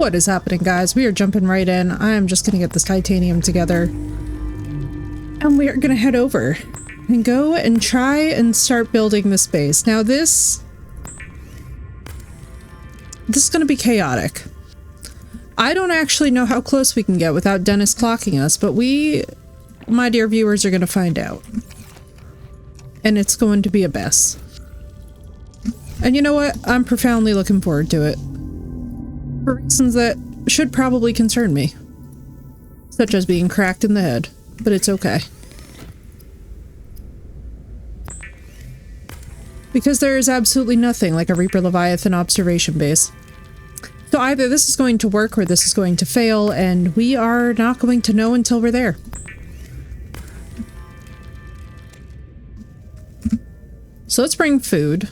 What is happening, guys? We are jumping right in. I am just gonna get this titanium together. And we are gonna head over and go and try and start building this base. Now this is gonna be chaotic. I don't actually know how close we can get without Dennis clocking us, but we, my dear viewers, are gonna find out. And it's going to be a mess. And you know what? I'm profoundly looking forward to it. For reasons that should probably concern me. Such as being cracked in the head. But it's okay. Because there is absolutely nothing like a Reaper Leviathan observation base. So either this is going to work or this is going to fail, and we are not going to know until we're there. So let's bring food.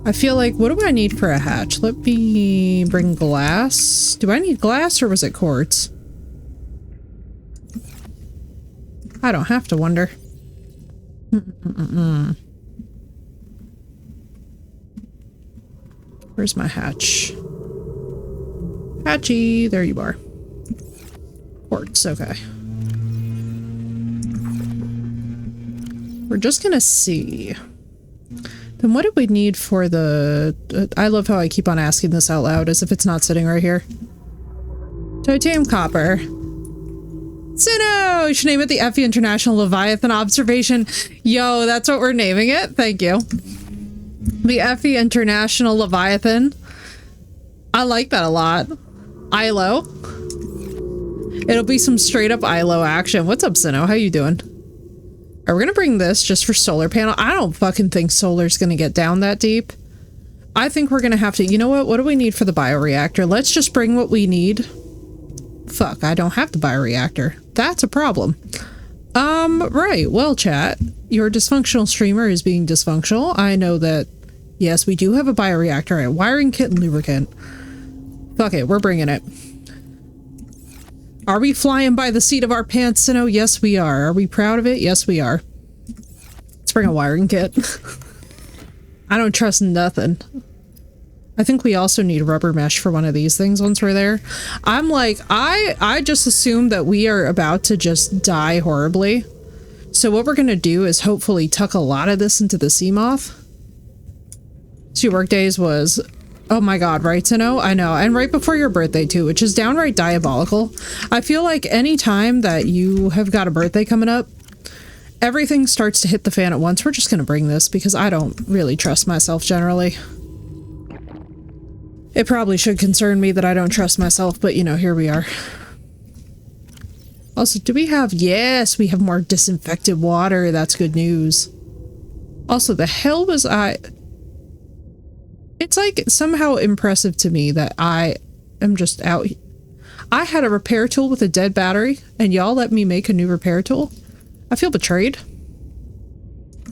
I feel like, what do I need for a hatch? Let me bring glass. Do I need glass or was it quartz? I don't have to wonder. Where's my hatch? Hatchy, there you are. Quartz, okay. We're just gonna see. Then what do we need for the... I love how I keep on asking this out loud as if it's not sitting right here. Titanium copper. Sino! You should name it the Effie International Leviathan Observation. Yo, that's what we're naming it. Thank you. The Effie International Leviathan. I like that a lot. ILO. It'll be some straight up ILO action. What's up, Sino? How you doing? Are we gonna bring this just for solar panel? I don't fucking think solar's gonna get down that deep. I think we're gonna have to... You know what? What do we need for the bioreactor? Let's just bring what we need. Fuck, I don't have the bioreactor. That's a problem. Right. Well, chat, your dysfunctional streamer is being dysfunctional. I know that, yes, we do have a bioreactor. All right, wiring kit and lubricant. Fuck it, we're bringing it. Are we flying by the seat of our pants, Sino? Yes, we are. Are we proud of it? Yes, we are. Let's bring a wiring kit. I don't trust nothing. I think we also need rubber mesh for one of these things once we're there. I'm like, I just assume that we are about to just die horribly. So what we're gonna do is hopefully tuck a lot of this into the Seamoth. 2 work days was... Oh my god, right, Sino? I know. And right before your birthday, too, which is downright diabolical. I feel like any time that you have got a birthday coming up, everything starts to hit the fan at once. We're just gonna bring this because I don't really trust myself generally. It probably should concern me that I don't trust myself, but you know, here we are. Also, do we have... Yes, we have more disinfected water. That's good news. Also, the hell was I... It's like somehow impressive to me that I am just out. I had a repair tool with a dead battery and y'all let me make a new repair tool. I feel betrayed.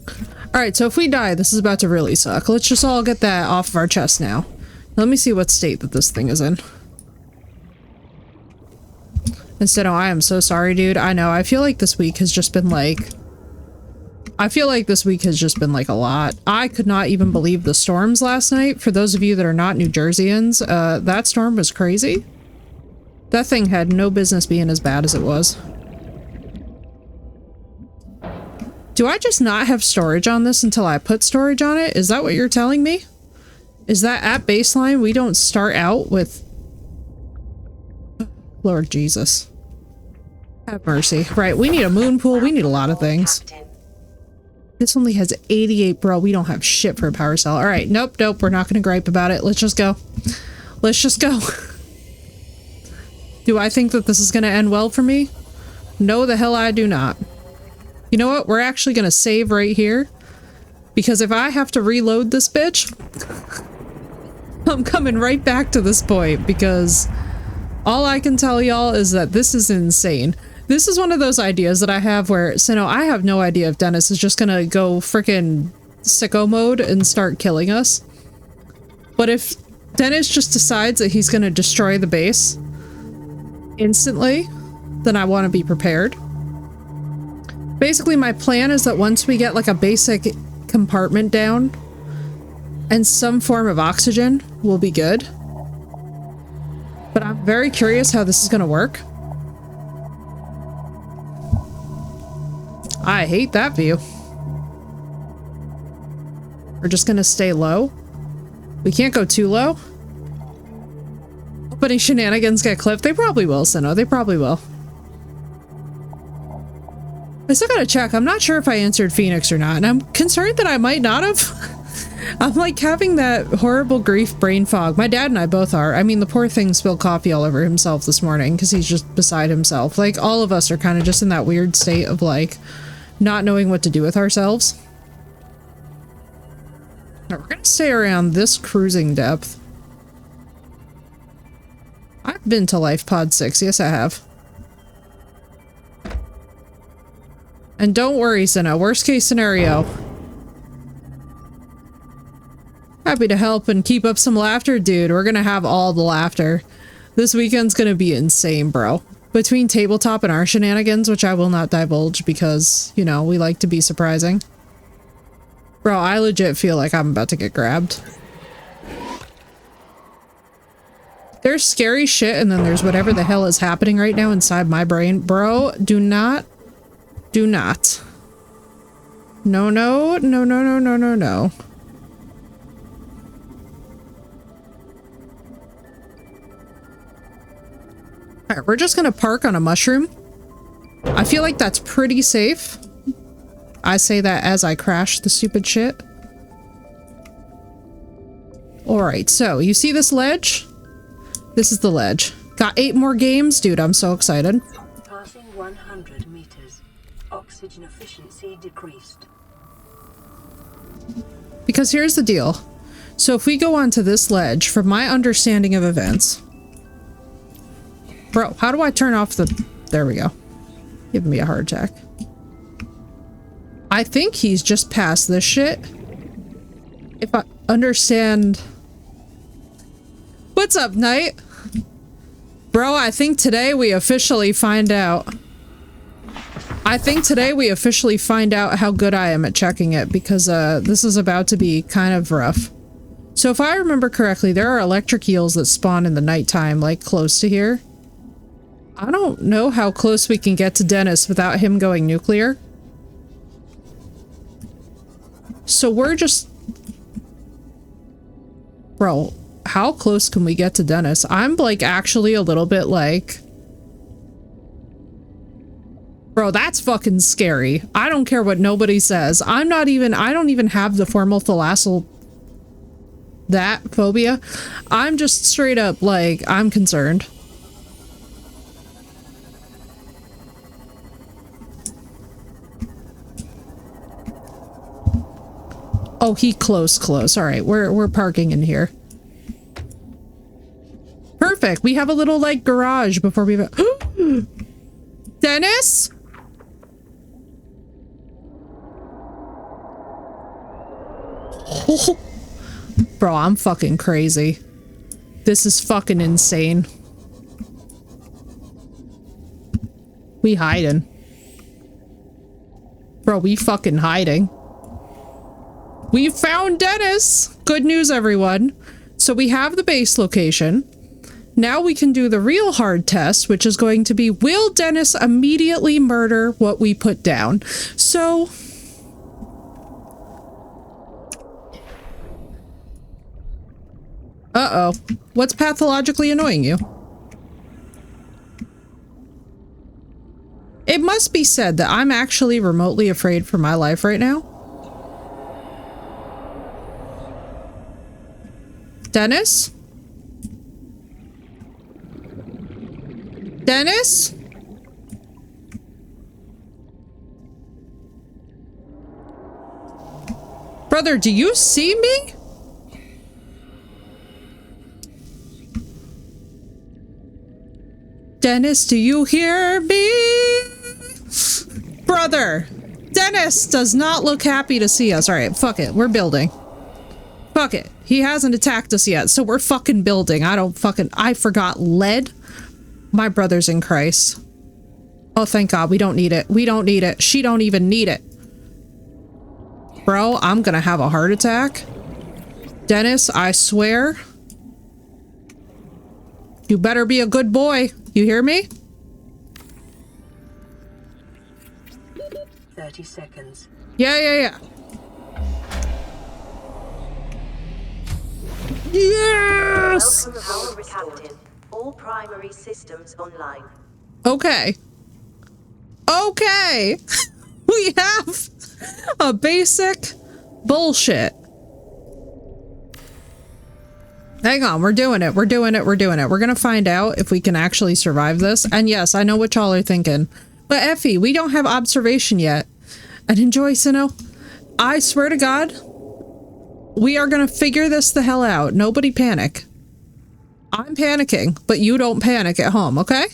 All right, so if we die, this is about to really suck. Let's just all get that off of our chest now. Let me see what state that this thing is in. Instead, oh, I am so sorry, dude. I know. I feel like this week has just been like... I feel like this week has just been like a lot. I could not even believe the storms last night. For those of you that are not New Jerseyans, that storm was crazy. That thing had no business being as bad as it was. Do I just not have storage on this until I put storage on it? Is that what you're telling me? Is that at baseline we don't start out with... Lord Jesus. Have mercy. Right, we need a moon pool. We need a lot of things. This only has 88, bro. We don't have shit for a power cell. All right, nope, we're not going to gripe about it. Let's just go. Let's just go. Do I think that this is going to end well for me? No, the hell I do not. You know what? We're actually going to save right here. Because if I have to reload this bitch, I'm coming right back to this point. Because all I can tell y'all is that this is insane. This is one of those ideas that I have where, Sino, I have no idea if Dennis is just gonna go frickin' sicko mode and start killing us. But if Dennis just decides that he's gonna destroy the base instantly, then I want to be prepared. Basically, my plan is that once we get like a basic compartment down and some form of oxygen, we'll be good. But I'm very curious how this is gonna work. I hate that view. We're just gonna stay low. We can't go too low. But if shenanigans get clipped, they probably will, Sinnoh. They probably will. I still gotta check. I'm not sure if I answered Phoenix or not, and I'm concerned that I might not have. I'm like having that horrible grief brain fog. My dad and I both are. I mean, the poor thing spilled coffee all over himself this morning because he's just beside himself. Like, all of us are kind of just in that weird state of, like, not knowing what to do with ourselves. Now, we're gonna stay around this cruising depth. I've been to Life Pod 6. Yes, I have. And don't worry, Sinnoh. Worst case scenario. Happy to help and keep up some laughter, dude. We're gonna have all the laughter. This weekend's gonna be insane, bro. Between tabletop and our shenanigans, which I will not divulge because, you know, we like to be surprising. Bro, I legit feel like I'm about to get grabbed. There's scary shit and then there's whatever the hell is happening right now inside my brain. Bro, do not. Do not. No, no, no, no, no, no, no, no. Alright, we're just gonna park on a mushroom. I feel like that's pretty safe. I say that as I crash the stupid shit. Alright, so you see this ledge? This is the ledge. Got 8 more games? Dude, I'm so excited. Passing 100 meters. Oxygen efficiency decreased. Because here's the deal. So if we go onto this ledge, from my understanding of events... Bro, how do I turn off the... There we go. Giving me a heart attack. I think he's just past this shit. If I understand... What's up, Knight? Bro, I think today we officially find out. I think today we officially find out how good I am at checking it, because this is about to be kind of rough. So if I remember correctly, there are electric eels that spawn in the nighttime, like close to here. I don't know how close we can get to Dennis without him going nuclear. So we're just... Bro, how close can we get to Dennis? I'm like actually a little bit like... Bro, that's fucking scary. I don't care what nobody says. I don't even have the formal thalassal... that phobia. I'm just straight up like, I'm concerned. Oh, he close. All right, we're parking in here. Perfect. We have a little like garage before we... Dennis? Oh. Bro, I'm fucking crazy. This is fucking insane. We hiding. Bro, we fucking hiding. We found Dennis! Good news, everyone. So we have the base location. Now we can do the real hard test, which is going to be, will Dennis immediately murder what we put down? So... Uh-oh. What's pathologically annoying you? It must be said that I'm actually remotely afraid for my life right now. Dennis? Dennis? Brother, do you see me? Dennis, do you hear me? Brother, Dennis does not look happy to see us. All right, fuck it. We're building. Fuck it. He hasn't attacked us yet, so we're fucking building. I forgot lead. My brother's in Christ. Oh, thank God. We don't need it. We don't need it. She don't even need it. Bro, I'm gonna have a heart attack. Dennis, I swear. You better be a good boy. You hear me? 30 seconds. Yeah. Yes! Welcome power restored. All primary systems online. Okay. We have a basic bullshit. Hang on, we're doing it. We're gonna find out if we can actually survive this. And yes, I know what y'all are thinking. But Effie, we don't have observation yet. And enjoy, Sinnoh. I swear to God, we are gonna figure this the hell out. Nobody panic. I'm panicking, but you don't panic at home, okay?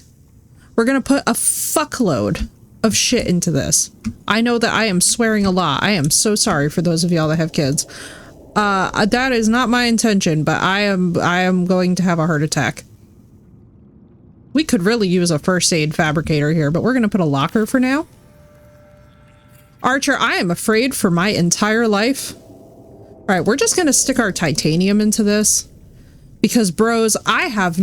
We're gonna put a fuckload of shit into this. I know that I am swearing a lot. I am so sorry for those of y'all that have kids. That is not my intention, but I am going to have a heart attack. We could really use a first aid fabricator here, but we're gonna put a locker for now. Archer, I am afraid for my entire life. All right, we're just gonna stick our titanium into this because, bros, I have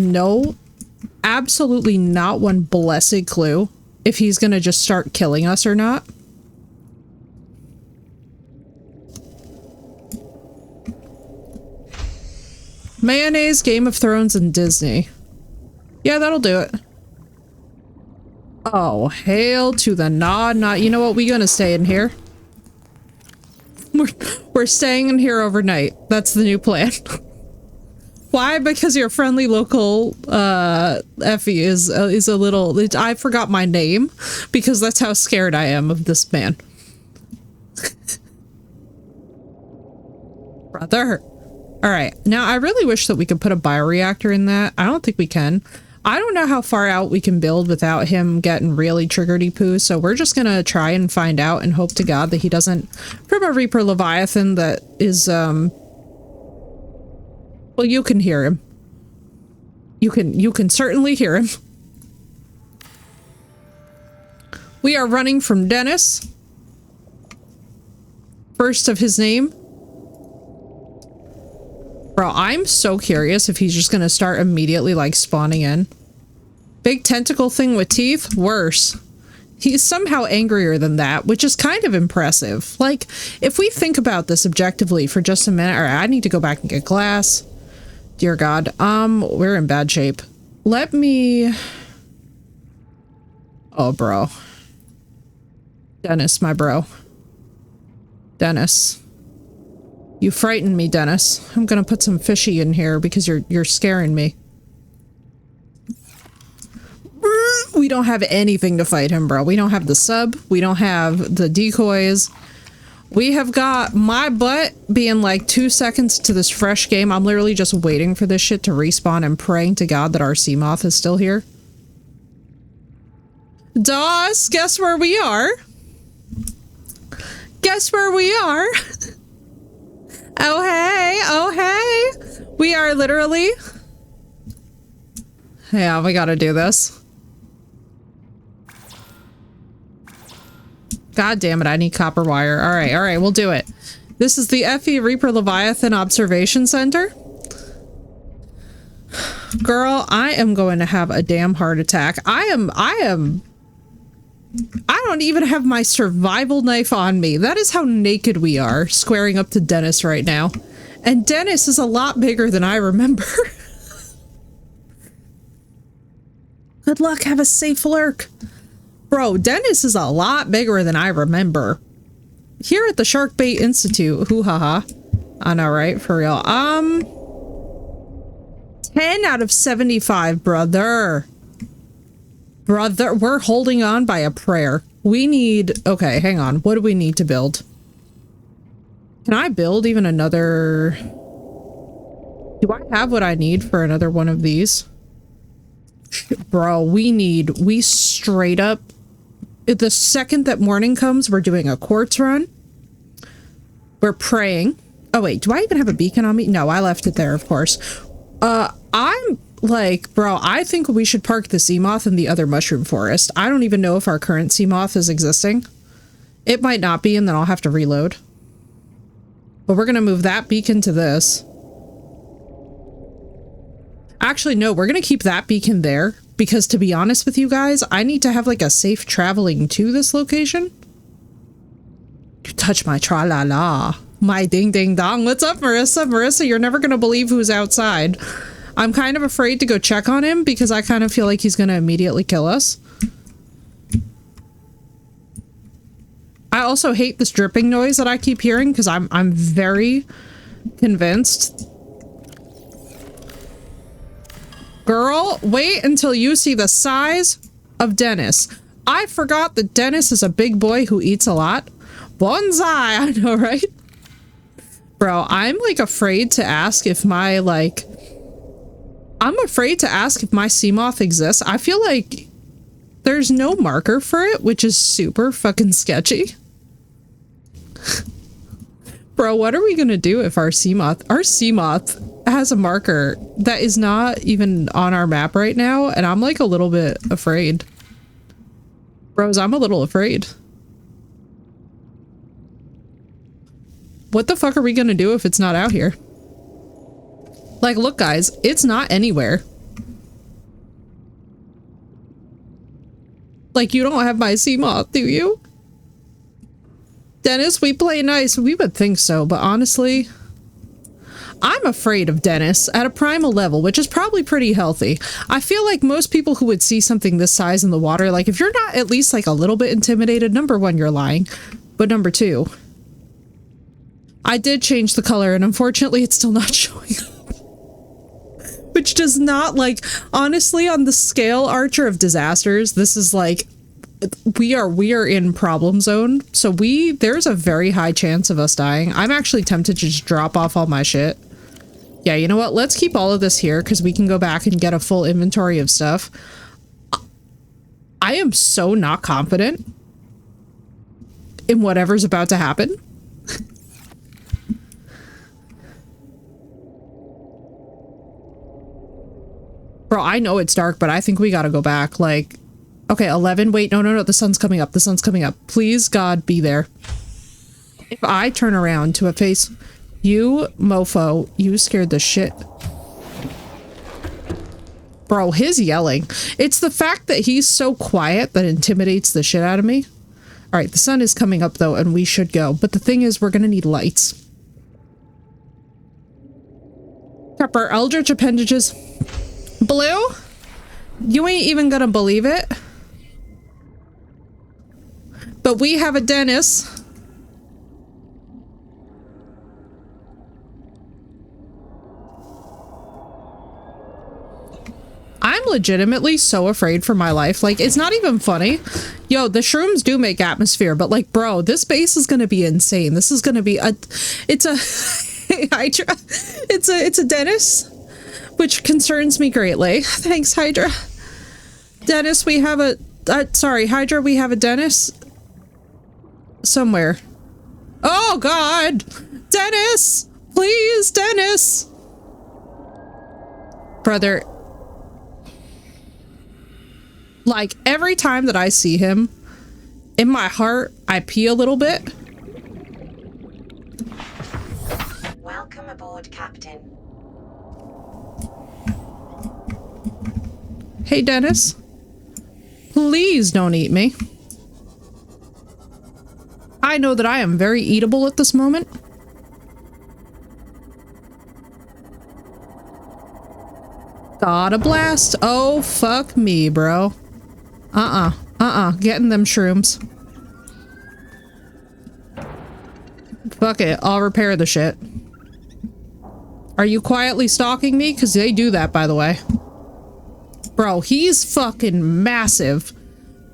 absolutely not one blessed clue if he's gonna just start killing us or not. Mayonnaise, Game of Thrones, and Disney. Yeah, that'll do it. Oh, hail to the nod. Not, you know what? We gonna stay in here. We're staying in here overnight. That's the new plan. Why? Because your friendly local Effie is a little. I forgot my name because that's how scared I am of this man. Brother. All right, now I really wish that we could put a bioreactor in that. I don't think we can. I don't know how far out we can build without him getting really triggeredy poo, so we're just gonna try and find out and hope to God that he doesn't, from a Reaper Leviathan that is, well, you can hear him. You can certainly hear him. We are running from Dennis. First of his name. Bro, I'm so curious if he's just gonna start immediately, like, spawning in. Big tentacle thing with teeth? Worse. He's somehow angrier than that, which is kind of impressive. Like, if we think about this objectively for just a minute, or I need to go back and get glass. Dear God. We're in bad shape. Let me... Oh, bro. Dennis, my bro. Dennis. You frightened me, Dennis. I'm gonna put some fishy in here because you're scaring me. We don't have anything to fight him, bro. We don't have the sub. We don't have the decoys. We have got my butt being like 2 seconds to this fresh game. I'm literally just waiting for this shit to respawn and praying to God that our Seamoth is still here. Doss, guess where we are? Guess where we are? Oh hey, we are literally, yeah, we gotta do this. God damn it, I need copper wire. All right, we'll do it. This is the Effie Reaper Leviathan Observation Center. Girl, I am going to have a damn heart attack. I don't even have my survival knife on me. That is how naked we are, squaring up to Dennis right now. And Dennis is a lot bigger than I remember. Good luck, have a safe lurk. Bro, Dennis is a lot bigger than I remember. Here at the Sharkbait Institute, hoo-ha-ha. I know, right? For real. 10 out of 75, brother. Brother, we're holding on by a prayer. We need... Okay, hang on. What do we need to build? Can I build even another... Do I have what I need for another one of these? Bro, we straight up... The second that morning comes, we're doing a quartz run. We're praying. Oh, wait. Do I even have a beacon on me? No, I left it there, of course. I'm... Like, bro, I think we should park the Seamoth in the other mushroom forest. I don't even know if our current Seamoth is existing. It might not be, and then I'll have to reload. But we're gonna move that beacon to this. Actually, no, we're gonna keep that beacon there because to be honest with you guys, I need to have like a safe traveling to this location. You touch my tra-la-la. My ding-ding-dong. What's up, Marissa? Marissa, you're never gonna believe who's outside. I'm kind of afraid to go check on him because I kind of feel like he's gonna immediately kill us. I also hate this dripping noise that I keep hearing because I'm very convinced. Girl, wait until you see the size of Dennis. I forgot that Dennis is a big boy who eats a lot. Bonsai, I know, right? Bro, I'm like afraid to ask if my I'm afraid to ask if my Seamoth exists. I feel like there's no marker for it, which is super fucking sketchy. Bro, what are we gonna do if our Seamoth has a marker that is not even on our map right now? And I'm like a little bit afraid. Bros, I'm a little afraid. What the fuck are we gonna do if it's not out here? Like, look guys, it's not anywhere. Like, you don't have my Seamoth, do you? Dennis, we play nice. We would think so, but honestly, I'm afraid of Dennis at a primal level, which is probably pretty healthy. I feel like most people who would see something this size in the water, like if you're not at least like a little bit intimidated, number one, you're lying. But number two, I did change the color and unfortunately it's still not showing up. Which does not, like, honestly, on the scale, Archer, of disasters, this is like, we are in problem zone. So there's a very high chance of us dying. I'm actually tempted to just drop off all my shit. Yeah, you know what? Let's keep all of this here because we can go back and get a full inventory of stuff. I am so not confident in whatever's about to happen. Bro, I know it's dark, but I think we gotta go back. Like, okay, 11. Wait, no. The sun's coming up. The sun's coming up. Please, God, be there. If I turn around to a face... You, mofo, you scared the shit. Bro, his yelling. It's the fact that he's so quiet that intimidates the shit out of me. Alright, the sun is coming up, though, and we should go. But the thing is, we're gonna need lights. Pepper, Eldritch appendages... Blue? You ain't even gonna believe it. But we have a Dennis. I'm legitimately so afraid for my life. Like, it's not even funny. Yo, the shrooms do make atmosphere, but like, bro, this base is gonna be insane. This is gonna be it's a Hydra. It's a Dennis. Which concerns me greatly. Thanks, Hydra. Dennis, we have a... sorry, Hydra, we have a Dennis... somewhere. Oh, God! Dennis! Please, Dennis! Brother. Like, every time that I see him, in my heart, I pee a little bit. Welcome aboard, Captain. Hey, Dennis. Please don't eat me. I know that I am very eatable at this moment. Gotta blast. Oh, fuck me, bro. Getting them shrooms. Fuck it. I'll repair the shit. Are you quietly stalking me? Because they do that, by the way. Bro, he's fucking massive.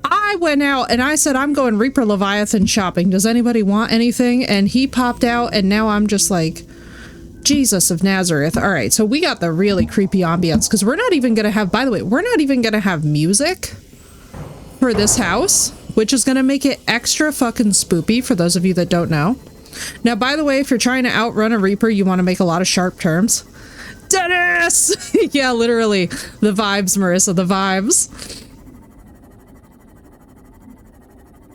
I went out and I said, I'm going Reaper Leviathan shopping. Does anybody want anything? And he popped out and now I'm just like, Jesus of Nazareth. All right, so we got the really creepy ambience because we're not even going to have, by the way, we're not even going to have music for this house, which is going to make it extra fucking spoopy for those of you that don't know. Now, by the way, if you're trying to outrun a Reaper, you want to make a lot of sharp turns. Dennis! Yeah, literally. The vibes, Marissa, the vibes.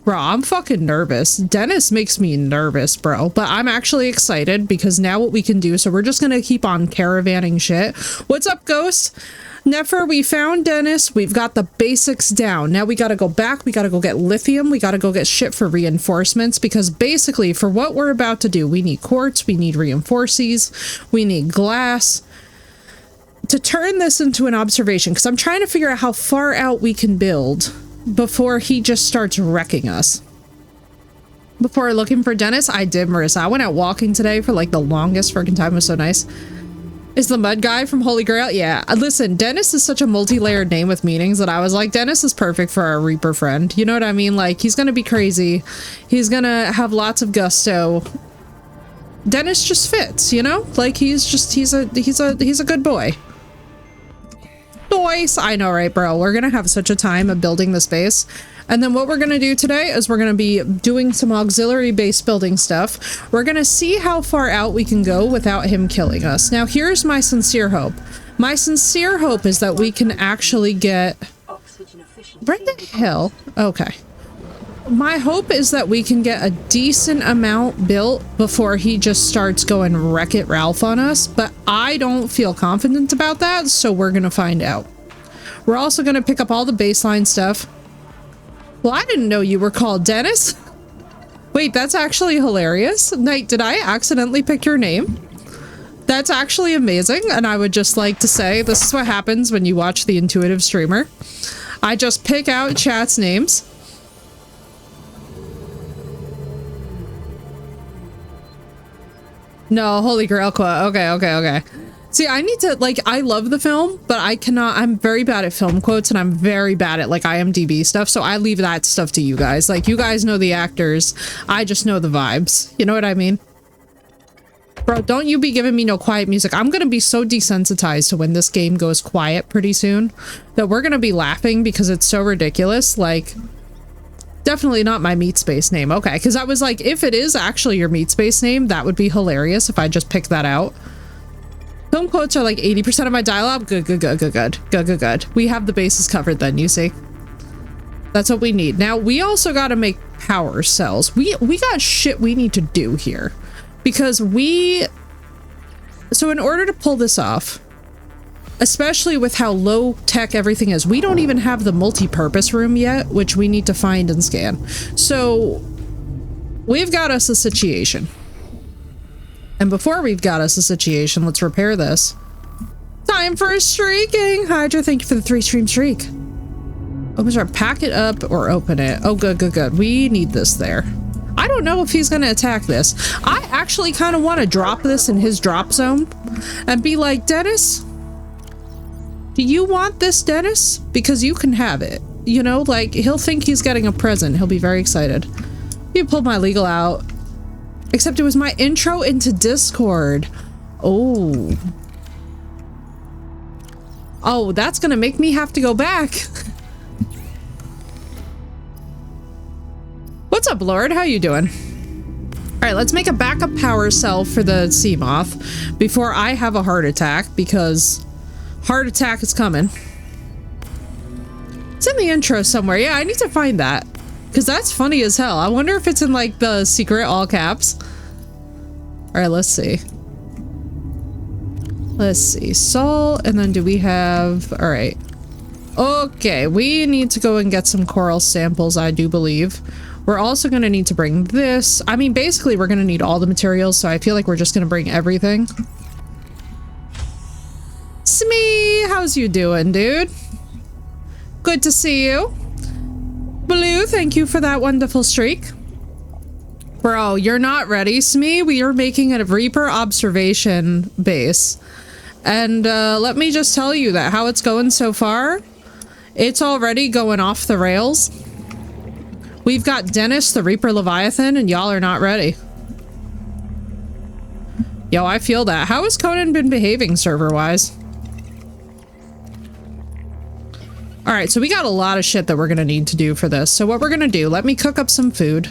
Bro, I'm fucking nervous. Dennis makes me nervous, bro. But I'm actually excited because now what we can do, so we're just gonna keep on caravanning shit. What's up, Ghost? Nefer, we found Dennis. We've got the basics down. Now we gotta go back. We gotta go get lithium. We gotta go get shit for reinforcements because basically for what we're about to do, we need quartz, we need reinforces, we need glass. To turn this into an observation, because I'm trying to figure out how far out we can build before he just starts wrecking us. Before looking for Dennis, I did, Marissa. I went out walking today for like the longest freaking time. It was so nice. Is the mud guy from Holy Grail? Yeah. Listen, Dennis is such a multi-layered name with meanings that I was like, Dennis is perfect for our Reaper friend. You know what I mean? Like, he's gonna be crazy. He's gonna have lots of gusto. Dennis just fits, you know? Like, he's a good boy. Nice. I know, right, bro? We're gonna have such a time of building this base. And then what we're gonna do today is we're gonna be doing some auxiliary base building stuff. We're gonna see how far out we can go without him killing us. Now, here's my sincere hope. My sincere hope is that we can actually get... Right the hell? Okay. My hope is that we can get a decent amount built before he just starts going Wreck-It Ralph on us, but I don't feel confident about that, so we're gonna find out. We're also gonna pick up all the baseline stuff. Well, I didn't know you were called Dennis. Wait, that's actually hilarious. Knight, did I accidentally pick your name? That's actually amazing, and I would just like to say this is what happens when you watch the intuitive streamer. I just pick out chat's names. No, Holy Grail quote. Okay. See, I need to, like, I love the film, but I cannot, I'm very bad at film quotes and I'm very bad at, like, IMDb stuff, so I leave that stuff to you guys. Like, you guys know the actors, I just know the vibes. You know what I mean? Bro, don't you be giving me no quiet music. I'm gonna be so desensitized to when this game goes quiet pretty soon that we're gonna be laughing because it's so ridiculous. Like, definitely not my meat space name. Okay, because I was like, if it is actually your meat space name, that would be hilarious if I just picked that out. Film quotes are like 80% of my dialogue. Good. We have the bases covered then, you see. That's what we need. Now, we also got to make power cells. We got shit we need to do here. Because so in order to pull this off, especially with how low tech everything is, we don't even have the multi-purpose room yet, which we need to find and scan. So we've got us a situation. And before we've got us a situation, let's repair this. Time for streaking! Hydra, thank you for the 3-stream streak. Open pack it up or open it. Oh, good. We need this there. I don't know if he's gonna attack this. I actually kind of want to drop this in his drop zone and be like, Dennis, do you want this, Dennis? Because you can have it. You know, like, he'll think he's getting a present. He'll be very excited. You pulled my legal out. Except it was my intro into Discord. Oh, that's gonna make me have to go back. What's up, Lord? How you doing? All right, let's make a backup power cell for the Seamoth before I have a heart attack, because heart attack is coming. It's in the intro somewhere. Yeah, I need to find that. Because that's funny as hell. I wonder if it's in, like, the secret all caps. Alright, let's see. Let's see. Salt, and then do we have... Alright. Okay, we need to go and get some coral samples, I do believe. We're also going to need to bring this. I mean, basically, we're going to need all the materials, so I feel like we're just going to bring everything. Smee! How's you doing, dude? Good to see you. Blue, thank you for that wonderful streak. Bro, you're not ready, Smee. We are making a Reaper observation base. And let me just tell you that how it's going so far, it's already going off the rails. We've got Dennis, the Reaper Leviathan, and y'all are not ready. Yo, I feel that. How has Conan been behaving server-wise? Alright, so we got a lot of shit that we're gonna need to do for this. So what we're gonna do, let me cook up some food,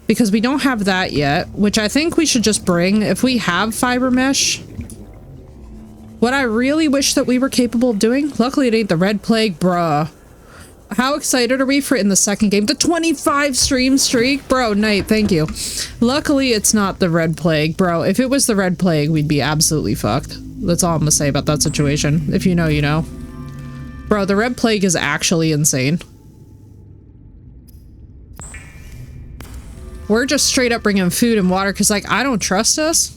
because we don't have that yet, which I think we should just bring if we have fiber mesh. What I really wish that we were capable of doing, luckily it ain't the Red Plague, bruh. How excited are we for in the second game? The 25 stream streak? Bro, Knight, thank you. Luckily, it's not the Red Plague, bro. If it was the Red Plague, we'd be absolutely fucked. That's all I'm gonna say about that situation. If you know, you know. Bro, the Red Plague is actually insane. We're just straight up bringing food and water because, like, I don't trust us.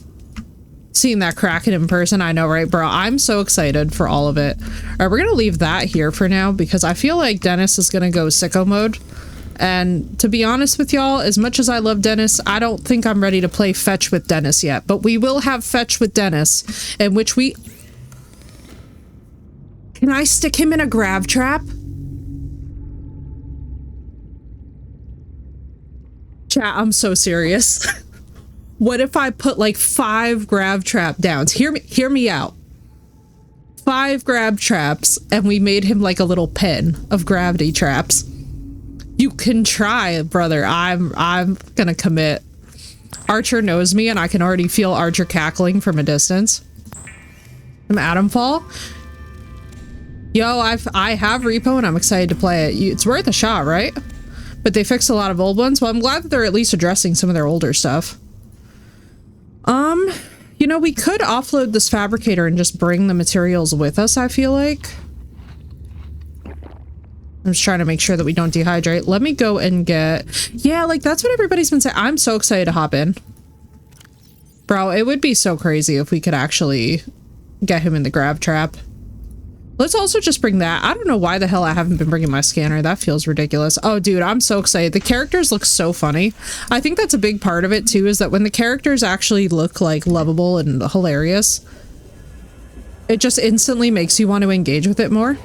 Seeing that Kraken in person, I know, right, bro? I'm so excited for all of it. All right, we're gonna leave that here for now because I feel like Dennis is gonna go sicko mode. And to be honest with y'all, as much as I love Dennis, I don't think I'm ready to play fetch with Dennis yet. But we will have fetch with Dennis, in which we... Can I stick him in a grav trap? Chat, I'm so serious. What if I put like 5 grav trap downs? Hear me out. 5 grab traps, and we made him like a little pen of gravity traps. You can try, brother. I'm gonna commit. Archer knows me, and I can already feel Archer cackling from a distance. From Atomfall. Yo, I have repo, and I'm excited to play it. It's worth a shot, right? But they fixed a lot of old ones. Well, I'm glad that they're at least addressing some of their older stuff. You know, we could offload this fabricator and just bring the materials with us, I feel like. I'm just trying to make sure that we don't dehydrate. Let me go and get... Yeah, like, that's what everybody's been saying. I'm so excited to hop in. Bro, it would be so crazy if we could actually get him in the grab trap. Let's also just bring that. I don't know why the hell I haven't been bringing my scanner. That feels ridiculous. Oh, dude, I'm so excited. The characters look so funny. I think that's a big part of it, too, is that when the characters actually look, like, lovable and hilarious, it just instantly makes you want to engage with it more.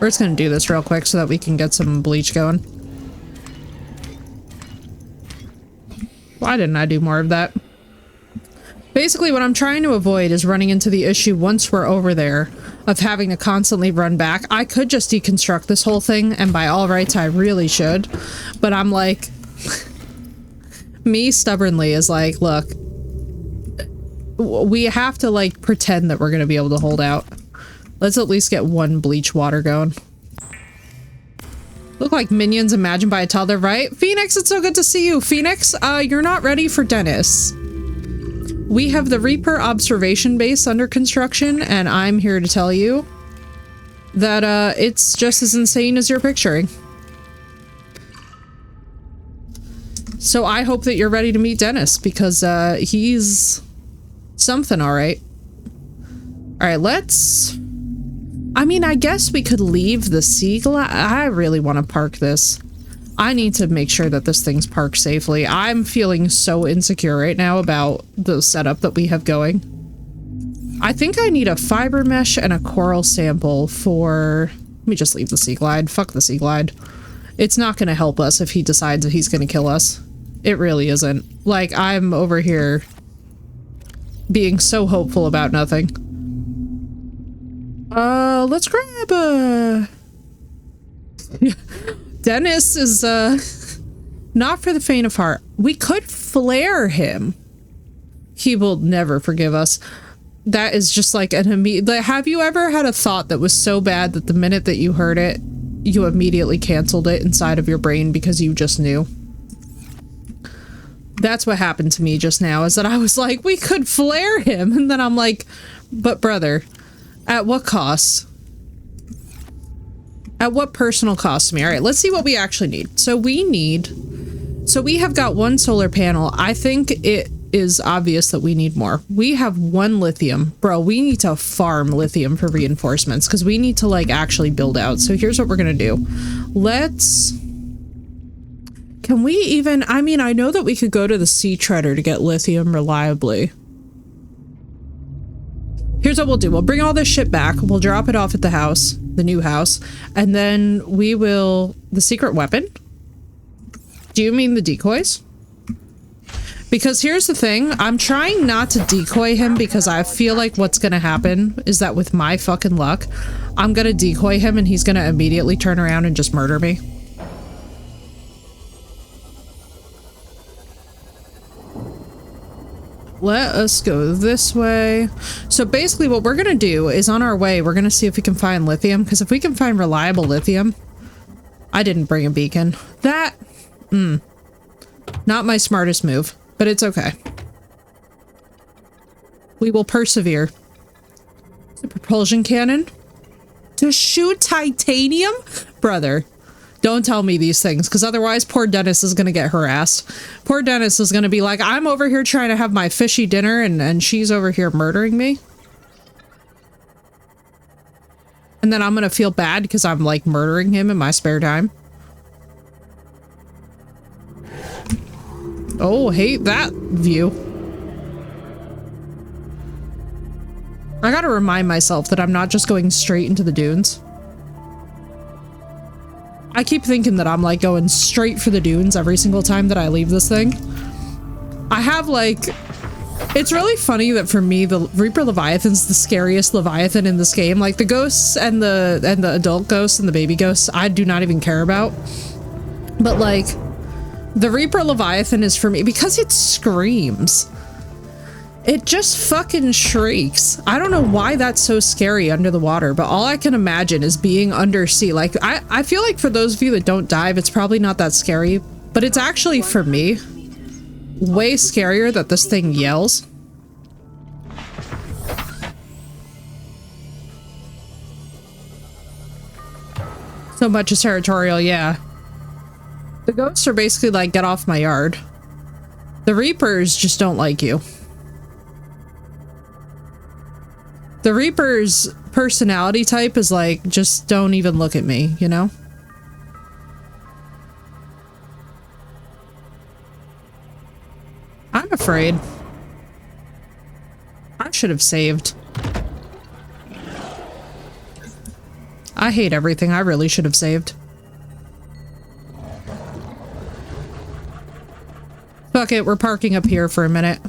We're just gonna do this real quick so that we can get some bleach going. Why didn't I do more of that? Basically, what I'm trying to avoid is running into the issue once we're over there of having to constantly run back. I could just deconstruct this whole thing, and by all rights, I really should. But I'm like... me stubbornly is like, look... we have to, like, pretend that we're gonna be able to hold out. Let's at least get 1 bleach water going. Look like minions imagined by a toddler, right? Phoenix, it's so good to see you. Phoenix, you're not ready for Dennis. We have the Reaper observation base under construction, and I'm here to tell you that it's just as insane as you're picturing. So I hope that you're ready to meet Dennis, because he's something, alright. Alright, let's... I mean, I guess we could leave the Seagull. I really want to park this. I need to make sure that this thing's parked safely. I'm feeling so insecure right now about the setup that we have going. I think I need a fiber mesh and a coral sample for... Let me just leave the Sea Glide. Fuck the Sea Glide. It's not going to help us if he decides that he's going to kill us. It really isn't. Like, I'm over here being so hopeful about nothing. Let's grab Dennis is, not for the faint of heart. We could flare him. He will never forgive us. That is just like an immediate... Have you ever had a thought that was so bad that the minute that you heard it, you immediately canceled it inside of your brain because you just knew? That's what happened to me just now, is that I was like, we could flare him. And then I'm like, but brother, at what cost? At what personal cost to me? All right, let's see what we actually need. So we have got 1 solar panel. I think it is obvious that we need more. We have 1 lithium. Bro, we need to farm lithium for reinforcements because we need to, like, actually build out. So here's what we're gonna do. Can we even... I mean, I know that we could go to the Sea Treader to get lithium reliably. Here's what we'll do. We'll bring all this shit back. We'll drop it off at the house, the new house, and then we will... The secret weapon? Do you mean the decoys? Because here's the thing. I'm trying not to decoy him because I feel like what's gonna happen is that with my fucking luck, I'm gonna decoy him and he's gonna immediately turn around and just murder me. Let us go this way. So basically what we're gonna do is on our way, we're gonna see if we can find lithium, because if we can find reliable lithium, I didn't bring a beacon. That, not my smartest move, but it's okay. We will persevere. The propulsion cannon? To shoot titanium? Brother, don't tell me these things, because otherwise poor Dennis is going to get harassed. Poor Dennis is going to be like, I'm over here trying to have my fishy dinner, and she's over here murdering me. And then I'm going to feel bad because I'm, like, murdering him in my spare time. Oh, hate that view. I gotta remind myself that I'm not just going straight into the dunes. I keep thinking that I'm like going straight for the dunes every single time that I leave this thing. I have like, it's really funny that for me, the Reaper Leviathan's the scariest Leviathan in this game. Like the ghosts and the adult ghosts and the baby ghosts, I do not even care about. But like, the Reaper Leviathan is for me because it screams. It just fucking shrieks. I don't know why that's so scary under the water, but all I can imagine is being undersea. Like, I feel like for those of you that don't dive, it's probably not that scary, but it's actually, for me, way scarier that this thing yells. So much is territorial, yeah. The ghosts are basically like, get off my yard. The Reapers just don't like you. The Reaper's personality type is like, just don't even look at me, you know? I'm afraid. I should have saved. I hate everything. I really should have saved. Fuck it, we're parking up here for a minute.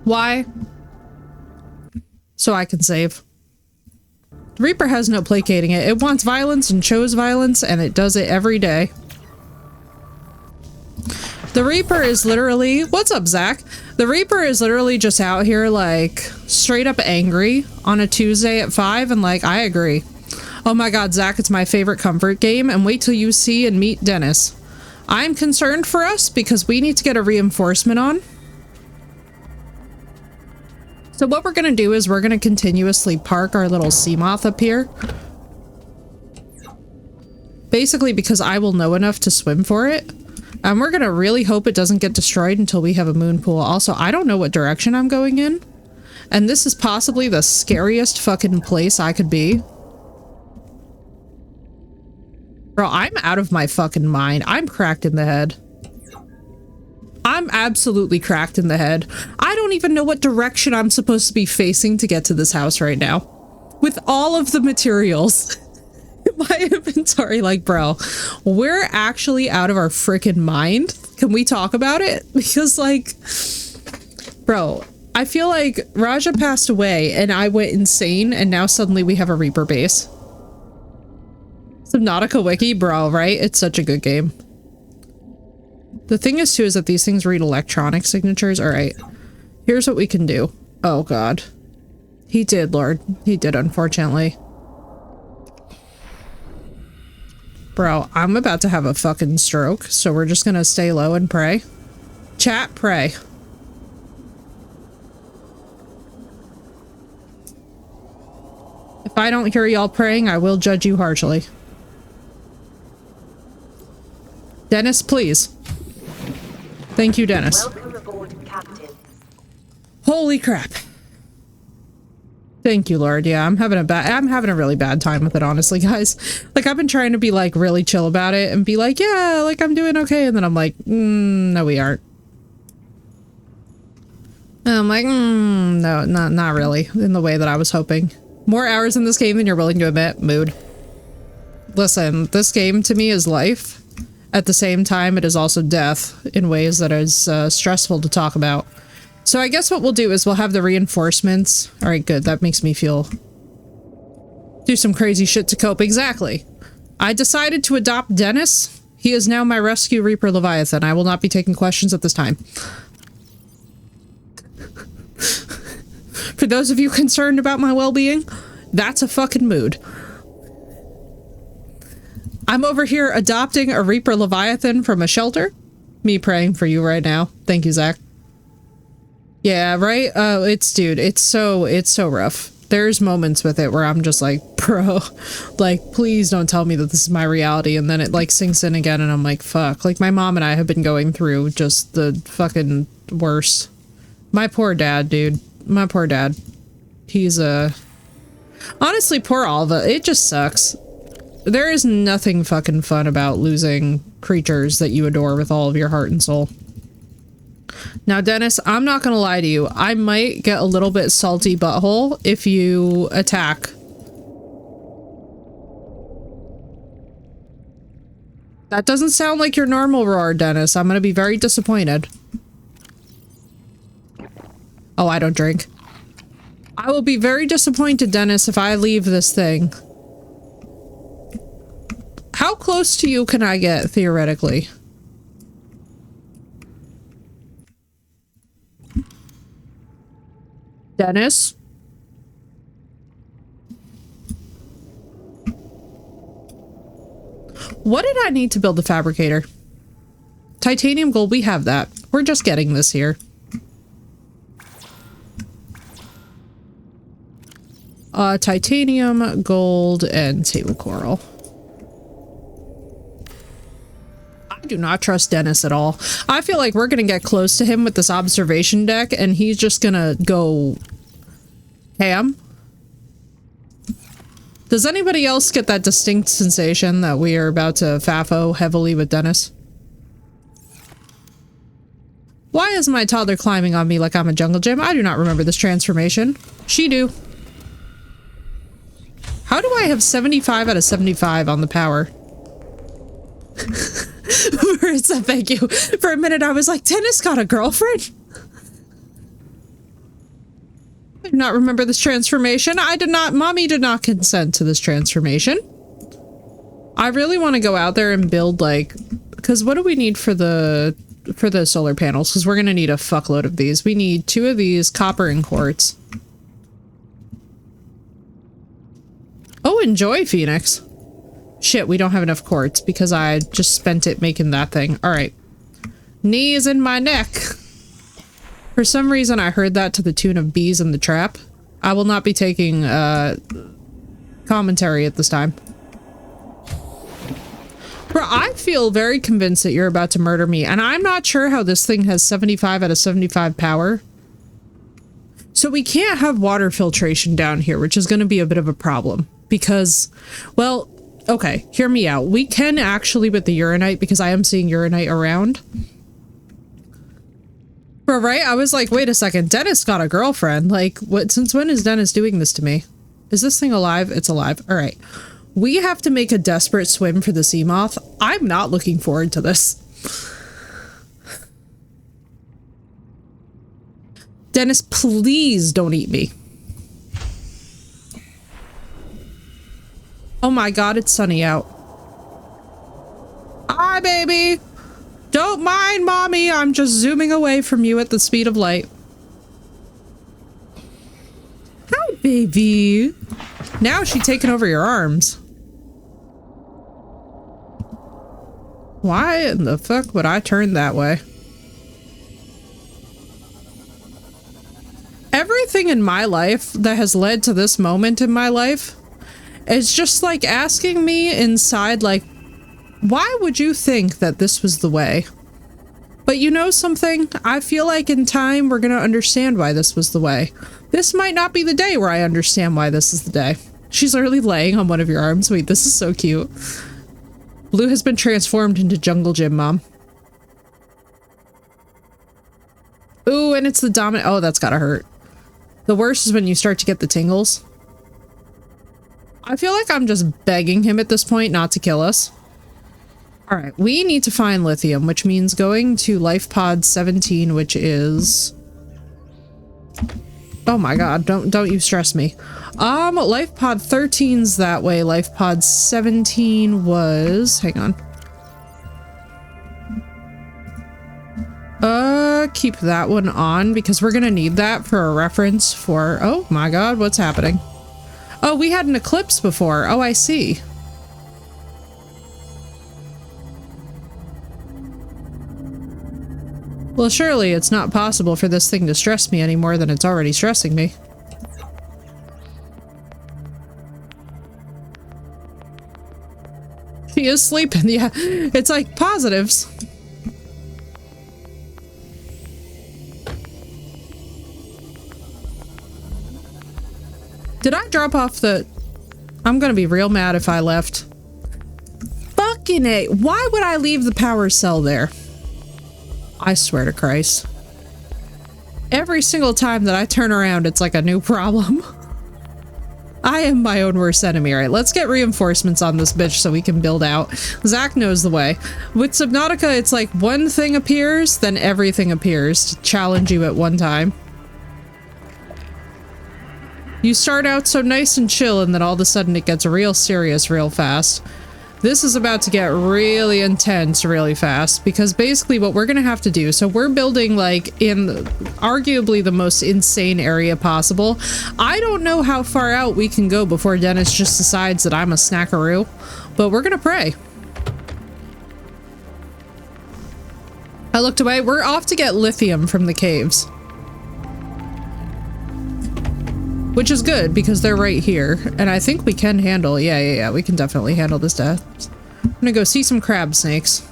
Why? So I can save. The Reaper has no placating it. It wants violence and chose violence, and it does it every day. The Reaper is literally... What's up, Zach? The Reaper is literally just out here, like, straight up angry on a Tuesday at 5, and like, I agree. Oh my god, Zach, it's my favorite comfort game, and wait till you see and meet Dennis. I'm concerned for us because we need to get a reinforcement on. So what we're gonna do is we're gonna continuously park our little Seamoth up here. Basically because I will know enough to swim for it. And we're gonna really hope it doesn't get destroyed until we have a moon pool. Also, I don't know what direction I'm going in. And this is possibly the scariest fucking place I could be. Bro, I'm out of my fucking mind. I'm cracked in the head. I'm absolutely cracked in the head. I don't even know what direction I'm supposed to be facing to get to this house right now. With all of the materials in my inventory, like, bro, we're actually out of our freaking mind. Can we talk about it? Because, like, bro, I feel like Raja passed away and I went insane and now suddenly we have a Reaper base. Subnautica Wiki, bro, right? It's such a good game. The thing is, too, is that these things read electronic signatures. All right, here's what we can do. Oh, God. He did, Lord. He did, unfortunately. Bro, I'm about to have a fucking stroke, so we're just gonna stay low and pray. Chat, pray. If I don't hear y'all praying, I will judge you harshly. Dennis, please. Thank you, Dennis. Welcome aboard, Captain. Holy crap. Thank you, Lord. Yeah, I'm having a really bad time with it, honestly, guys. Like, I've been trying to be, like, really chill about it and be like, yeah, like, I'm doing okay. And then I'm like, no, we aren't. And I'm like, no, not really, in the way that I was hoping. More hours in this game than you're willing to admit. Mood. Listen, this game to me is life. At the same time, it is also death in ways that is stressful to talk about. So I guess what we'll do is we'll have the reinforcements. All right, good. That makes me feel... do some crazy shit to cope. Exactly. I decided to adopt Dennis. He is now my rescue Reaper Leviathan. I will not be taking questions at this time. For those of you concerned about my well-being, That's a fucking mood. I'm over here adopting a Reaper Leviathan from a shelter. Me praying for you right now. Thank you, Zach. Yeah, right? Dude, it's so rough. There's moments with it where I'm just like, bro, like, please don't tell me that this is my reality. And then it like sinks in again and I'm like, fuck. Like my mom and I have been going through just the fucking worst. My poor dad, dude. My poor dad. He's honestly, poor Alva. It just sucks. There is nothing fucking fun about losing creatures that you adore with all of your heart and soul. Now, Dennis, I'm not gonna lie to you. I might get a little bit salty butthole if you attack. That doesn't sound like your normal roar, Dennis. I'm gonna be very disappointed. Oh, I don't drink. I will be very disappointed, Dennis, if I leave this thing. How close to you can I get, theoretically? Dennis? What did I need to build the fabricator? Titanium gold, we have that. We're just getting this here. Titanium, gold, and table coral. I do not trust Dennis at all. I feel like we're gonna get close to him with this observation deck and he's just gonna go ham. Does anybody else get that distinct sensation that we are about to FAFO heavily with Dennis? Why is my toddler climbing on me like I'm a jungle gym? I do not remember this transformation. She do. How do I have 75 out of 75 on the power? Marissa, thank you. For a minute I was like, Dennis got a girlfriend? I do not remember this transformation. Mommy did not consent to this transformation. I really want to go out there and build like, because what do we need for the solar panels? Because we're going to need a fuckload of these. We need 2 of these, copper and quartz. Oh, enjoy, Phoenix. Shit, we don't have enough quartz because I just spent it making that thing. All right. Knees in my neck. For some reason, I heard that to the tune of Bees in the Trap. I will not be taking commentary at this time. Bro, I feel very convinced that you're about to murder me, and I'm not sure how this thing has 75 out of 75 power. So we can't have water filtration down here, which is going to be a bit of a problem. Because, well, okay, hear me out. We can actually with the Uranite, because I am seeing Uranite around. Bro, right? I was like, wait a second, Dennis got a girlfriend. Like, what? Since when is Dennis doing this to me? Is this thing alive? It's alive. All right. We have to make a desperate swim for the Seamoth. I'm not looking forward to this. Dennis, please don't eat me. Oh my god, it's sunny out. Hi, baby! Don't mind mommy, I'm just zooming away from you at the speed of light. Hi, baby! Now she's taking over your arms. Why in the fuck would I turn that way? Everything in my life that has led to this moment in my life is just like asking me inside, like, why would you think that this was the way? But you know something? I feel like in time we're gonna understand why this was the way. This might not be the day where I understand why this is the day. She's literally laying on one of your arms. Wait, this is so cute. Blue has been transformed into Jungle Gym, Mom. Ooh, and it's the dominant. Oh, that's gotta hurt. The worst is when you start to get the tingles. I feel like I'm just begging him at this point not to kill us. Alright, we need to find lithium, which means going to Life Pod 17, which is... Oh my god, don't you stress me. Life Pod 13's that way. Life Pod 17 was... Hang on. Keep that one on because we're gonna need that for a reference for... Oh my god, what's happening? Oh, we had an eclipse before. Oh, I see. Well, surely it's not possible for this thing to stress me any more than it's already stressing me. She is sleeping, yeah. It's like positives. Did I drop off the... I'm gonna be real mad if I left. Fucking A. Why would I leave the power cell there? I swear to Christ. Every single time that I turn around, it's like a new problem. I am my own worst enemy. All right, let's get reinforcements on this bitch so we can build out. Zach knows the way. With Subnautica, it's like one thing appears, then everything appears to challenge you at one time. You start out so nice and chill, and then all of a sudden it gets real serious real fast. This is about to get really intense really fast, because basically what we're gonna have to do, so we're building like in arguably the most insane area possible. I don't know how far out we can go before Dennis just decides that I'm a snackaroo, but we're gonna pray. I looked away. We're off to get lithium from the caves. Which is good, because they're right here. And I think we can handle... Yeah, we can definitely handle this death. I'm gonna go see some crab snakes.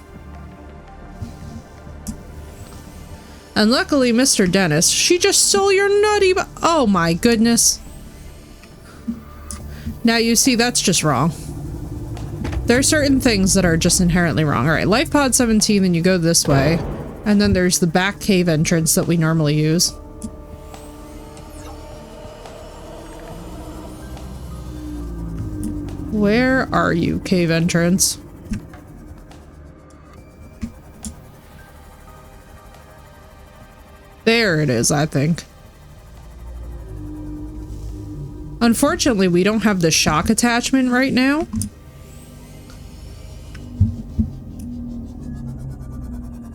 And luckily, Mr. Dennis, she just stole your nutty... Oh my goodness. Now you see, that's just wrong. There are certain things that are just inherently wrong. Alright, Life Pod 17, then you go this way. And then there's the back cave entrance that we normally use. Where are you, cave entrance? There it is, I think. Unfortunately, we don't have the shock attachment right now.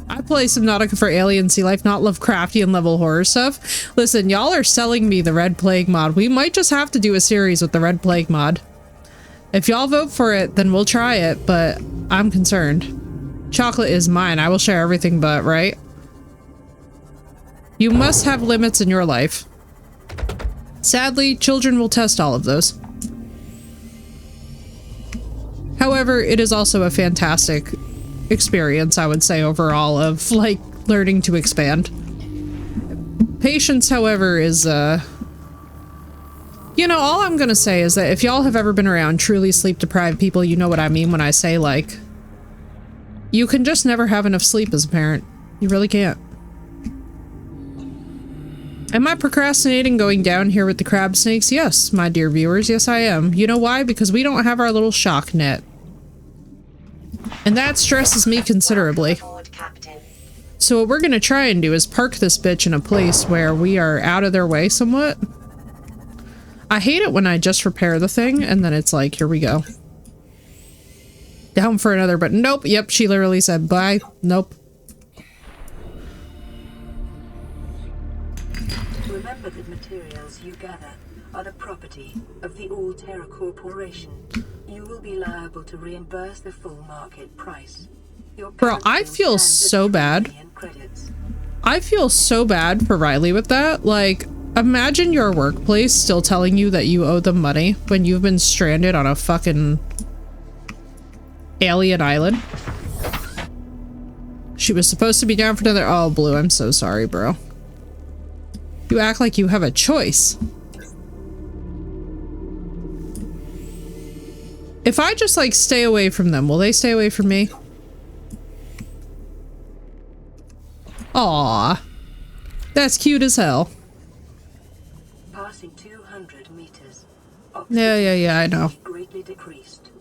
I play Subnautica for alien sea life, not Lovecraftian level horror stuff. Listen, y'all are selling me the Red Plague mod. We might just have to do a series with the Red Plague mod. If y'all vote for it, then we'll try it, but I'm concerned. Chocolate is mine. I will share everything but, right? You must have limits in your life. Sadly, children will test all of those. However, it is also a fantastic experience, I would say, overall, of, like, learning to expand. Patience, however, is, you know, all I'm gonna say is that if y'all have ever been around truly sleep-deprived people, you know what I mean when I say, like, you can just never have enough sleep as a parent. You really can't. Am I procrastinating going down here with the crab snakes? Yes, my dear viewers, yes I am. You know why? Because we don't have our little shock net. And that stresses me considerably. So what we're gonna try and do is park this bitch in a place where we are out of their way somewhat. I hate it when I just repair the thing and then it's like, here we go. Down for another, but nope. Yep, she literally said bye. Nope. Remember that materials you gather are the property of the Alterra Corporation. You will be liable to reimburse the full market price. Bro, I feel so bad. I feel so bad for Riley with that. Like, imagine your workplace still telling you that you owe them money when you've been stranded on a fucking alien island. She was supposed to be down for another— oh, Blue, I'm so sorry, bro. You act like you have a choice. If I just, like, stay away from them, will they stay away from me? Aw. That's cute as hell. Passing 200 meters. Yeah, I know. Greatly decreased.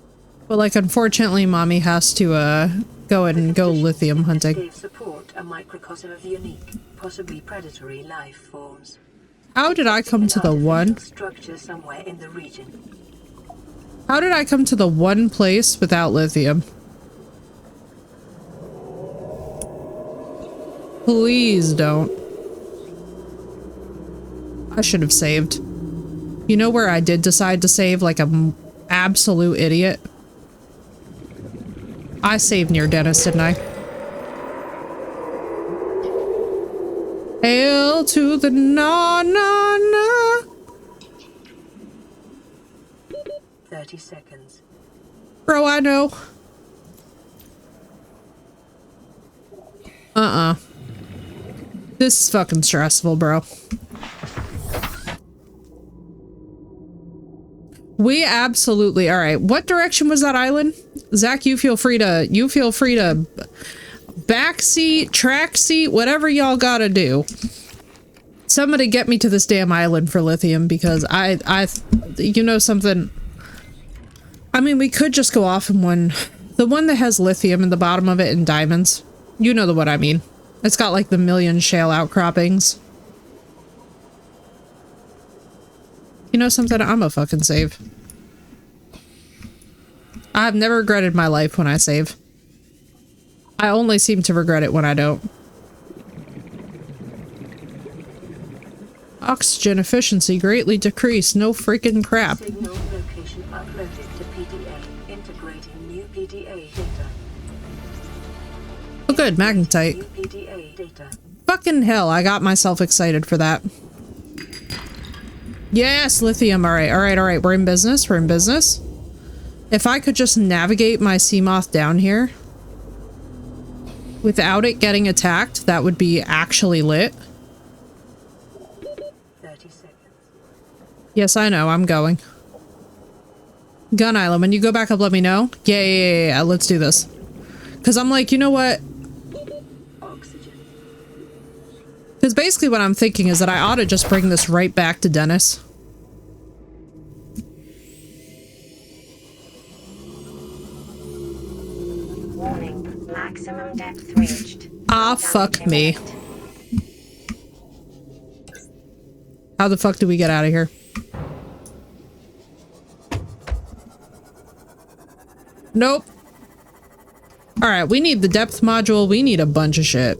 But, like, unfortunately, Mommy has to, go lithium hunting. Gave support a microcosm of unique, possibly predatory life forms. How did I come to the one? Structure somewhere in the region. How did I come to the one place without lithium? Please don't. I should have saved. You know where I did decide to save like a absolute idiot? I saved near Dennis, didn't I? Hail to the na na na. 30 seconds. Bro, I know. This is fucking stressful, bro. We absolutely, all right. What direction was that island? Zach, you feel free to backseat, track seat, whatever y'all gotta do. Somebody get me to this damn island for lithium, because you know something. I mean, we could just go off in the one that has lithium in the bottom of it and diamonds. You know what I mean. It's got like the million shale outcroppings. You know something? I'm a fucking save. I've never regretted my life when I save. I only seem to regret it when I don't. Oxygen efficiency greatly decreased. No freaking crap. Signal location uploaded to PDA. Integrating new PDA data. Oh good, magnetite. New PDA data. Fucking hell, I got myself excited for that. Yes, lithium. Alright, alright, alright. We're in business. We're in business. If I could just navigate my Seamoth down here without it getting attacked, that would be actually lit. 30 seconds. Yes, I know. I'm going. Gun Island. When you go back up, let me know. Yeah. Let's do this. Because I'm like, you know what? Oxygen. Because basically what I'm thinking is that I ought to just bring this right back to Dennis. Warning. Maximum depth reached. Ah, fuck me. How the fuck do we get out of here? Nope. Alright, we need the depth module. We need a bunch of shit.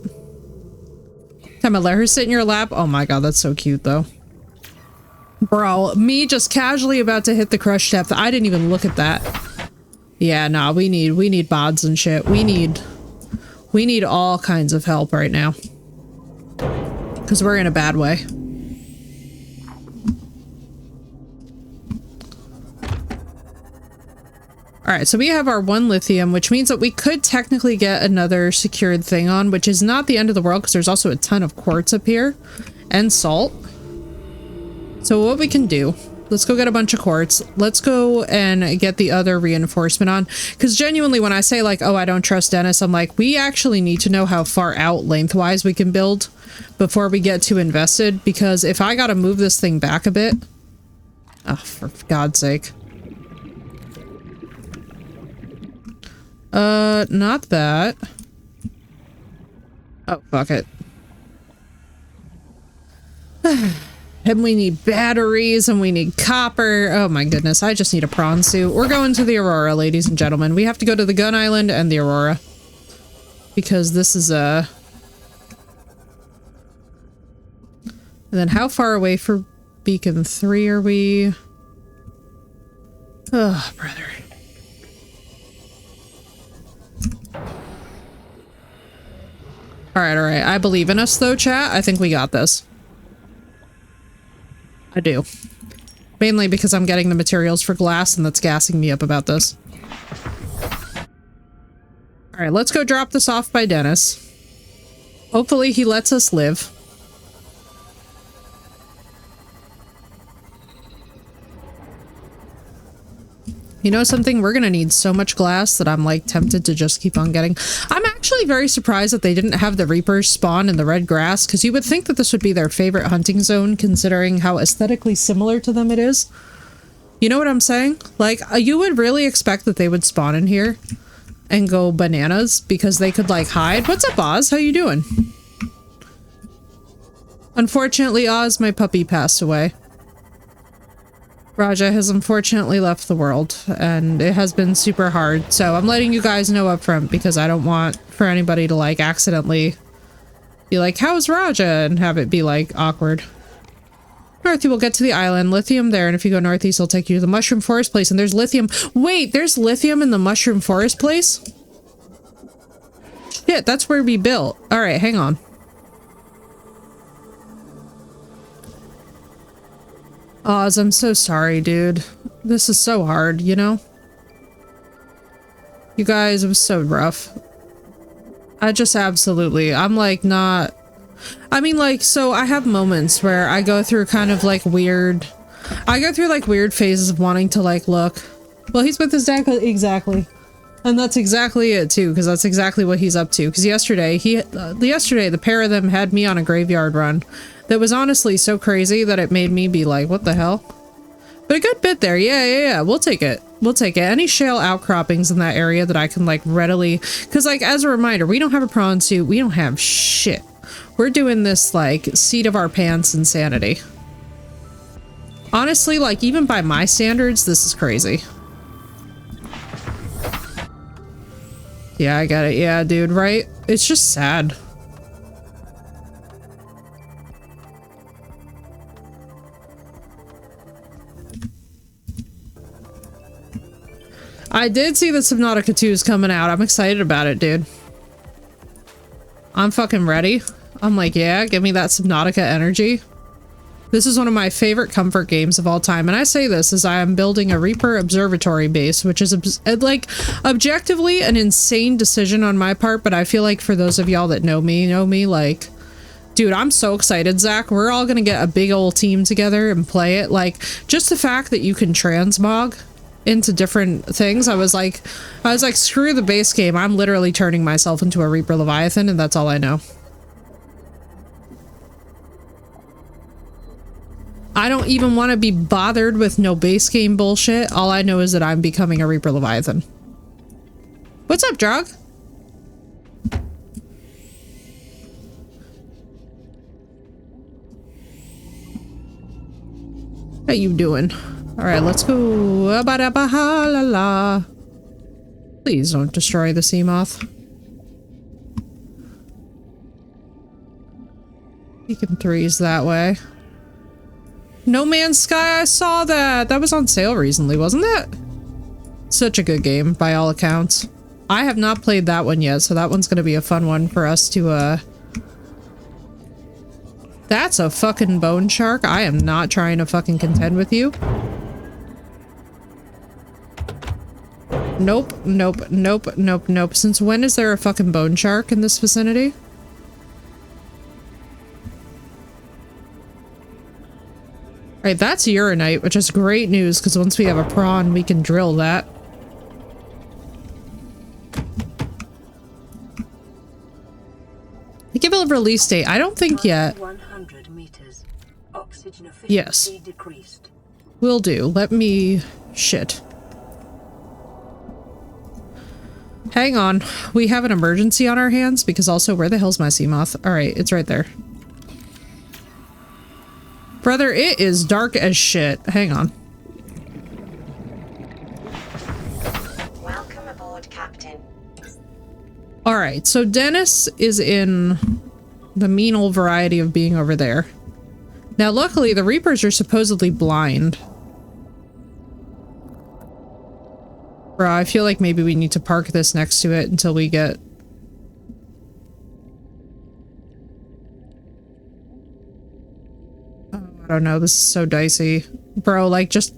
Time to let her sit in your lap. Oh my god, that's so cute though. Bro, me just casually about to hit the crush depth. I didn't even look at that. Yeah, nah, we need bods and shit. We need all kinds of help right now. Because we're in a bad way. Alright, so we have our one lithium, which means that we could technically get another secured thing on, which is not the end of the world because there's also a ton of quartz up here and salt. So what we can do, let's go get a bunch of quartz. Let's go and get the other reinforcement on. Because genuinely, when I say like, oh, I don't trust Dennis, I'm like, we actually need to know how far out lengthwise we can build before we get too invested. Because if I gotta move this thing back a bit, oh, for God's sake. Not that. Oh, fuck it. And we need batteries and we need copper. Oh my goodness, I just need a prawn suit. We're going to the Aurora, ladies and gentlemen. We have to go to the Gun Island and the Aurora. Because this is a... And then how far away for Beacon 3 are we? Oh, brother. Alright. I believe in us though, chat. I think we got this. I do. Mainly because I'm getting the materials for glass and that's gassing me up about this. Alright, let's go drop this off by Dennis. Hopefully he lets us live. You know something? We're gonna need so much glass that I'm like tempted to just keep on getting. I'm actually very surprised that they didn't have the Reapers spawn in the red grass, because you would think that this would be their favorite hunting zone considering how aesthetically similar to them it is. You know what I'm saying? Like, you would really expect that they would spawn in here and go bananas because they could like hide. What's up, Oz? How you doing? Unfortunately, Oz, my puppy passed away. Raja has unfortunately left the world, and it has been super hard, so I'm letting you guys know up front because I don't want for anybody to like accidentally be like, how's Raja? And have it be like awkward. North, you will get to the island. Lithium there, and if you go northeast, it'll take you to the Mushroom Forest place, and there's lithium. Wait, there's lithium in the Mushroom Forest place? Shit, that's where we built. Alright, hang on. Oz, I'm so sorry, dude. This is so hard, you know? You guys, it was so rough. I just absolutely, I'm like not... I mean, like, so I have moments where I go through kind of like weird... I go through like weird phases of wanting to like look. Well, he's with his dad, exactly. And that's exactly it too, because that's exactly what he's up to. Because yesterday, yesterday the pair of them had me on a graveyard run that was honestly so crazy that it made me be like, what the hell? But a good bit there, yeah, we'll take it. We'll take it. Any shale outcroppings in that area that I can like readily, because like as a reminder, we don't have a prawn suit, we don't have shit. We're doing this like seat of our pants insanity. Honestly, like even by my standards, this is crazy. Yeah, I get it. Yeah, dude, right? It's just sad. I did see that Subnautica 2 is coming out. I'm excited about it, dude. I'm fucking ready. I'm like, yeah, give me that Subnautica energy. This is one of my favorite comfort games of all time. And I say this as I am building a Reaper observatory base, which is like objectively an insane decision on my part. But I feel like for those of y'all that know me, like, dude, I'm so excited, Zach. We're all going to get a big old team together and play it. Like just the fact that you can transmog into different things. I was like, screw the base game. I'm literally turning myself into a Reaper Leviathan and that's all I know. I don't even want to be bothered with no base game bullshit. All I know is that I'm becoming a Reaper Leviathan. What's up, Drog? How you doing? All right, let's go. Please don't destroy the Seamoth. Beacon 3's that way. No Man's Sky, I saw that. That was on sale recently, wasn't it? Such a good game, by all accounts. I have not played that one yet, so that one's gonna be a fun one for us to, That's a fucking bone shark. I am not trying to fucking contend with you. Nope, nope, nope, nope, nope. Since when is there a fucking bone shark in this vicinity? Alright, that's Uranite, which is great news, because once we have a prawn, we can drill that. Give a release date. I don't think yet. 100 meters. Oxygen Yes. efficiency decreased. Will do. Let me... Shit. Hang on. We have an emergency on our hands, because also, where the hell's my Seamoth? Alright, it's right there. Brother, it is dark as shit. Hang on. Welcome aboard, Captain. Alright, so Dennis is in the mean old variety of being over there. Now, luckily, the Reapers are supposedly blind. Bruh, I feel like maybe we need to park this next to it until we get... I don't know, this is so dicey. Bro, like, just...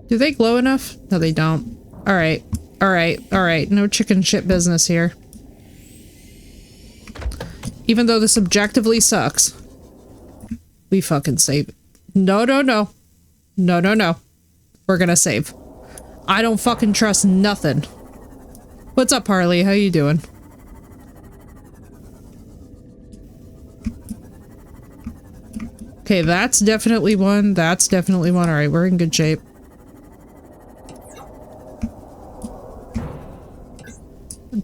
Do they glow enough? No, they don't. Alright. Alright. Alright. No chicken shit business here. Even though this objectively sucks. We fucking save it. No, no, no. No, no, no. We're gonna save. I don't fucking trust nothing. What's up, Harley? How you doing? Okay, that's definitely one. That's definitely one. Alright, we're in good shape.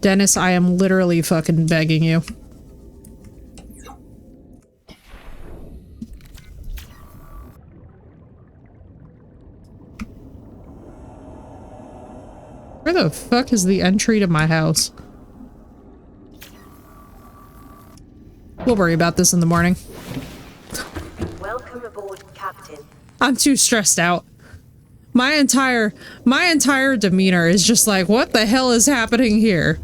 Dennis, I am literally fucking begging you. Where the fuck is the entry to my house? We'll worry about this in the morning. Welcome aboard, Captain. I'm too stressed out. My entire demeanor is just like, what the hell is happening here?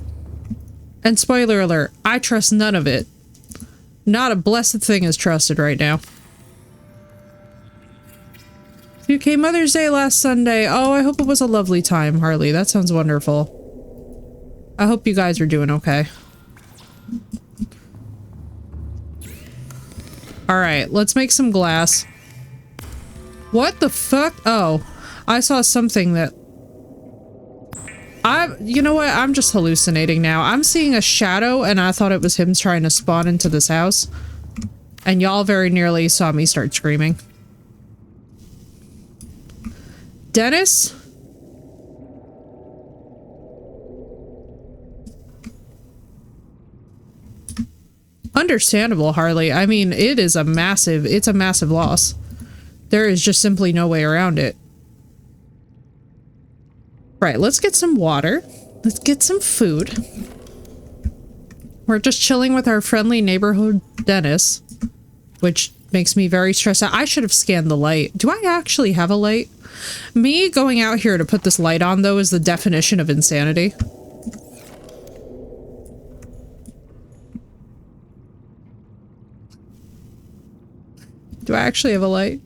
And spoiler alert, I trust none of it. Not a blessed thing is trusted right now. UK Mother's Day last Sunday. Oh, I hope it was a lovely time, Harley. That sounds wonderful. I hope you guys are doing okay. Alright, let's make some glass. What the fuck? Oh, I saw something that... You know what? I'm just hallucinating now. I'm seeing a shadow and I thought it was him trying to spawn into this house. And y'all very nearly saw me start screaming. Dennis? Understandable, Harley. I mean, it's a massive loss. There is just simply no way around it. Right, let's get some water. Let's get some food. We're just chilling with our friendly neighborhood Dennis, which makes me very stressed out. I should have scanned the light. Do I actually have a light? Me going out here to put this light on, though, is the definition of insanity. Do I actually have a light?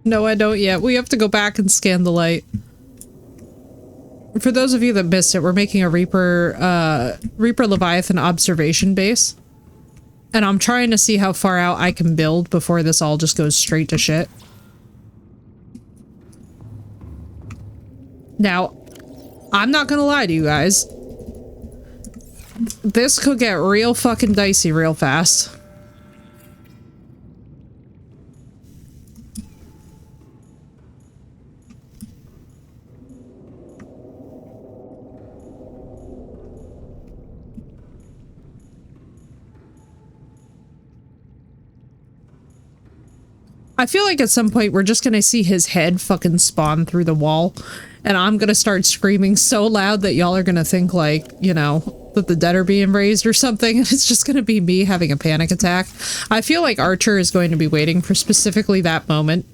No, I don't yet. We have to go back and scan the light. For those of you that missed it, we're making a Reaper Leviathan observation base. And I'm trying to see how far out I can build before this all just goes straight to shit. Now, I'm not gonna lie to you guys. This could get real fucking dicey real fast. I feel like at some point we're just gonna see his head fucking spawn through the wall, and I'm gonna start screaming so loud that y'all are gonna think, like, you know, that the dead are being raised or something, and it's just gonna be me having a panic attack. I feel like Archer is going to be waiting for specifically that moment,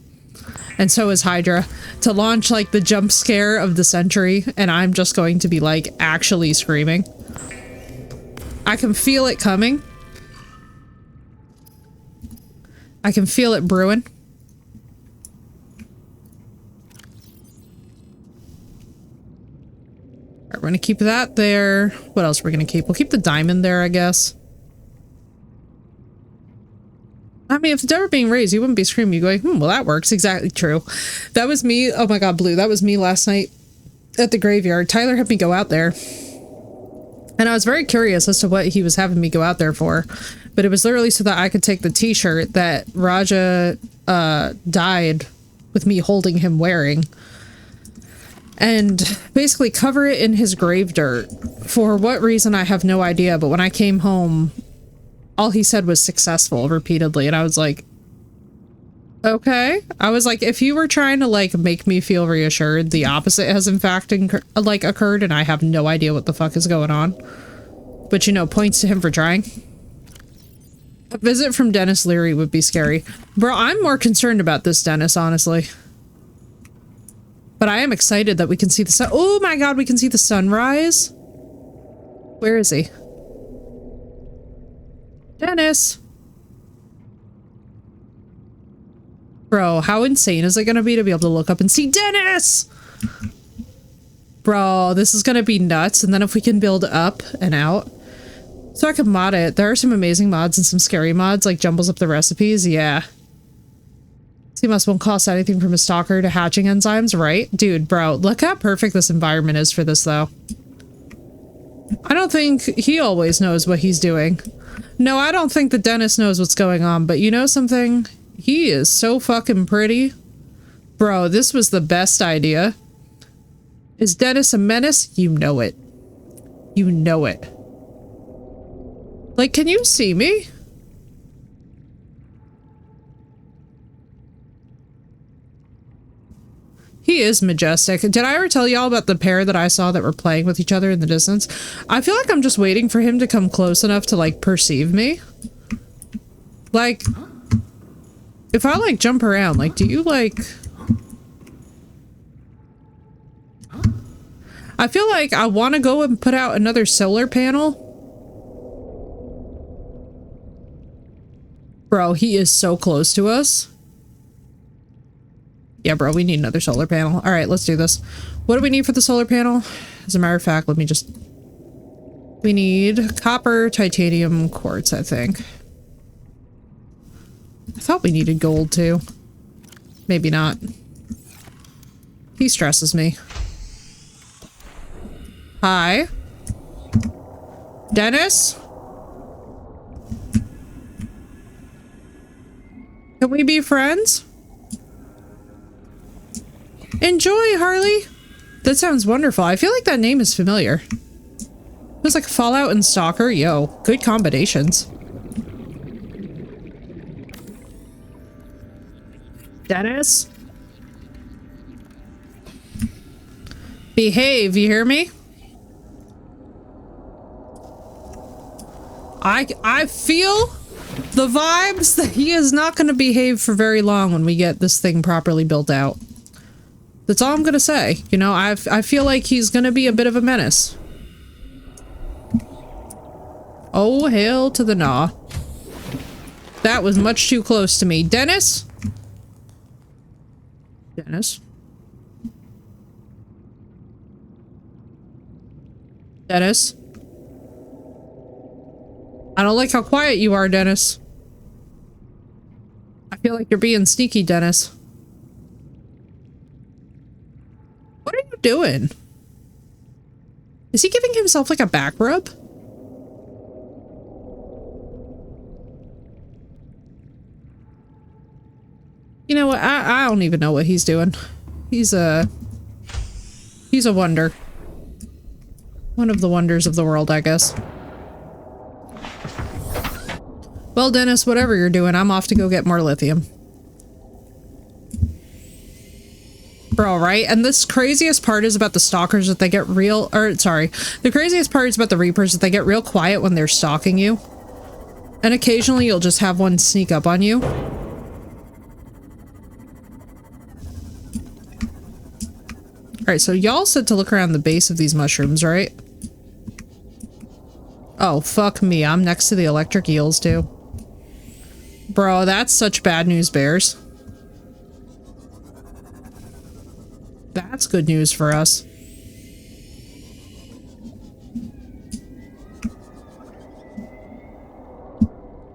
and so is Hydra, to launch, like, the jump scare of the century, and I'm just going to be, like, actually screaming. I can feel it coming. I can feel it brewing. Alright, we're gonna keep that there. What else are we gonna keep? We'll keep the diamond there, I guess. I mean, if it's ever being raised, you wouldn't be screaming. You go, well, that works. Exactly true. That was me. Oh my god, Blue. That was me last night at the graveyard. Tyler had me go out there. And I was very curious as to what he was having me go out there for. But it was literally so that I could take the t-shirt that Raja died with me holding him wearing, and basically cover it in his grave dirt. For what reason, I have no idea, but when I came home, all he said was successful repeatedly, and I was like, okay. I was like, if you were trying to, like, make me feel reassured, the opposite has in fact occurred, and I have no idea what the fuck is going on. But, you know, points to him for trying. A visit from Dennis Leary would be scary. Bro, I'm more concerned about this Dennis, honestly. But I am excited that we can see the sun. Oh my god, we can see the sunrise. Where is he? Dennis! Bro, how insane is it gonna be to be able to look up and see Dennis? Bro, this is gonna be nuts. And then if we can build up and out, so I can mod it. There are some amazing mods and some scary mods, like jumbles up the recipes. Yeah. CMOS won't cost anything from a stalker to hatching enzymes, right? Dude, bro, look how perfect this environment is for this, though. I don't think he always knows what he's doing. No, I don't think that Dennis knows what's going on, but you know something? He is so fucking pretty. Bro, this was the best idea. Is Dennis a menace? You know it. You know it. Like, can you see me? He is majestic. Did I ever tell y'all about the pair that I saw that were playing with each other in the distance? I feel like I'm just waiting for him to come close enough to, like, perceive me. Like, if I, like, jump around, like, do you, like... I feel like I want to go and put out another solar panel. Bro, he is so close to us. Yeah, bro, we need another solar panel. All right, let's do this. What do we need for the solar panel? As a matter of fact, let me just... We need copper, titanium, quartz, I think. I thought we needed gold, too. Maybe not. He stresses me. Hi. Dennis? Can we be friends? Enjoy, Harley. That sounds wonderful. I feel like that name is familiar. It was like Fallout and Stalker. Yo, good combinations. Dennis? Behave, you hear me? I feel the vibes that he is not going to behave for very long when we get this thing properly built out. That's all I'm going to say. You know, I feel like he's going to be a bit of a menace. Oh, hail to the nah. That was much too close to me. Dennis? Dennis? Dennis? I don't like how quiet you are, Dennis. I feel like you're being sneaky, Dennis. What are you doing? Is he giving himself like a back rub? You know what? I don't even know what he's doing. He's a wonder. One of the wonders of the world, I guess. Well, Dennis, whatever you're doing, I'm off to go get more lithium. Bro, right? And this craziest part is about the stalkers that they get real, or sorry, the craziest part is about the Reapers that they get real quiet when they're stalking you. And occasionally you'll just have one sneak up on you. Alright, so y'all said to look around the base of these mushrooms, right? Oh, fuck me. I'm next to the electric eels, too. Bro, that's such bad news, bears. That's good news for us.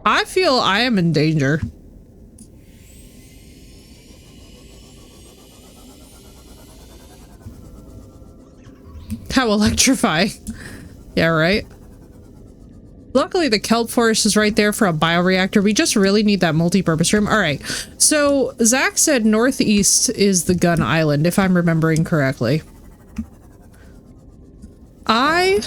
I feel I am in danger. How electrifying. Yeah, right? Luckily, the kelp forest is right there for a bioreactor. We just really need that multi-purpose room. All right. So Zach said northeast is the gun island, if I'm remembering correctly. I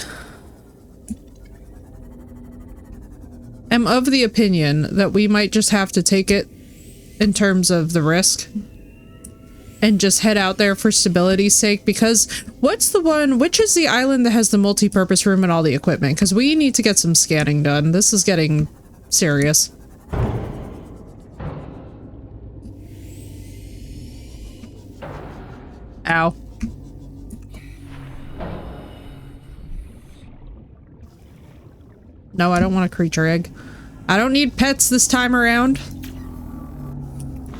am of the opinion that we might just have to take it in terms of the risk and just head out there for stability's sake, because what's the one, which is the island that has the multi-purpose room and all the equipment? Because we need to get some scanning done. This is getting serious. Ow. No, I don't want a creature egg. I don't need pets this time around.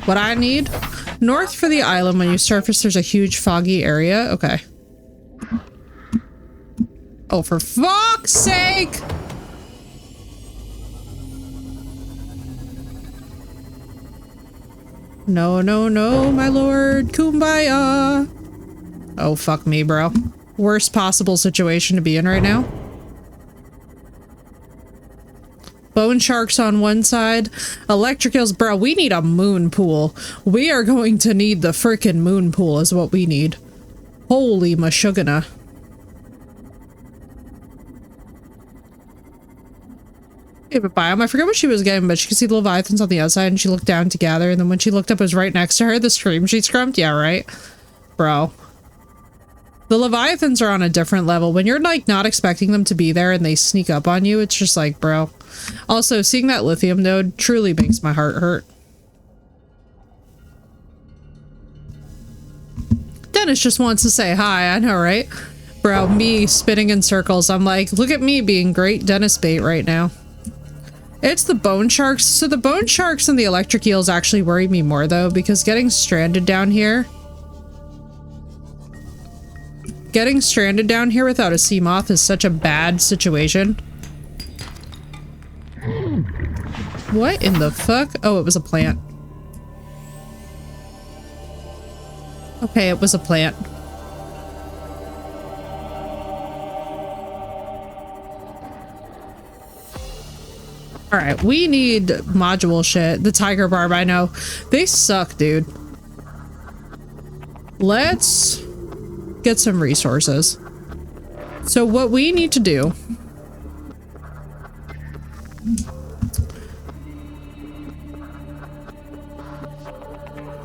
What I need? North for the island, when you surface, there's a huge foggy area. Okay. Oh, for fuck's sake! No, no, no, my lord. Kumbaya. Oh, fuck me, bro. Worst possible situation to be in right now. Bone sharks on one side. Electric eels. Bro, we need a moon pool. We are going to need the frickin' moon pool is what we need. Holy mashugana. Yeah, but biome. I forget what she was getting, but she could see the leviathans on the outside and she looked down to gather, and then when she looked up, it was right next to her. The stream she scrumped. Yeah, right. bro. The Leviathans are on a different level. When you're like not expecting them to be there and they sneak up on you, it's just like, bro. Also, seeing that lithium node truly makes my heart hurt. Dennis just wants to say hi, I know, right? Bro, me spinning in circles. I'm like, look at me being great Dennis bait right now. It's the bone sharks. So the bone sharks and the electric eels actually worry me more though, because getting stranded down here without a sea moth is such a bad situation. What in the fuck? Oh, it was a plant. Okay, it was a plant. Alright, we need module shit. The tiger barb, I know. They suck, dude. Let's get some resources. So what we need to do...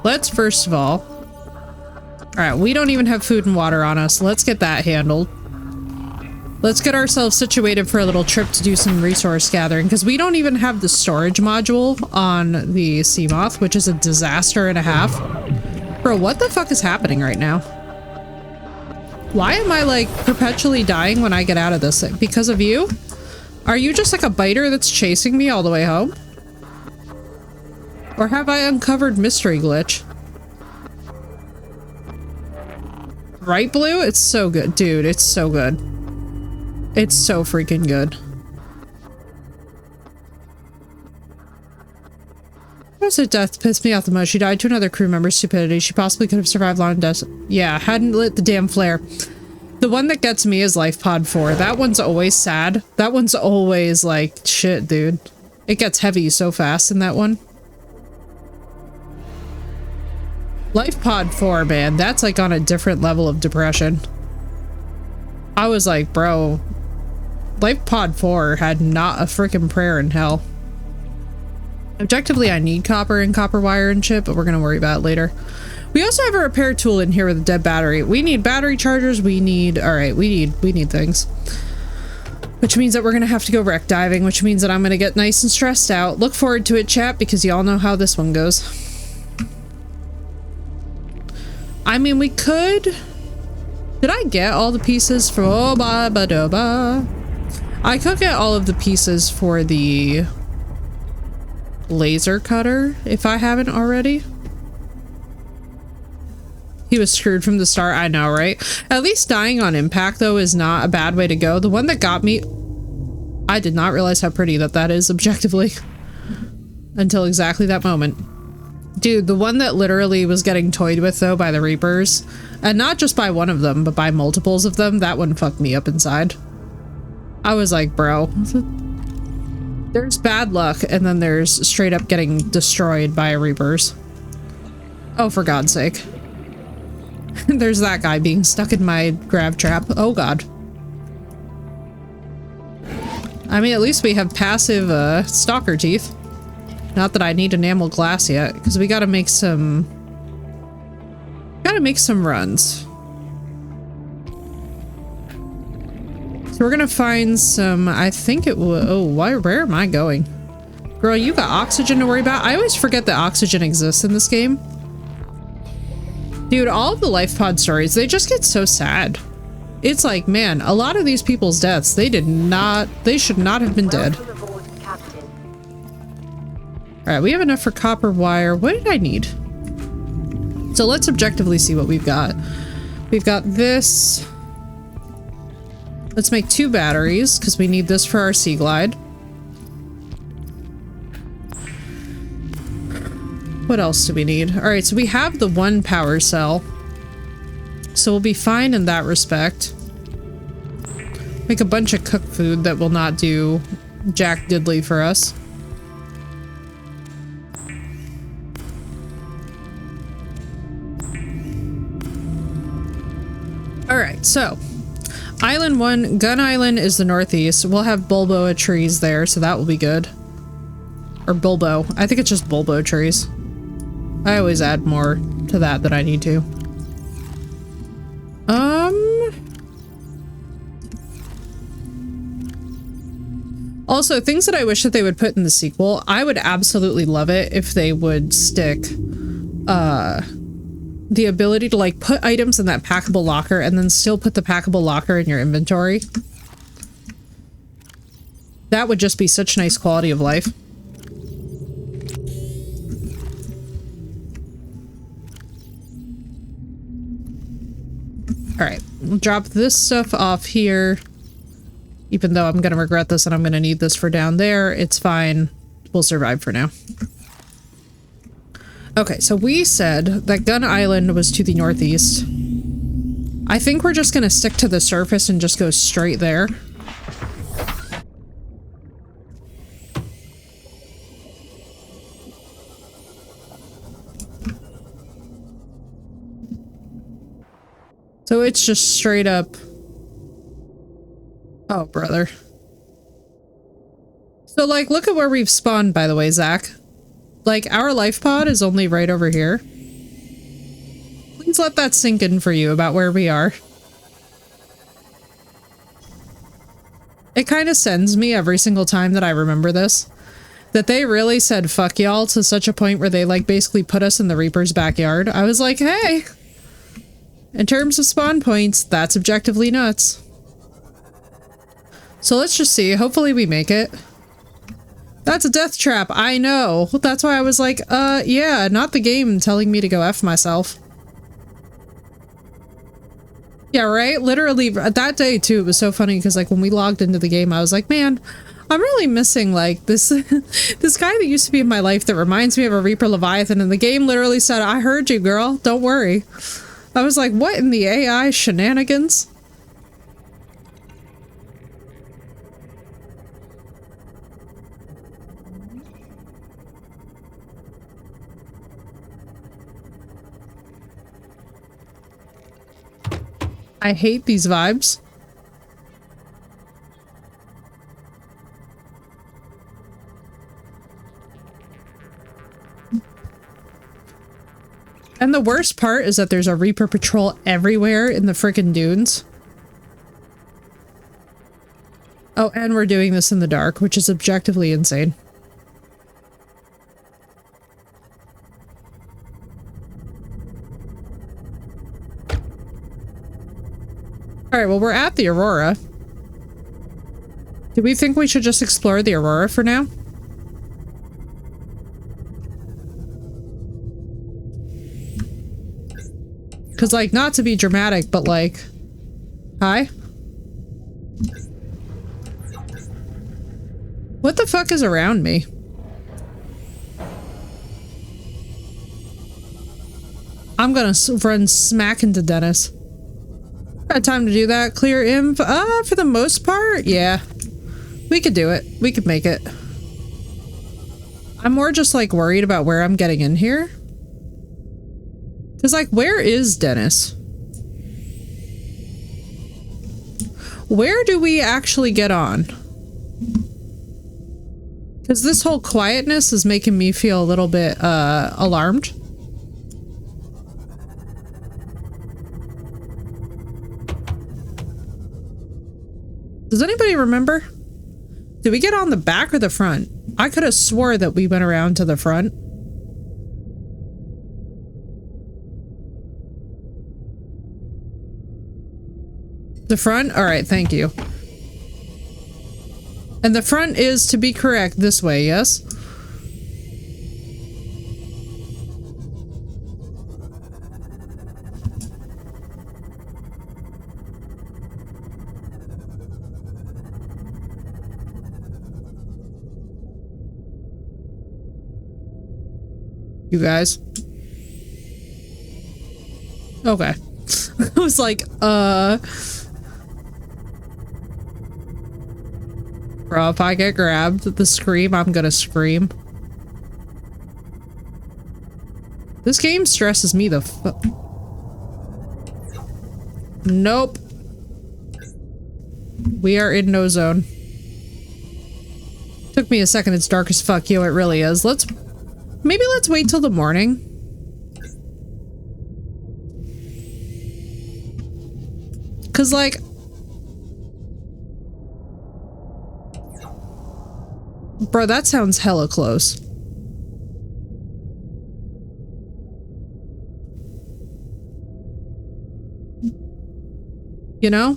Let's first of all... Alright, we don't even have food and water on us. Let's get that handled. Let's get ourselves situated for a little trip to do some resource gathering, because we don't even have the storage module on the Seamoth, which is a disaster and a half. Bro, what the fuck is happening right now? Why am I like perpetually dying when I get out of this? Because of you? Are you just like a biter that's chasing me all the way home? Or have I uncovered mystery glitch? Right, Blue? It's so good. Dude, it's so good. It's so freaking good. Her death pissed me off the most. She died to another crew member's stupidity. She possibly could have survived long death. Yeah, hadn't lit the damn flare. The one that gets me is Life Pod 4. That one's always sad. That one's always like, shit, dude. It gets heavy so fast in that one. Life Pod 4, man, that's like on a different level of depression. I was like, bro, Life Pod 4 had not a freaking prayer in hell. Objectively, I need copper and copper wire and shit, but we're gonna worry about it later. We also have a repair tool in here with a dead battery. We need battery chargers, we need, alright, we need things. Which means that we're gonna have to go wreck diving, which means that I'm gonna get nice and stressed out. Look forward to it, chat, because y'all know how this one goes. I mean, we could... Did I get all the pieces for... Oh, ba-ba-do-ba. I could get all of the pieces for the laser cutter, if I haven't already. He was screwed from the start, I know, right? At least dying on impact, though, is not a bad way to go. The one that got me... I did not realize how pretty that is, objectively. Until exactly that moment. Dude, the one that literally was getting toyed with, though, by the Reapers, and not just by one of them, but by multiples of them, that one fucked me up inside. I was like, bro, there's bad luck, and then there's straight up getting destroyed by Reapers. Oh, for God's sake. There's that guy being stuck in my grab trap. Oh, God. I mean, at least we have passive, stalker teeth. Not that I need enamel glass yet, because we gotta make some... runs. So we're gonna find some... I think it will... Oh, where am I going? Girl, you got oxygen to worry about? I always forget that oxygen exists in this game. Dude, all of the Life Pod stories, they just get so sad. It's like, man, a lot of these people's deaths, they should not have been dead. Alright, we have enough for copper wire. What did I need? So let's objectively see what we've got. We've got this. Let's make 2 batteries, because we need this for our Sea Glide. What else do we need? Alright, so we have the 1 power cell. So we'll be fine in that respect. Make a bunch of cooked food that will not do jack diddly for us. Alright, so Island 1, Gun Island is the northeast. We'll have Bulboa trees there, so that will be good. Or Bulbo. I think it's just Bulbo trees. I always add more to that than I need to. Also, things that I wish that they would put in the sequel, I would absolutely love it if they would stick the ability to like put items in that packable locker and then still put the packable locker in your inventory. That would just be such nice quality of life. Alright, we'll drop this stuff off here. Even though I'm gonna regret this and I'm gonna need this for down there, it's fine. We'll survive for now. Okay, so we said that Gun Island was to the northeast. I think we're just gonna stick to the surface and just go straight there. So it's just straight up. Oh, brother. So, like, look at where we've spawned, by the way, Zach. Like, our life pod is only right over here. Please let that sink in for you about where we are. It kind of sends me every single time that I remember this. That they really said fuck y'all to such a point where they, like, basically put us in the Reaper's backyard. I was like, hey! In terms of spawn points, that's objectively nuts. So let's just see. Hopefully we make it. That's a death trap. I know. That's why I was like, yeah, not the game telling me to go F myself. Yeah, right? Literally, that day, too, it was so funny because, like, when we logged into the game, I was like, man, I'm really missing, like, this this guy that used to be in my life that reminds me of a Reaper Leviathan, and the game literally said, I heard you, girl. Don't worry. I was like, what in the AI shenanigans? I hate these vibes. And the worst part is that there's a Reaper patrol everywhere in the frickin' dunes. Oh, and we're doing this in the dark, which is objectively insane. Alright, well, we're at the Aurora. Do we think we should just explore the Aurora for now? Because, like, not to be dramatic, but, like... Hi? What the fuck is around me? I'm gonna run smack into Dennis. Got time to do that. Clear inv? For the most part, yeah. We could do it. We could make it. I'm more just, like, worried about where I'm getting in here. Because, like, where is Dennis? Where do we actually get on? Because this whole quietness is making me feel a little bit, alarmed. Does anybody remember? Did we get on the back or the front? I could have swore that we went around to the front. The front? Alright, thank you. And the front is, to be correct, this way, yes? You guys? Okay. I was like, Bro, if I get grabbed, the scream, I'm gonna scream. This game stresses me the fuck. Nope. We are in no zone. Took me a second, it's dark as fuck. Yo, it really is. Maybe let's wait till the morning. Cause, like... Bro, that sounds hella close. You know?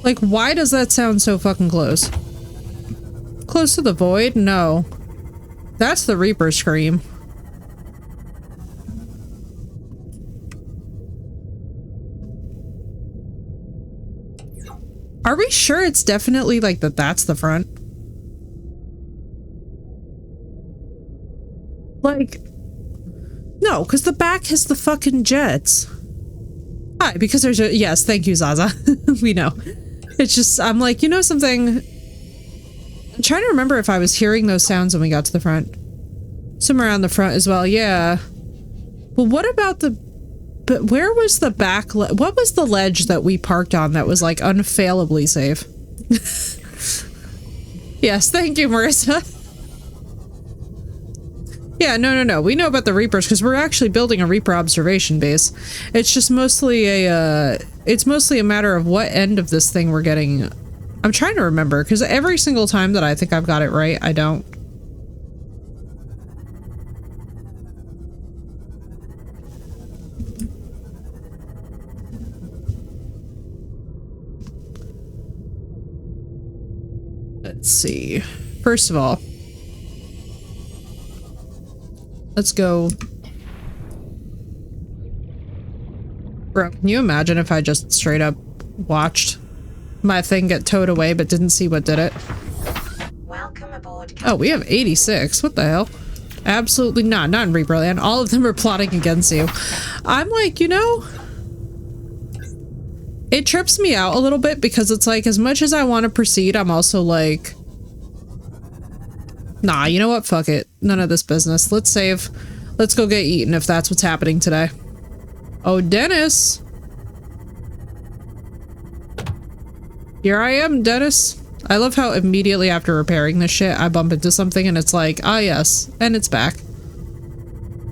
Like, why does that sound so fucking close? Close to the void? No. That's the Reaper scream. Are we sure it's definitely like that's the front? Like, no, because the back has the fucking jets. Hi, because there's a, yes, thank you, Zaza. We know. It's just, I'm like, you know something? I'm trying to remember if I was hearing those sounds when we got to the front. Somewhere around the front as well, yeah. Well, what about the, but where was the back, what was the ledge that we parked on that was like unfailably safe? Yes, thank you, Marissa. Yeah, no. We know about the Reapers because we're actually building a Reaper observation base. It's just mostly a, it's mostly a matter of what end of this thing we're getting. I'm trying to remember because every single time that I think I've got it right, I don't. Let's see. First of all, let's go. Bro, can you imagine if I just straight up watched my thing get towed away but didn't see what did it? Welcome aboard. Oh, we have 86. What the hell? Absolutely not. Not in Reaperland. All of them are plotting against you. I'm like, you know, it trips me out a little bit because it's like, as much as I want to proceed, I'm also like, nah, you know what? Fuck it. None of this business. Let's save. Let's go get eaten if that's what's happening today. Oh, Dennis. Here I am, Dennis. I love how immediately after repairing this shit, I bump into something and it's like, ah, yes. And it's back.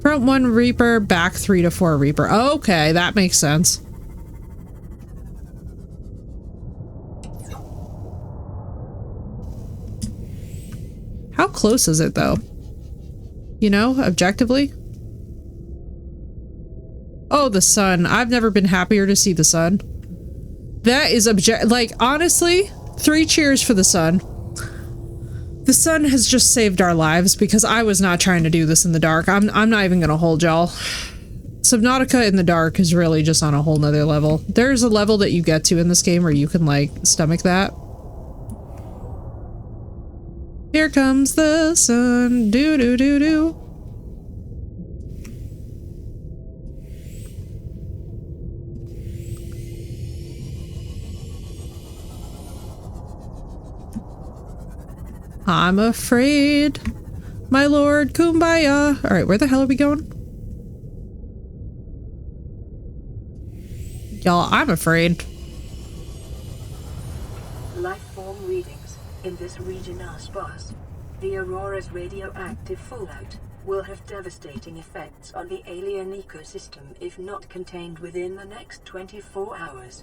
Front 1 Reaper, back 3 to 4 Reaper. Okay, that makes sense. How close is it, though? You know, objectively? Oh, the sun. I've never been happier to see the sun. That is like, honestly, 3 cheers for the sun. The sun has just saved our lives because I was not trying to do this in the dark. I'm not even gonna hold y'all. Subnautica in the dark is really just on a whole nother level. There's a level that you get to in this game where you can, like, stomach that. Here comes the sun, do do do do. I'm afraid, my lord, kumbaya. All right, where the hell are we going? Y'all, I'm afraid. Life form readings in this region are sparse. The Aurora's radioactive fallout will have devastating effects on the alien ecosystem if not contained within the next 24 hours.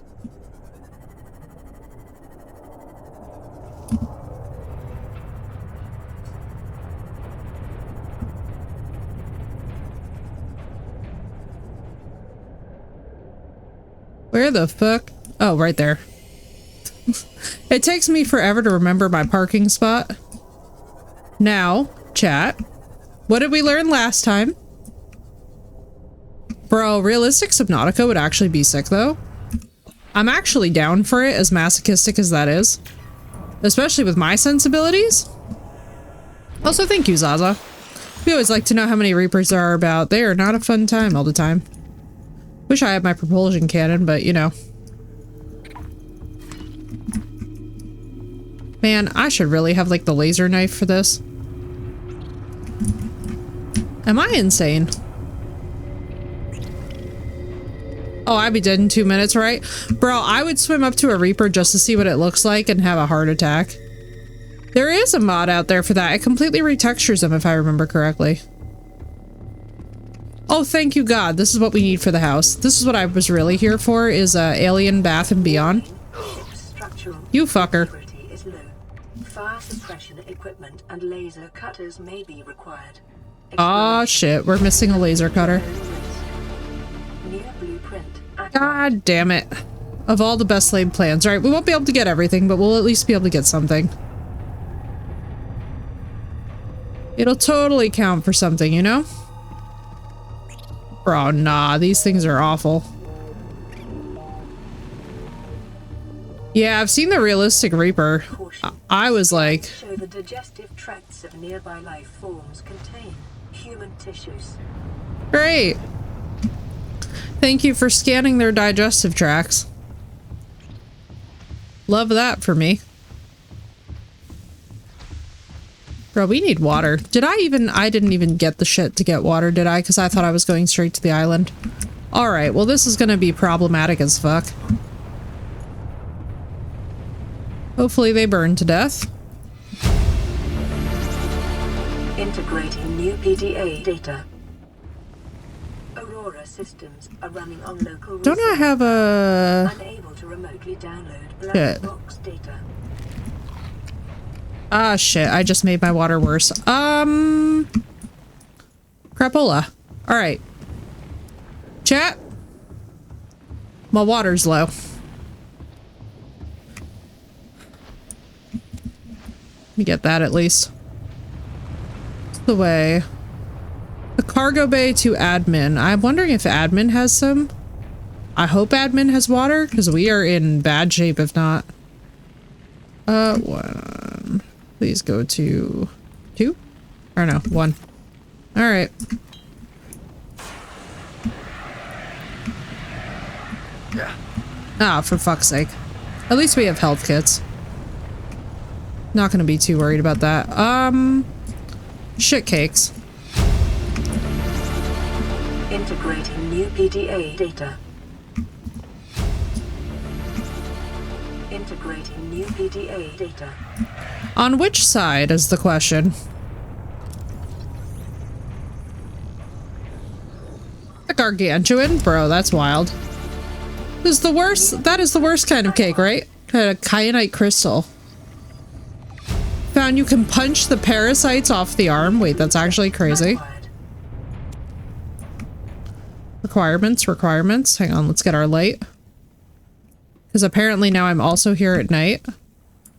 Where the fuck? Oh, right there. It takes me forever to remember my parking spot. Now, chat, what did we learn last time? Bro, realistic Subnautica would actually be sick, though. I'm actually down for it, as masochistic as that is. Especially with my sensibilities. Also, thank you, Zaza. We always like to know how many Reapers there are about. They are not a fun time all the time. Wish I had my propulsion cannon, but you know. Man, I should really have like the laser knife for this. Am I insane? Oh, I'd be dead in 2 minutes, right? Bro, I would swim up to a Reaper just to see what it looks like and have a heart attack. There is a mod out there for that. It completely retextures them if I remember correctly. Oh, thank you, God. This is what we need for the house. This is what I was really here for, is Alien Bath and Beyond. Ship's Structural You fucker. integrity is low. Fire suppression equipment and laser cutters may be required. Aw, shit. We're missing a laser cutter. New blueprint. God damn it. Of all the best laid plans. Alright, we won't be able to get everything, but we'll at least be able to get something. It'll totally count for something, you know? Bro, nah. These things are awful. Yeah, I've seen the realistic Reaper. I was like... Show the digestive tracts of nearby life forms contain human tissues. Great. Thank you for scanning their digestive tracts. Love that for me. Bro, we need water. I didn't even get the shit to get water, did I? Because I thought I was going straight to the island. Alright, well this is gonna be problematic as fuck. Hopefully they burn to death. Integrating new PDA data. Aurora systems are running on local Don't I have a... unable to remotely download Shit. black box data. Ah, shit. I just made my water worse. Crapola. Alright. Chat. My water's low. Let me get that at least. That's the way. The cargo bay to admin. I'm wondering if admin has some. I hope admin has water, because we are in bad shape if not. One. Please go to 2? Or no, 1. Alright. Yeah. Ah, for fuck's sake. At least we have health kits. Not gonna be too worried about that. Shit cakes. Integrating new PDA data. Integrating new PDA data. On which side is the question? The gargantuan? Bro, that's wild. This is the worst. That is the worst kind of cake, right? A kyanite crystal. Found you can punch the parasites off the arm. Wait, that's actually crazy. Requirements. Hang on, let's get our light. Because apparently now I'm also here at night.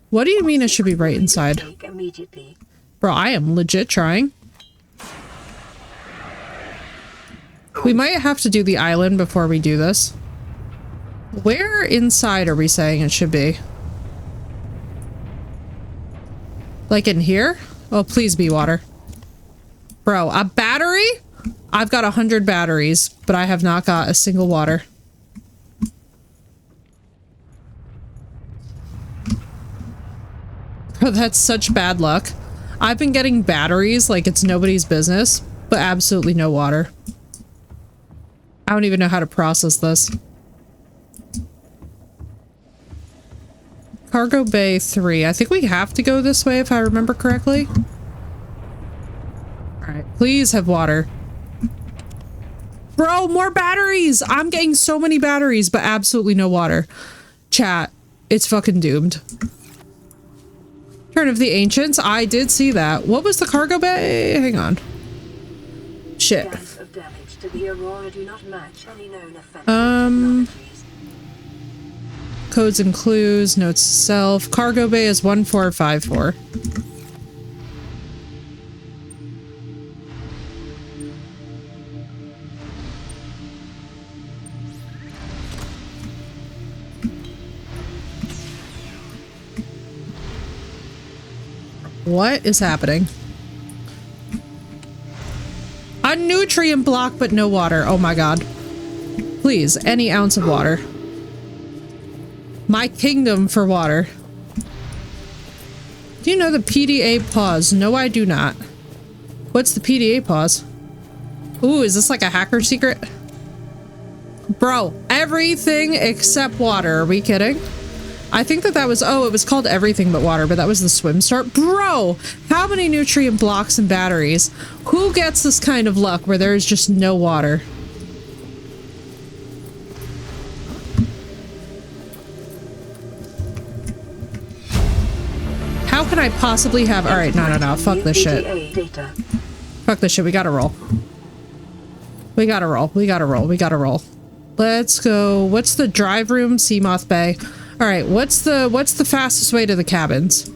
What do you mean it should be right inside? Bro, I am legit trying. We might have to do the island before we do this. Where inside are we saying it should be? Like in here? Oh, please be water. Bro, a battery? I've got 100 batteries, but I have not got a single water. Bro, that's such bad luck. I've been getting batteries like it's nobody's business, but absolutely no water. I don't even know how to process this. Cargo Bay 3. I think we have to go this way if I remember correctly. Alright, please have water. Bro, more batteries! I'm getting so many batteries, but absolutely no water. Chat, it's fucking doomed. Turn of the Ancients. I did see that. What was the cargo bay? Hang on. Shit. Scans of damage to the Aurora do not match any known offensive technologies. Codes and clues, notes to self. Cargo bay is 1454. What is happening? A nutrient block, but no water. Oh my god. Please, any ounce of water. My kingdom for water. Do you know the PDA pause? No, I do not. What's the PDA pause? Ooh, is this like a hacker secret? Bro, everything except water. Are we kidding? I think that was, oh, it was called everything but water, but that was the swim start. Bro, how many nutrient blocks and batteries? Who gets this kind of luck where there is just no water? possibly have? All right, no. Fuck this shit. Data. Fuck this shit. We gotta roll. We gotta roll. Let's go. What's the drive room? Seamoth Bay. All right. What's the fastest way to the cabins?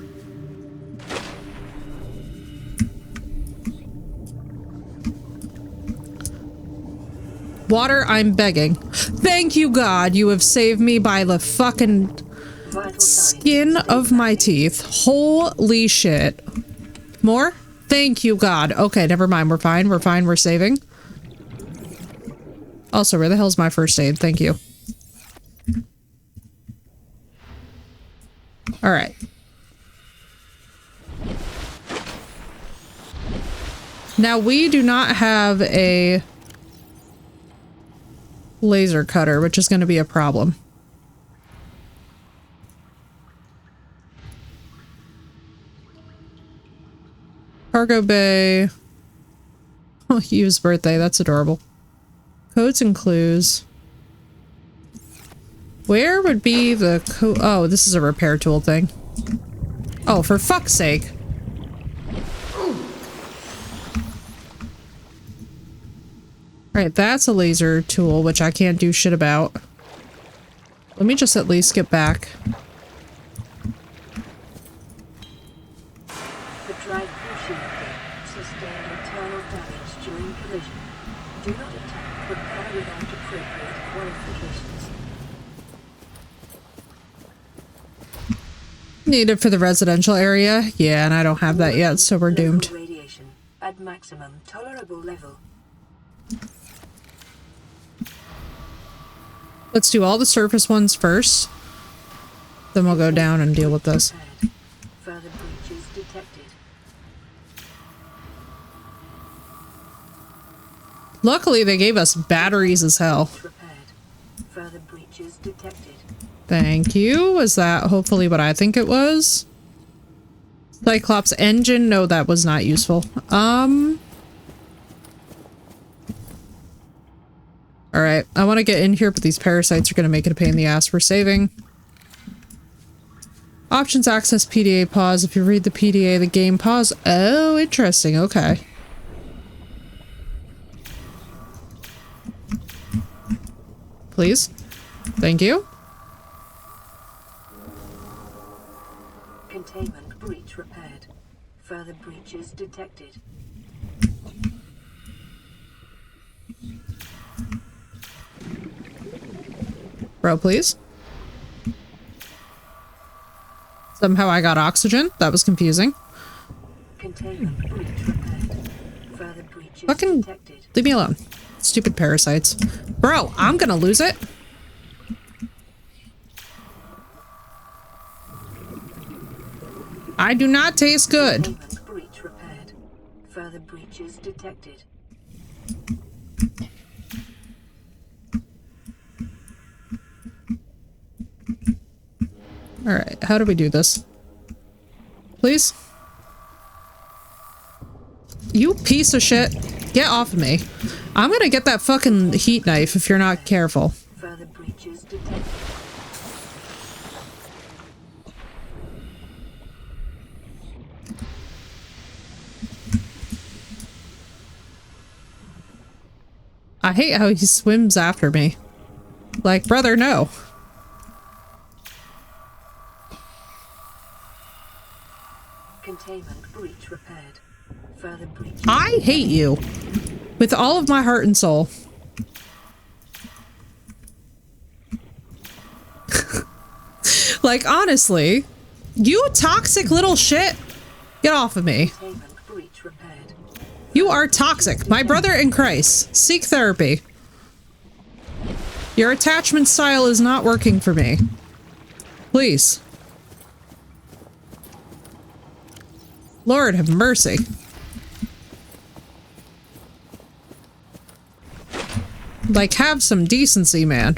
Water, I'm begging. Thank you, God. You have saved me by the fucking skin of my teeth. Holy shit. More? Thank you, God. Okay, never mind. We're fine. We're saving. Also, where the hell's my first aid? Thank you. All right. Now, we do not have a laser cutter, which is going to be a problem. Cargo bay. Oh, Hugh's birthday. That's adorable. Codes and clues. Where would be the oh, this is a repair tool thing. Oh, for fuck's sake. Right, that's a laser tool, which I can't do shit about. Let me just at least get back. The drive shifter sustained internal damage during collision. Do not attack repair without appropriate qualifications. Needed for the residential area? Yeah, and I don't have that yet, so we're doomed. Radiation at maximum tolerable level. Let's do all the surface ones first. Then we'll go down and deal with this. Further breaches detected. Luckily, they gave us batteries as hell. Repaired. Further breaches detected. Thank you. Was that hopefully what I think it was? Cyclops engine? No, that was not useful. Alright, I want to get in here, but these parasites are going to make it a pain in the ass. We're saving. Options access PDA pause. If you read the PDA, the game pause. Oh, interesting. Okay. Please. Thank you. Containment breach repaired. Further breaches detected. Bro, please. Somehow I got oxygen. That was confusing. Containment breach repaired. Further breaches Fucking detected. leave me alone. Stupid parasites. Bro, I'm gonna lose it. I do not taste good. Containment breach repaired. Further breaches detected. Alright, how do we do this? Please? You piece of shit. Get off of me. I'm gonna get that fucking heat knife if you're not careful. Further breaches detected. I hate how he swims after me. Like, brother, no. Containment breach repaired. Further breaches. I hate you. With all of my heart and soul. Like, honestly, you toxic little shit. Get off of me. Containment breach repaired. You are toxic. My brother in Christ. Seek therapy. Your attachment style is not working for me. Please. Lord have mercy. Like, have some decency, man.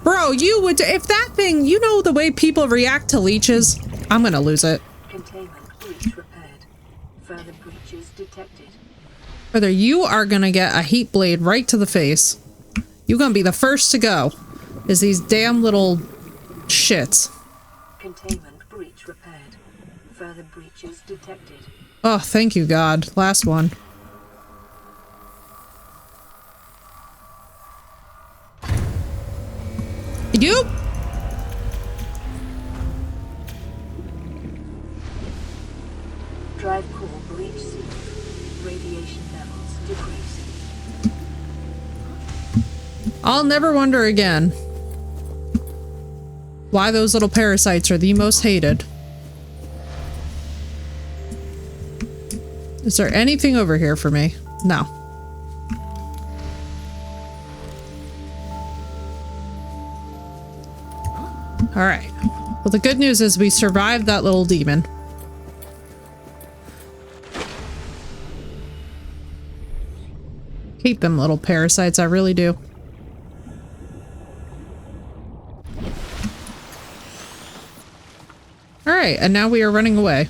Bro, you would, if that thing, you know the way people react to leeches? I'm gonna lose it. Containment breach repaired. Further breaches detected. Brother, you are gonna get a heat blade right to the face. You're gonna be the first to go. Is these damn little shits. Containment breach repaired. Further breaches detected. Oh, thank you, God. Last one. You. Drive core breach sealed. Radiation levels decreasing. I'll never wonder again why those little parasites are the most hated. Is there anything over here for me? No. Alright. Well, the good news is we survived that little demon. Hate them little parasites, I really do. Alright, and now we are running away.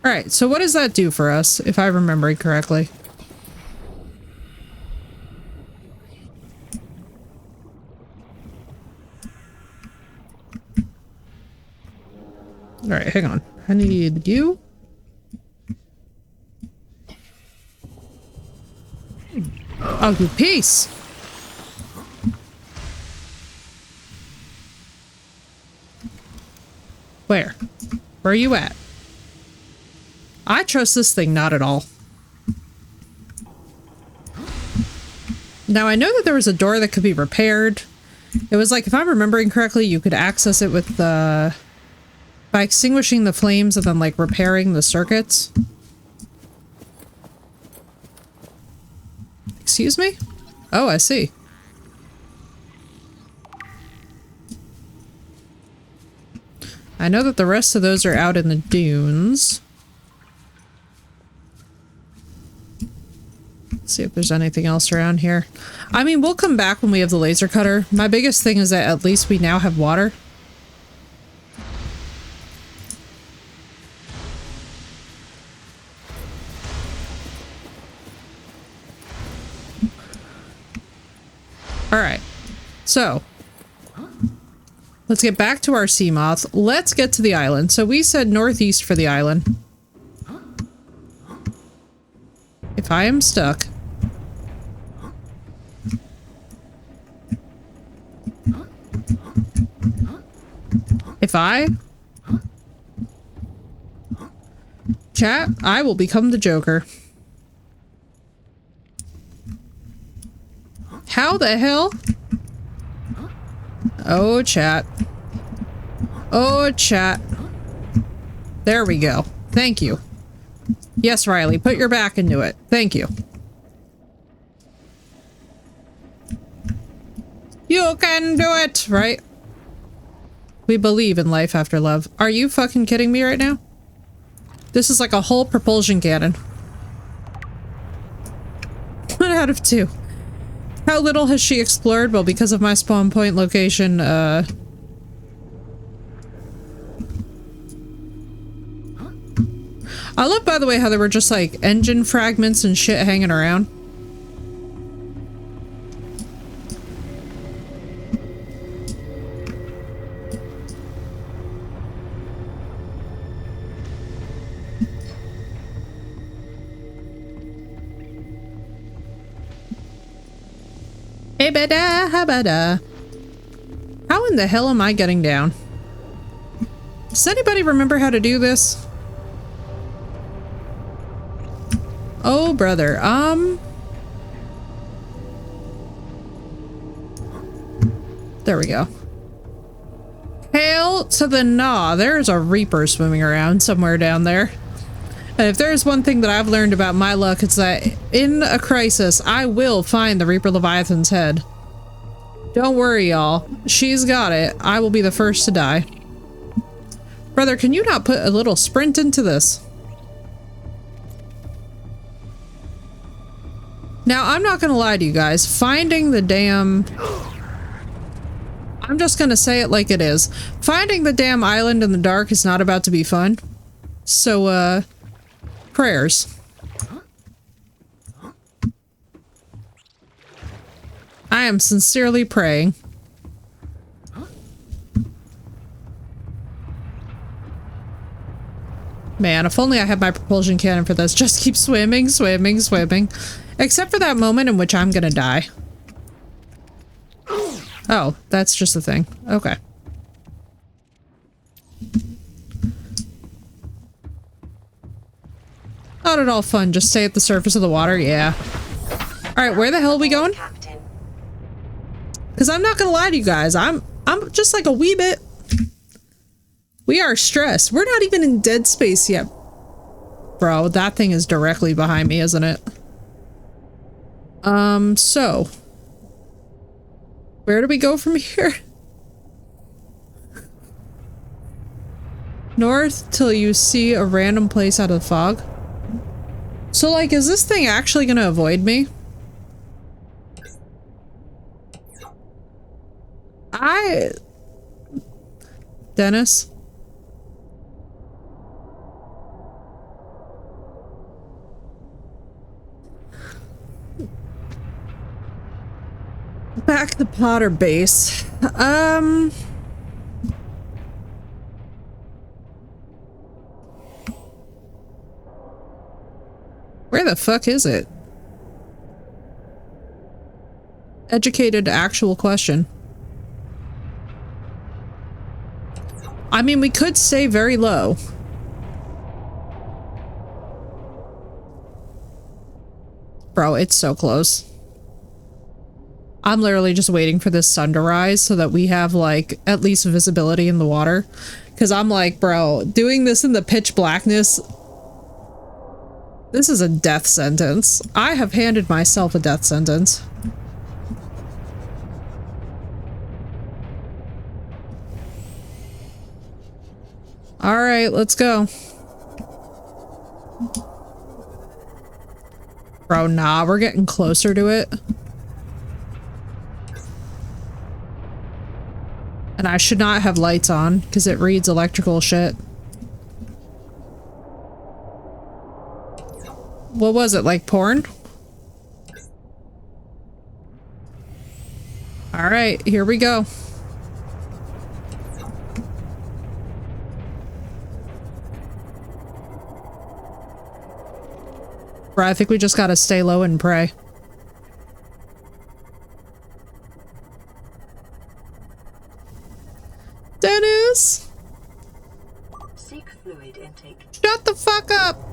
Alright, so what does that do for us, if I remember correctly? Alright, hang on. I need you. Oh, you piece! Where? Where are you at? I trust this thing not at all. Now, I know that there was a door that could be repaired. It was like, if I'm remembering correctly, you could access it with the... by extinguishing the flames and then, like, repairing the circuits. Excuse me? Oh, I see. I know that the rest of those are out in the dunes. Let's see if there's anything else around here. I mean, we'll come back when we have the laser cutter. My biggest thing is that at least we now have water. Alright, so let's get back to our Seamoth. Let's get to the island. So we said northeast for the island. If I am stuck. If I... Chat, I will become the Joker. How the hell? Oh, chat. Oh, chat. There we go. Thank you. Yes, Riley, put your back into it. Thank you. You can do it, right? We believe in life after love. Are you fucking kidding me right now? This is like a whole propulsion cannon. 1 out of 2. How little has she explored? Well, because of my spawn point location, I love, by the way, how there were just, like, engine fragments and shit hanging around. Hey-bada, ha-bada. How in the hell am I getting down? Does anybody remember how to do this? Oh, brother. There we go. Hail to the gnaw. There's a Reaper swimming around somewhere down there. And if there's one thing that I've learned about my luck, it's that in a crisis, I will find the Reaper Leviathan's head. Don't worry, y'all. She's got it. I will be the first to die. Brother, can you not put a little sprint into this? Now, I'm not gonna lie to you guys. Finding the damn... I'm just gonna say it like it is. Finding the damn island in the dark is not about to be fun. So, prayers. I am sincerely praying Man, if only I had my propulsion cannon for this. Just keep swimming, swimming, swimming. Except for that moment in which I'm gonna die. Oh, that's just the thing. Okay. Not at all fun. Just stay at the surface of the water. Yeah. Alright, where the hell are we going? Because I'm not gonna lie to you guys. I'm just like a wee bit. We are stressed. We're not even in dead space yet. Bro, that thing is directly behind me, isn't it? So. Where do we go from here? North till you see a random place out of the fog. So, like, is this thing actually gonna avoid me? Dennis? Back to Potter base. Where the fuck is it? Educated actual question. I mean, we could stay very low. Bro, it's so close. I'm literally just waiting for this sun to rise so that we have, like, at least visibility in the water. Because I'm like, bro, doing this in the pitch blackness... This is a death sentence. I have handed myself a death sentence. Alright, let's go. Bro, nah, we're getting closer to it. And I should not have lights on, because it reads electrical shit. What was it, like porn? Alright, here we go. Bro, I think we just gotta stay low and pray. Dennis! Seek fluid intake. Shut the fuck up!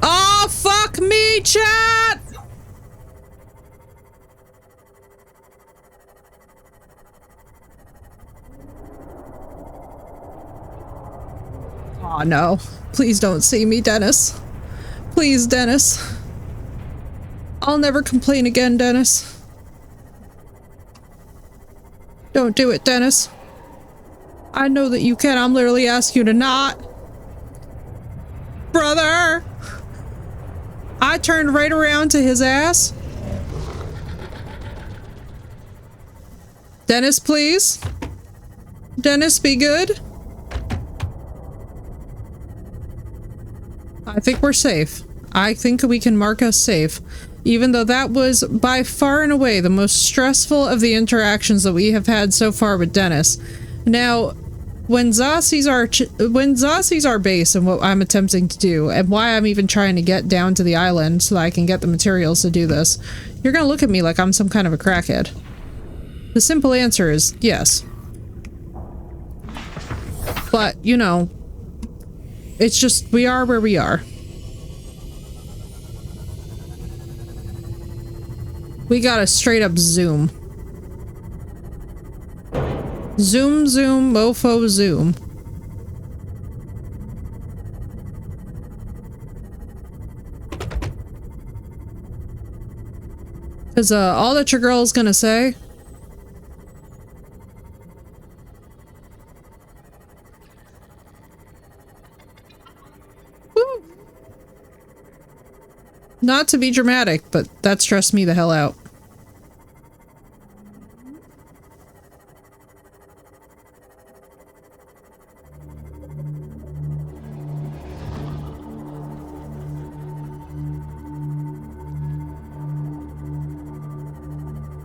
Oh, fuck me, chat! Oh no. Please don't see me, Dennis. Please, Dennis. I'll never complain again, Dennis. Don't do it, Dennis. I know that you can. I'm literally asking you to not. Brother! I turned right around to his ass. Dennis, please. Dennis, be good. I think we're safe. I think we can mark us safe. Even though that was by far and away the most stressful of the interactions that we have had so far with Dennis. Now, when Zah sees our base and what I'm attempting to do, and why I'm even trying to get down to the island so that I can get the materials to do this, you're gonna look at me like I'm some kind of a crackhead. The simple answer is yes. But, you know, it's just, we are where we are. We gotta straight up zoom. Zoom, zoom, mofo, zoom. Because, all that your girl's gonna say... Woo! Not to be dramatic, but that stressed me the hell out.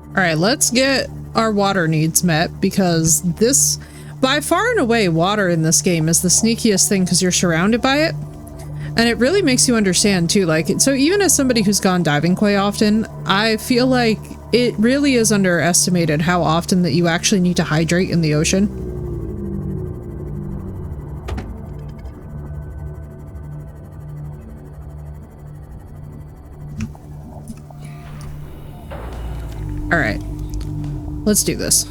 Alright, let's get our water needs met, because this... by far and away, water in this game is the sneakiest thing because you're surrounded by it. And it really makes you understand too, like, so even as somebody who's gone diving quite often, I feel like it really is underestimated how often that you actually need to hydrate in the ocean. All right, let's do this.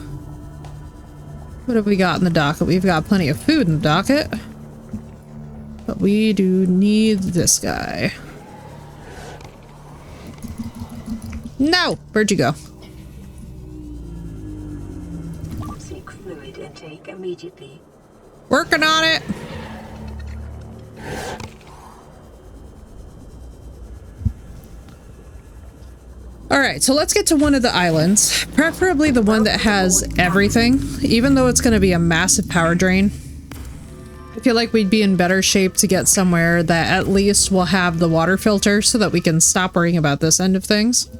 What have we got in the docket? We've got plenty of food in the docket. But we do need this guy. No! Where'd you go? Seek fluid intake immediately. Working on it! Alright, so let's get to one of the islands. Preferably the one that has everything, even though it's going to be a massive power drain. I feel like we'd be in better shape to get somewhere that at least will have the water filter so that we can stop worrying about this end of things.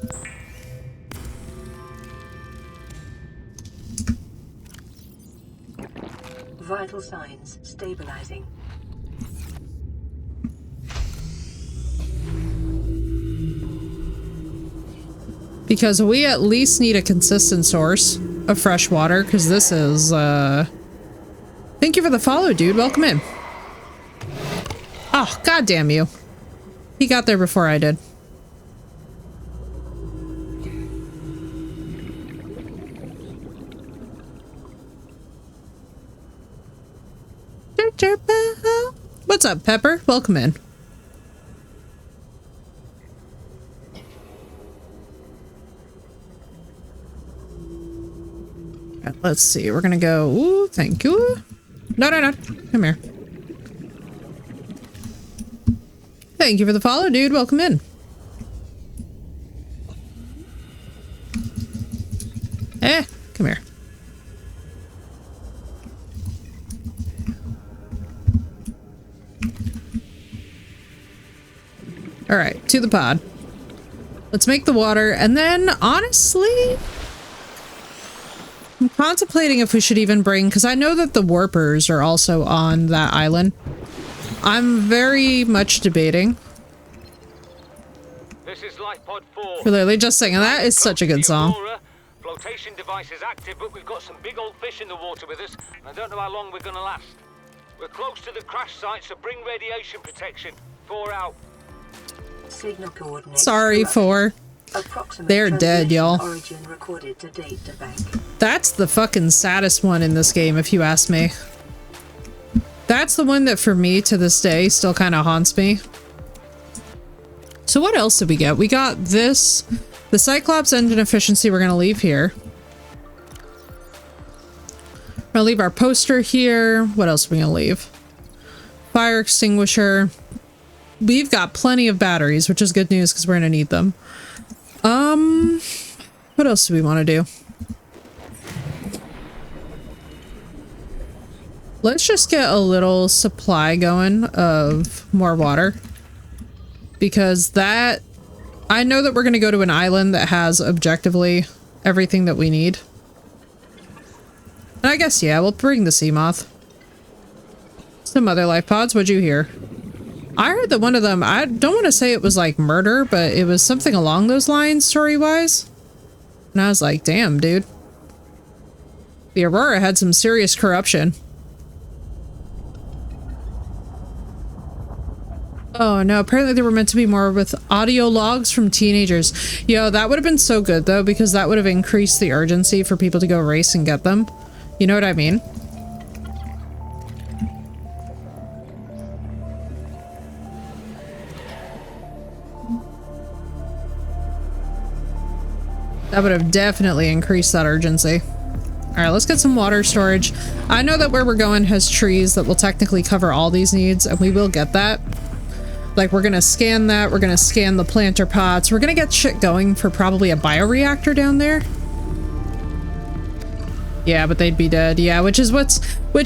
Vital signs stabilizing. Because we at least need a consistent source of fresh water, because this is, Thank you for the follow, dude. Welcome in. Oh, god damn you. He got there before I did. What's up, Pepper? Welcome in. Right, let's see. We're gonna go. Ooh, thank you. No. Come here. Thank you for the follow, dude. Welcome in. Come here. All right, to the pod. Let's make the water, and then, honestly, I'm contemplating if we should even bring, because I know that the warpers are also on that island. I'm very much debating. This is LifePod 4. For literally just singing that is such a good song. Flotation device is active, but we've got some big old fish in the water with us. I don't know how long we're gonna last. We're close to the crash site, so bring radiation protection. 4 out. Signal coordinates. Sorry, 4. They're dead, y'all. Origin recorded to data bank. That's the fucking saddest one in this game, if you ask me. That's the one that, for me, to this day, still kind of haunts me. So what else did we get? We got this. The Cyclops engine efficiency we're going to leave here. We're going to leave our poster here. What else are we going to leave? Fire extinguisher. We've got plenty of batteries, which is good news because we're going to need them. What else do we want to do? Let's just get a little supply going of more water. Because that... I know that we're going to go to an island that has objectively everything that we need. And I guess, yeah, we'll bring the Seamoth. Some other life pods. What'd you hear? I heard that one of them, I don't want to say it was like murder, but it was something along those lines story-wise. And I was like, damn, dude. The Aurora had some serious corruption. Oh no, apparently they were meant to be more with audio logs from teenagers. Yo, that would have been so good though, because that would have increased the urgency for people to go race and get them. You know what I mean? That would have definitely increased that urgency. All right, let's get some water storage. I know that where we're going has trees that will technically cover all these needs, and we will get that. Like, we're gonna scan that, we're gonna scan the planter pots, we're gonna get shit going for probably a bioreactor down there. Yeah, but they'd be dead. Yeah, which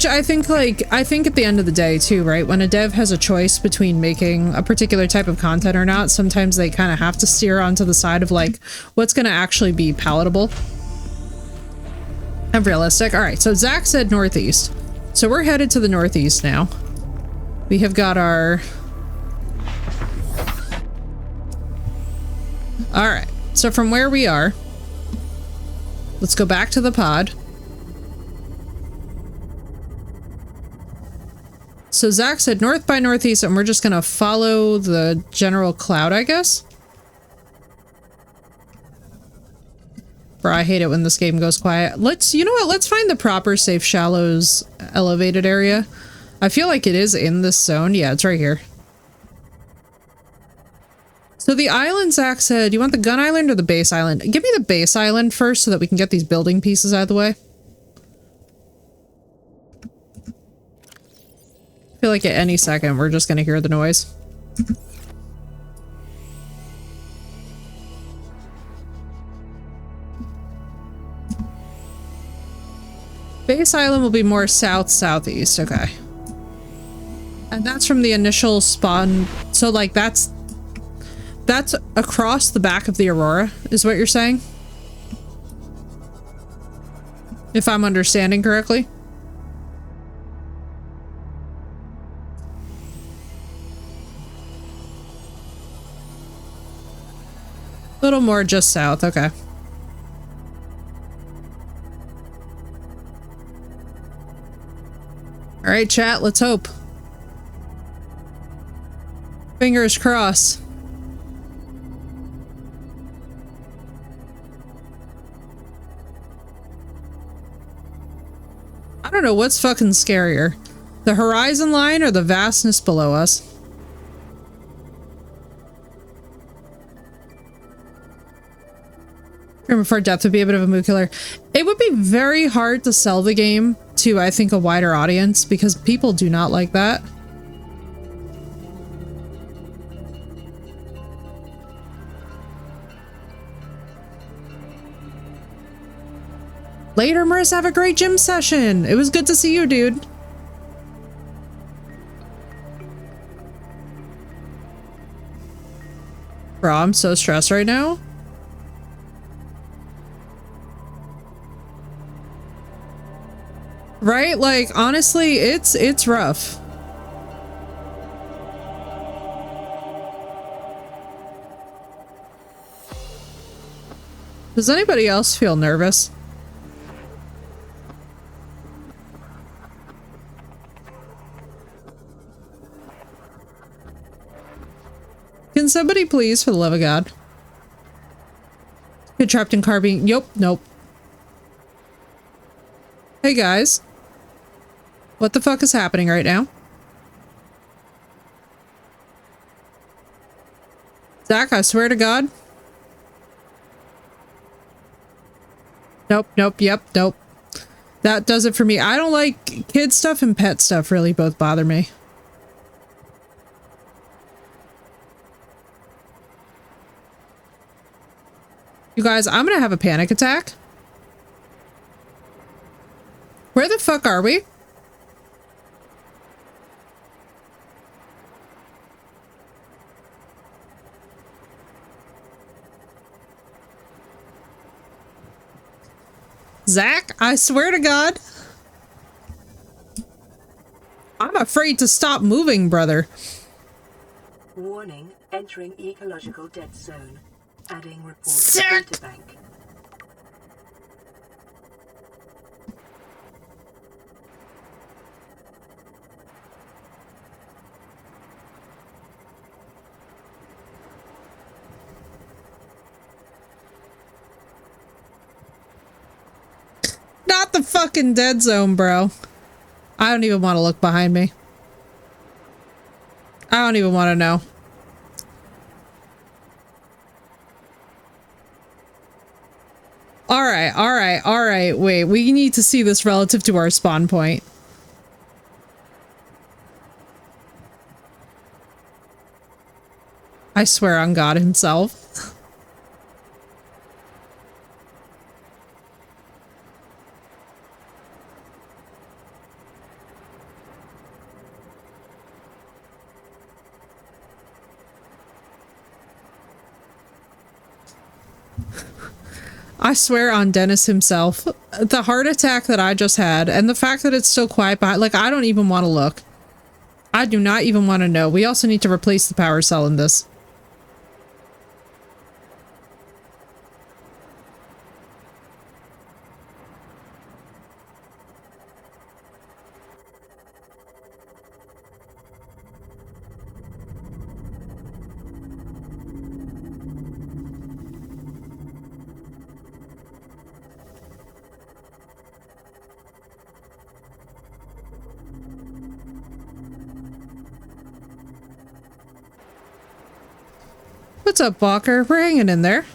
I think, like, I think at the end of the day too, right? When a dev has a choice between making a particular type of content or not, sometimes they kind of have to steer onto the side of, like, what's gonna actually be palatable. and realistic. All right, so Zach said northeast. So we're headed to the northeast now. We have got our... All right, so from where we are, let's go back to the pod. So Zach said north by northeast, and we're just gonna follow the general cloud, I guess? Bro, I hate it when this game goes quiet. You know what? Let's find the proper Safe Shallows elevated area. I feel like it is in this zone. Yeah, it's right here. So the island, Zach said, you want the gun island or the base island? Give me the base island first so that we can get these building pieces out of the way. I feel like at any second we're just going to hear the noise. Base island will be more south-southeast. Okay. And that's from the initial spawn. So like that's across the back of the Aurora, is what you're saying? If I'm understanding correctly. A little more just south, okay. All right, chat, let's hope. Fingers crossed. I don't know what's fucking scarier. The horizon line or the vastness below us? Before Death would be a bit of a mood killer. It would be very hard to sell the game to, I think, a wider audience because people do not like that. Later, Marissa, have a great gym session. It was good to see you, dude. Bro, I'm so stressed right now. Right? Like, honestly, it's rough. Does anybody else feel nervous? Can somebody please, for the love of God? Get trapped in carbine. Yup, nope. Hey guys. What the fuck is happening right now? Zach, I swear to God. Nope, nope, yep, nope. That does it for me. I don't like kid stuff and pet stuff really both bother me. You guys, I'm gonna have a panic attack. Where the fuck are we? Zach, I swear to God. I'm afraid to stop moving, brother. Warning, entering ecological dead zone. Adding report to Zach! databank. Not the fucking dead zone, bro. I don't even want to look behind me. I don't even want to know. Alright, alright, alright. Wait, we need to see this relative to our spawn point. I swear on God himself. I swear on Dennis himself. the heart attack that I just had and the fact that it's so quiet behind, like, I don't even want to look. I do not even want to know. We also need to replace the power cell in this. What's up, Walker? We're hanging in there.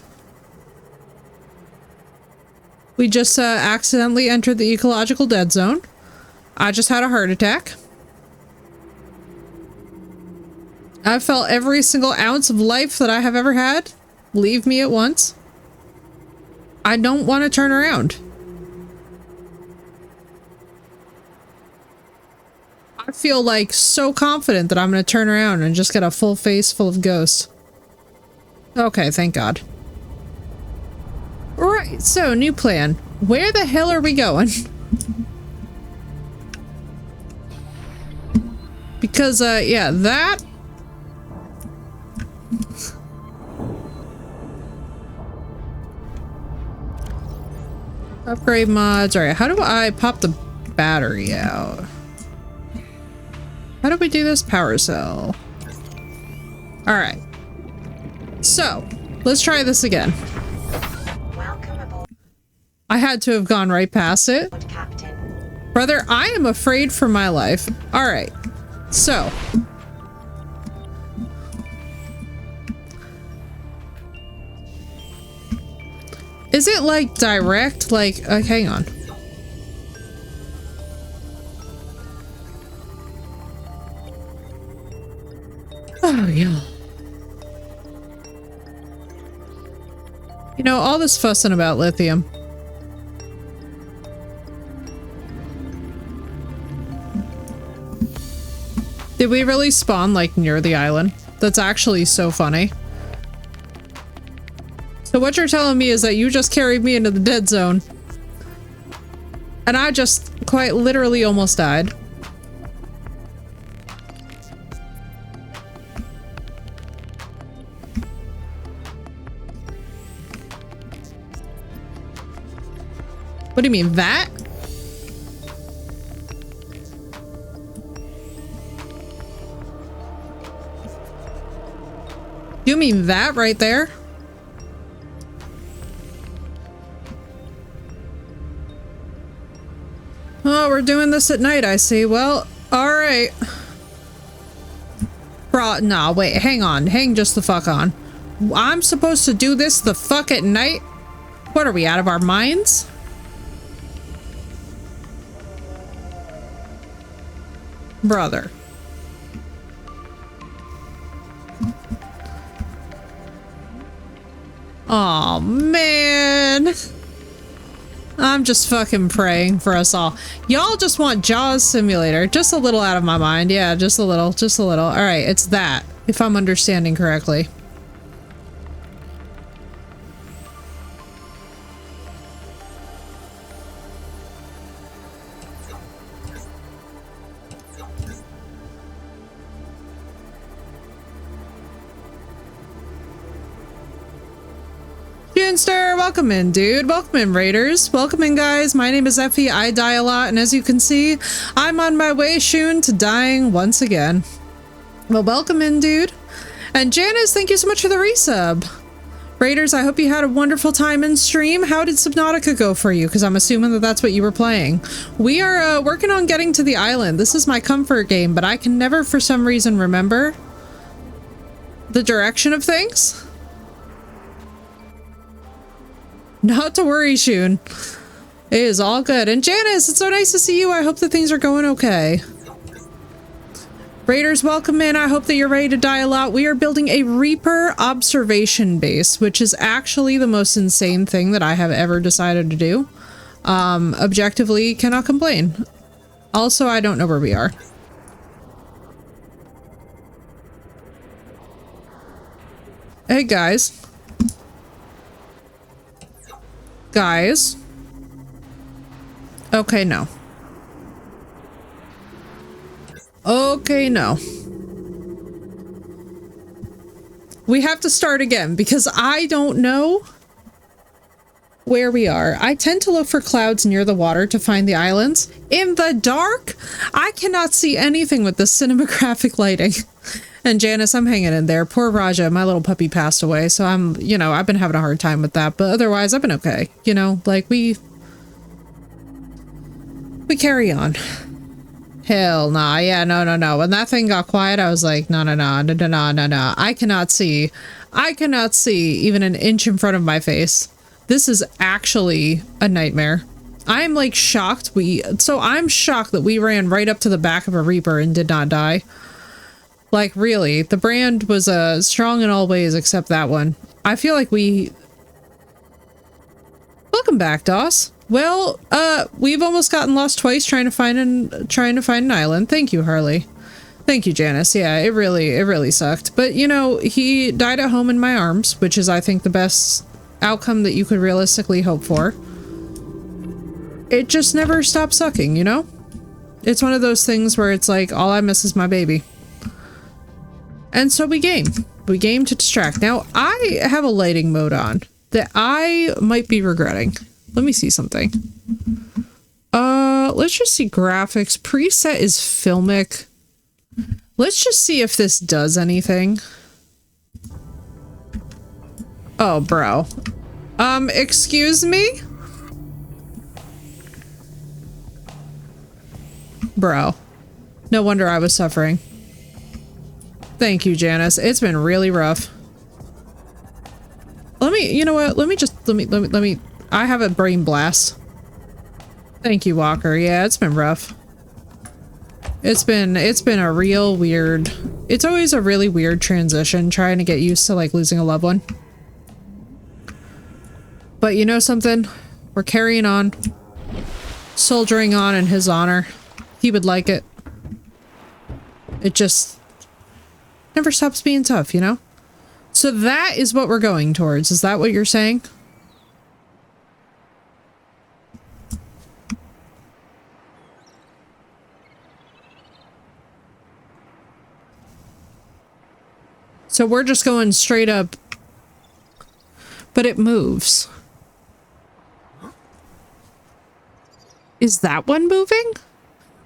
We just accidentally entered the ecological dead zone. I just had a heart attack. I felt every single ounce of life that I have ever had leave me at once. I don't want to turn around. I feel like so confident that I'm going to turn around and just get a full face full of ghosts. Okay, thank God. Right, so new plan. Where the hell are we going? Because, yeah, that... Upgrade mods. Alright, how do I pop the battery out? How do we do this? Power cell. Alright. So, let's try this again. Welcome aboard, I had to have gone right past it. Captain. Brother, I am afraid for my life. Alright. So. Is it like direct? Like, hang on. Oh, yeah. You know, all this fussing about lithium. Did we really spawn, like, near the island? That's actually so funny. So what you're telling me is that you just carried me into the dead zone. And I just quite literally almost died. What do you mean, that? You mean that right there? Oh, we're doing this at night, I see. Well, alright. Bro, nah, wait, hang on. Hang just the fuck on. I'm supposed to do this the fuck at night? What are we, out of our minds? Brother. Oh man. I'm just fucking praying for us all. Y'all just want Jaws Simulator. Just a little out of my mind. Yeah, just a little. Just a little. Alright, it's that. If I'm understanding correctly. Junester, welcome in, dude. Welcome in, Raiders. Welcome in, guys. My name is Effie. I die a lot, and as you can see, I'm on my way soon to dying once again. Well, welcome in, dude. And Janice, thank you so much for the resub. Raiders, I hope you had a wonderful time in stream. How did Subnautica go for you? Because I'm assuming that that's what you were playing. We are working on getting to the island. This is my comfort game, but I can never, for some reason, remember the direction of things. Not to worry, Shun. It is all good. And Janice, it's so nice to see you. I hope that things are going okay. Raiders, welcome in. I hope that you're ready to die a lot. We are building a Reaper observation base, which is actually the most insane thing that I have ever decided to do. Objectively, cannot complain. Also, I don't know where we are. Hey, guys. Guys. Okay, no. Okay, no. We have to start again because I don't know where we are. I tend to look for clouds near the water to find the islands. In the dark, I cannot see anything with the cinematographic lighting. And Janice, I'm hanging in there. Poor Raja, my little puppy passed away, so I'm, you know, I've been having a hard time with that, but otherwise I've been okay. You know, like we carry on. Hell nah, yeah, no. When that thing got quiet, I was like, no. I cannot see even an inch in front of my face. This is actually a nightmare. I'm like shocked I'm shocked that we ran right up to the back of a Reaper and did not die. Like really, the brand was strong in all ways except that one. I feel like Welcome back, Doss. Well, we've almost gotten lost twice trying to find an island. Thank you, Harley. Thank you, Janice. Yeah, it really sucked. But you know, he died at home in my arms, which is I think the best outcome that you could realistically hope for. It just never stopped sucking, you know? It's one of those things where it's like, all I miss is my baby. And so we game. We game to distract. Now, I have a lighting mode on that I might be regretting. Let me see something. Let's just see graphics. Preset is filmic. Let's just see if this does anything. Oh, bro. Excuse me? Bro. No wonder I was suffering. Thank you, Janice. It's been really rough. You know what? Let me, I have a brain blast. Thank you, Walker. Yeah, it's been rough. It's been a real weird, it's always a really weird transition trying to get used to like losing a loved one. But you know something? We're carrying on. Soldiering on in his honor. He would like it. It just never stops being tough, you know? So that is what we're going towards. Is that what you're saying? So we're just going straight up. But it moves. Is that one moving?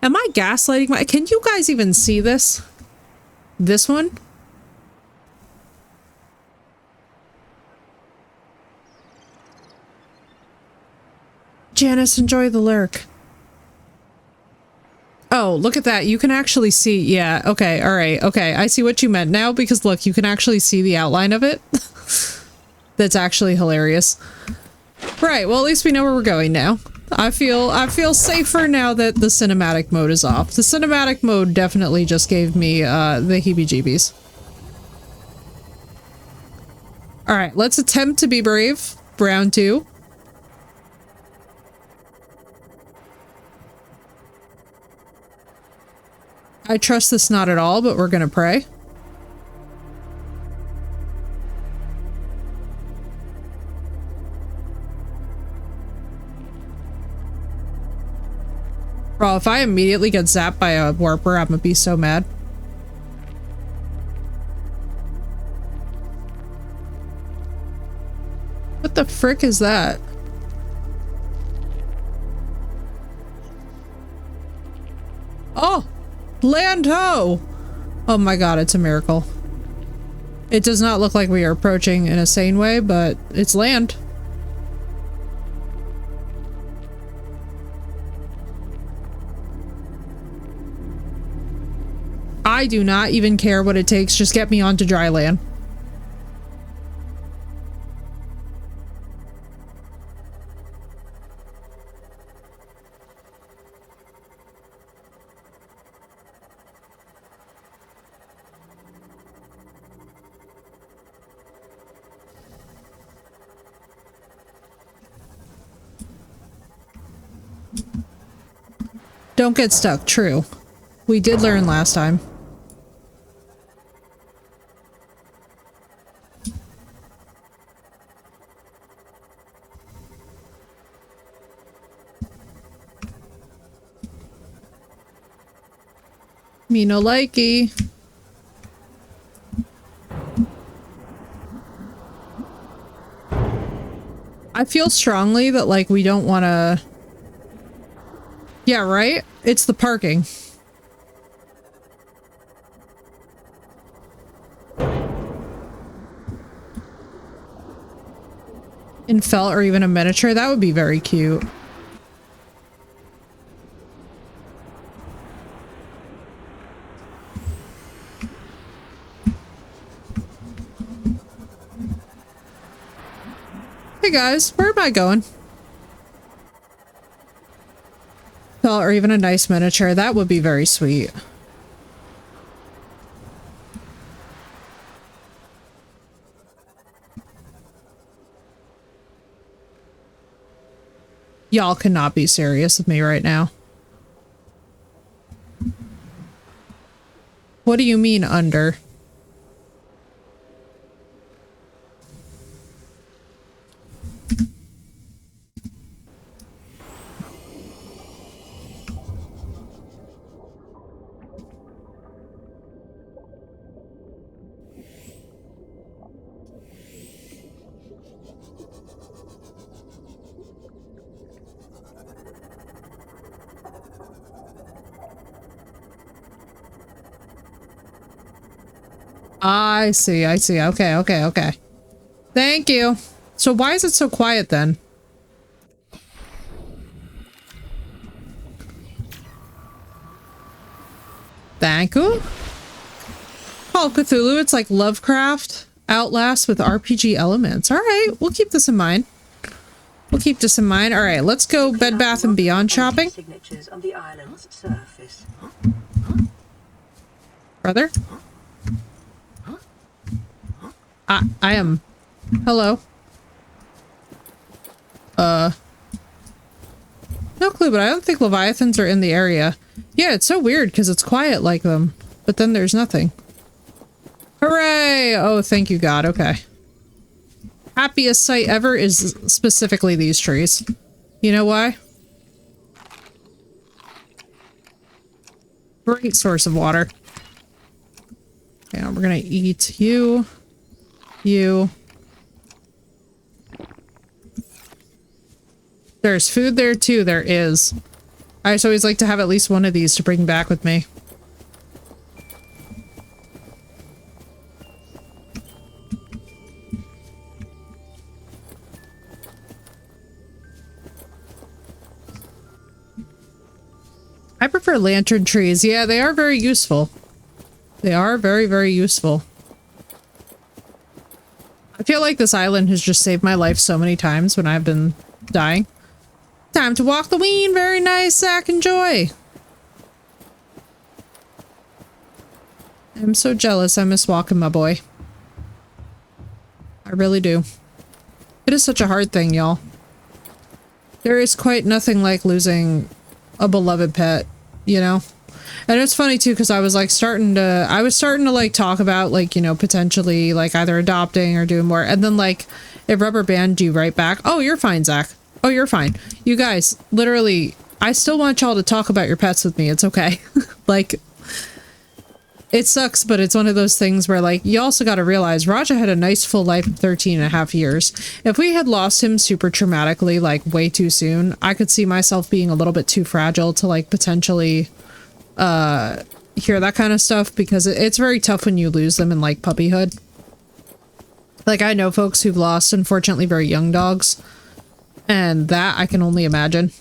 Am I gaslighting my... Can you guys even see this? This one? Janice, enjoy the lurk. Oh, look at that. You can actually see... Yeah, okay, alright, okay. I see what you meant now because look, you can actually see the outline of it. That's actually hilarious. Right, well at least we know where we're going now. I feel safer now that the cinematic mode is off. The cinematic mode definitely just gave me the heebie-jeebies. Alright, let's attempt to be brave. Round 2. I trust this not at all, but we're gonna pray. Bro, if I immediately get zapped by a warper, I'm gonna be so mad. What the frick is that? Oh! Land ho! Oh my god, it's a miracle. It does not look like we are approaching in a sane way, but it's land. I do not even care what it takes, just get me onto dry land. Don't get stuck, true. We did learn last time. Me no likey. I feel strongly that, like, we don't want to... Yeah, right? It's the parking. In felt or even a miniature, that would be very cute. Hey guys, where am I going? Felt or even a nice miniature, that would be very sweet. Y'all cannot be serious with me right now. What do you mean under? I see, I see. Okay, okay, okay. Thank you. So why is it so quiet then? Thank you. Call of Cthulhu, it's like Lovecraft, Outlast with RPG elements. Alright, we'll keep this in mind. We'll keep this in mind. Alright, let's go Bed Bath & Beyond shopping. Signatures on the island's surface. Brother? I am... Hello? No clue, but I don't think Leviathans are in the area. Yeah, it's so weird because it's quiet like them, but then there's nothing. Hooray! Oh, thank you, God. Okay. Happiest sight ever is specifically these trees. You know why? Great source of water. Okay, we're gonna eat you. You. There's food there too, there is. I just always like to have at least one of these to bring back with me. I prefer lantern trees. Yeah, they are very useful. They are very, very useful. I feel like this island has just saved my life so many times when I've been dying. Time to walk the ween. Very nice, Zach. Enjoy. I'm so jealous. I miss walking, my boy. I really do. It is such a hard thing, y'all. There is quite nothing like losing a beloved pet, you know? And it's funny too, because I was starting to like talk about like, you know, potentially like either adopting or doing more. And then like it rubber banded you right back. Oh, you're fine, Zach. Oh, you're fine. You guys, literally, I still want y'all to talk about your pets with me. It's okay. Like, it sucks, but it's one of those things where like, you also got to realize Raja had a nice full life of 13 and a half years. If we had lost him super traumatically, like way too soon, I could see myself being a little bit too fragile to like potentially hear that kind of stuff, because it's very tough when you lose them in like puppyhood. Like I know folks who've lost unfortunately very young dogs, and that I can only imagine.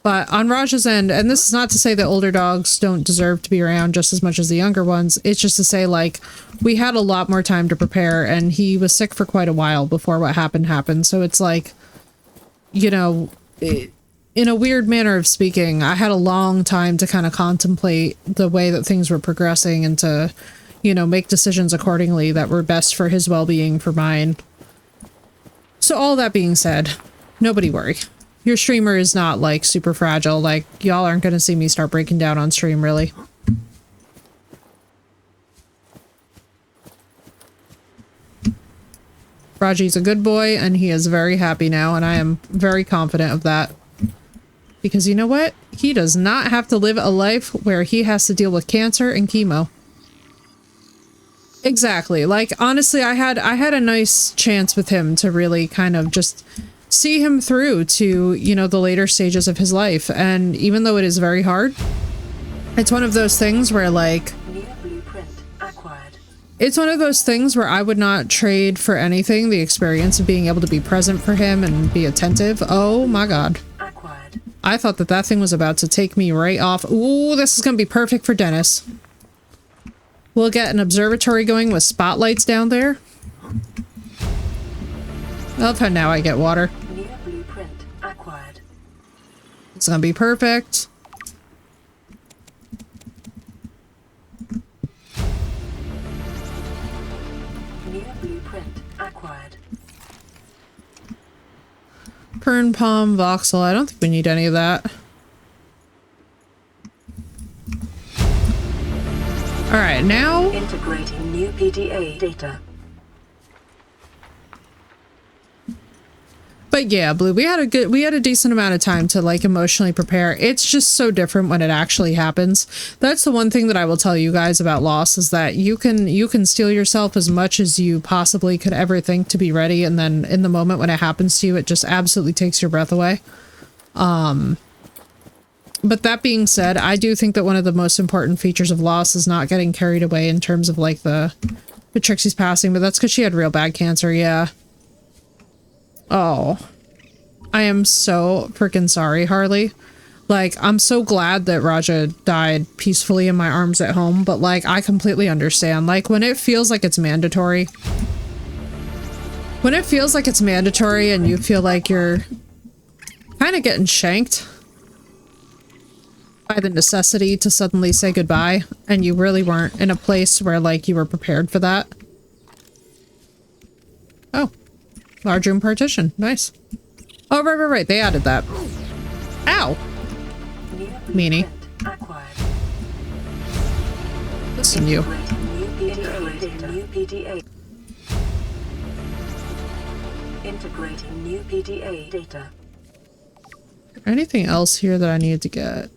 But on Raja's end, and this is not to say that older dogs don't deserve to be around just as much as the younger ones, it's just to say like we had a lot more time to prepare, and he was sick for quite a while before what happened. So it's like, you know, in a weird manner of speaking, I had a long time to kind of contemplate the way that things were progressing and to, you know, make decisions accordingly that were best for his well-being, for mine. So all that being said, nobody worry. Your streamer is not like super fragile. Like y'all aren't going to see me start breaking down on stream, really. Raji's a good boy and he is very happy now, and I am very confident of that. Because you know what? He does not have to live a life where he has to deal with cancer and chemo. Exactly. Like, honestly, I had a nice chance with him to really kind of just see him through to, you know, the later stages of his life. And even though it is very hard, it's one of those things where, like, New blueprint acquired. it's one of those things where I would not trade for anything the experience of being able to be present for him and be attentive. Oh my god. Acquired. I thought that that thing was about to take me right off. Ooh, this is going to be perfect for Dennis. We'll get an observatory going with spotlights down there. I love how now I get water. New blueprint acquired. It's going to be perfect. New blueprint acquired. Fern palm, voxel. I don't think we need any of that. Alright, now... Integrating new PDA data. But yeah, Blue, we had a decent amount of time to, like, emotionally prepare. It's just so different when it actually happens. That's the one thing that I will tell you guys about loss, is that you can steel yourself as much as you possibly could ever think to be ready, and then in the moment when it happens to you, it just absolutely takes your breath away. But that being said, I do think that one of the most important features of loss is not getting carried away in terms of, like, the Trixie's passing, but that's because she had real bad cancer, yeah. Oh, I am so freaking sorry, Harley. Like, I'm so glad that Raja died peacefully in my arms at home, but, like, I completely understand. Like, when it feels like it's mandatory, and you feel like you're kind of getting shanked by the necessity to suddenly say goodbye, and you really weren't in a place where, like, you were prepared for that. Oh. Large room partition. Nice. Oh, right. They added that. Ow! Meanie. Listen, you. Integrating new PDA data. Anything else here that I need to get?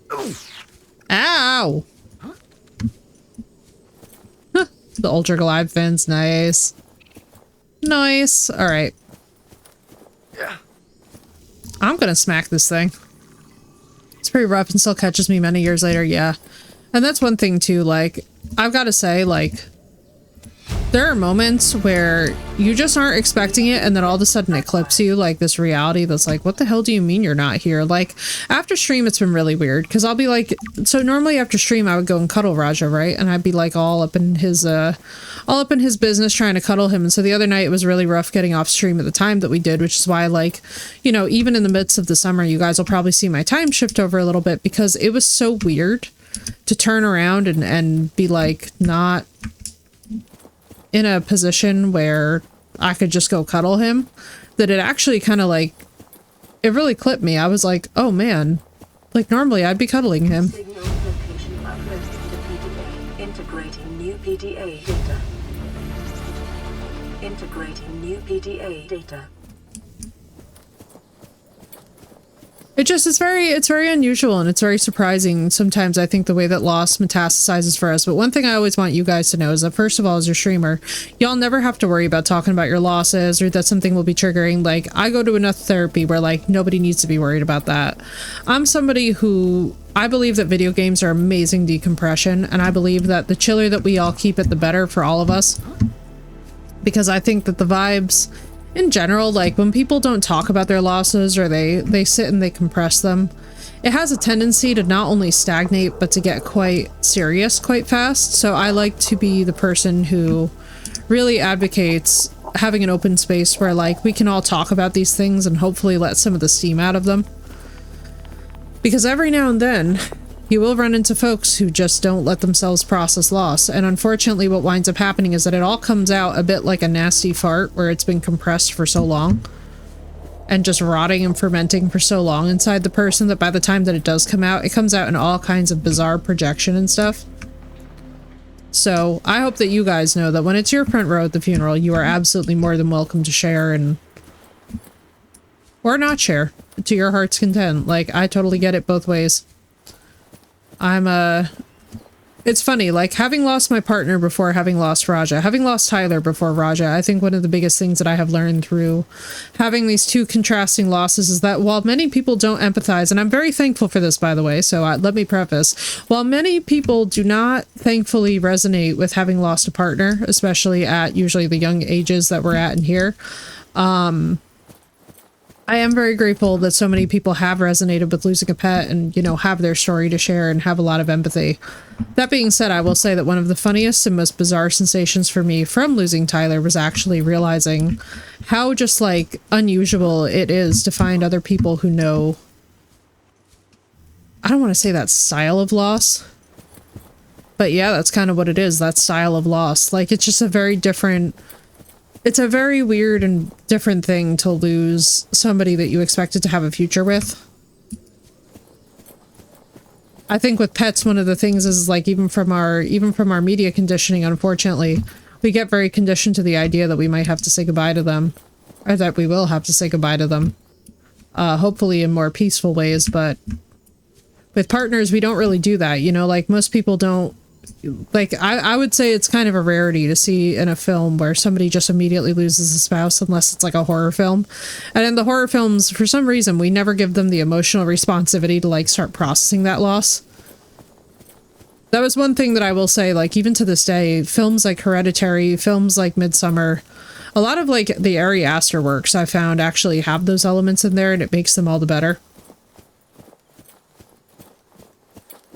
Ow! Huh. The Ultra Glide fins. Nice. Nice. Alright. I'm gonna smack this thing. It's pretty rough and still catches me many years later, yeah. And that's one thing too, like, I've gotta say, like, there are moments where you just aren't expecting it, and then all of a sudden it clips you, like, this reality that's like, what the hell do you mean you're not here? Like, after stream, it's been really weird, because I'll be like, so normally after stream, I would go and cuddle Raja, right? And I'd be, like, all up in his business trying to cuddle him. And so the other night, it was really rough getting off stream at the time that we did, which is why, like, you know, even in the midst of the summer, you guys will probably see my time shift over a little bit, because it was so weird to turn around and be, like, not in a position where I could just go cuddle him, that it actually kind of, like, it really clipped me. I was like, oh man, like, normally I'd be cuddling him. Signal location uploaded to PDA. Integrating new PDA data. Integrating new PDA data. It's very unusual, and it's very surprising sometimes, I think, the way that loss metastasizes for us. But one thing I always want you guys to know is that, first of all, as your streamer, y'all never have to worry about talking about your losses or that something will be triggering. Like, I go to enough therapy where, like, nobody needs to be worried about that. I'm somebody who, I believe that video games are amazing decompression, and I believe that the chiller that we all keep it, the better for all of us. Because I think that the vibes in general, like, when people don't talk about their losses, or they sit and they compress them, it has a tendency to not only stagnate, but to get quite serious quite fast. So I like to be the person who really advocates having an open space where, like, we can all talk about these things and hopefully let some of the steam out of them. Because every now and then, you will run into folks who just don't let themselves process loss, and unfortunately what winds up happening is that it all comes out a bit like a nasty fart where it's been compressed for so long and just rotting and fermenting for so long inside the person that by the time that it does come out, it comes out in all kinds of bizarre projection and stuff. So I hope that you guys know that when it's your front row at the funeral, you are absolutely more than welcome to share and or not share. to your heart's content. Like, I totally get it both ways. It's funny, like, having lost my partner before having lost Raja, having lost Tyler before Raja, I think one of the biggest things that I have learned through having these two contrasting losses is that while many people don't empathize, and I'm very thankful for this, by the way, so let me preface, while many people do not thankfully resonate with having lost a partner, especially at usually the young ages that we're at in here, I am very grateful that so many people have resonated with losing a pet and, you know, have their story to share and have a lot of empathy. That being said, I will say that one of the funniest and most bizarre sensations for me from losing Tyler was actually realizing how just, like, unusual it is to find other people who know, I don't want to say that style of loss, but yeah, that's kind of what it is, that style of loss. Like, it's just a very different... It's a very weird and different thing to lose somebody that you expected to have a future with. I think with pets, one of the things is, like, even from our media conditioning, unfortunately, we get very conditioned to the idea that we might have to say goodbye to them, or that we will have to say goodbye to them. Hopefully in more peaceful ways, but with partners, we don't really do that, you know, like, most people don't. Like, I would say it's kind of a rarity to see in a film where somebody just immediately loses a spouse, unless it's like a horror film. And in the horror films, for some reason, we never give them the emotional responsivity to, like, start processing that loss. That was one thing that I will say, like, even to this day, films like Hereditary, films like Midsommar, a lot of, like, the Ari Aster works I found actually have those elements in there, and it makes them all the better.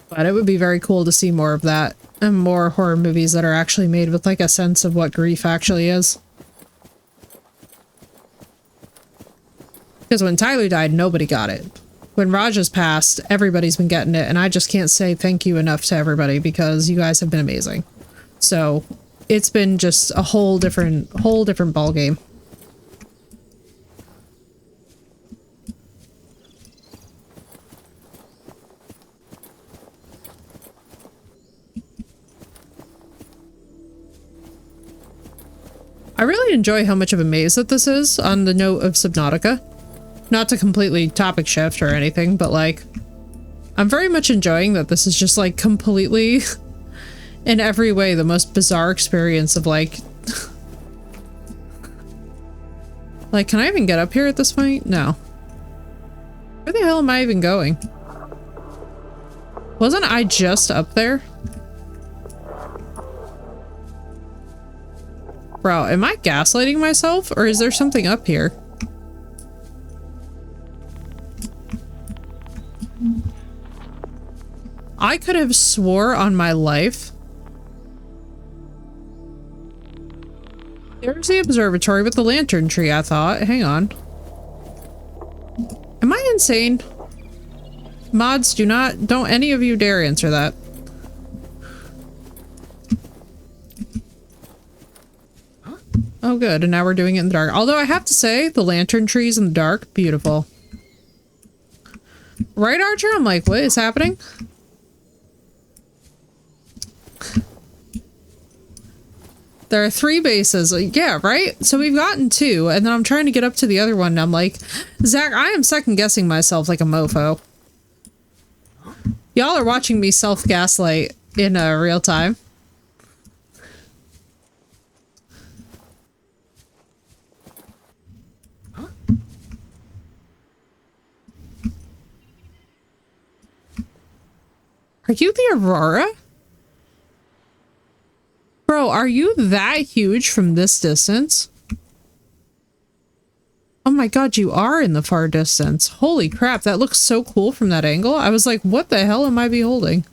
But it would be very cool to see more of that, and more horror movies that are actually made with, like, a sense of what grief actually is. Because when Tyler died, nobody got it. When Raja's passed, everybody's been getting it, and I just can't say thank you enough to everybody, because you guys have been amazing. So, it's been just a whole different ballgame. I really enjoy how much of a maze that this is, on the note of Subnautica. Not to completely topic shift or anything, but, like, I'm very much enjoying that this is just, like, completely, in every way, the most bizarre experience of, like... Like, can I even get up here at this point? No. Where the hell am I even going? Wasn't I just up there? Bro, am I gaslighting myself, or is there something up here? I could have swore on my life. There's the observatory with the lantern tree, I thought. Hang on. Am I insane? Mods, don't any of you dare answer that. Oh, good. And now we're doing it in the dark. Although I have to say, the lantern trees in the dark, beautiful. Right, Archer? I'm like, what is happening? There are 3 bases. Yeah, right? So we've gotten 2, and then I'm trying to get up to the other one, and I'm like, Zach, I am second-guessing myself like a mofo. Y'all are watching me self-gaslight in real time. Are you the Aurora? Bro, are you that huge from this distance? Oh my god, you are in the far distance. Holy crap, that looks so cool from that angle. I was like, what the hell am I beholding?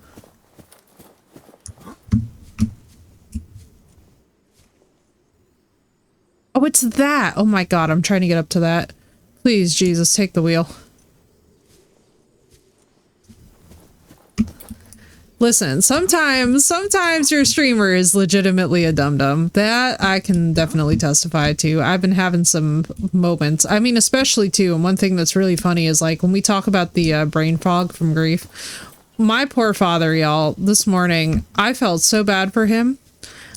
Oh, it's that. Oh my god, I'm trying to get up to that. Please, Jesus, take the wheel. Listen, sometimes your streamer is legitimately a dum-dum. That I can definitely testify to. I've been having some moments. I mean, especially too, and one thing that's really funny is, like, when we talk about the brain fog from grief, my poor father, y'all, this morning, I felt so bad for him.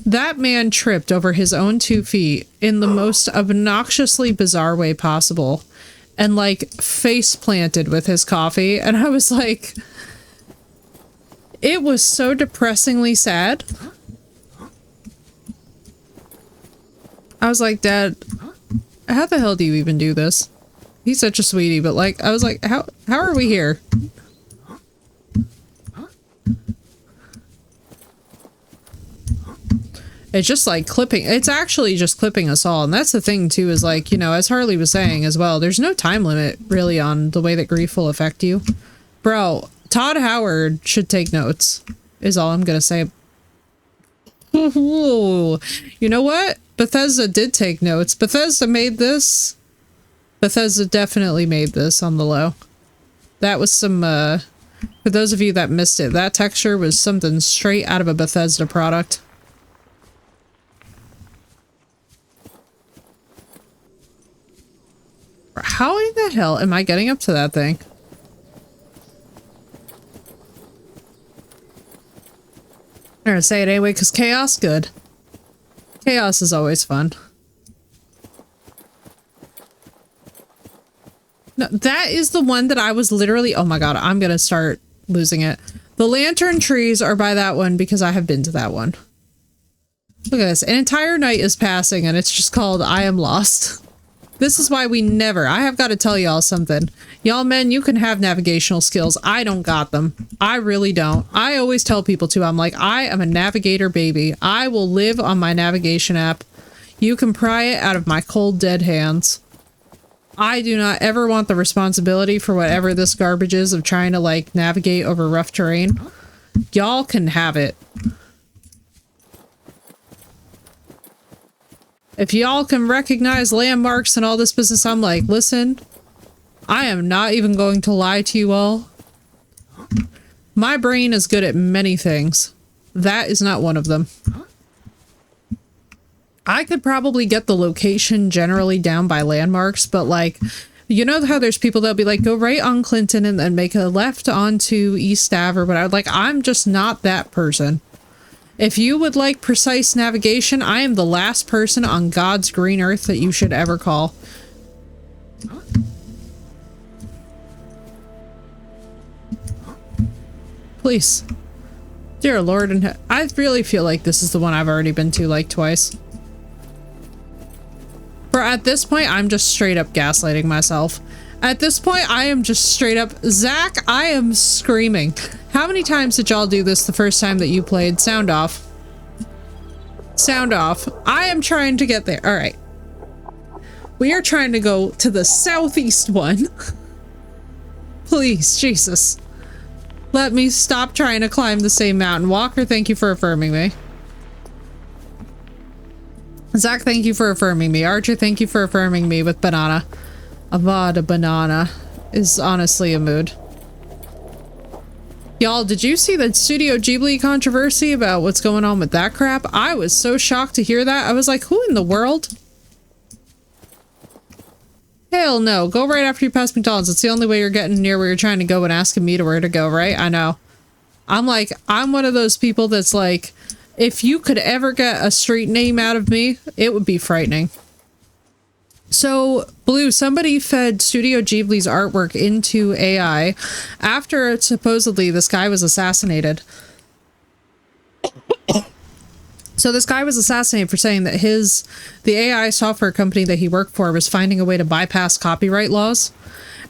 That man tripped over his own 2 feet in the most obnoxiously bizarre way possible. and like face planted with his coffee. And I was like, it was so depressingly sad. I was like, Dad, how the hell do you even do this? He's such a sweetie, but like, I was like, how are we here? It's just like clipping. It's actually just clipping us all. And that's the thing too, is like, you know, as Harley was saying as well, there's no time limit really on the way that grief will affect you. Bro, Todd Howard should take notes, is all I'm gonna say. Ooh, you know what? Bethesda did take notes. Bethesda made this. Bethesda definitely made this on the low. That was some, for those of you that missed it, that texture was something straight out of a Bethesda product. How in the hell am I getting up to that thing? I'm gonna say it anyway, because chaos, good. Chaos is always fun. No, that is the one that I was literally... Oh my god, I'm gonna start losing it. The lantern trees are by that one because I have been to that one. Look at this. An entire night is passing and it's just called I Am Lost. This is why we never... I have got to tell y'all something. Y'all men, you can have navigational skills. I don't got them. I really don't. I always tell people too, I'm like, I am a navigator baby. I will live on my navigation app. You can pry it out of my cold dead hands. I do not ever want the responsibility for whatever this garbage is of trying to like navigate over rough terrain. Y'all can have it. If y'all can recognize landmarks and all this business, I'm like, listen, I am not even going to lie to you all. My brain is good at many things. That is not one of them. I could probably get the location generally down by landmarks, but like, you know how there's people that'll be like, go right on Clinton and then make a left onto East Ave or whatever. Like, I'm just not that person. If you would like precise navigation, I am the last person on God's green earth that you should ever call. Please. Dear Lord, and I really feel like this is the one I've already been to like twice. For at this point, I'm just straight up gaslighting myself. At this point, I am just straight up, Zach, I am screaming. How many times did y'all do this the first time that you played? Sound off. Sound off. I am trying to get there. All right. We are trying to go to the southeast one. Please, Jesus. Let me stop trying to climb the same mountain. Walker, thank you for affirming me. Zach, thank you for affirming me. Archer, thank you for affirming me with banana. Avada banana is honestly a mood. Y'all, did you see the Studio Ghibli controversy about what's going on with that crap? I was so shocked to hear that. I was like, who in the world? Hell no. Go right after you pass McDonald's. It's the only way you're getting near where you're trying to go and asking me to where to go, right? I know. I'm like, I'm one of those people that's like, if you could ever get a street name out of me, it would be frightening. So, Blue, somebody fed Studio Ghibli's artwork into AI after supposedly this guy was assassinated. So this guy was assassinated for saying that the AI software company that he worked for was finding a way to bypass copyright laws.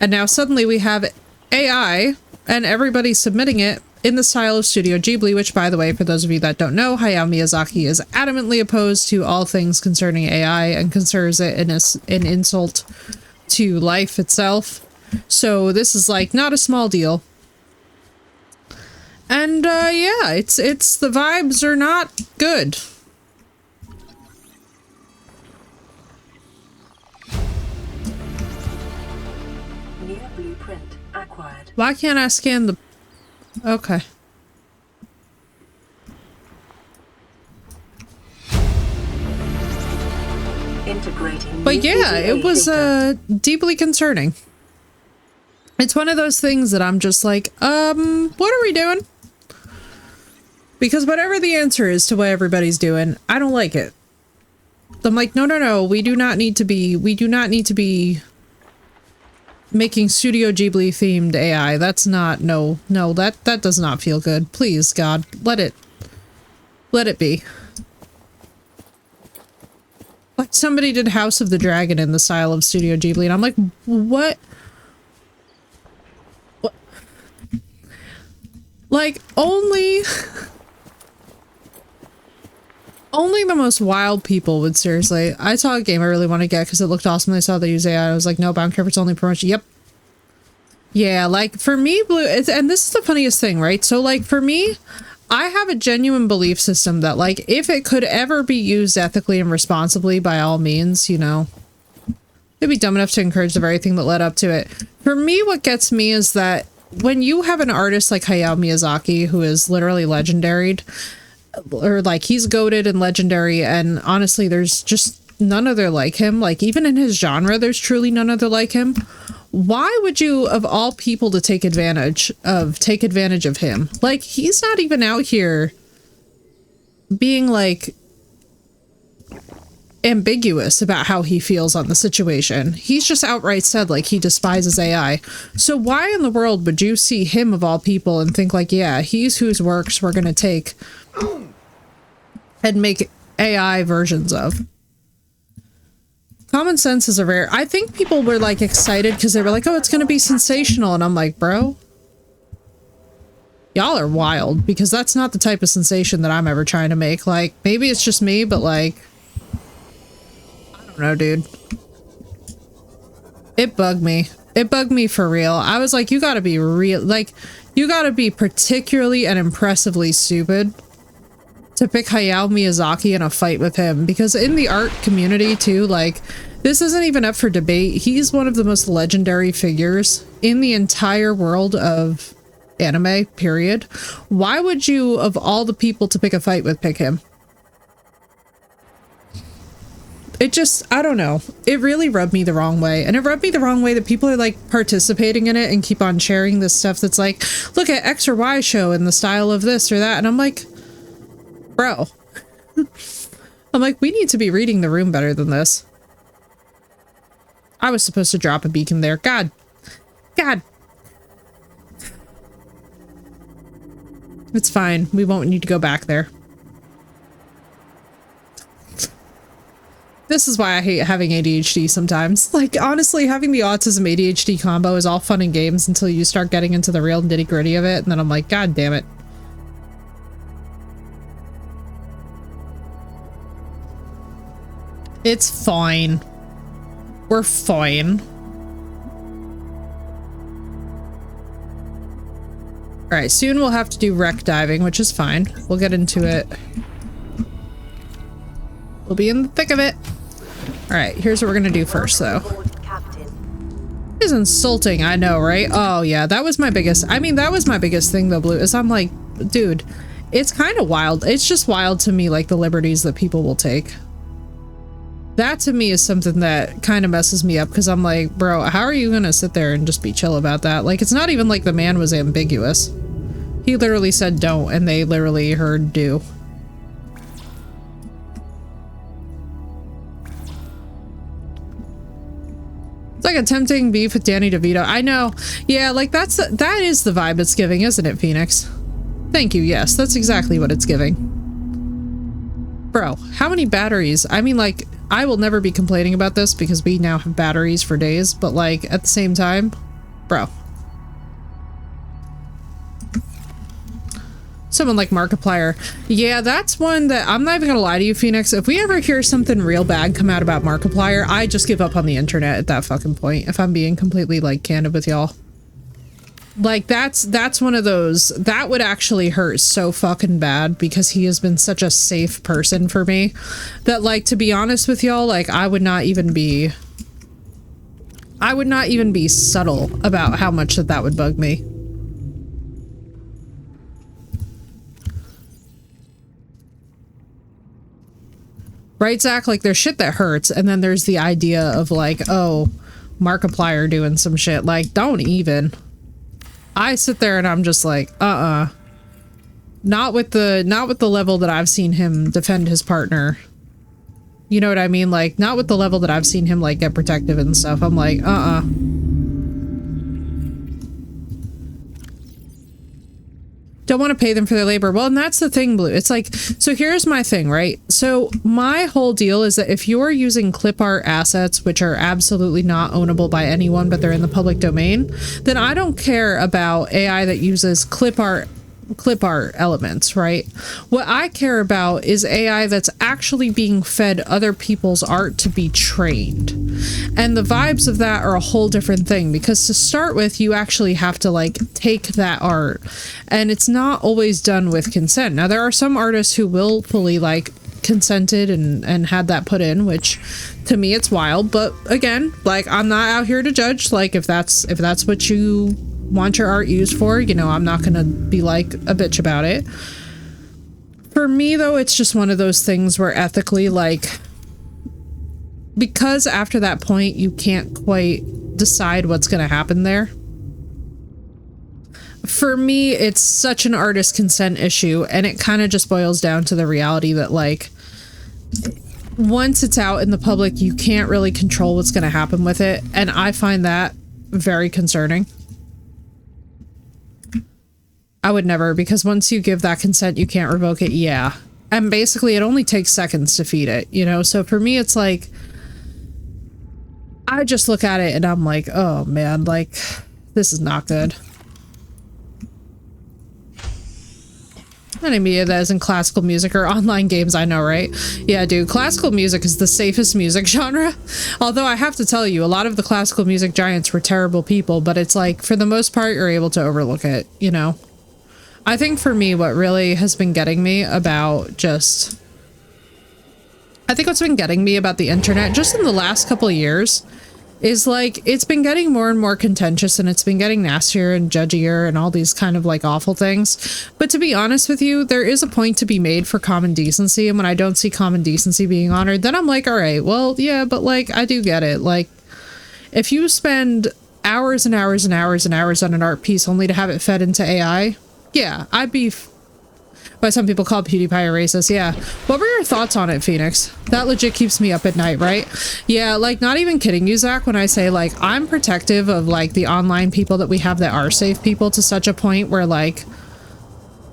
And now suddenly we have AI and everybody's submitting it in the style of Studio Ghibli, which, by the way, for those of you that don't know, Hayao Miyazaki is adamantly opposed to all things concerning AI and considers it an insult to life itself. So this is like not a small deal. And yeah, it's the vibes are not good. New blueprint acquired. Why can't I scan the... Okay. Integrating. But yeah, it was deeply concerning. It's one of those things that I'm just like, what are we doing? Because whatever the answer is to what everybody's doing, I don't like it. I'm like, no, we do not need to be making Studio Ghibli themed AI. That's not, no, that does not feel good. Please, God, let it be. Like somebody did House of the Dragon in the style of Studio Ghibli, and I'm like, what? What? Like, only the most wild people would seriously. I saw a game I really want to get because it looked awesome. I saw they use AI. I was like, no, I don't care if it's only promotion. Yep. Yeah, like for me, Blue, and this is the funniest thing, right? So like for me, I have a genuine belief system that like if it could ever be used ethically and responsibly, by all means, you know, they'd be dumb enough to encourage the very thing that led up to it. For me, what gets me is that when you have an artist like Hayao Miyazaki, who is literally legendary, or like he's goated and legendary, and honestly there's just none other like him. Like even in his genre there's truly none other like him. Why would you, of all people, to take advantage of him? Like he's not even out here being like ambiguous about how he feels on the situation. He's just outright said like he despises AI. So why in the world would you see him of all people and think like, yeah, he's whose works we're gonna take and make AI versions of? Common sense is a rare. I think people were like excited because they were like, oh, it's gonna be sensational, and I'm like, bro, y'all are wild, because that's not the type of sensation that I'm ever trying to make. Like maybe it's just me, but like I don't know, dude. It bugged me. It bugged me for real. I was like, you gotta be real, like you gotta be particularly and impressively stupid to pick Hayao Miyazaki in a fight with him, because in the art community too, like this isn't even up for debate. He's one of the most legendary figures in the entire world of anime, period. Why would you, of all the people to pick a fight with, pick him? It just, I don't know. It really rubbed me the wrong way. And it rubbed me the wrong way that people are like participating in it and keep on sharing this stuff that's like, look at X or Y show in the style of this or that. And I'm like, bro. I'm like, we need to be reading the room better than this. I was supposed to drop a beacon there. God. It's fine. We won't need to go back there. This is why I hate having ADHD sometimes. Like, honestly, having the autism ADHD combo is all fun and games until you start getting into the real nitty gritty of it, and then I'm like, God damn it. It's fine. We're fine. Alright, soon we'll have to do wreck diving, which is fine. We'll get into it. We'll be in the thick of it. Alright, here's what we're gonna do first, though. It is insulting, I know, right? Oh, yeah, that was my biggest... I mean, that was my biggest thing, though, Blue, is I'm like, dude, it's kind of wild. It's just wild to me, like, the liberties that people will take. That, to me, is something that kind of messes me up, because I'm like, bro, how are you gonna sit there and just be chill about that? Like, it's not even like the man was ambiguous. He literally said don't, and they literally heard do. It's like a tempting beef with Danny DeVito. I know. Yeah, like that is the vibe it's giving, isn't it, Phoenix? Thank you. Yes, that's exactly what it's giving. Bro, how many batteries? I mean, like, I will never be complaining about this because we now have batteries for days, but like at the same time, bro. Someone like Markiplier. Yeah, that's one that I'm not even gonna lie to you, Phoenix. If we ever hear something real bad come out about Markiplier, I just give up on the internet at that fucking point, if I'm being completely like candid with y'all. Like that's one of those that would actually hurt so fucking bad, because he has been such a safe person for me that, like, to be honest with y'all, like I would not even be subtle about how much that would bug me. Right, Zach? Like, there's shit that hurts, and then there's the idea of like, oh, Markiplier doing some shit. Like, don't even. I sit there and I'm just like, not with the level that I've seen him defend his partner. You know what I mean? Like, not with the level that I've seen him like get protective and stuff. I'm like, don't want to pay them for their labor. Well, and that's the thing, Blue. It's like, so here's my thing, right? So my whole deal is that if you're using clip art assets, which are absolutely not ownable by anyone, but they're in the public domain, then I don't care about AI that uses clip art elements, right? What I care about is AI that's actually being fed other people's art to be trained. And the vibes of that are a whole different thing, because to start with, you actually have to like take that art, and it's not always done with consent. Now, there are some artists who will fully like consented and had that put in, which to me it's wild, but again, like, I'm not out here to judge. Like, if that's what you want your art used for, you know, I'm not gonna be like a bitch about it. For me though, it's just one of those things where ethically, like, because after that point you can't quite decide what's gonna happen there. For me, it's such an artist consent issue, and it kind of just boils down to the reality that, like, once it's out in the public, you can't really control what's gonna happen with it, and I find that very concerning. I would never, because once you give that consent, you can't revoke it. Yeah. And basically it only takes seconds to feed it, you know? So for me, it's like, I just look at it and I'm like, oh man, like, this is not good. Any media that is in classical music or online games, I know, right? Yeah, dude, classical music is the safest music genre. Although I have to tell you, a lot of the classical music giants were terrible people, but it's like, for the most part, you're able to overlook it, you know? I think for me, what really has been getting me about just... I think what's been getting me about the internet, just in the last couple of years, is like, it's been getting more and more contentious, and it's been getting nastier and judgier and all these kind of like awful things. But to be honest with you, there is a point to be made for common decency, and when I don't see common decency being honored, then I'm like, all right, well, yeah, but like, I do get it. Like, if you spend hours and hours and hours and hours on an art piece only to have it fed into AI, yeah, I'd be... Why some people call PewDiePie a racist. Yeah. What were your thoughts on it, Phoenix? That legit keeps me up at night, right? Yeah, like, not even kidding you, Zach, when I say, like, I'm protective of, like, the online people that we have that are safe people to such a point where, like,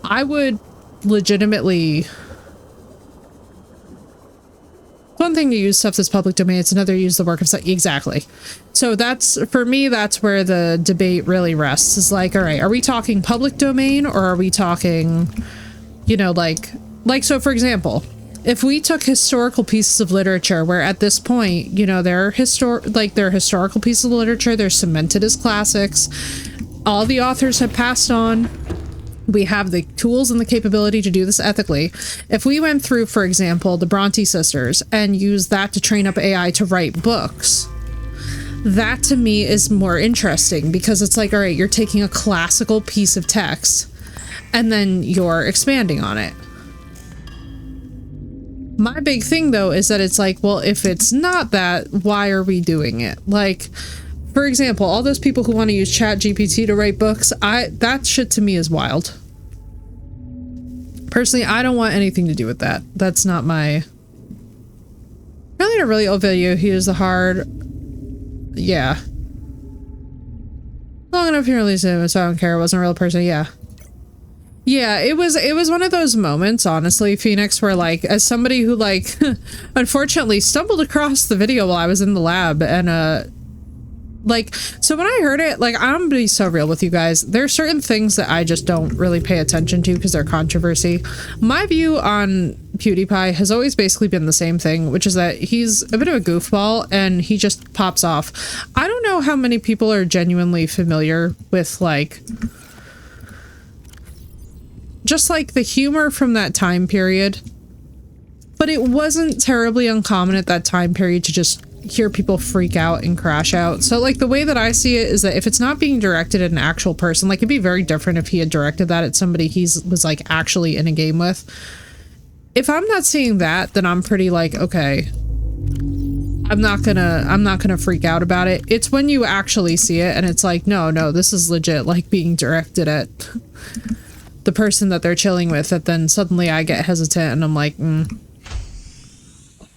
I would legitimately... One thing to use stuff that's public domain, it's another to use the work of... Exactly. So that's, for me, that's where the debate really rests. Is like, all right, are we talking public domain, or are we talking... You know, like, so for example, if we took historical pieces of literature where at this point, you know, they're historical pieces of literature, they're cemented as classics, all the authors have passed on, we have the tools and the capability to do this ethically. If we went through, for example, the Bronte sisters and used that to train up AI to write books, that to me is more interesting, because it's like, all right, you're taking a classical piece of text and then you're expanding on it. My big thing though is that it's like, well, if it's not that, why are we doing it? Like, for example, all those people who want to use ChatGPT to write books, that shit to me is wild. Personally, I don't want anything to do with that. That's not my... Really, in a really old video, he used the hard... Yeah. Long enough to release it, so I don't care. It wasn't a real person, yeah. Yeah, it was one of those moments, honestly, Phoenix, where, like, as somebody who, like, unfortunately stumbled across the video while I was in the lab, and, like, so when I heard it, like, I'm gonna be so real with you guys, there are certain things that I just don't really pay attention to because they're controversy. My view on PewDiePie has always basically been the same thing, which is that he's a bit of a goofball, and he just pops off. I don't know how many people are genuinely familiar with, like... just like the humor from that time period, but it wasn't terribly uncommon at that time period to just hear people freak out and crash out. So like the way that I see it is that if it's not being directed at an actual person, like it'd be very different if he had directed that at somebody was like actually in a game with. If I'm not seeing that, then I'm pretty like, okay, I'm not gonna freak out about it. It's when you actually see it and it's like, no, this is legit like being directed at the person that they're chilling with, that then suddenly I get hesitant and I'm like,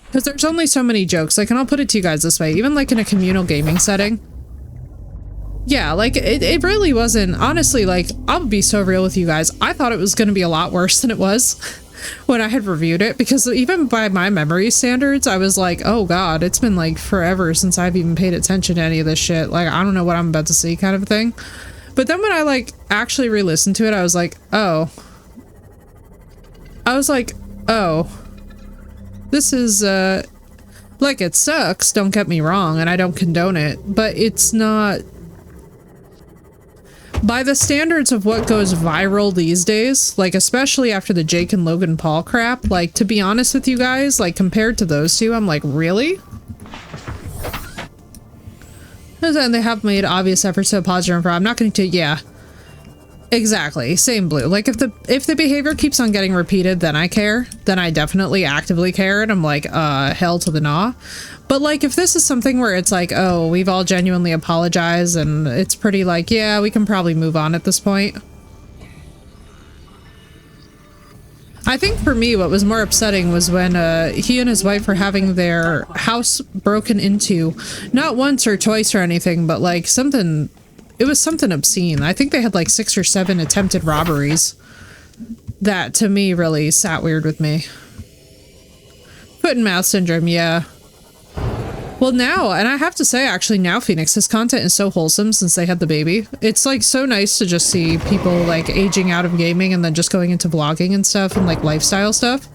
because there's only so many jokes. Like, and I'll put it to you guys this way, even like in a communal gaming setting, Yeah, like it really wasn't. Honestly, like, I'll be so real with you guys. I thought it was going to be a lot worse than it was when I had reviewed it, because even by my memory standards, I was like, oh god, it's been like forever since I've even paid attention to any of this shit. Like, I don't know what I'm about to see, kind of a thing. But then when I like actually re-listened to it, I was like, oh. This is like, it sucks, don't get me wrong, and I don't condone it, but it's not, by the standards of what goes viral these days, like, especially after the Jake and Logan Paul crap, like, to be honest with you guys, like, compared to those two, I'm like, really? And they have made obvious efforts to apologize for, I'm not going to, yeah. Exactly, same Blue. Like, if the behavior keeps on getting repeated, then I care. Then I definitely actively care, and I'm like, hell to the nah. But like, if this is something where it's like, oh, we've all genuinely apologized, and it's pretty like, yeah, we can probably move on at this point. I think for me, what was more upsetting was when he and his wife were having their house broken into, not once or twice or anything, but like something, it was something obscene. I think they had like 6 or 7 attempted robberies. That to me really sat weird with me. Foot and mouth syndrome, yeah. Well, now, and I have to say, actually, now Phoenix's content is so wholesome since they had the baby. It's, like, so nice to just see people, like, aging out of gaming and then just going into vlogging and stuff and, like, lifestyle stuff.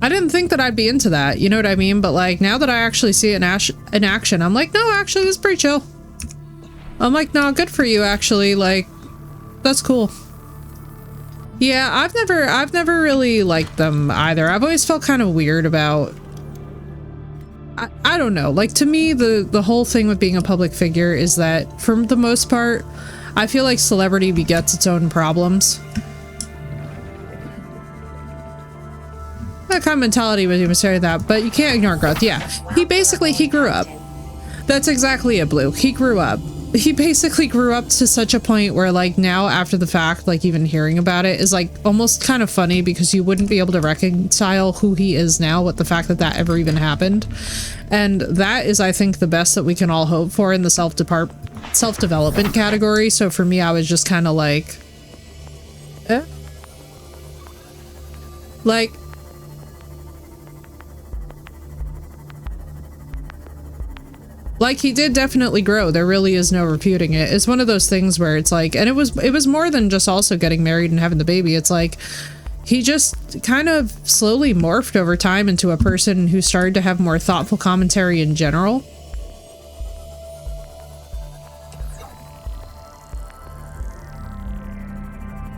I didn't think that I'd be into that, you know what I mean? But, like, now that I actually see it in action, I'm like, no, actually, this is pretty chill. I'm like, no, good for you, actually, like, that's cool. Yeah, I've never really liked them either. I've always felt kind of weird about... I don't know, like, to me, the whole thing with being a public figure is that, for the most part, I feel like celebrity begets its own problems. That kind of mentality would even say that, but you can't ignore growth. Yeah, he grew up. That's exactly it, Blue. He grew up. He basically grew up to such a point where, like, now after the fact, like, even hearing about it is, like, almost kind of funny because you wouldn't be able to reconcile who he is now with the fact that that ever even happened. And that is, I think, the best that we can all hope for in the self-development category. So for me, I was just kind of like, eh? Like, he did definitely grow. There really is no refuting it. It's one of those things where it's like, and it was more than just also getting married and having the baby. It's like, he just kind of slowly morphed over time into a person who started to have more thoughtful commentary in general.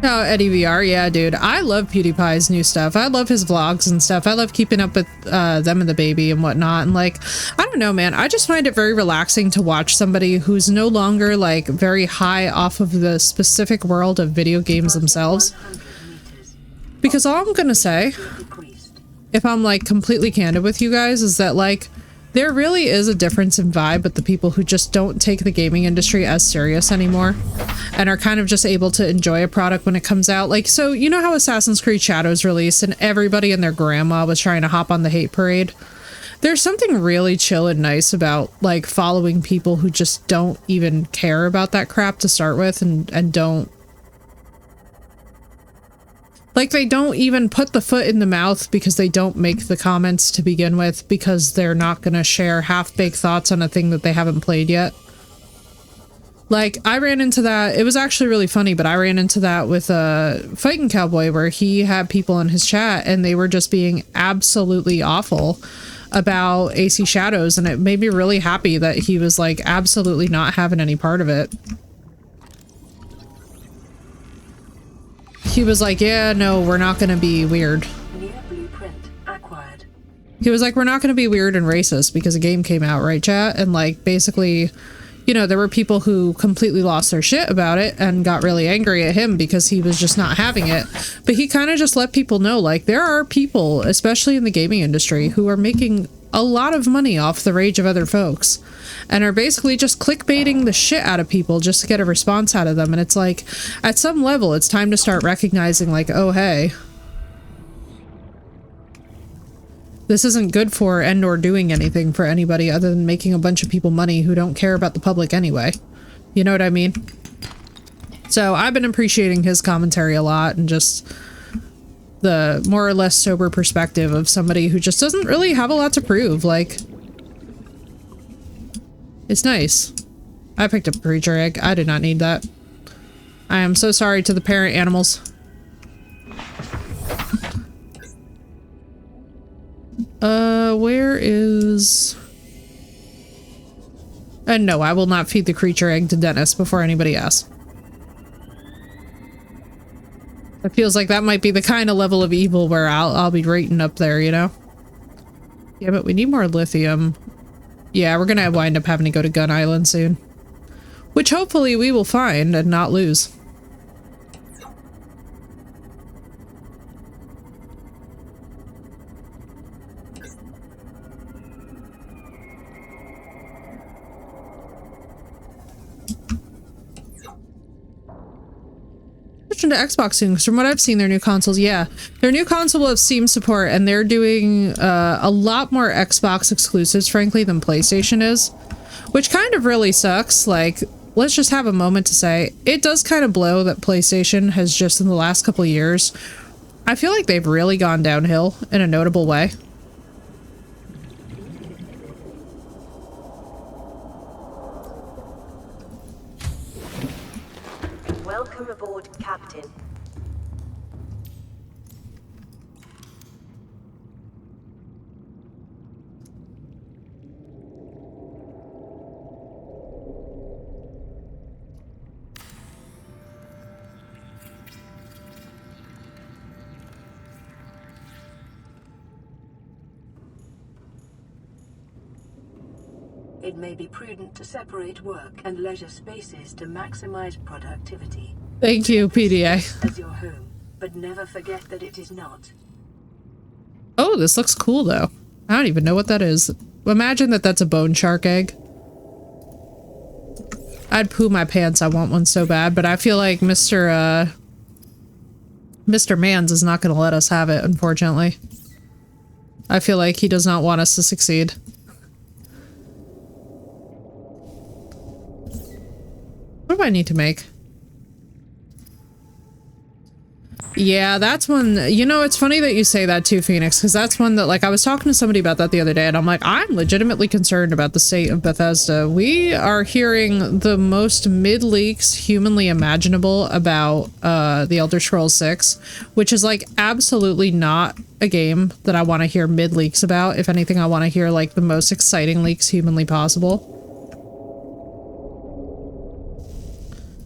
Oh, Eddie VR, yeah, dude. I love PewDiePie's new stuff. I love his vlogs and stuff. I love keeping up with them and the baby and whatnot. And like, I don't know, man. I just find it very relaxing to watch somebody who's no longer like very high off of the specific world of video games themselves. Because all I'm gonna say, if I'm like completely candid with you guys, is that like, there really is a difference in vibe with the people who just don't take the gaming industry as serious anymore and are kind of just able to enjoy a product when it comes out. Like, so you know how Assassin's Creed Shadows released and everybody and their grandma was trying to hop on the hate parade? There's something really chill and nice about like following people who just don't even care about that crap to start with and don't, like, they don't even put the foot in the mouth because they don't make the comments to begin with because they're not gonna share half-baked thoughts on a thing that they haven't played yet. Like, I ran into that, it was actually really funny, but I ran into that with Fightin' Cowboy where he had people in his chat and they were just being absolutely awful about AC Shadows, and it made me really happy that he was like absolutely not having any part of it. He was like, yeah, no, we're not gonna be weird. New blueprint acquired. He was like, we're not gonna be weird and racist because a game came out, right, chat? And like, basically, you know, there were people who completely lost their shit about it and got really angry at him because he was just not having it. But he kind of just let people know, like, there are people, especially in the gaming industry, who are making a lot of money off the rage of other folks and are basically just clickbaiting the shit out of people just to get a response out of them. And it's like, at some level, it's time to start recognizing like, oh, hey, This isn't good for and nor doing anything for anybody other than making a bunch of people money who don't care about the public anyway. You know what I mean? So I've been appreciating his commentary a lot, and just the more or less sober perspective of somebody who just doesn't really have a lot to prove. Like, it's nice. I picked up a creature egg. I did not need that. I am so sorry to the parent animals. Where is... And no, I will not feed the creature egg to Dennis before anybody asks. It feels like that might be the kind of level of evil where I'll be rating up there, you know? Yeah, but we need more lithium. Yeah, we're gonna wind up having to go to Gun Island soon. Which hopefully we will find and not lose. To Xbox soon, because from what I've seen, their new consoles, yeah, their new console will have Steam support, and they're doing a lot more Xbox exclusives, frankly, than PlayStation is, which kind of really sucks. Like, let's just have a moment to say, it does kind of blow that PlayStation has just in the last couple of years, I feel like they've really gone downhill in a notable way. Welcome aboard, Captain. It may be prudent to separate work and leisure spaces to maximize productivity. Thank you, PDA. As your home, but never forget that it is not. Oh, this looks cool, though. I don't even know what that is. Imagine that that's a bone shark egg. I'd poo my pants. I want one so bad, but I feel like Mr. Mans is not going to let us have it, unfortunately. I feel like he does not want us to succeed. What do I need to make? Yeah, that's one, you know, it's funny that you say that too, Phoenix, because that's one that, like, I was talking to somebody about that the other day, and I'm like, I'm legitimately concerned about the state of Bethesda. We are hearing the most mid-leaks humanly imaginable about the Elder Scrolls 6, which is, like, absolutely not a game that I want to hear mid-leaks about. If anything, I want to hear, like, the most exciting leaks humanly possible.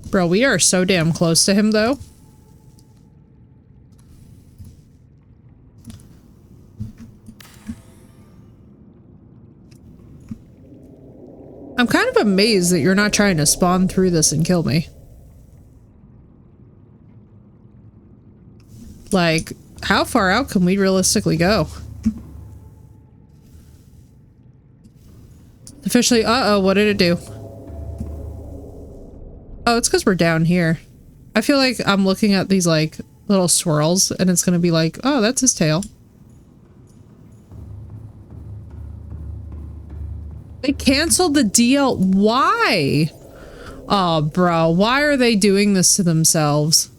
Bro, we are so damn close to him, though. I'm kind of amazed that you're not trying to spawn through this and kill me. Like, how far out can we realistically go? Officially, uh-oh, what did it do? Oh, it's because we're down here. I feel like I'm looking at these, like, little swirls, and it's gonna be like, oh, that's his tail. They canceled the deal. Why? Oh, bro, why are they doing this to themselves?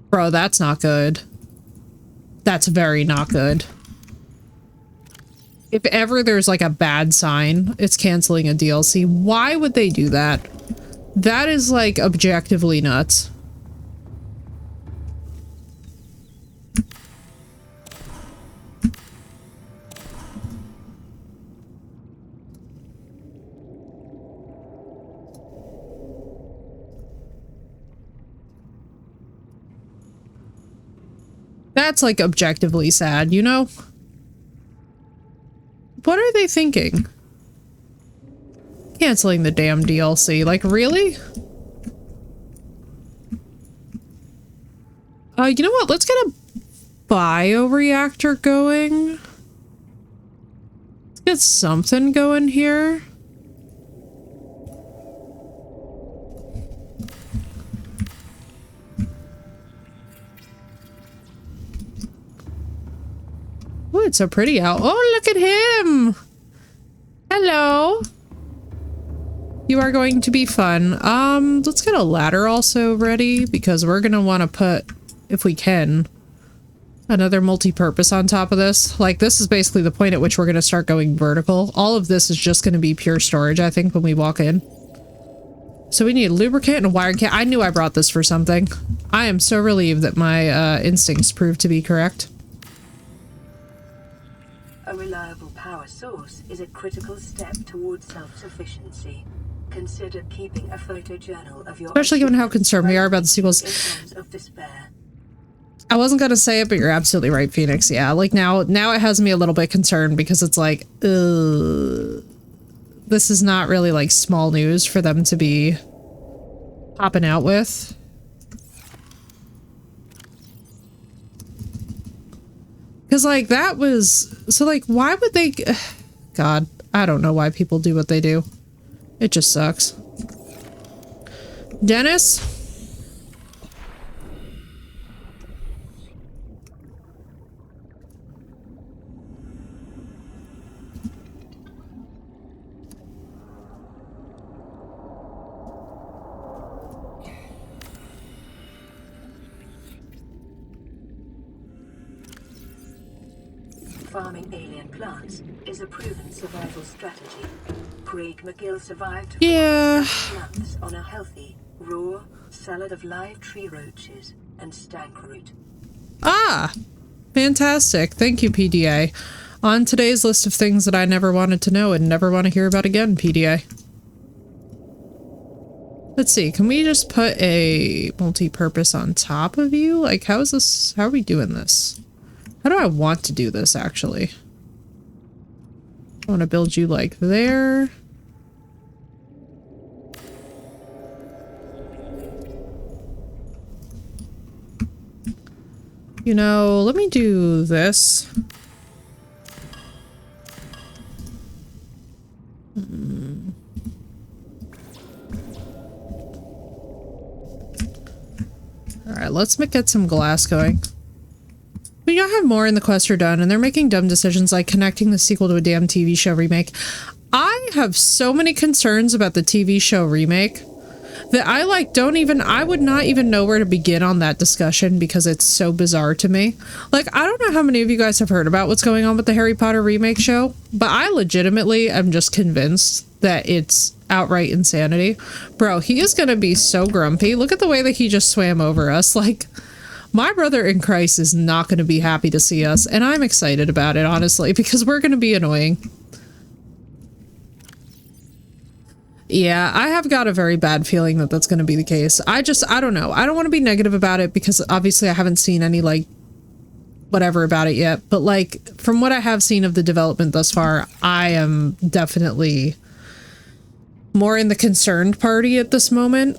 Bro, that's not good. That's very not good. If ever there's, like, a bad sign, it's canceling a DLC. Why would they do that? That is, like, objectively nuts. That's, like, objectively sad, you know? What are they thinking? Canceling the damn DLC. Like, really? You know what? Let's get a bioreactor going. Let's get something going here. it's so pretty out. Oh, look at him. Hello. You are going to be fun. Let's get a ladder also ready because we're gonna want to put, if we can, another multi-purpose on top of this. Like, this is basically the point at which we're gonna start going vertical. All of this is just gonna be pure storage, I think, when we walk in. So we need a lubricant and a wiring can. I knew I brought this for something. I am so relieved that my instincts proved to be correct. A reliable power source is a critical step towards self-sufficiency. Consider keeping a photojournal of your Especially given how concerned we are about the sequels. in times of despair. I wasn't gonna say it, but you're absolutely right, Phoenix. Yeah, like now it has me a little bit concerned because it's like, this is not really like small news for them to be popping out with. Because like that was, so like why would they, God, I don't know why people do what they do. It just sucks. Dennis? Farming alien plants is a proven survival strategy. Craig McGill survived Yeah. 7 months on a healthy, raw salad of live tree roaches and stank root. Ah! Fantastic. Thank you, PDA. On today's list of things that I never wanted to know and never want to hear about again, PDA. Let's see, can we just put a multi-purpose on top of you? Like, how is this? How are we doing this? How do I want to do this, actually? I want to build you, like, there. You know, let me do this. Alright, let's get some glass going. We don't have more in the quest are done, and they're making dumb decisions like connecting the sequel to a damn TV show remake. I have so many concerns about the TV show remake that I I would not even know where to begin on that discussion because it's so bizarre to me. Like, I don't know how many of you guys have heard about what's going on with the Harry Potter remake show, but I legitimately am just convinced that it's outright insanity. Bro, he is gonna be so grumpy. Look at the way that he just swam over us. Like, my brother in Christ is not going to be happy to see us, and I'm excited about it, honestly, because we're going to be annoying. Yeah, I have got a very bad feeling that that's going to be the case. I don't know. I don't want to be negative about it because obviously I haven't seen any, like, whatever about it yet. But, like, from what I have seen of the development thus far, I am definitely more in the concerned party at this moment.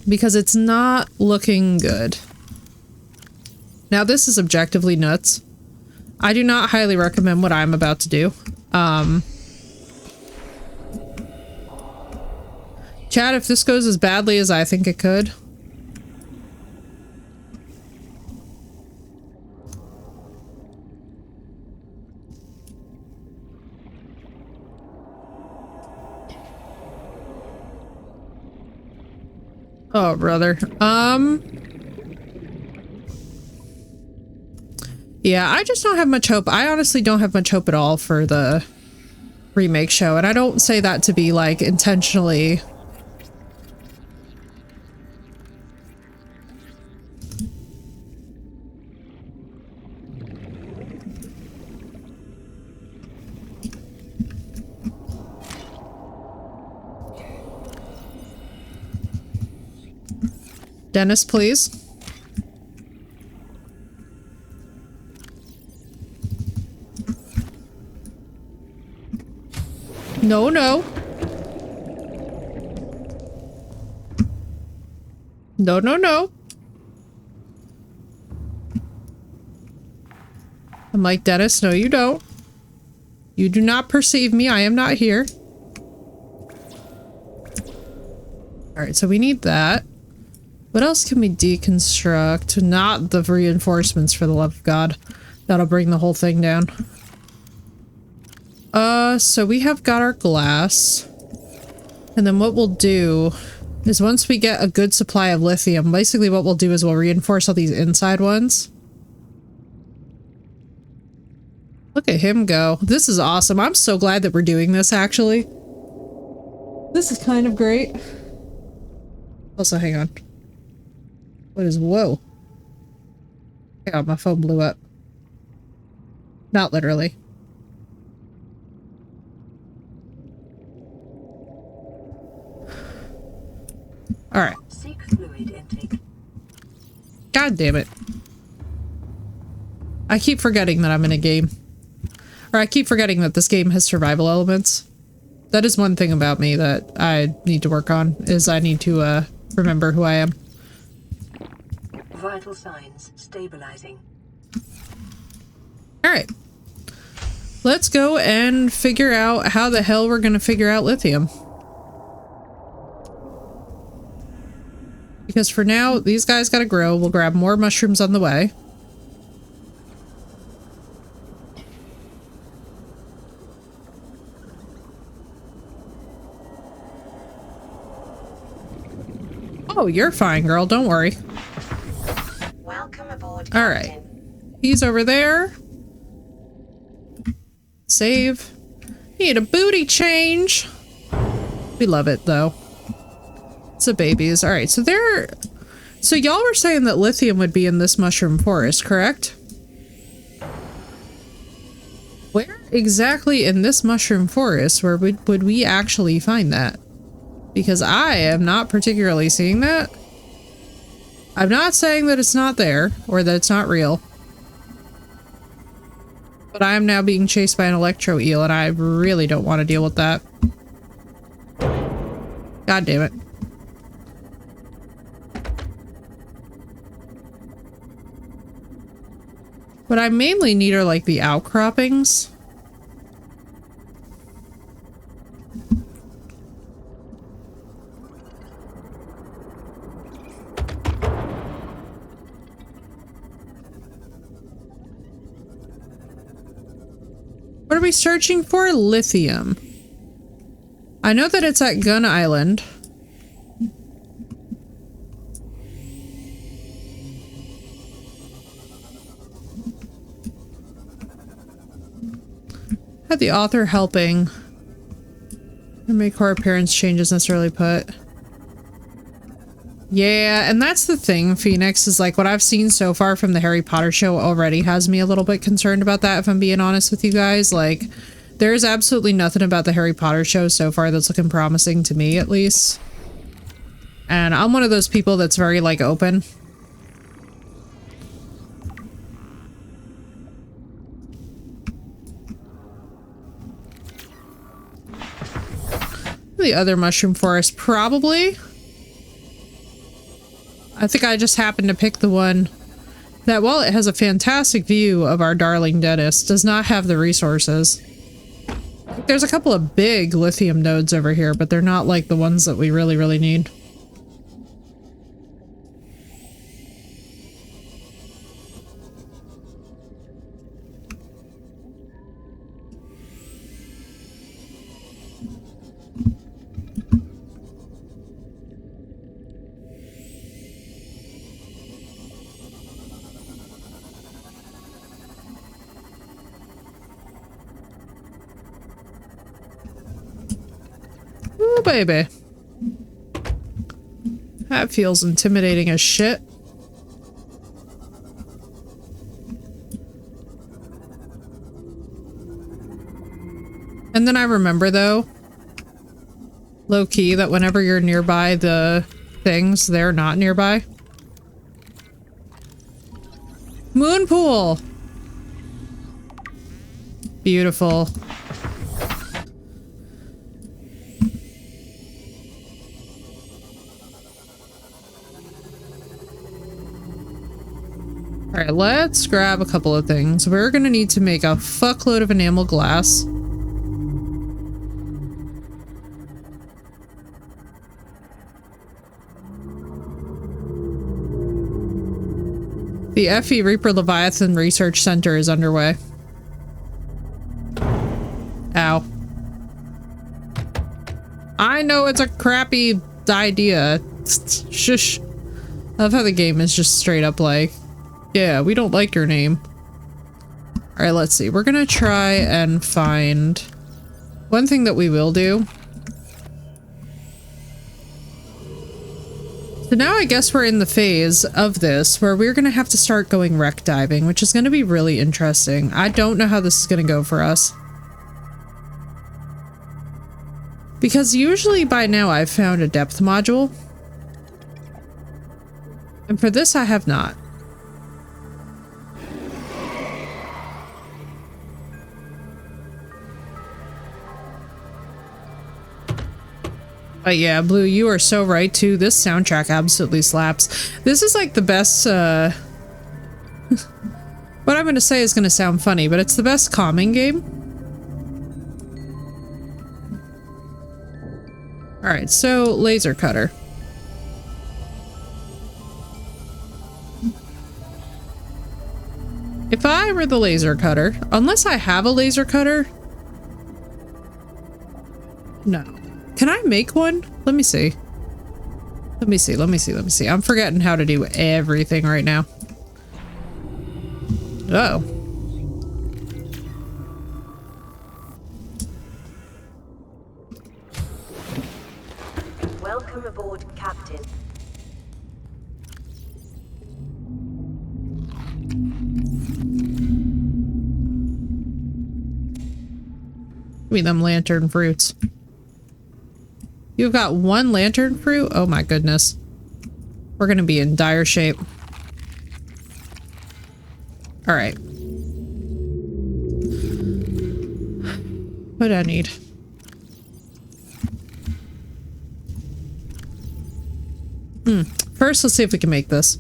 Because it's not looking good. Now, this is objectively nuts. I do not highly recommend what I'm about to do. Chad, if this goes as badly as I think it could. Oh, brother. Yeah, I just don't have much hope. I honestly don't have much hope at all for the remake show, and I don't say that to be, like, intentionally... Dennis, please. No, no. No, no, no. I'm like, Dennis, no, you don't. You do not perceive me. I am not here. Alright, so we need that. What else can we deconstruct? Not the reinforcements, for the love of God. That'll bring the whole thing down. So we have got our glass. And then what we'll do is once we get a good supply of lithium, basically what we'll do is we'll reinforce all these inside ones. Look at him go. This is awesome. I'm so glad that we're doing this, actually. This is kind of great. Also, hang on. What is... Whoa. Hang on, my phone blew up. Not literally. Alright. Seek fluid intake. God damn it. I keep forgetting that I'm in a game. Or I keep forgetting that this game has survival elements. That is one thing about me that I need to work on, is I need to remember who I am. Vital signs stabilizing. Alright. Let's go and figure out how the hell we're gonna figure out lithium. Because for now, these guys gotta grow. We'll grab more mushrooms on the way. Oh, you're fine, girl. Don't worry. Welcome aboard, All right. Captain. He's over there. Save. Need a booty change. We love it, though. It's the babies. All right, so they're... So y'all were saying that lithium would be in this mushroom forest, correct? Where exactly in this mushroom forest would we actually find that? Because I am not particularly seeing that. I'm not saying that it's not there, or that it's not real. But I am now being chased by an electro eel, and I really don't want to deal with that. God damn it. What I mainly need are like the outcroppings. What are we searching for? Lithium. I know that it's at Gun Island. Had the author helping. And make core appearance changes necessarily put. Yeah, and that's the thing, Phoenix, is like what I've seen so far from the Harry Potter show already has me a little bit concerned about that, if I'm being honest with you guys. Like, there's absolutely nothing about the Harry Potter show so far that's looking promising to me, at least. And I'm one of those people that's very, like, open. The other mushroom forest, probably. I think I just happened to pick the one that, while it has a fantastic view of our darling Dennis, does not have the resources. There's a couple of big lithium nodes over here, but they're not like the ones that we really, really need. Ooh, baby. That feels intimidating as shit. And then I remember, though, low-key, that whenever you're nearby the things, they're not nearby. Moon pool! Beautiful. Alright, let's grab a couple of things. We're gonna need to make a fuckload of enamel glass. The FE Reaper Leviathan Research Center is underway. Ow. I know it's a crappy idea. Shush. I love how the game is just straight up like, yeah, we don't like your name. Alright, let's see. We're gonna try and find one thing that we will do. So now I guess we're in the phase of this where we're gonna have to start going wreck diving, which is gonna be really interesting. I don't know how this is gonna go for us. Because usually by now I've found a depth module. And for this I have not. But yeah, Blue, you are so right too. This soundtrack absolutely slaps. This is like the best, what I'm gonna say is gonna sound funny, but it's the best calming game. Alright, so laser cutter. If I were the laser cutter, unless I have a laser cutter. No. Can I make one? Let me see. Let me see. I'm forgetting how to do everything right now. Uh-oh. Welcome aboard, Captain. Give me them lantern fruits. You've got one lantern fruit? Oh my goodness. We're gonna be in dire shape. Alright. What do I need? First, let's see if we can make this.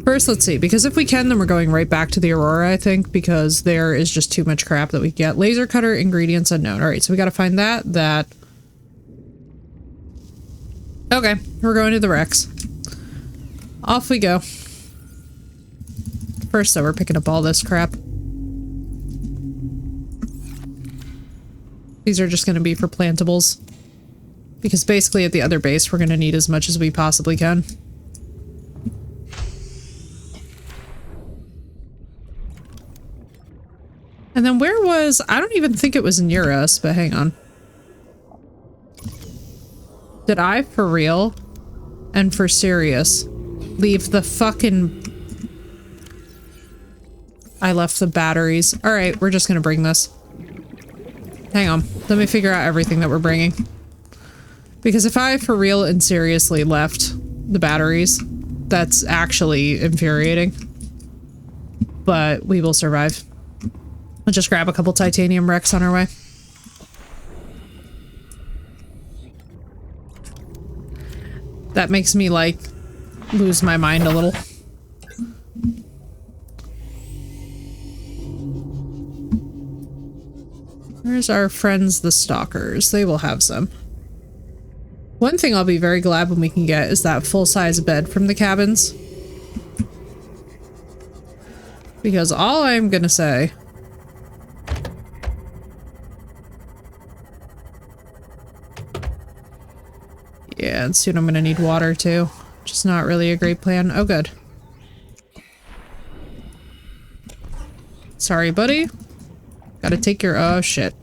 First, let's see. Because if we can, then we're going right back to the Aurora, I think. Because there is just too much crap that we get. Laser cutter, ingredients unknown. Alright, so we gotta find that. Okay, we're going to the Rex. Off we go. First, though, we're picking up all this crap. These are just going to be for plantables. Because basically at the other base, we're going to need as much as we possibly can. And then where was... I don't even think it was near us, but hang on. Did I, for real, and for serious, leave the fucking... I left the batteries. Alright, we're just gonna bring this. Hang on. Let me figure out everything that we're bringing. Because if I, for real and seriously, left the batteries, that's actually infuriating. But we will survive. We'll just grab a couple titanium wrecks on our way. That makes me, like, lose my mind a little. Where's our friends, the Stalkers? They will have some. One thing I'll be very glad when we can get is that full-size bed from the cabins. Because all I'm gonna say... Yeah, and soon I'm gonna need water too. Just not really a great plan. Oh, good. Sorry, buddy. Gotta take your... Oh, shit.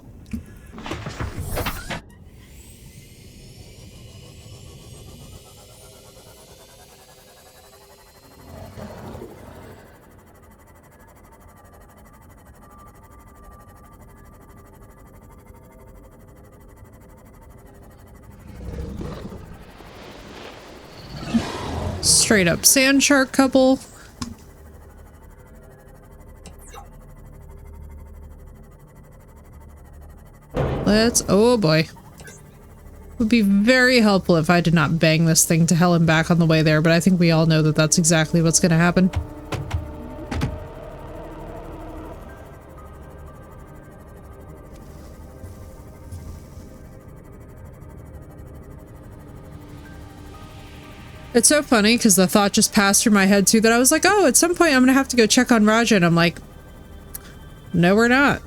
Straight up sand shark couple. Let's... Oh boy. Would be very helpful if I did not bang this thing to hell and back on the way there, but I think we all know that that's exactly what's gonna happen. It's so funny because the thought just passed through my head too that I was like, oh, at some point I'm gonna have to go check on Raja, and I'm like, no, we're not.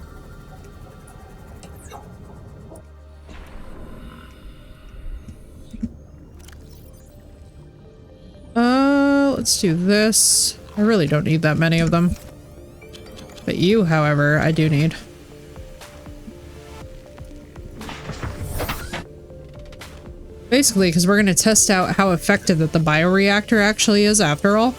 Let's do this. I really don't need that many of them. But you, however, I do need. Basically, because we're going to test out how effective that the bioreactor actually is after all.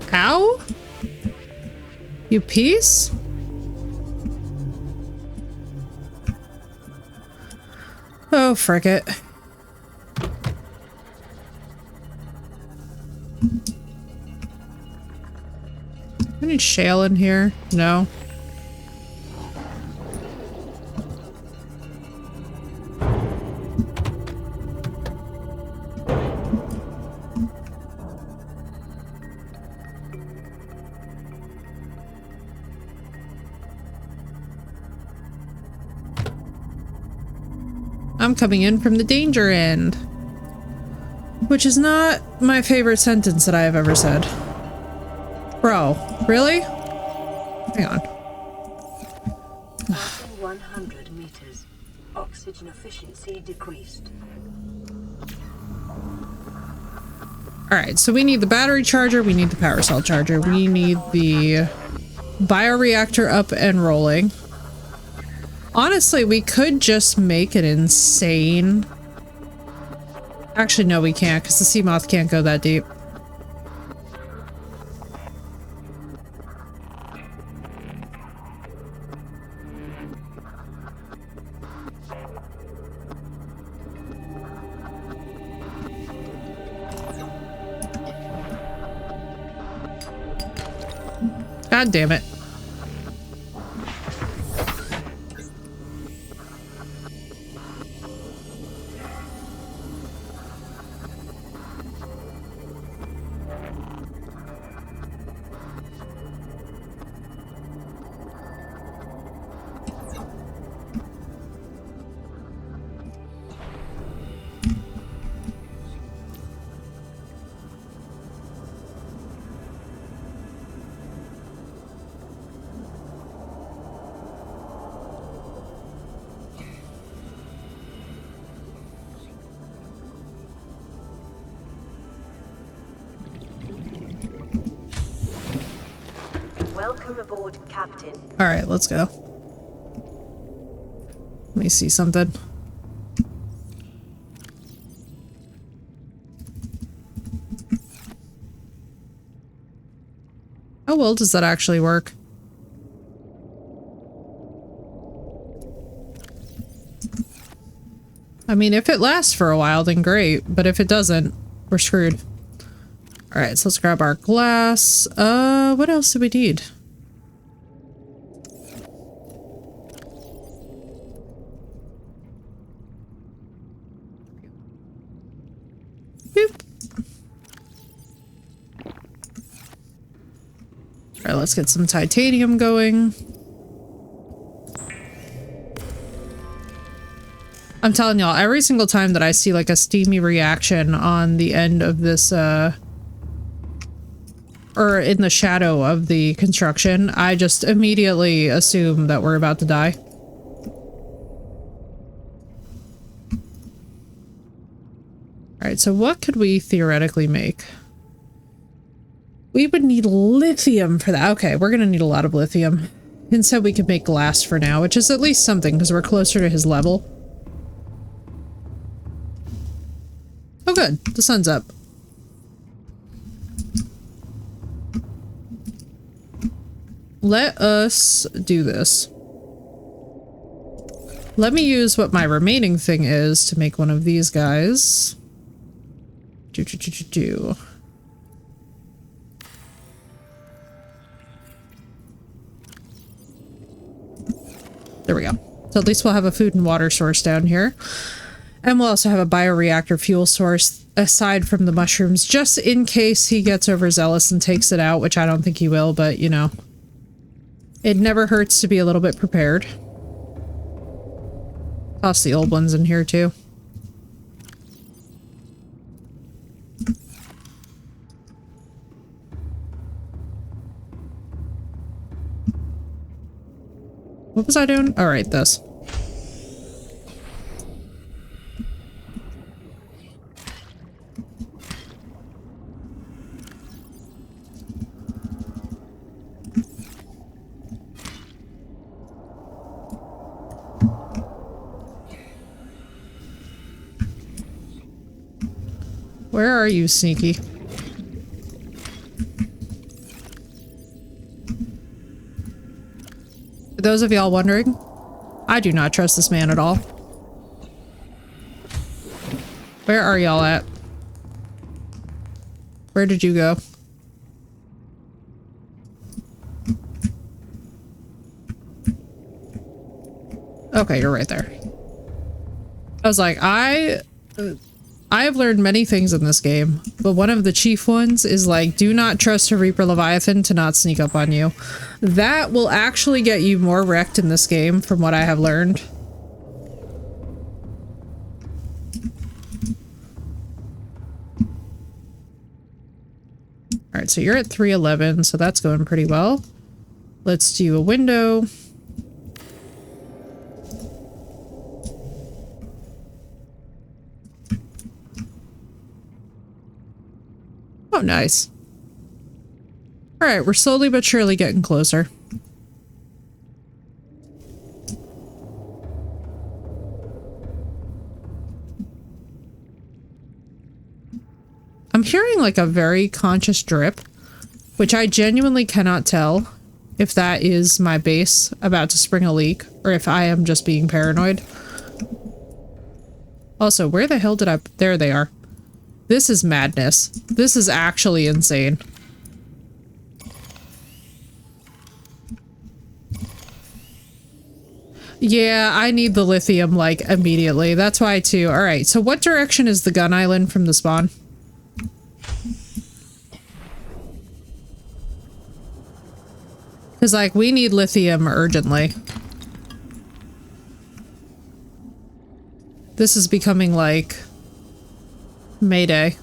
How? You peace? Oh, frick it. I need shale in here. No. I'm coming in from the danger end. Which is not my favorite sentence that I have ever said. Bro, really? Hang on. 100 meters. Oxygen efficiency decreased. Alright, so we need the battery charger, we need the power cell charger, we need the bioreactor up and rolling. Honestly, we could just make it insane. Actually, no, we can't, because the Seamoth can't go that deep. God damn it. Welcome aboard, Captain. All right, let's go. Let me see something. How well does that actually work? I mean, if it lasts for a while, then great. But if it doesn't, we're screwed. All right, so let's grab our glass. What else do we need? Boop. All right, let's get some titanium going. I'm telling y'all, every single time that I see like a steamy reaction on the end of this, or in the shadow of the construction, I just immediately assume that we're about to die. Alright, so what could we theoretically make? We would need lithium for that. Okay, we're gonna need a lot of lithium. Instead, we could make glass for now, which is at least something, because we're closer to his level. Oh good, the sun's up. Let us do this. Let me use what my remaining thing is to make one of these guys. There we go. So at least we'll have a food and water source down here. And we'll also have a bioreactor fuel source aside from the mushrooms, just in case he gets overzealous and takes it out, which I don't think he will, but you know. It never hurts to be a little bit prepared. Toss the old ones in here too. What was I doing? All right, this. Where are you, Sneaky? For those of y'all wondering, I do not trust this man at all. Where are y'all at? Where did you go? Okay, you're right there. I was like, I have learned many things in this game, but one of the chief ones is like, do not trust a Reaper Leviathan to not sneak up on you. That will actually get you more wrecked in this game from what I have learned. Alright, so you're at 311, so that's going pretty well. Let's do a window. Oh, nice. Alright, we're slowly but surely getting closer. I'm hearing like a very conscious drip, which I genuinely cannot tell if that is my base about to spring a leak or if I am just being paranoid. Also, where the hell did I... There they are. This is madness. This is actually insane. Yeah, I need the lithium, like, immediately. That's why, too. Alright, so what direction is the gun island from the spawn? Because, like, we need lithium urgently. This is becoming, like... Mayday.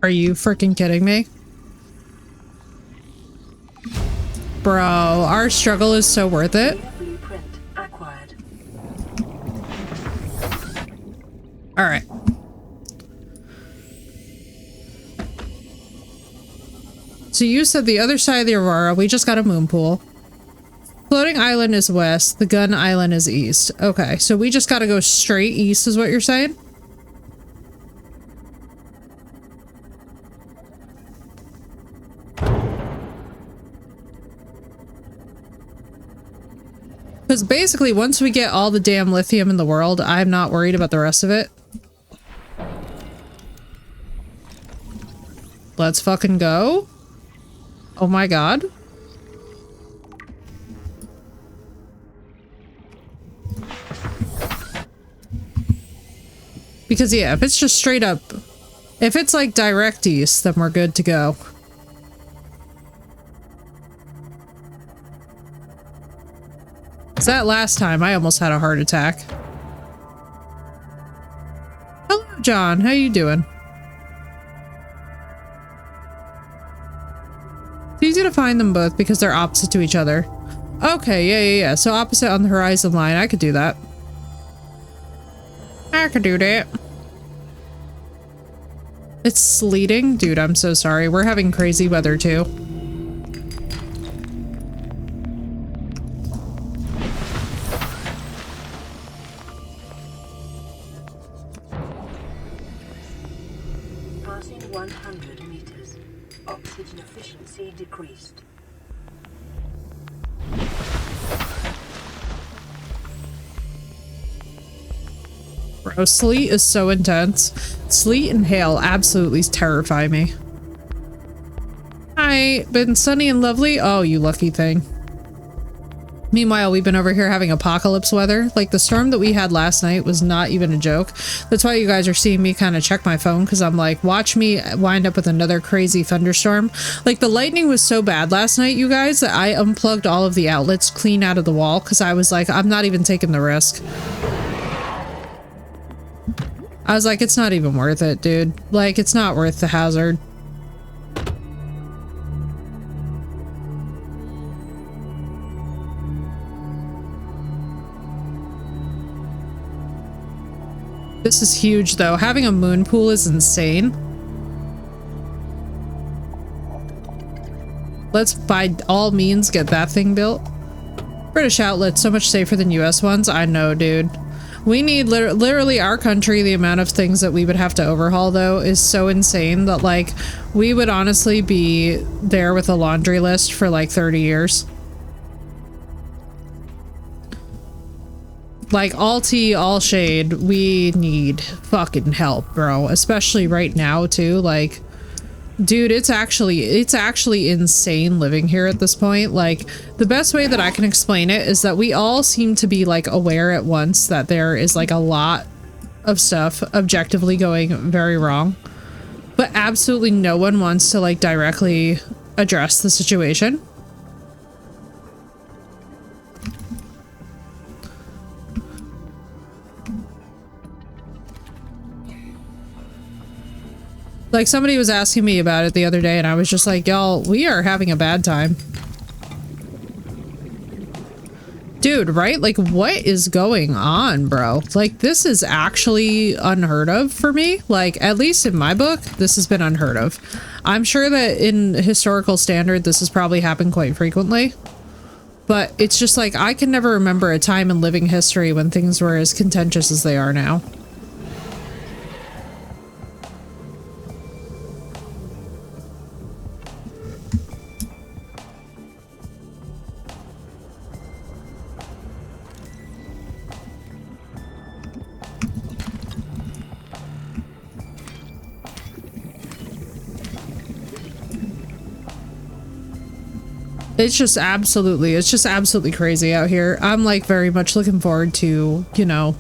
Are you freaking kidding me? Bro, our struggle is so worth it. Blueprint acquired. Alright. So you said the other side of the Aurora, we just got a moon pool. Floating island is west, the gun island is east. Okay, so we just gotta go straight east is what you're saying? Because basically, once we get all the damn lithium in the world, I'm not worried about the rest of it. Let's fucking go. Oh my god. Because yeah, if it's just straight up, if it's like direct east, then we're good to go. That last time I almost had a heart attack. Hello, John. How you doing? It's easy to find them both because they're opposite to each other. Okay, yeah. So opposite on the horizon line. I could do that. I could do that. It's sleeting? Dude, I'm so sorry. We're having crazy weather too. Passing 100 meters. Oxygen efficiency decreased. Bro, sleet is so intense. Sleet and hail absolutely terrify me. Hi, been sunny and lovely? Oh, you lucky thing. Meanwhile, we've been over here having apocalypse weather. Like, the storm that we had last night was not even a joke. That's why you guys are seeing me kind of check my phone, because I'm like, watch me wind up with another crazy thunderstorm. Like, the lightning was so bad last night, you guys, that I unplugged all of the outlets clean out of the wall, because I was like, I'm not even taking the risk. I was like, it's not even worth it, dude. Like, it's not worth the hazard. This is huge, though. Having a moon pool is insane. Let's by all means get that thing built. British outlets, so much safer than US ones. I know, dude. We need literally our country, the amount of things that we would have to overhaul, though, is so insane that, like, we would honestly be there with a laundry list for like 30 years. Like, all tea, all shade, we need fucking help, bro. Especially right now, too. Like, dude, it's actually insane living here at this point. Like, the best way that I can explain it is that we all seem to be, like, aware at once that there is, like, a lot of stuff objectively going very wrong. But absolutely no one wants to, like, directly address the situation. Like, somebody was asking me about it the other day, and I was just like, y'all, we are having a bad time. Dude, right? Like, what is going on, bro? Like, this is actually unheard of for me. Like, at least in my book, this has been unheard of. I'm sure that in historical standard, this has probably happened quite frequently. But it's just like, I can never remember a time in living history when things were as contentious as they are now. It's just absolutely crazy out here. I'm like very much looking forward to, you know,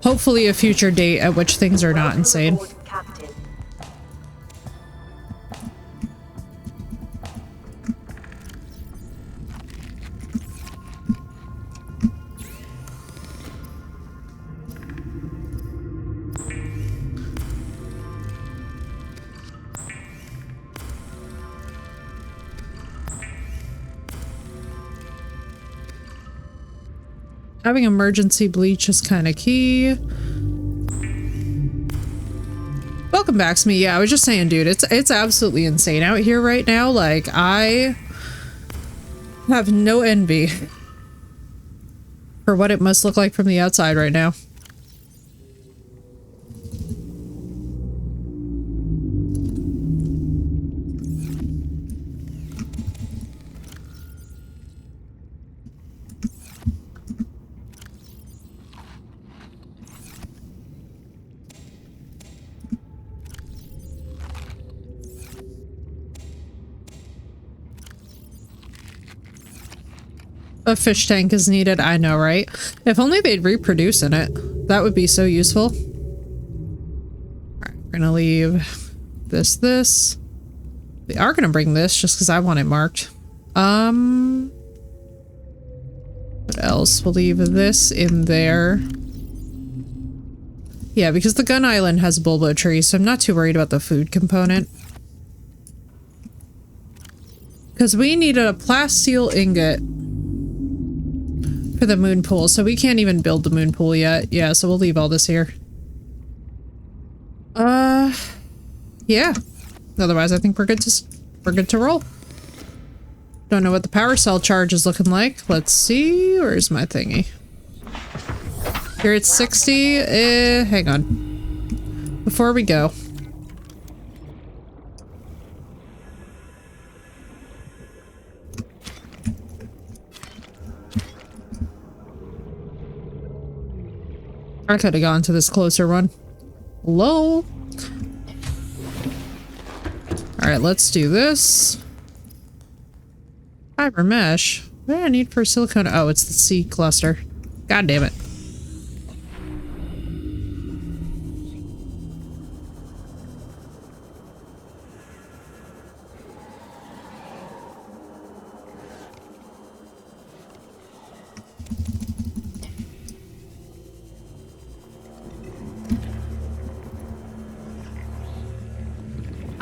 hopefully a future date at which things are not insane. Having emergency bleach is kind of key. Welcome back to me. Yeah, I was just saying, dude, it's absolutely insane out here right now. Like, I have no envy for what it must look like from the outside right now. A fish tank is needed. I know, right? If only they'd reproduce in it. That would be so useful. Alright, we're gonna leave this. We are gonna bring this just because I want it marked. What else? We'll leave this in there. Yeah, because the gun island has a bulbo tree, so I'm not too worried about the food component. Because we needed a plasteel ingot for the moon pool, so we can't even build the moon pool yet. Yeah, so we'll leave all this here. Yeah. Otherwise, I think we're good to roll. Don't know what the power cell charge is looking like. Let's see. Where's my thingy? Here it's 60. Hang on. Before we go. I could have gone to this closer one. Hello? Alright, let's do this. Fiber mesh. What do I need for silicone? Oh, it's the C cluster. God damn it.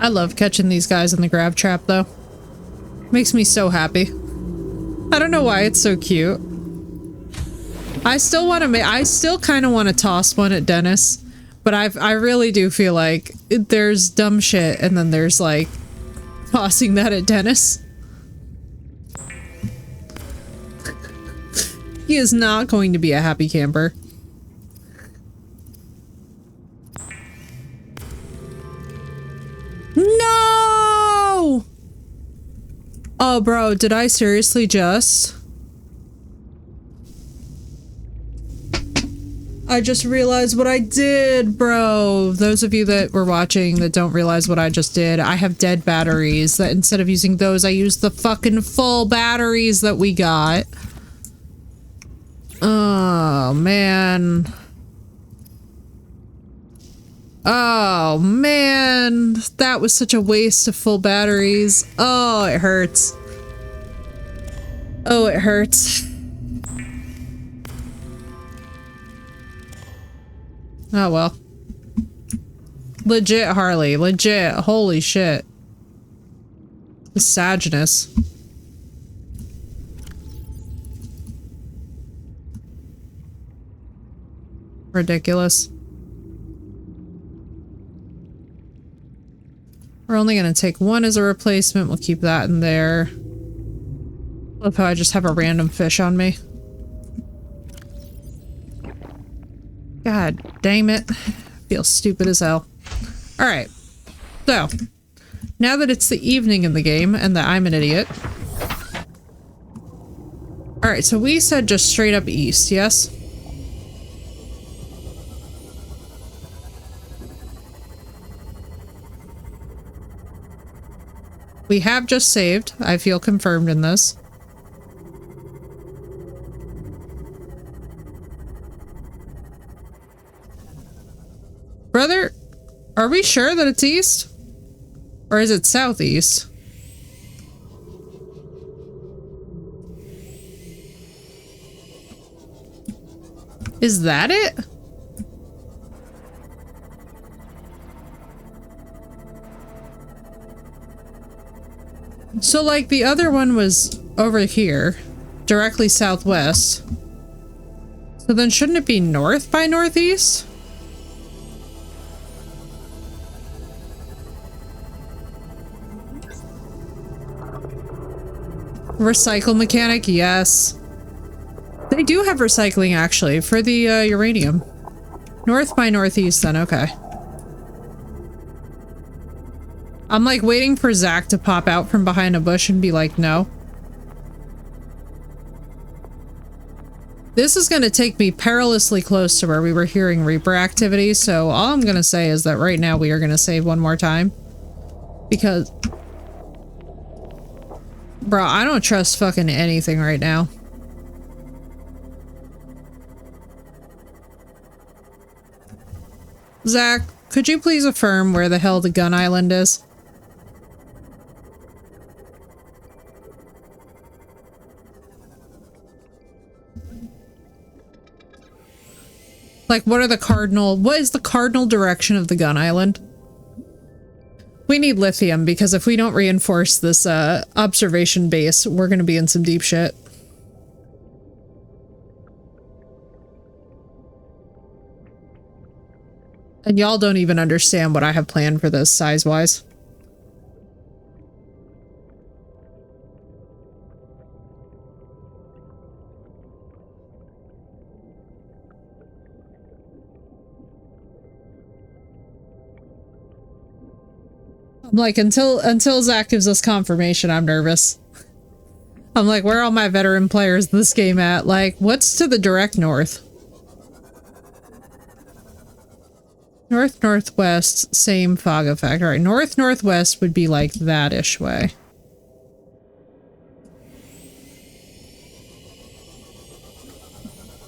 I love catching these guys in the grab trap, though. Makes me so happy. I don't know why it's so cute. I still want to I still kind of want to toss one at Dennis, but I really do feel like there's dumb shit and then there's like tossing that at Dennis. He is not going to be a happy camper. No! Oh, bro, did I seriously just? I just realized what I did, bro. Those of you that were watching that don't realize what I just did, I have dead batteries that instead of using those, I used the fucking full batteries that we got. Oh, man. Oh, man. That was such a waste of full batteries. Oh, it hurts. Oh, it hurts. Oh, well. Legit, Harley. Legit. Holy shit. Misogynist. Ridiculous. We're only gonna take one as a replacement. We'll keep that in there. Love how I just have a random fish on me. God damn it. Feel stupid as hell. Alright. So, now that it's the evening in the game and that I'm an idiot. Alright, so we said just straight up east, yes? We have just saved. I feel confirmed in this. Brother, are we sure that it's east? Or is it southeast? Is that it? So, like, the other one was over here, directly southwest. So then shouldn't it be north by northeast? Recycle mechanic, yes. They do have recycling, actually, for the uranium. North by northeast, then, okay. I'm like waiting for Zach to pop out from behind a bush and be like, no. This is going to take me perilously close to where we were hearing Reaper activity, so all I'm going to say is that right now we are going to save one more time. Because... bro, I don't trust fucking anything right now. Zach, could you please affirm where the hell the gun island is? Like, what is the cardinal direction of the gun island? We need lithium, because if we don't reinforce this, observation base, we're gonna be in some deep shit. And y'all don't even understand what I have planned for this size-wise. I'm like, until Zach gives us confirmation, I'm nervous. I'm like, where are all my veteran players this game at? Like, what's to the direct north? North-northwest, same fog effect. Alright, north-northwest would be like that-ish way.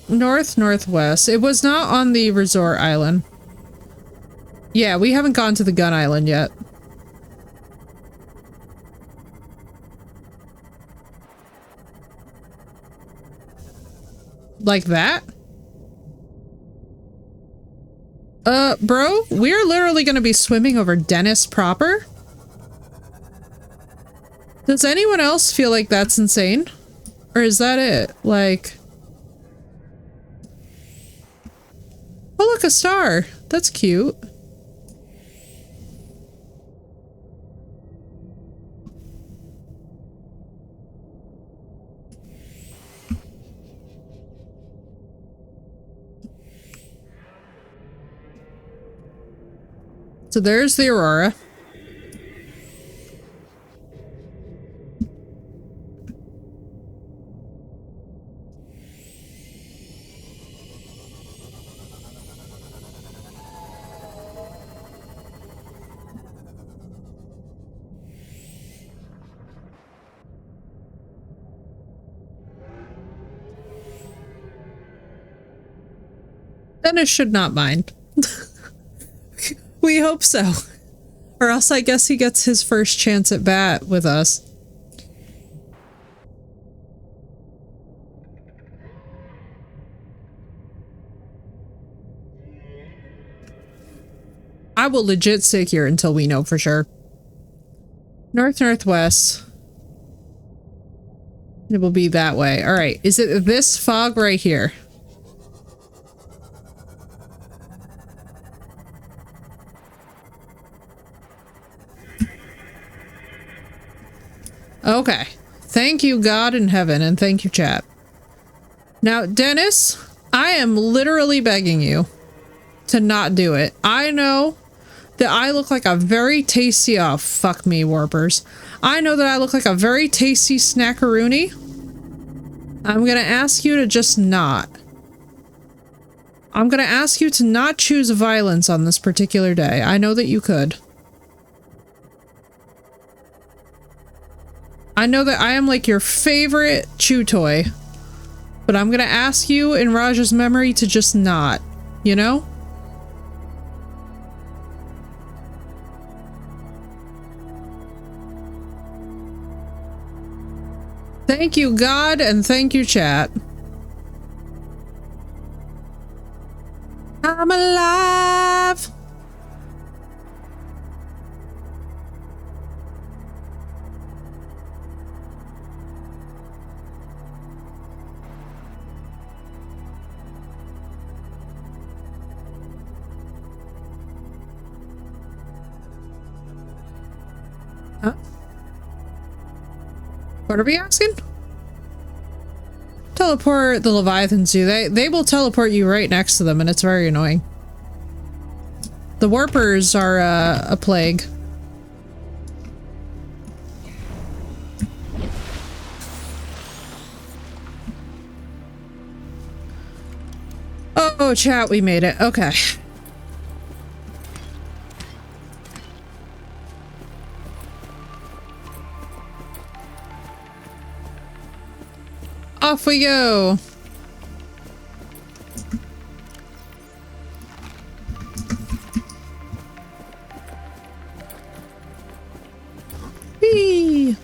North-northwest. It was not on the resort island. Yeah, we haven't gone to the gun island yet. Like that? Bro, we're literally gonna be swimming over Dennis proper? Does anyone else feel like that's insane? Or is that it? Like... Oh, look, a star! That's cute. So there's the Aurora. Dennis should not mind. We hope so. Or else I guess he gets his first chance at bat with us. I will legit sit here until we know for sure. North-northwest. It will be that way. Alright, is it this fog right here? Okay. Thank you, God in heaven, and thank you, chat. Now, Dennis, I am literally begging you to not do it. I know that I look like a very tasty— oh, fuck me, warpers. I know that I look like a very tasty snackaroony. I'm gonna ask you to just not. I'm gonna ask you to not choose violence on this particular day. I know that you could. I know that I am like your favorite chew toy, but I'm gonna ask you in Raja's memory to just not, you know? Thank you, God, and thank you, chat. I'm alive! Huh? What are we asking? Teleport the Leviathans do. They will teleport you right next to them, and it's very annoying. The warpers are a plague. Oh, chat, we made it. Okay. Off we go. Whee!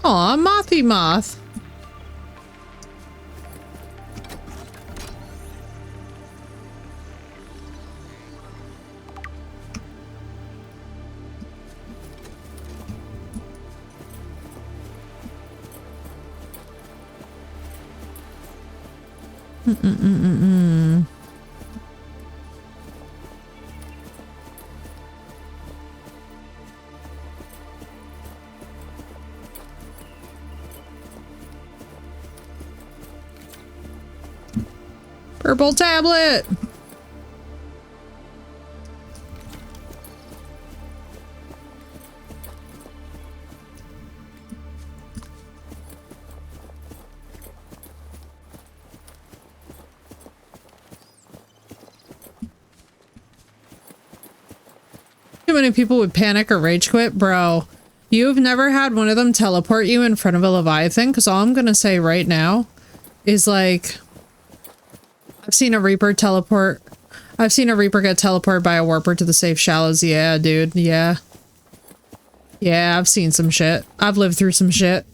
Aw, Mothy Moth. Purple tablet. Too many people would panic or rage quit. Bro, you've never had one of them teleport you in front of a Leviathan? Because all I'm gonna say right now is, like, I've seen a Reaper teleport. I've seen a Reaper get teleported by a Warper to the safe shallows. Yeah, dude. Yeah. Yeah, I've seen some shit. I've lived through some shit.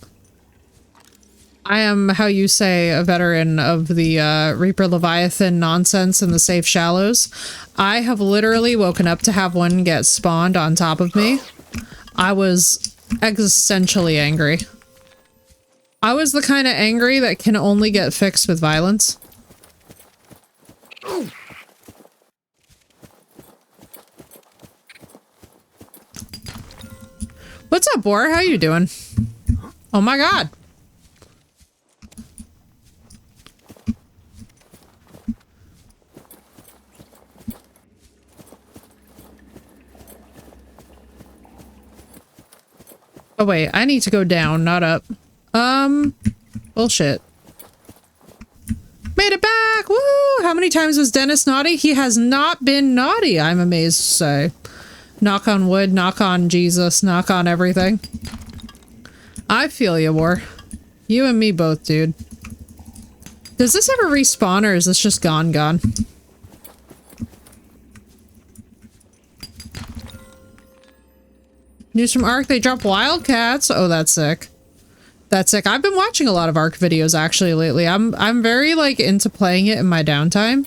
I am, how you say, a veteran of the Reaper Leviathan nonsense in the safe shallows. I have literally woken up to have one get spawned on top of me. I was existentially angry. I was the kind of angry that can only get fixed with violence. What's up, Boar? How you doing? Oh my god. Oh wait, I need to go down, not up. Bullshit. Made it back! Woo! How many times was Dennis naughty? He has not been naughty, I'm amazed to say. Knock on wood, knock on Jesus, knock on everything. I feel you, War. You and me both, dude. Does this ever respawn or is this just gone? News from Ark, they drop wildcats. Oh, that's sick. That's sick. I've been watching a lot of Ark videos actually lately. I'm very like into playing it in my downtime.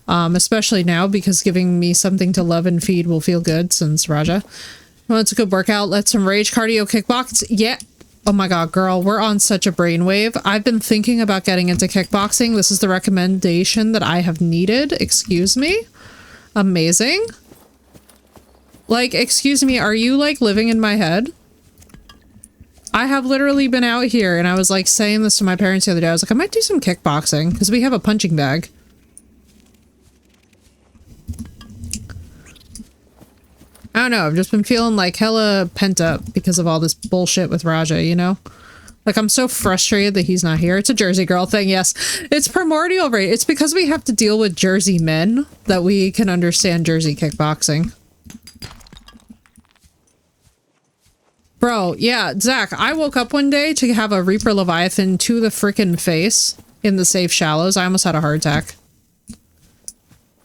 Especially now because giving me something to love and feed will feel good since Raja. Well, it's a good workout. Let some rage cardio kickbox. Yeah. Oh my god, girl, we're on such a brainwave. I've been thinking about getting into kickboxing. This is the recommendation that I have needed. Excuse me? Amazing. Like, excuse me, are you like living in my head? I have literally been out here and I was like saying this to my parents the other day. I was like, I might do some kickboxing because we have a punching bag. I don't know, I've just been feeling like hella pent up because of all this bullshit with Raja, you know? Like, I'm so frustrated that he's not here. It's a Jersey girl thing, yes. It's primordial, right? It's because we have to deal with Jersey men that we can understand Jersey kickboxing. Bro, yeah, Zach, I woke up one day to have a Reaper Leviathan to the frickin' face in the safe shallows. I almost had a heart attack.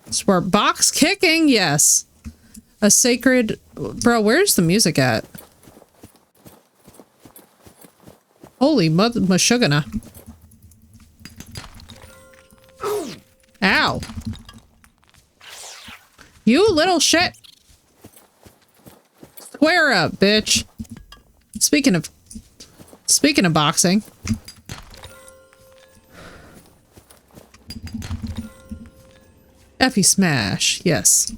Sport box kicking, yes. A sacred... Bro, where's the music at? Holy mashugana. Ow. You little shit. Square up, bitch. Speaking of boxing. Effie smash, yes.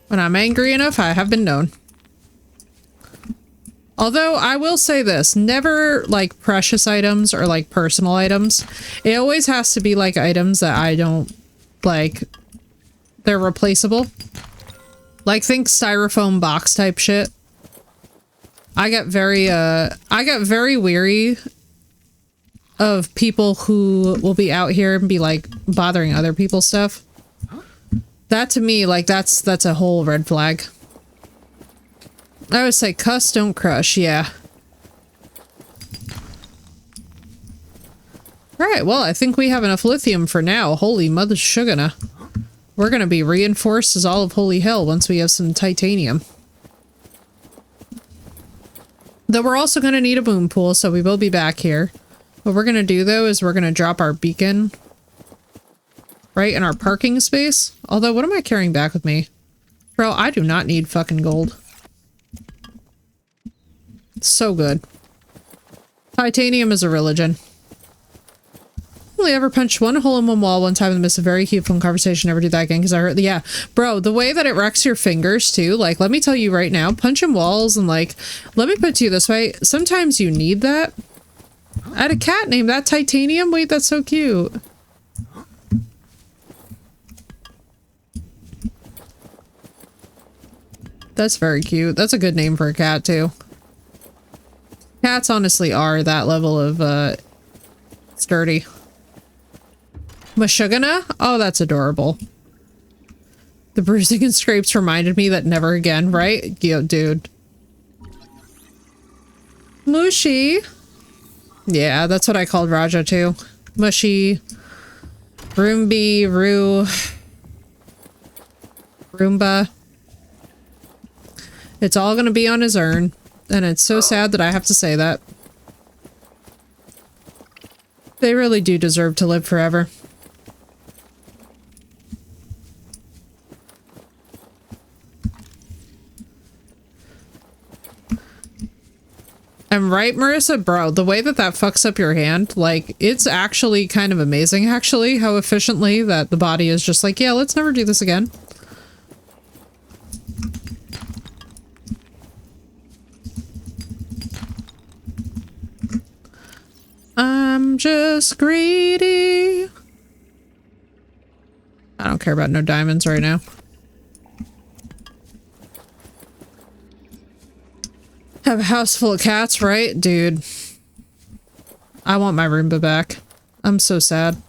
When I'm angry enough, I have been known. Although, I will say this, never, like, precious items or, like, personal items. It always has to be, like, items that I don't, like, they're replaceable. Like, think styrofoam box type shit. I get very weary of people who will be out here and be, like, bothering other people's stuff. That to me, like, that's a whole red flag. I would say cuss, don't crush, yeah. Alright, well, I think we have enough lithium for now. Holy mother sugana. We're gonna be reinforced as all of holy hell once we have some titanium. Though we're also gonna need a boom pool, so we will be back here. What we're gonna do, though, is we're gonna drop our beacon right in our parking space. Although, what am I carrying back with me? Bro, I do not need fucking gold. It's so good. Titanium is a religion. only ever punched one hole in one wall one time and missed a very cute phone conversation. Never do that again because I heard, yeah, bro, the way that it wrecks your fingers too. Like, let me tell you right now, punching walls and like, let me put it to you this way. Sometimes you need that. I had a cat named that Titanium. Wait, that's so cute. That's very cute. That's a good name for a cat too. Cats honestly are that level of sturdy. Mashugana? Oh, that's adorable. The bruising and scrapes reminded me that never again, right? Yo, dude. Mushy. Yeah, that's what I called Raja too. Mushy. Roomby, Roomba. It's all gonna be on his urn. And it's so sad that I have to say that. They really do deserve to live forever. I'm right, Marissa? Bro, the way that that fucks up your hand, like, it's actually kind of amazing, actually, how efficiently that the body is just like, yeah, let's never do this again. I'm just greedy. I don't care about no diamonds right now. Have a house full of cats, right? Dude. I want my Roomba back. I'm so sad.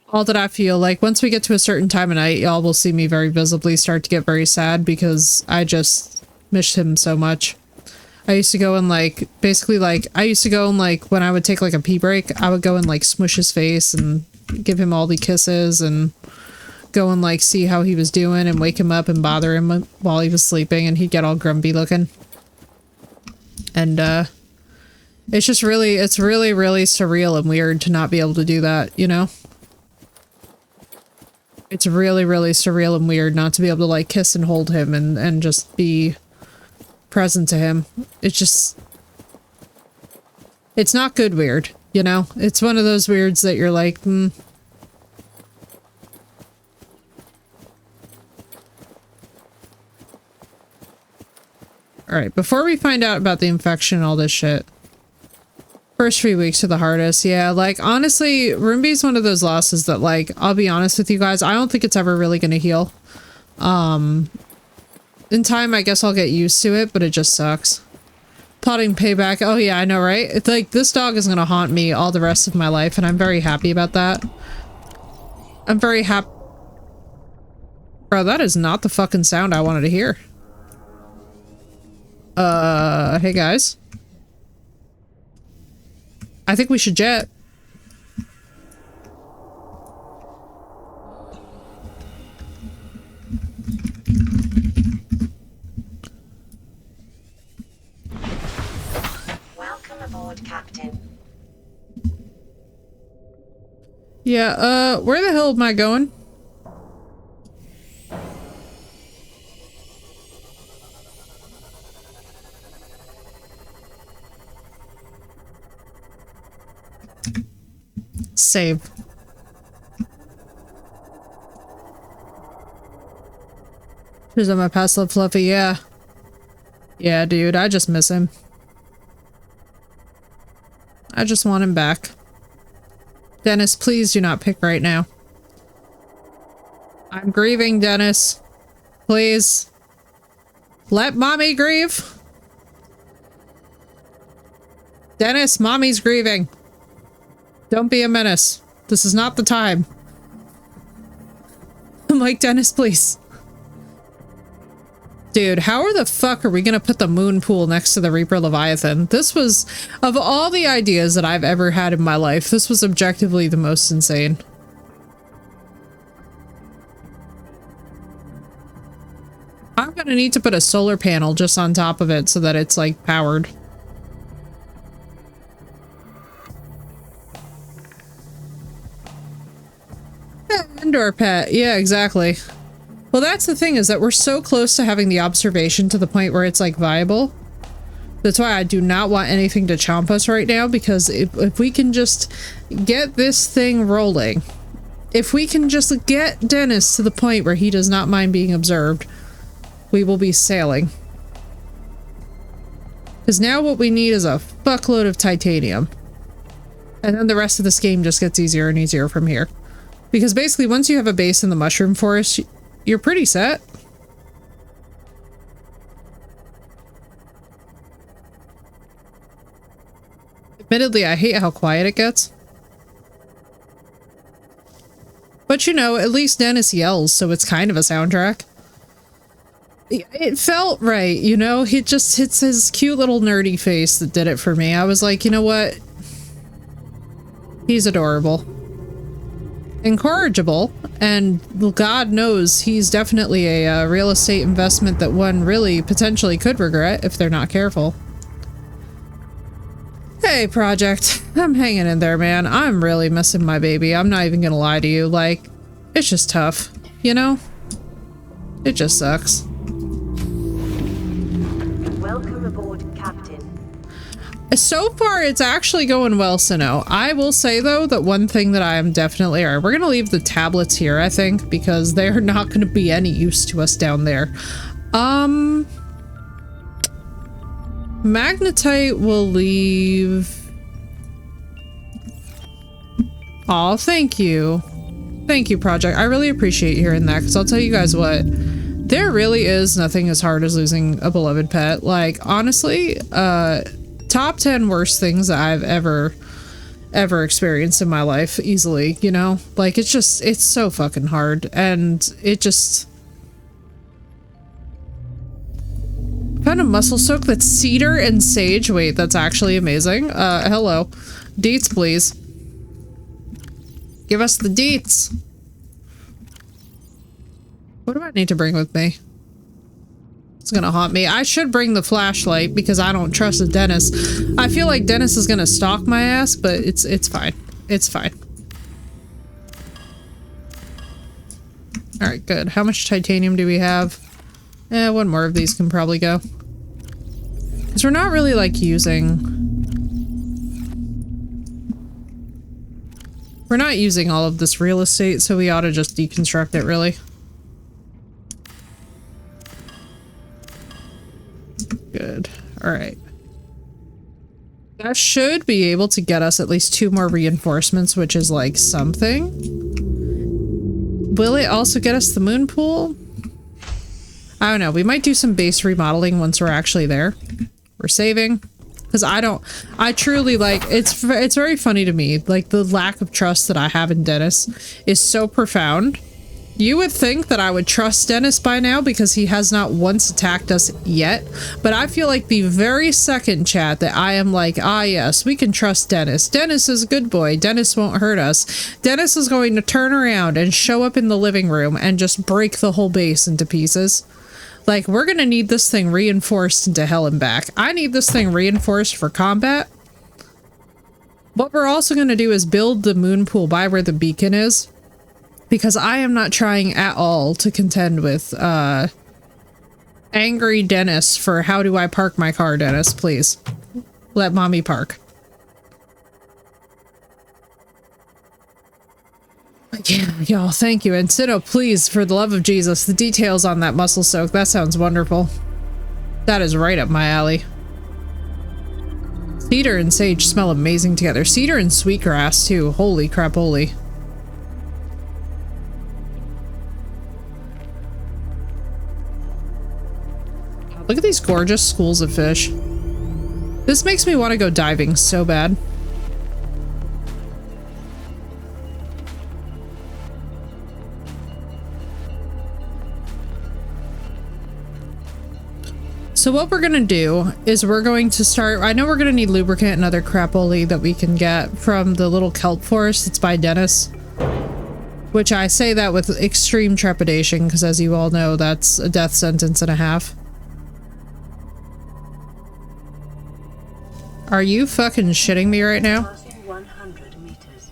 All that I feel like once we get to a certain time of night, y'all will see me very visibly start to get very sad because I just miss him so much. I used to go and like, basically like, I used to go and like, when I would take like a pee break, I would go and like smush his face and give him all the kisses and go and like see how he was doing and wake him up and bother him while he was sleeping and he'd get all grumpy looking. And it's just really, it's really, really surreal and weird to not be able to do that, you know? It's really, really surreal and weird not to be able to like kiss and hold him and just be present to him. It's just, it's not good weird, you know? It's one of those weirds that you're like, Alright, before we find out about the infection and all this shit. First few weeks are the hardest. Yeah, like, honestly, Roomby's one of those losses that, like, I'll be honest with you guys, I don't think it's ever really gonna heal. In time, I guess I'll get used to it, but it just sucks. Plotting payback. Oh yeah, I know, right? It's like, this dog is gonna haunt me all the rest of my life, and I'm very happy about that. I'm very happy. Bro, that is not the fucking sound I wanted to hear. Hey guys. I think we should jet. Welcome aboard, Captain. Yeah, where the hell am I going? Save. Here's my past love Fluffy, yeah. Yeah, dude, I just miss him. I just want him back. Dennis, please do not pick right now. I'm grieving, Dennis. Please. Let mommy grieve. Dennis, mommy's grieving. Don't be a menace. This is not the time. I'm like, Dennis, please. Dude, how the fuck are we gonna put the moon pool next to the Reaper Leviathan? This was, of all the ideas that I've ever had in my life, this was objectively the most insane. I'm gonna need to put a solar panel just on top of it so that it's like powered. Indoor pet. Yeah, exactly. Well, that's the thing, is that we're so close to having the observation to the point where it's like viable. That's why I do not want anything to chomp us right now, because if we can just get this thing rolling, if we can just get Dennis to the point where he does not mind being observed, we will be sailing. Because now what we need is a fuckload of titanium. And then the rest of this game just gets easier and easier from here. Because basically once you have a base in the mushroom forest, you're pretty set. Admittedly, I hate how quiet it gets. But you know, at least Dennis yells, so it's kind of a soundtrack. It felt right, you know? It's his cute little nerdy face that did it for me. I was like, you know what? He's adorable. Incorrigible, and God knows he's definitely a real estate investment that one really potentially could regret if they're not careful. Hey, Project. I'm hanging in there, man. I'm really missing my baby. I'm not even gonna lie to you. Like, it's just tough, you know? It just sucks. Welcome aboard, Captain. So far, it's actually going well, Sinnoh. I will say, though, that one thing that I am definitely... Alright, we're gonna leave the tablets here, I think, because they're not gonna be any use to us down there. Magnetite will leave... Aw, thank you. Thank you, Project. I really appreciate hearing that, because I'll tell you guys what. There really is nothing as hard as losing a beloved pet. Like, honestly, top 10 worst things that I've ever experienced in my life, easily, you know? Like, it's just, it's so fucking hard, and it just... Found a muscle soak that's cedar and sage. Wait, that's actually amazing. Hello. Deets, please. Give us the deets. What do I need to bring with me? It's gonna haunt me. I should bring the flashlight because I don't trust Dennis. I feel like Dennis is gonna stalk my ass, but it's fine. It's fine. Alright, good. How much titanium do we have? One more of these can probably go. Because we're not really, like, using... We're not using all of this real estate, so we ought to just deconstruct it, really. Good. Alright. That should be able to get us at least 2 more reinforcements, which is, like, something. Will it also get us the moon pool? I don't know. We might do some base remodeling once we're actually there. We're saving. Because I truly, like, it's very funny to me. Like, the lack of trust that I have in Dennis is so profound. You would think that I would trust Dennis by now because he has not once attacked us yet. But I feel like the very second, chat, that I am like, ah, yes, we can trust Dennis. Dennis is a good boy. Dennis won't hurt us. Dennis is going to turn around and show up in the living room and just break the whole base into pieces. Like, we're gonna need this thing reinforced into hell and back. I need this thing reinforced for combat. What we're also gonna do is build the moon pool by where the beacon is. Because I am not trying at all to contend with, angry Dennis for how do I park my car, Dennis, please. Let mommy park. Yeah, y'all, thank you. And Sinnoh, please, for the love of Jesus, the details on that muscle soak, that sounds wonderful. That is right up my alley. Cedar and sage smell amazing together. Cedar and sweetgrass, too. Holy crap, holy. Look at these gorgeous schools of fish. This makes me want to go diving so bad. So what we're gonna do is we're going to start... I know we're gonna need lubricant and other crapoli that we can get from the little kelp forest that's by Dennis. Which I say that with extreme trepidation, because as you all know, that's a death sentence and a half. Are you fucking shitting me right now? Passing 100 meters.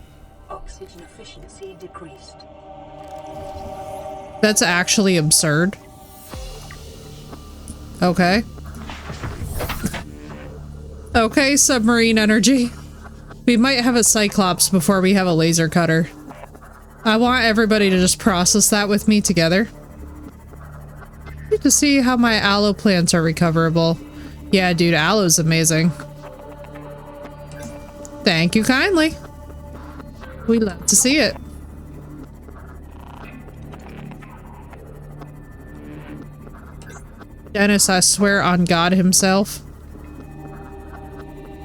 Oxygen efficiency decreased. That's actually absurd. Okay. Okay, submarine energy. We might have a Cyclops before we have a laser cutter. I want everybody to just process that with me together. To see how my aloe plants are recoverable. Yeah, dude, aloe's amazing. Thank you kindly. We love to see it. Dennis, I swear on God himself.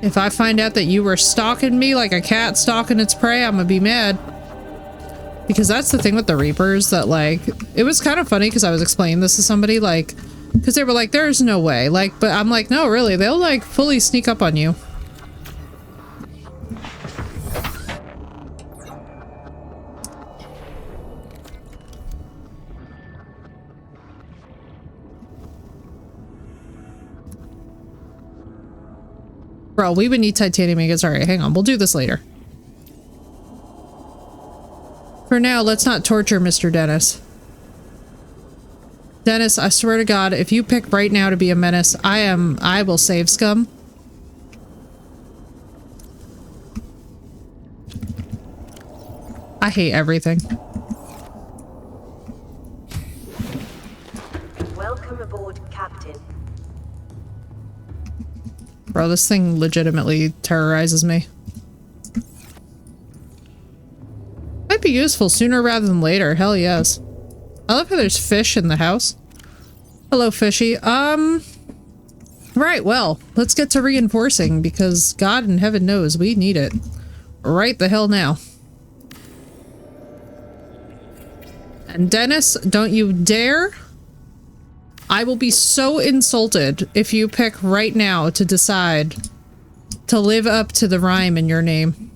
If I find out that you were stalking me like a cat stalking its prey, I'm gonna be mad. Because that's the thing with the Reapers, that like, it was kind of funny because I was explaining this to somebody, like, because they were like, there's no way, like, but I'm like, no, really, they'll like fully sneak up on you. Bro, we would need titanium ingots. Alright, hang on, we'll do this later. For now, let's not torture Mr. Dennis. Dennis, I swear to God, if you pick right now to be a menace, I will save scum. I hate everything. Welcome aboard, Captain. Bro, this thing legitimately terrorizes me. Might be useful sooner rather than later. Hell yes. I love how there's fish in the house. Hello, fishy. Right, well, let's get to reinforcing because God in heaven knows we need it. Right the hell now. And Dennis, don't you dare. I will be so insulted if you pick right now to decide to live up to the rhyme in your name.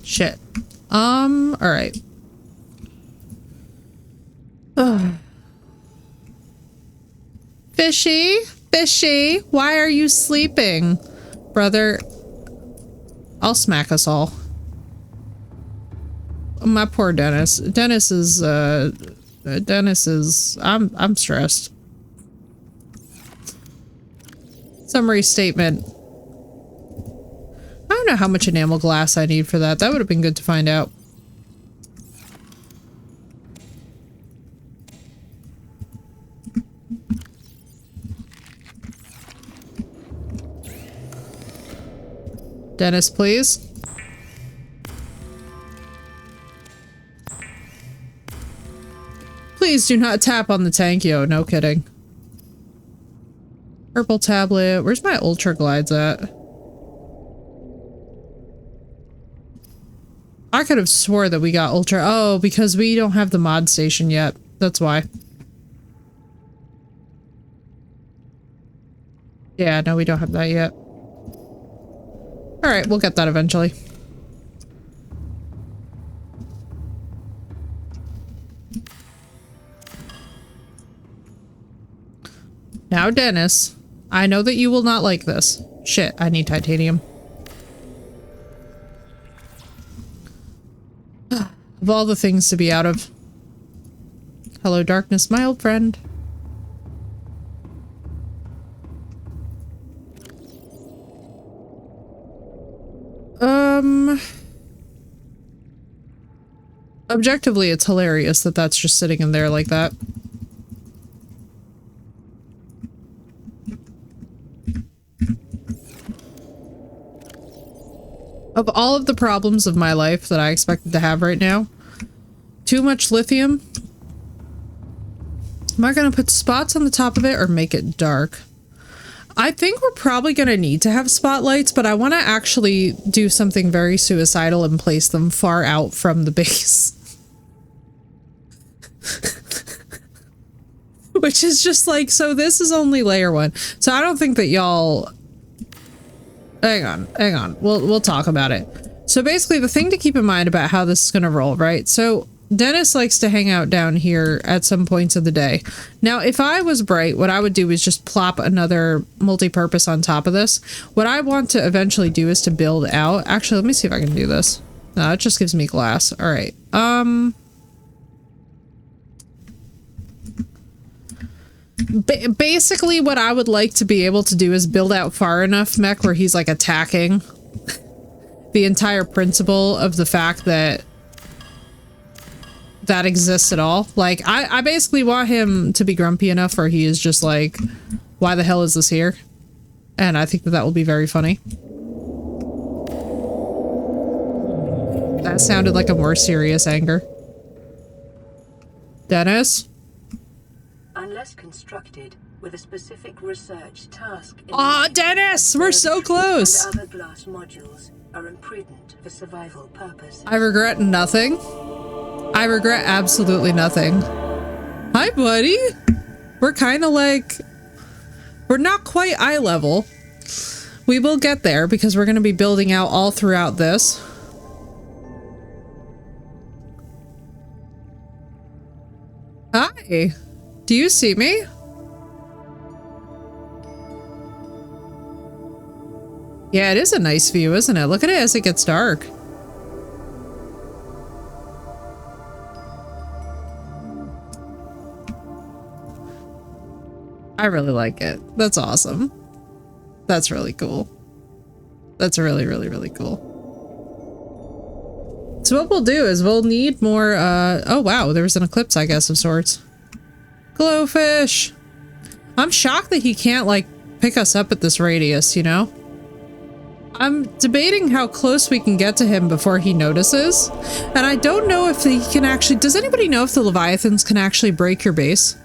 Shit. Alright. Fishy? Fishy? Why are you sleeping? Brother, I'll smack us all. My poor Dennis. Dennis is, I'm stressed. Summary statement. I don't know how much enamel glass I need for that. That would have been good to find out. Dennis, please. Please do not tap on the tank, yo. No kidding. Purple tablet. Where's my Ultra Glides at? I could have swore that we got Ultra. Oh, because we don't have the mod station yet. That's why. Yeah, no, we don't have that yet. Alright, we'll get that eventually. Now, Dennis, I know that you will not like this. Shit, I need titanium. Of all the things to be out of. Hello, darkness, my old friend. Objectively, it's hilarious that that's just sitting in there like that. Of all of the problems of my life that I expected to have right now, too much lithium. Am I gonna put spots on the top of it or make it dark? I think we're probably gonna need to have spotlights, but I want to actually do something very suicidal and place them far out from the base. Which is just like, so this is only layer 1. So I don't think that y'all... Hang on. We'll talk about it. So basically the thing to keep in mind about how this is going to roll, right? So Dennis likes to hang out down here at some points of the day. Now, if I was Bright, what I would do is just plop another multi-purpose on top of this. What I want to eventually do is to build out. Actually, let me see if I can do this. No, it just gives me glass. All right. Basically, what I would like to be able to do is build out far enough mech where he's like attacking the entire principle of the fact that that exists at all. Like, I basically want him to be grumpy enough where he is just like, why the hell is this here? And I think that that will be very funny. That sounded like a more serious anger. Dennis? Unless constructed with a specific research task. Aw, Dennis! We're so close! And other glass modules are imprudent for survival purposes. I regret nothing. I regret absolutely nothing. Hi, buddy! We're kind of like... We're not quite eye level. We will get there because we're going to be building out all throughout this. Hi! Do you see me? Yeah, it is a nice view, isn't it? Look at it as it gets dark. I really like it. That's awesome. That's really cool. That's really, really, really cool. So what we'll do is we'll need more, oh wow, there was an eclipse, I guess, of sorts. Glowfish! I'm shocked that he can't, like, pick us up at this radius, you know? I'm debating how close we can get to him before he notices. And I don't know if he can actually... Does anybody know if the Leviathans can actually break your base?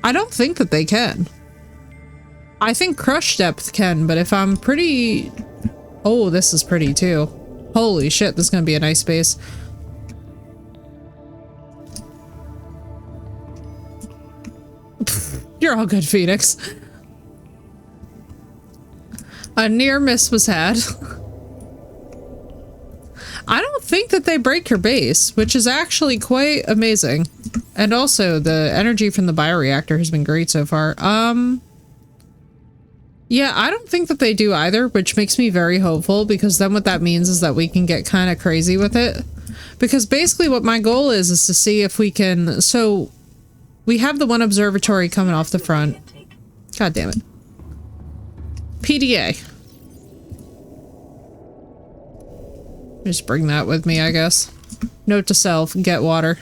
I don't think that they can. I think Crush Depth can, but if I'm pretty... Oh, this is pretty too. Holy shit, this is gonna be a nice base. You're all good, Phoenix. A near miss was had. I don't think that they break your base, which is actually quite amazing. And also, the energy from the bioreactor has been great so far. Yeah, I don't think that they do either, which makes me very hopeful, because then what that means is that we can get kind of crazy with it. Because basically what my goal is to see if we can... So, we have the one observatory coming off the front. God damn it. PDA. Just bring that with me, I guess. Note to self, get water.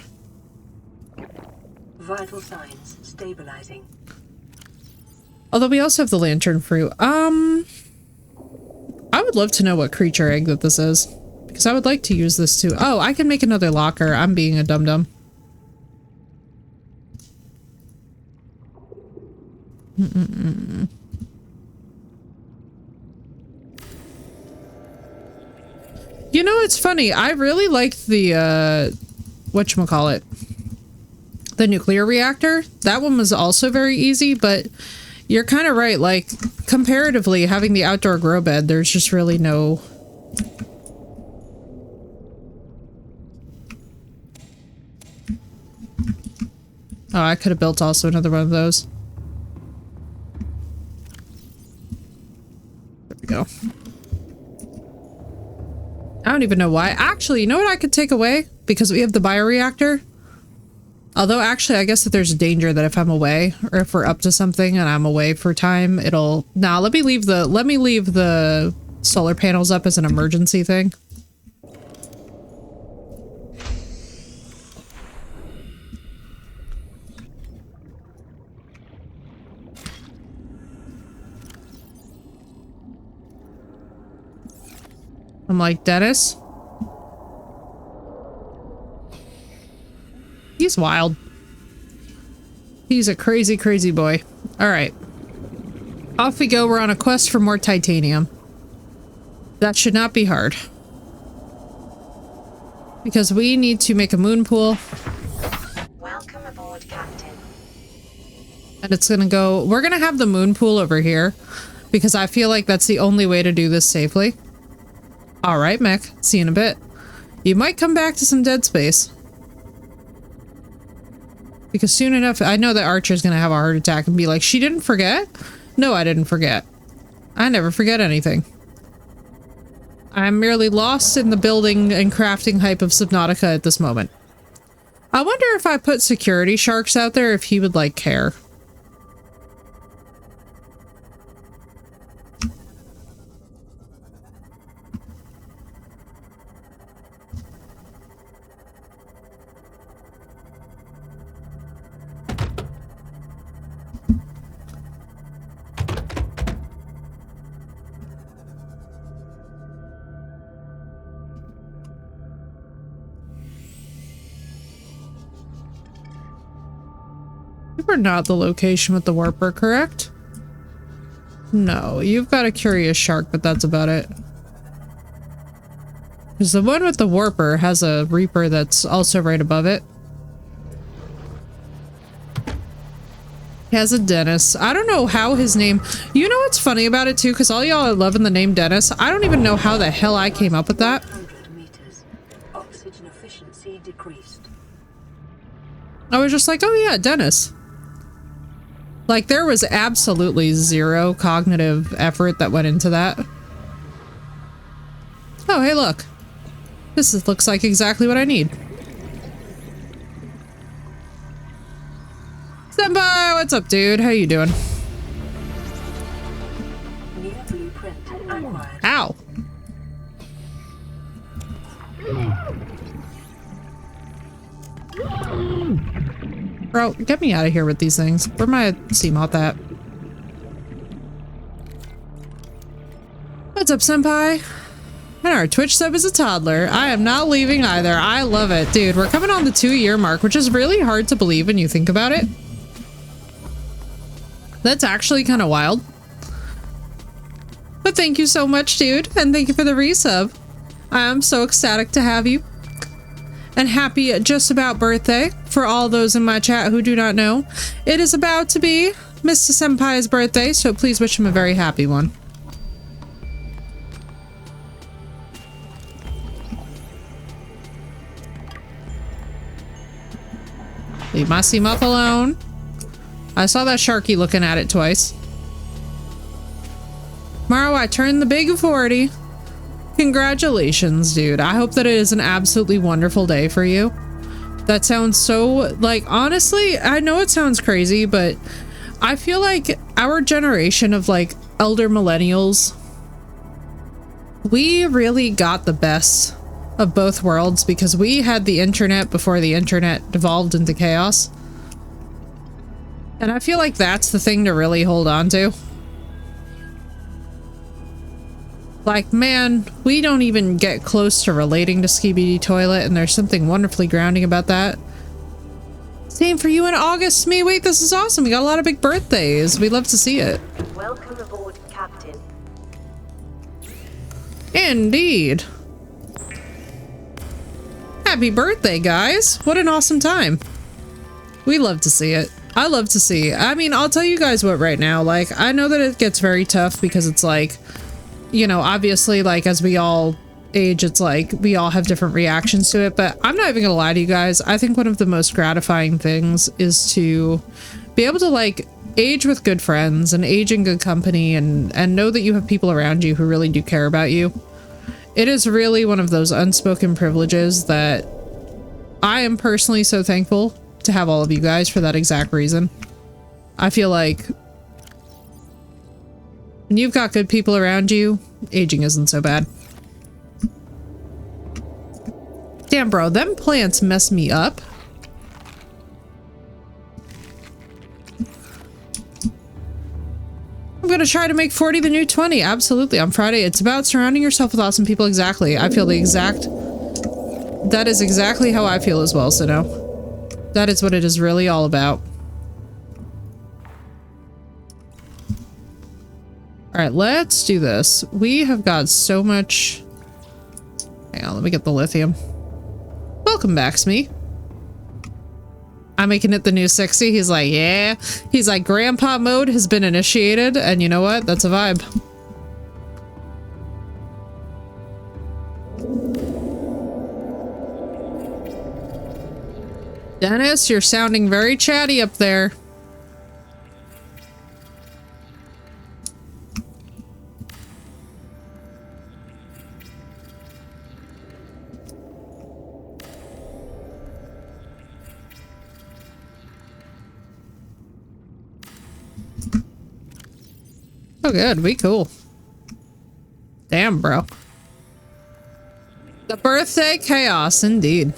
Vital signs stabilizing. Although we also have the lantern fruit. I would love to know what creature egg that this is. Because I would like to use this too. Oh, I can make another locker. I'm being a dum-dum. You know, it's funny. I really liked the, whatchamacallit? The nuclear reactor. That one was also very easy, but you're kind of right. Like, comparatively, having the outdoor grow bed, there's just really no... Oh, I could have built also another one of those. There we go. I don't even know why. Actually, you know what I could take away? Because we have the bioreactor. Although, actually, I guess that there's a danger that if I'm away, or if we're up to something and I'm away for time, it'll... Nah, let me leave the solar panels up as an emergency thing. I'm like, Dennis? He's wild. He's a crazy, crazy boy. Alright. Off we go. We're on a quest for more titanium. That should not be hard. Because we need to make a moon pool. Welcome aboard, Captain. And it's gonna go... We're gonna have the moon pool over here. Because I feel like that's the only way to do this safely. Alright, mech. See you in a bit. You might come back to some dead space. Because soon enough, I know that Archer's gonna have a heart attack and be like, she didn't forget? No, I didn't forget. I never forget anything. I'm merely lost in the building and crafting hype of Subnautica at this moment. I wonder if I put security sharks out there, if he would like care. You were not the location with the warper, correct? No, you've got a curious shark, but that's about it. Because the one with the warper has a reaper that's also right above it. He has a Dennis. I don't know how his name... You know what's funny about it too? Because all y'all are loving the name Dennis. I don't even know how the hell I came up with that. 100 meters. Oxygen efficiency decreased. I was just like, oh yeah, Dennis. Like, there was absolutely zero cognitive effort that went into that. Oh, hey, look. Looks like exactly what I need. Senpai, what's up, dude? How you doing? New blueprint acquired. Ow. Bro, get me out of here with these things. Where my Seamoth at? What's up, Senpai? And our Twitch sub is a toddler. I am not leaving either. I love it. Dude, we're coming on the 2-year mark, which is really hard to believe when you think about it. That's actually kind of wild. But thank you so much, dude. And thank you for the resub. I am so ecstatic to have you. And happy just about birthday for all those in my chat who do not know. It is about to be Mr. Senpai's birthday, so please wish him a very happy one. Leave my Seamoth alone. I saw that Sharky looking at it twice. Tomorrow I turned the big 40. Congratulations, dude. I hope that it is an absolutely wonderful day for you. That sounds so, like, honestly, I know it sounds crazy, but I feel like our generation of, like, elder millennials, we really got the best of both worlds because we had the internet before the internet devolved into chaos. And I feel like that's the thing to really hold on to. Like, man, we don't even get close to relating to Skibidi Toilet, and there's something wonderfully grounding about that. Same for you in August, me. Wait, this is awesome. We got a lot of big birthdays. We love to see it. Welcome aboard, Captain. Indeed. Happy birthday, guys. What an awesome time. We love to see it. I love to see. I mean, I'll tell you guys what right now, like, I know that it gets very tough because it's like, you know, obviously, like, as we all age, it's like we all have different reactions to it, but I'm not even gonna lie to you guys. I think one of the most gratifying things is to be able to, like, age with good friends and age in good company and know that you have people around you who really do care about you. It is really one of those unspoken privileges that I am personally so thankful to have all of you guys for that exact reason. I feel like when you've got good people around you, aging isn't so bad. Damn, bro, them plants mess me up. I'm gonna try to make 40 the new 20. Absolutely, on Friday. It's about surrounding yourself with awesome people. Exactly. I feel the exact... That is exactly how I feel as well, Sino. That is what it is really all about. Alright, let's do this. We have got so much... Hang on, let me get the lithium. Welcome back, Smee. I'm making it the new 60. He's like, yeah. He's like, grandpa mode has been initiated, and you know what? That's a vibe. Dennis, you're sounding very chatty up there. Oh, good. We cool. Damn, bro. The birthday chaos, indeed.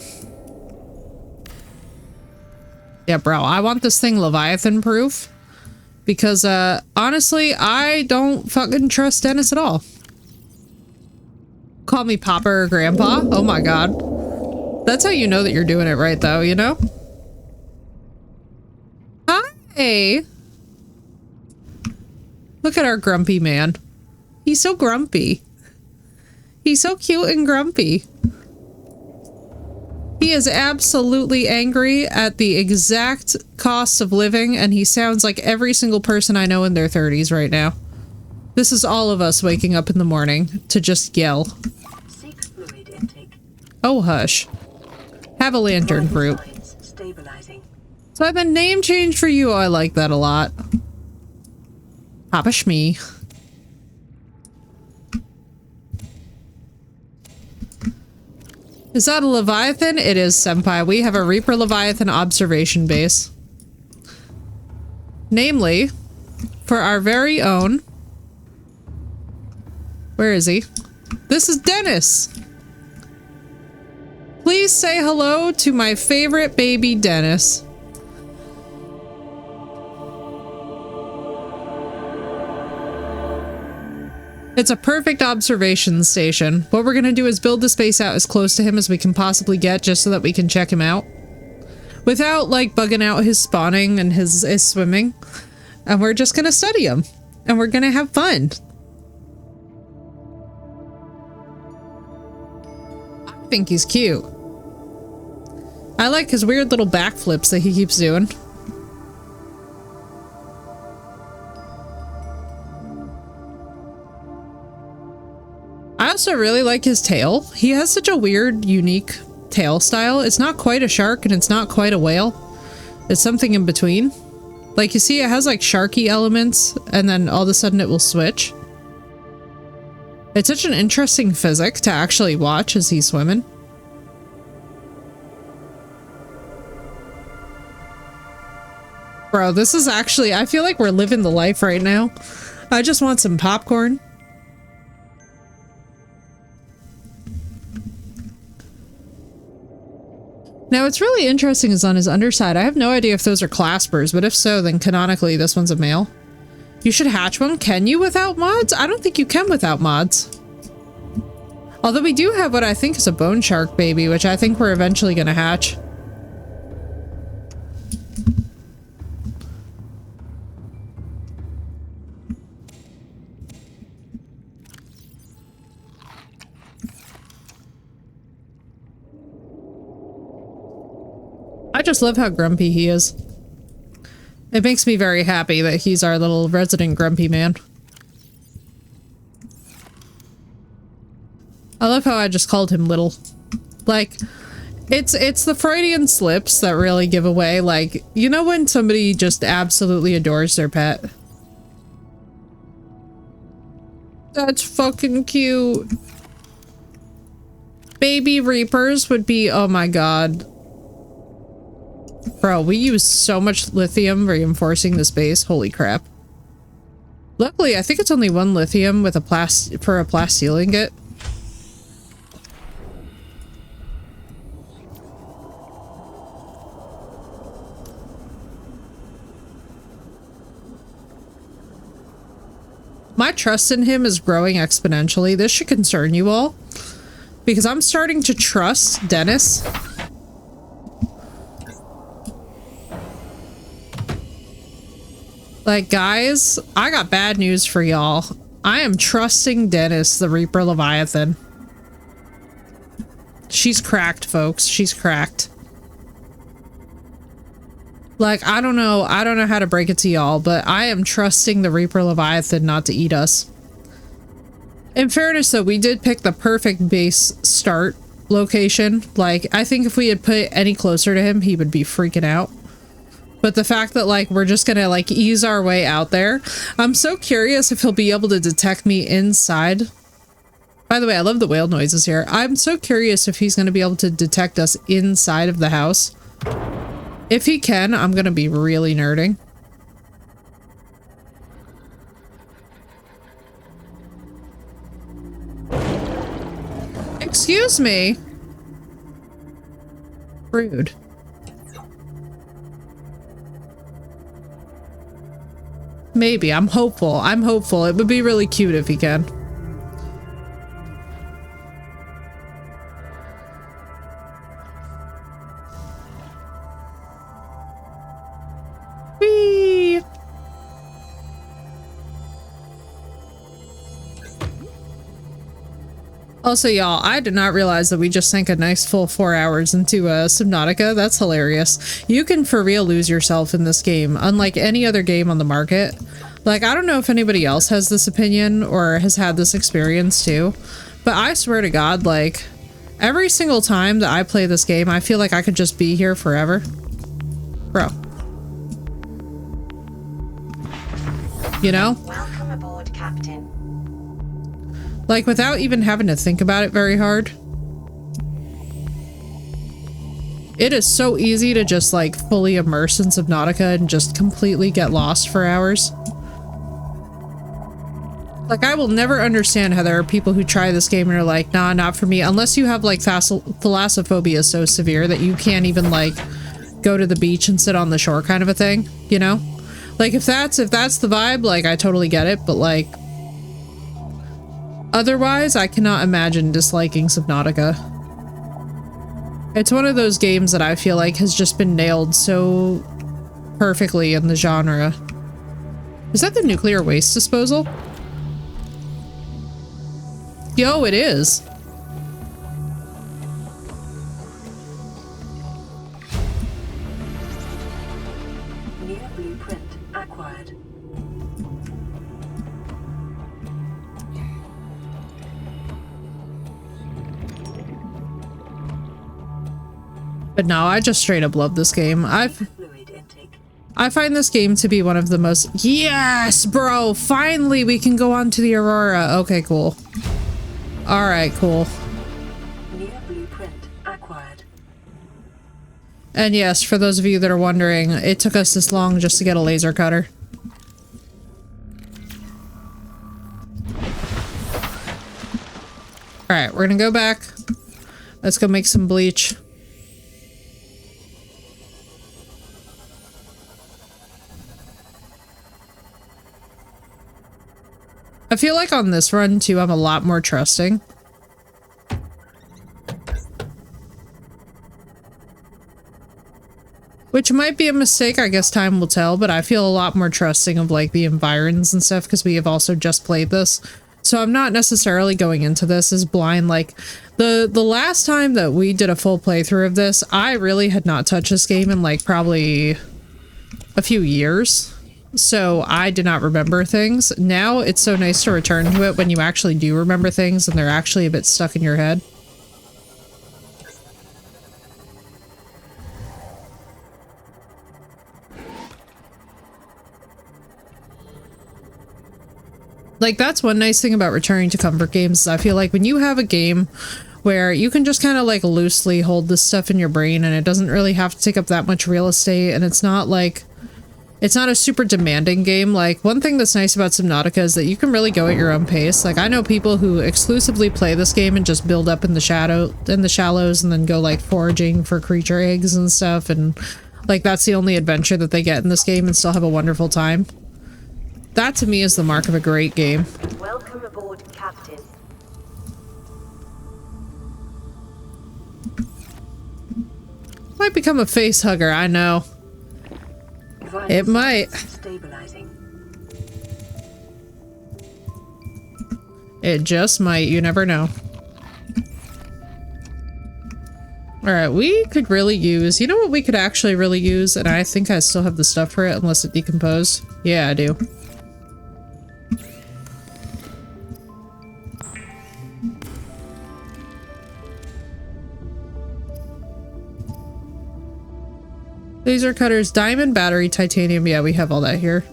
Yeah, bro. I want this thing Leviathan proof. Because, honestly, I don't fucking trust Dennis at all. Call me Papa or Grandpa. Oh my god. That's how you know that you're doing it right, though, you know? Hi! Look at our grumpy man. He's so grumpy. He's so cute and grumpy. He is absolutely angry at the exact cost of living, and he sounds like every single person I know in their 30s right now. This is all of us waking up in the morning to just yell. Seek fluid intake. Oh, hush. Have a lantern fruit. Stabilizing. So I've been name changed for you. Oh, I like that a lot. Papa Shmee. Is that a Leviathan? It is, Senpai. We have a Reaper Leviathan observation base. Namely, for our very own... Where is he? This is Dennis! Please say hello to my favorite baby Dennis. It's a perfect observation station. What we're gonna do is build the space out as close to him as we can possibly get just so that we can check him out. Without, like, bugging out his spawning and his swimming. And we're just gonna study him. And we're gonna have fun. I think he's cute. I like his weird little backflips that he keeps doing. I also really like his tail. He has such a weird, unique tail style. It's not quite a shark and it's not quite a whale. It's something in between. Like, you see, it has like sharky elements and then all of a sudden it will switch. It's such an interesting physic to actually watch as he's swimming. Bro, this is actually, I feel like we're living the life right now. I just want some popcorn. Now, what's really interesting is on his underside. I have no idea if those are claspers, but if so, then canonically this one's a male. You should hatch one. Can you without mods? I don't think you can without mods. Although we do have what I think is a bone shark baby, which I think we're eventually going to hatch. I just love how grumpy he is. It makes me very happy that he's our little resident grumpy man. I love how I just called him little. Like, it's the Freudian slips that really give away, like, you know when somebody just absolutely adores their pet? That's fucking cute. Baby Reapers would be, oh my god. Bro, we use so much lithium reinforcing this base. Holy crap. Luckily, I think it's only one lithium with a plasteel ingot. My trust in him is growing exponentially. This should concern you all. Because I'm starting to trust Dennis. Like, guys, I got bad news for y'all. I am trusting Dennis, the Reaper Leviathan. She's cracked, folks. She's cracked. Like, I don't know how to break it to y'all, but I am trusting the Reaper Leviathan not to eat us. In fairness, though, we did pick the perfect base start location. Like, I think if we had put it any closer to him, he would be freaking out. But the fact that, like, we're just gonna, like, ease our way out there. I'm so curious if he'll be able to detect me inside. By the way, I love the whale noises here. I'm so curious if he's gonna be able to detect us inside of the house. If he can, I'm gonna be really nerding. Excuse me. Rude. Maybe. I'm hopeful. I'm hopeful. It would be really cute if he can. Whee! Also, y'all, I did not realize that we just sank a nice full 4 hours into Subnautica. That's hilarious. You can for real lose yourself in this game, unlike any other game on the market. Like, I don't know if anybody else has this opinion or has had this experience too, but I swear to God, like, every single time that I play this game, I feel like I could just be here forever. Bro. You know? Welcome aboard, Captain. Like, without even having to think about it very hard. It is so easy to just, like, fully immerse in Subnautica and just completely get lost for hours. Like, I will never understand how there are people who try this game and are like, nah, not for me. Unless you have, like, thalassophobia so severe that you can't even, like, go to the beach and sit on the shore kind of a thing, you know? Like, if that's the vibe, like, I totally get it, but, like, otherwise, I cannot imagine disliking Subnautica. It's one of those games that I feel like has just been nailed so perfectly in the genre. Is that the nuclear waste disposal? Yo, it is. New blueprint acquired. But no, I just straight up love this game. Fluid intake. I find this game to be one of the most— Yes, bro! Finally, we can go on to the Aurora. Okay, cool. Alright, cool. New blueprint acquired. And yes, for those of you that are wondering, it took us this long just to get a laser cutter. Alright, we're gonna go back. Let's go make some bleach. I feel like on this run, too, I'm a lot more trusting. Which might be a mistake, I guess time will tell, but I feel a lot more trusting of, like, the environs and stuff, because we have also just played this. So I'm not necessarily going into this as blind. Like, the last time that we did a full playthrough of this, I really had not touched this game in, like, probably a few years. So I did not remember things. Now it's so nice to return to it when you actually do remember things and they're actually a bit stuck in your head. Like, that's one nice thing about returning to comfort games is I feel like when you have a game where you can just kind of like loosely hold this stuff in your brain and it doesn't really have to take up that much real estate, and it's not like— it's not a super demanding game. Like, one thing that's nice about Subnautica is that you can really go at your own pace. Like, I know people who exclusively play this game and just build up in the shallows and then go, like, foraging for creature eggs and stuff, and, like, that's the only adventure that they get in this game and still have a wonderful time. That, to me, is the mark of a great game. Welcome aboard, Captain. Might become a face hugger, I know. It might. Stabilizing. It just might. You never know. Alright, we could really use— you know what we could actually really use? And I think I still have the stuff for it unless it decomposed. Yeah, I do. Laser cutters, diamond, battery, titanium. Yeah, we have all that here.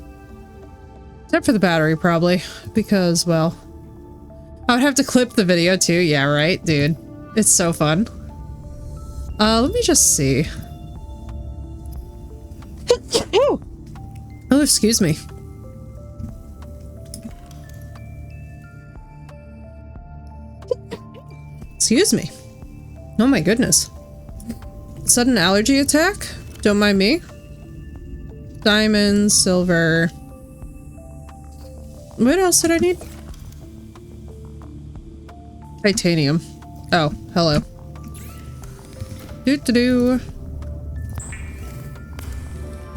Except for the battery, probably. Because, well, I would have to clip the video too. Yeah, right, dude. It's so fun. Let me just see. Oh, excuse me. Excuse me. Oh my goodness. Sudden allergy attack? Don't mind me. Diamond, silver. What else did I need? Titanium. Oh, hello. Doo-doo-doo.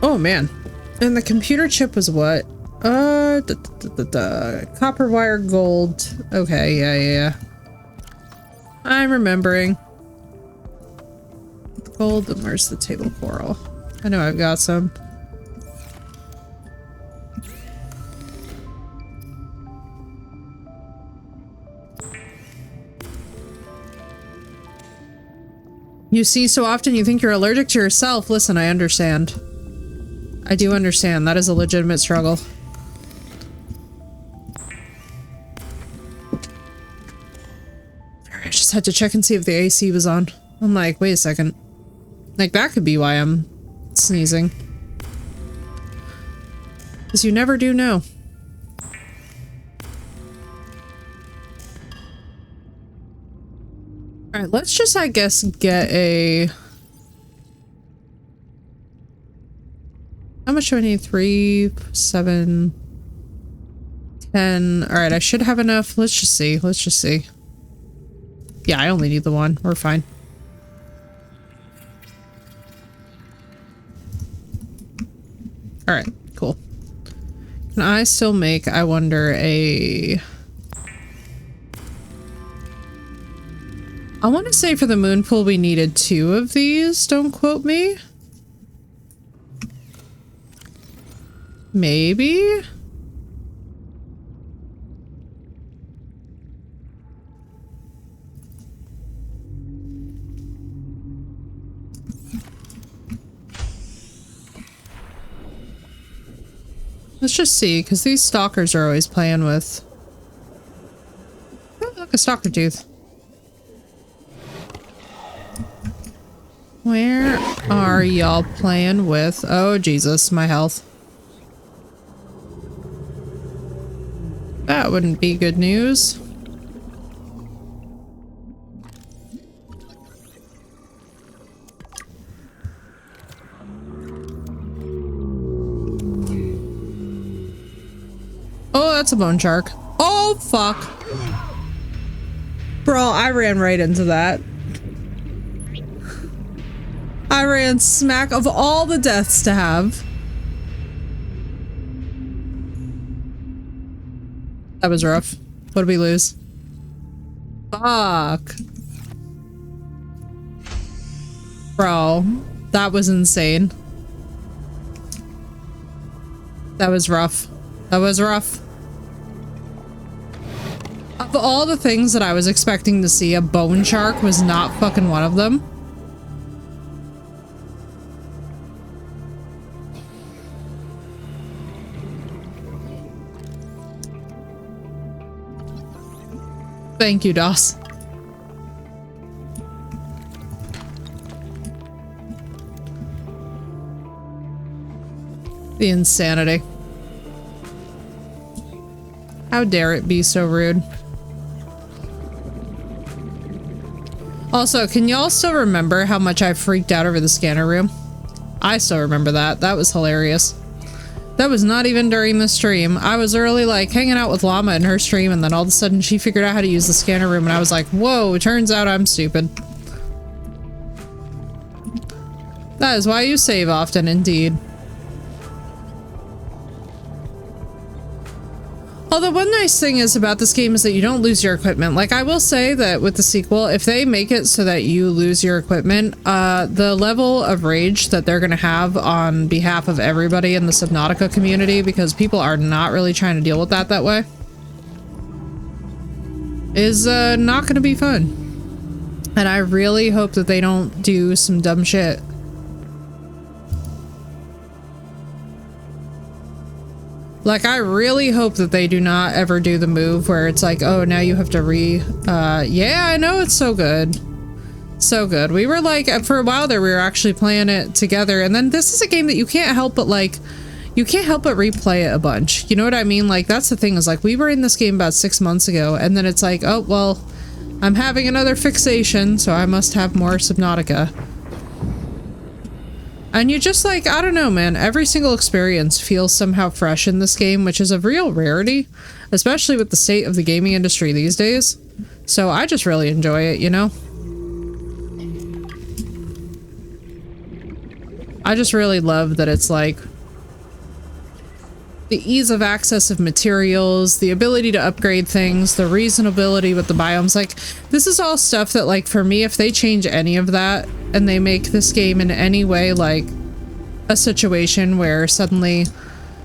Oh man. And the computer chip was what? Copper wire gold. Okay, yeah. I'm remembering. Gold, and where's the table coral? I know I've got some. You see so often you think you're allergic to yourself. Listen, I understand. I do understand. That is a legitimate struggle. I just had to check and see if the AC was on. I'm like, wait a second. Like, that could be why I'm sneezing. Because you never do know. Alright, let's just, I guess, get a... How much do I need? 3, 7, 10. Alright, I should have enough. Let's just see. Let's just see. Yeah, I only need the one. We're fine. Alright, cool. Can I still make, I wonder, a... I want to say for the moon pool we needed 2 of these, don't quote me. Maybe? Let's just see, because these stalkers are always playing with... Oh, look, a stalker tooth. Where are y'all playing with? Oh, Jesus, my health. That wouldn't be good news. Oh, that's a bone shark. Oh, fuck. Bro, I ran right into that. I ran smack of all the deaths to have. That was rough. What did we lose? Fuck. Bro, that was insane. That was rough. That was rough. Of all the things that I was expecting to see, a bone shark was not fucking one of them. Thank you, Doss. The insanity. How dare it be so rude? Also, can y'all still remember how much I freaked out over the scanner room? I still remember that. That was hilarious. That was not even during the stream. I was early, like, hanging out with Llama in her stream, and then all of a sudden she figured out how to use the scanner room, and I was like, whoa, it turns out I'm stupid. That is why you save often, indeed. Although one nice thing is about this game is that you don't lose your equipment. Like, I will say that with the sequel, if they make it so that you lose your equipment, the level of rage that they're going to have on behalf of everybody in the Subnautica community, because people are not really trying to deal with that way, is not going to be fun. And I really hope that they don't do some dumb shit. Like, I really hope that they do not ever do the move where it's like, oh, now you have to yeah, I know, it's so good. So good. We were like, for a while there, we were actually playing it together, and then this is a game that you can't help but, like, you can't help but replay it a bunch. You know what I mean? Like, that's the thing, is like, we were in this game about 6 months ago, and then it's like, oh, well, I'm having another fixation, so I must have more Subnautica. And you just like, I don't know, man, every single experience feels somehow fresh in this game, which is a real rarity, especially with the state of the gaming industry these days. So I just really enjoy it, you know? I just really love that it's like the ease of access of materials, the ability to upgrade things, the reasonability with the biomes. Like, this is all stuff that, like, for me, if they change any of that and they make this game in any way like a situation where suddenly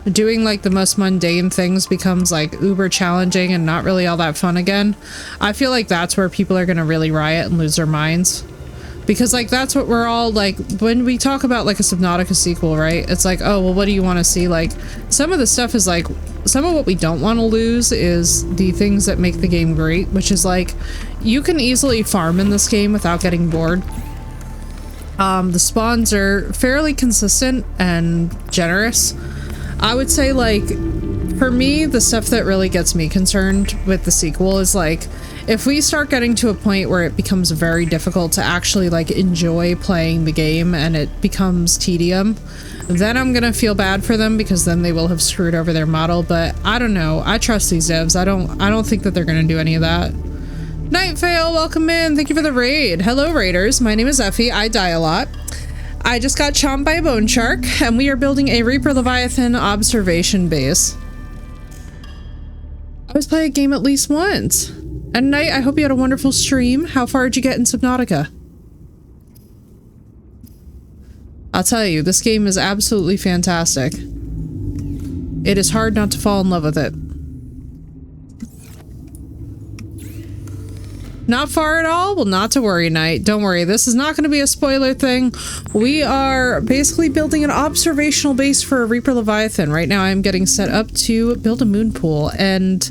doing like the most mundane things becomes like uber challenging and not really all that fun again, I feel like that's where people are going to really riot and lose their minds. Because, like, that's what we're all, like, when we talk about, like, a Subnautica sequel, right? It's like, oh, well, what do you want to see? Like, some of the stuff is, like, some of what we don't want to lose is the things that make the game great, which is, like, you can easily farm in this game without getting bored. The spawns are fairly consistent and generous. I would say, like, for me, the stuff that really gets me concerned with the sequel is, like, if we start getting to a point where it becomes very difficult to actually, like, enjoy playing the game and it becomes tedium, then I'm gonna feel bad for them because then they will have screwed over their model. But I don't know. I trust these devs. I don't think that they're gonna do any of that. Nightveil, welcome in. Thank you for the raid. Hello, raiders. My name is Effie. I die a lot. I just got chomped by a bone shark, and we are building a Reaper Leviathan observation base. I always play a game at least once. And Night, I hope you had a wonderful stream. How far did you get in Subnautica? I'll tell you, this game is absolutely fantastic. It is hard not to fall in love with it. Not far at all? Well, not to worry, Night. Don't worry, this is not going to be a spoiler thing. We are basically building an observational base for a Reaper Leviathan. Right now I'm getting set up to build a moon pool, and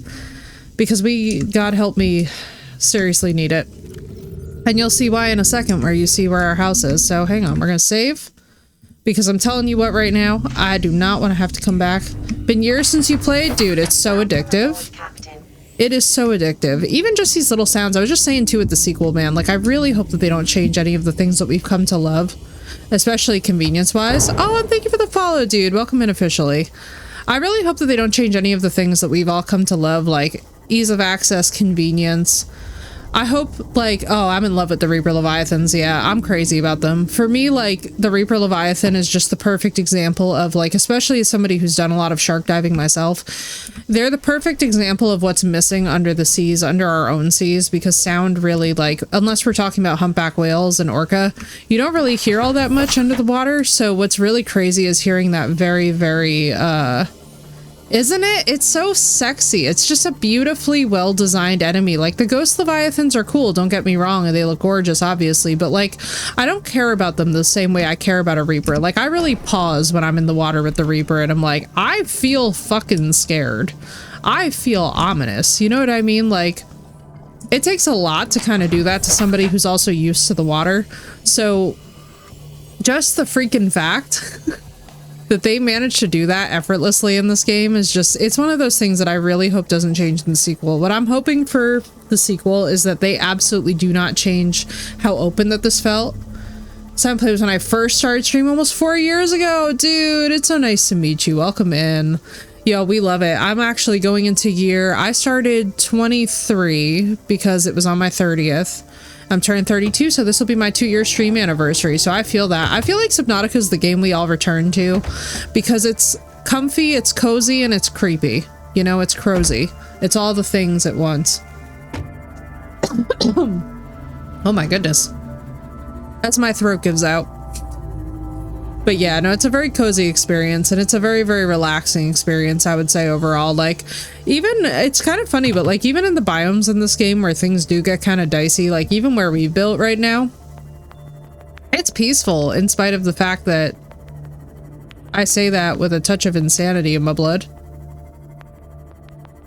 because we, God help me, seriously need it. And you'll see why in a second where you see where our house is. So hang on, we're gonna save. Because I'm telling you what right now, I do not want to have to come back. Been years since you played? Dude, it's so addictive. It is so addictive. Even just these little sounds. I was just saying too with the sequel, man. Like, I really hope that they don't change any of the things that we've come to love. Especially convenience-wise. Oh, and thank you for the follow, dude. Welcome in officially. I really hope that they don't change any of the things that we've all come to love, like ease of access, convenience. I hope, like, oh, I'm in love with the Reaper Leviathans. Yeah, I'm crazy about them. For me, like, the Reaper Leviathan is just the perfect example of, like, especially as somebody who's done a lot of shark diving myself, they're the perfect example of what's missing under the seas, under our own seas, because sound really, like, unless we're talking about humpback whales and orca, you don't really hear all that much under the water. So what's really crazy is hearing that very, very, isn't it? It's so sexy. It's just a beautifully well-designed enemy. Like, the Ghost Leviathans are cool, don't get me wrong, and they look gorgeous, obviously, but, like, I don't care about them the same way I care about a Reaper. Like, I really pause when I'm in the water with the Reaper, and I'm like, I feel fucking scared. I feel ominous. You know what I mean? Like, it takes a lot to kind of do that to somebody who's also used to the water. So, just the freaking fact that they managed to do that effortlessly in this game is just, it's one of those things that I really hope doesn't change in the sequel. What I'm hoping for the sequel is that they absolutely do not change how open that this felt. Some players, when I first started streaming almost 4 years ago, dude, it's so nice to meet you. Welcome in. Yo, we love it. I'm actually going into year, I started 23 because it was on my 30th. I'm turning 32, so this will be my 2-year stream anniversary, so I feel that. I feel like Subnautica is the game we all return to because it's comfy, it's cozy, and it's creepy. You know, it's cozy. It's all the things at once. Oh my goodness. As my throat gives out. But yeah, no, it's a very cozy experience, and it's a very, very relaxing experience, I would say, overall. Like, even, it's kind of funny, but, like, even in the biomes in this game where things do get kind of dicey, like, even where we built right now, it's peaceful, in spite of the fact that I say that with a touch of insanity in my blood.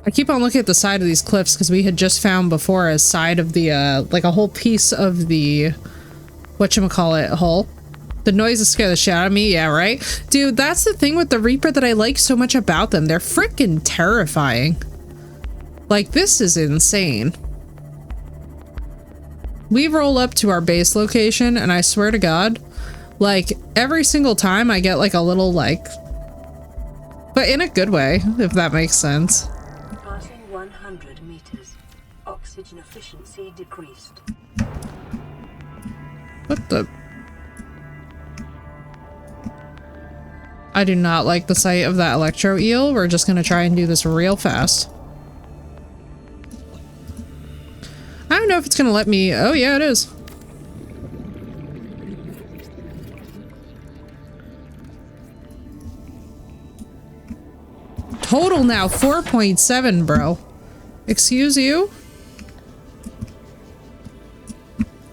I keep on looking at the side of these cliffs, because we had just found before a side of the, like, a whole piece of the, whatchamacallit, hull. The noises scare the shit out of me, yeah, right? Dude, that's the thing with the Reaper that I like so much about them. They're freaking terrifying. Like, this is insane. We roll up to our base location, and I swear to God, like, every single time I get, like, a little, like... But in a good way, if that makes sense. Passing 100 meters. Oxygen efficiency decreased. What the... I do not like the sight of that electro eel. We're just gonna try and do this real fast. I don't know if it's gonna let me... Oh yeah, it is. Total now 4.7, bro. Excuse you?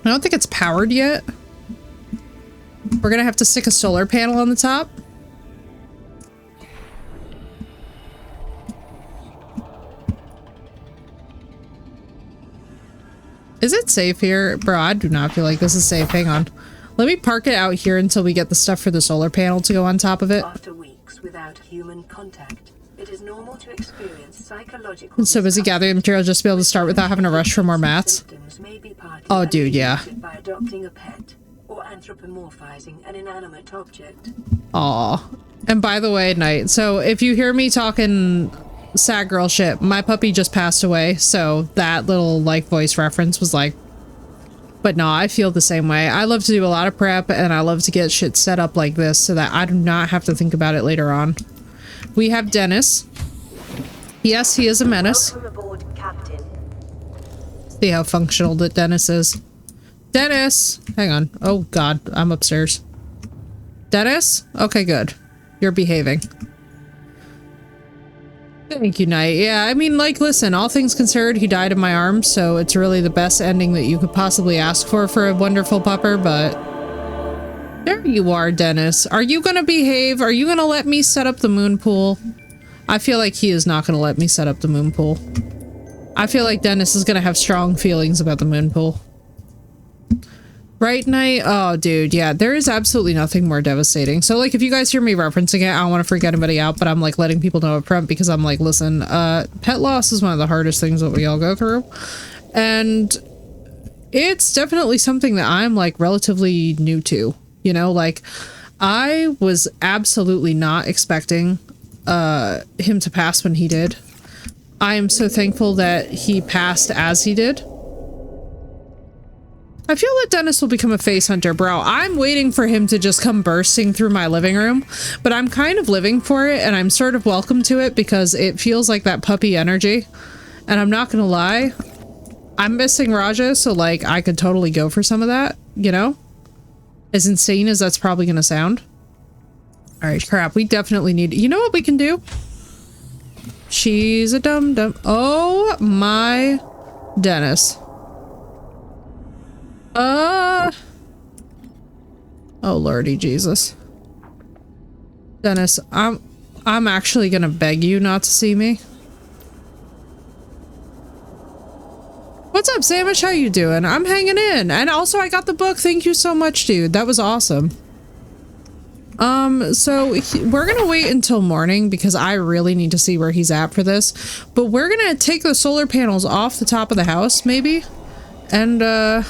I don't think it's powered yet. We're gonna have to stick a solar panel on the top. Is it safe here? Bro, I do not feel like this is safe. Hang on. Let me park it out here until we get the stuff for the solar panel to go on top of it. After weeks without human contact, it is normal to experience psychological... I'm so busy gathering material just to be able to start without having to rush for more mats. Oh, dude, yeah. By adopting a pet or anthropomorphizing an inanimate object. Aw. And by the way, Knight, so if you hear me talking sad girl shit, my puppy just passed away, so that little, like, voice reference was like... But no, I feel the same way. I love to do a lot of prep, and I love to get shit set up like this so that I do not have to think about it later on. We have Dennis. Yes, he is a menace. Welcome aboard, Captain. See how functional that Dennis is. Dennis! Hang on. Oh, God. I'm upstairs. Dennis? Okay, good. You're behaving. Thank you, Knight. Yeah, I mean, like, listen, all things considered, he died in my arms, so it's really the best ending that you could possibly ask for a wonderful pupper, but... There you are, Dennis. Are you gonna behave? Are you gonna let me set up the moon pool? I feel like he is not gonna let me set up the moon pool. I feel like Dennis is gonna have strong feelings about the moon pool. Right, Knight? Oh, dude, yeah, there is absolutely nothing more devastating. So, like, if you guys hear me referencing it, I don't want to freak anybody out, but I'm, like, letting people know up front because I'm like, listen, pet loss is one of the hardest things that we all go through. And it's definitely something that I'm, like, relatively new to. You know, like, I was absolutely not expecting him to pass when he did. I am so thankful that he passed as he did. I feel that Dennis will become a face hunter, bro. I'm waiting for him to just come bursting through my living room, but I'm kind of living for it, and I'm sort of welcome to it because it feels like that puppy energy. And I'm not gonna lie, I'm missing Raja, so, like, I could totally go for some of that, you know? As insane as that's probably gonna sound. Alright, crap, we definitely need... You know what we can do? She's a dum-dum. Oh my Dennis. Oh lordy Jesus. Dennis, I'm actually gonna beg you not to see me. What's up, Samish? How you doing? I'm hanging in. And also I got the book. Thank you so much, dude. That was awesome. So we're gonna wait until morning because I really need to see where he's at for this. But we're gonna take the solar panels off the top of the house, maybe. And, oh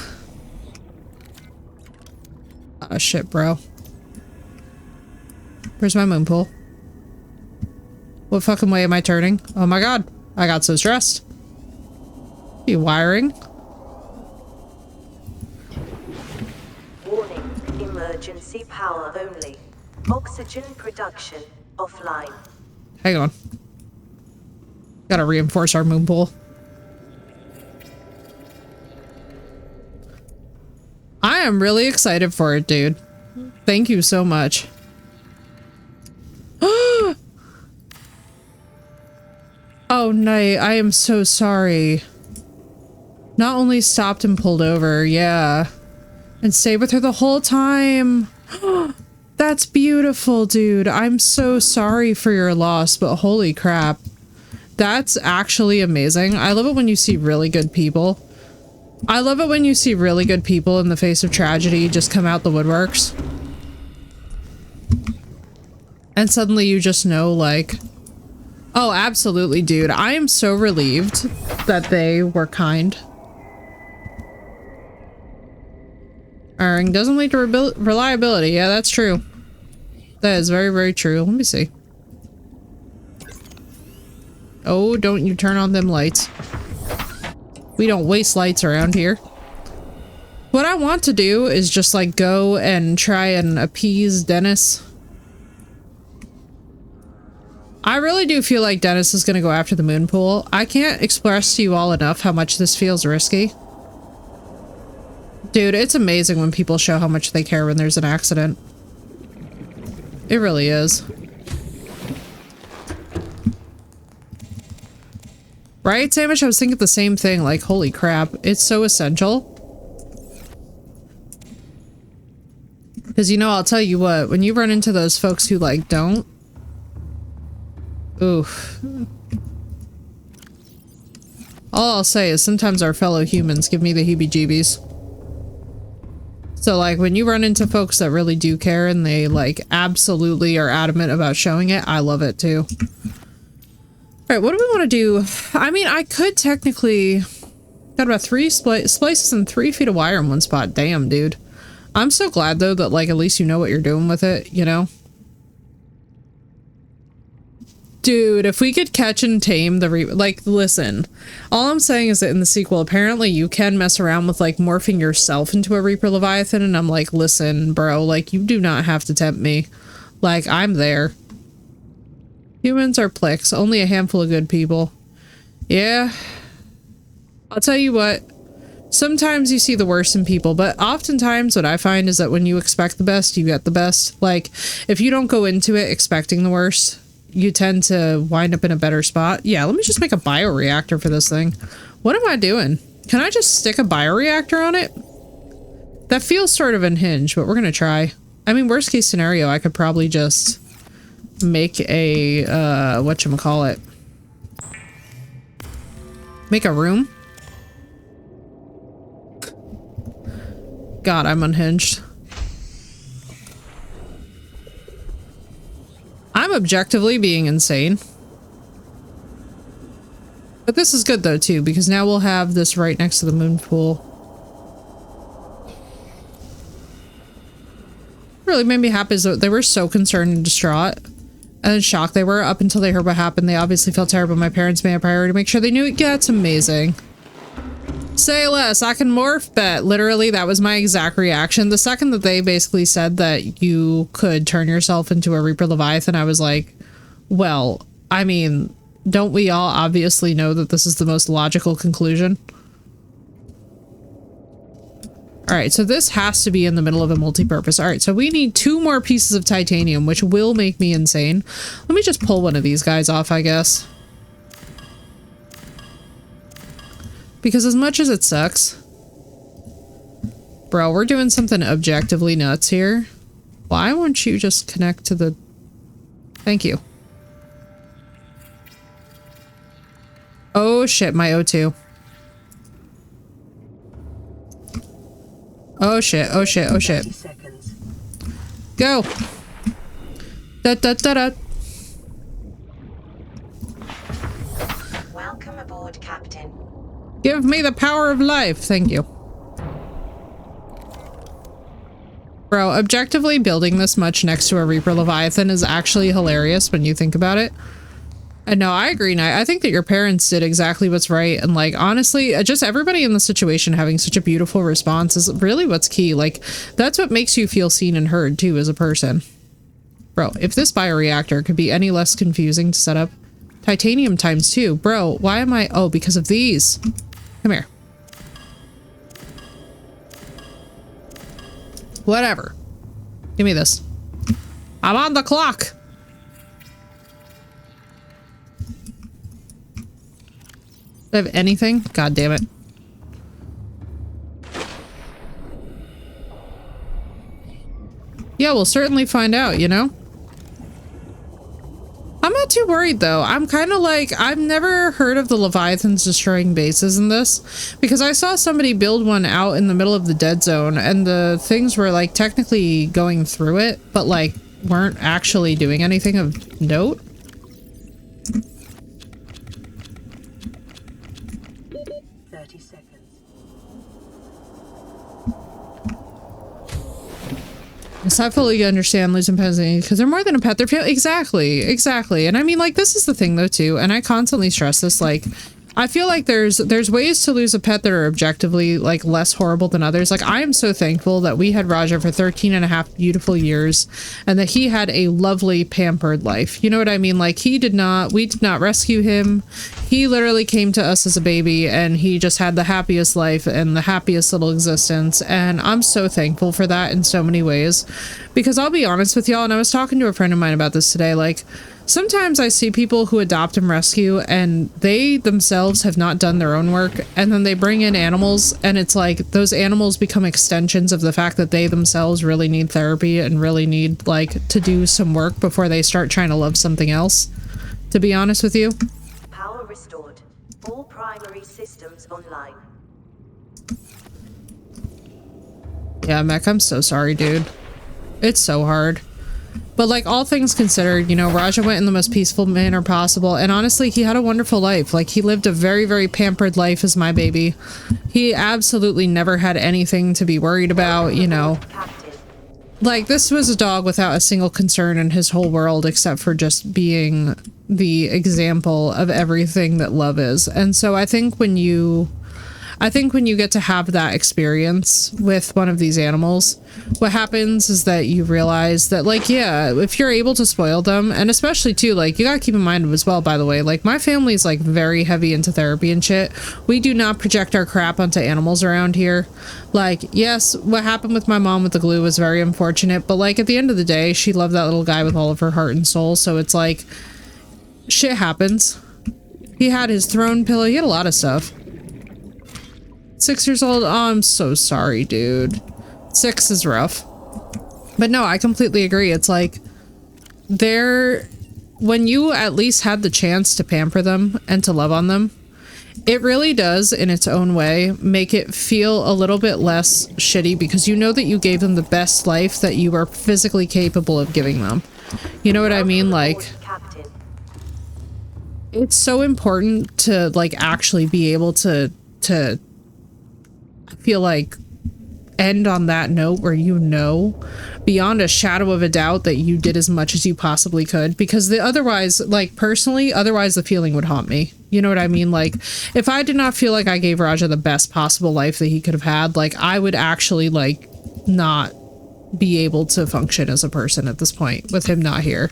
shit, bro. Where's my moon pool? What fucking way am I turning? Oh my god. I got so stressed. You wiring? Warning, emergency power only. Oxygen production offline. Hang on. Gotta reinforce our moon pool. I am really excited for it, dude. Thank you so much. Oh, Knight, I am so sorry. Not only stopped and pulled over, yeah. And stayed with her the whole time. That's beautiful, dude. I'm so sorry for your loss, but holy crap. That's actually amazing. I love it when you see really good people. I love it when you see really good people in the face of tragedy just come out the woodworks. And suddenly you just know, like... Oh, absolutely, dude. I am so relieved that they were kind. Erring doesn't lead to reliability. Yeah, that's true. That is very, very true. Let me see. Oh, don't you turn on them lights. We don't waste lights around here. What I want to do is just like go and try and appease Dennis. I really do feel like Dennis is going to go after the moon pool. I can't express to you all enough how much this feels risky. Dude, it's amazing when people show how much they care when there's an accident. It really is. Right, Samish? I was thinking the same thing, like, holy crap, it's so essential. Because, you know, I'll tell you what, when you run into those folks who, like, don't... Oof. All I'll say is sometimes our fellow humans give me the heebie-jeebies. So, like, when you run into folks that really do care and they, like, absolutely are adamant about showing it, I love it, too. Alright, what do we want to do? I mean, I could technically... Got about 3 splices and 3 feet of wire in one spot. Damn, dude. I'm so glad, though, that, like, at least you know what you're doing with it, you know? Dude, if we could catch and tame the like, listen, all I'm saying is that in the sequel, apparently you can mess around with, like, morphing yourself into a Reaper Leviathan, and I'm like, listen, bro, like, you do not have to tempt me. Like, I'm there. Humans are plicks, only a handful of good people. Yeah. I'll tell you what, sometimes you see the worst in people, but oftentimes what I find is that when you expect the best, you get the best. Like, if you don't go into it expecting the worst, you tend to wind up in a better spot. Yeah, let me just make a bioreactor for this thing. What am I doing? Can I just stick a bioreactor on it? That feels sort of unhinged, but we're gonna try. I mean, worst case scenario, I could probably just make a, whatchamacallit. Make a room? God, I'm unhinged. I'm objectively being insane. But this is good though too, because now we'll have this right next to the moon pool. Really made me happy is that they were so concerned and distraught and shocked they were up until they heard what happened. They obviously felt terrible. My parents made a priority to make sure they knew it. Yeah, it's amazing. Say less, I can morph, bet. Literally, that was my exact reaction. The second that they basically said that you could turn yourself into a Reaper Leviathan, I was like, well, I mean, don't we all obviously know that this is the most logical conclusion? Alright, so this has to be in the middle of a multi-purpose. Alright, so we need 2 more pieces of titanium, which will make me insane. Let me just pull one of these guys off, I guess. Because as much as it sucks... Bro, we're doing something objectively nuts here. Why won't you just connect to the... Thank you. Oh shit, my O2. Oh shit, oh shit, oh shit. Go! Da da da da! Welcome aboard, Captain. Give me the power of life, thank you. Bro, objectively building this much next to a Reaper Leviathan is actually hilarious when you think about it. And no, I agree, Knight. I think that your parents did exactly what's right. And like, honestly, just everybody in the situation having such a beautiful response is really what's key. Like, that's what makes you feel seen and heard too as a person. Bro, if this bioreactor could be any less confusing to set up. Titanium times 2. Bro, why am I... Oh, because of these. Come here. Whatever. Give me this. I'm on the clock. Do I have anything? God damn it. Yeah, we'll certainly find out, you know? I'm not too worried though. I'm kind of like, I've never heard of the Leviathans destroying bases in this because I saw somebody build one out in the middle of the dead zone and the things were like technically going through it, but like weren't actually doing anything of note. So I fully understand losing pets because they're more than a pet. They're exactly. And I mean, like, this is the thing though too, and I constantly stress this. Like, I feel like there's ways to lose a pet that are objectively like less horrible than others. Like, I am so thankful that we had Raja for 13 and a half beautiful years, and that he had a lovely pampered life. You know what I mean? Like, we did not rescue him. He literally came to us as a baby, and he just had the happiest life and the happiest little existence. And I'm so thankful for that in so many ways, because I'll be honest with y'all, and I was talking to a friend of mine about this today, like, sometimes I see people who adopt and rescue, and they themselves have not done their own work, and then they bring in animals, and it's like those animals become extensions of the fact that they themselves really need therapy and really need, like, to do some work before they start trying to love something else, to be honest with you. Power restored. All primary systems online. Yeah, Mech, I'm so sorry, dude. It's so hard. But, like, all things considered, you know, Raja went in the most peaceful manner possible. And honestly, he had a wonderful life. Like, he lived a very, very pampered life as my baby. He absolutely never had anything to be worried about, you know. Like, this was a dog without a single concern in his whole world, except for just being the example of everything that love is. And so I think when you get to have that experience with one of these animals, what happens is that you realize that, like, yeah, if you're able to spoil them, and especially too, like, you gotta keep in mind as well, by the way, like, my family's like very heavy into therapy and shit. We do not project our crap onto animals around here. Like, yes, what happened with my mom with the glue was very unfortunate, but, like, at the end of the day, she loved that little guy with all of her heart and soul, so it's like, shit happens. He had his throne pillow, he had a lot of stuff. 6 years old? Oh, I'm so sorry, dude. 6 is rough. But no, I completely agree. It's like, when you at least had the chance to pamper them and to love on them, it really does, in its own way, make it feel a little bit less shitty, because you know that you gave them the best life that you were physically capable of giving them. You know what I mean? Like, it's so important to, like, actually be able to feel like end on that note where you know beyond a shadow of a doubt that you did as much as you possibly could, because otherwise, like, personally, the feeling would haunt me. You know what I mean? Like, if I did not feel like I gave Raja the best possible life that he could have had, like, I would actually, like, not be able to function as a person at this point with him not here.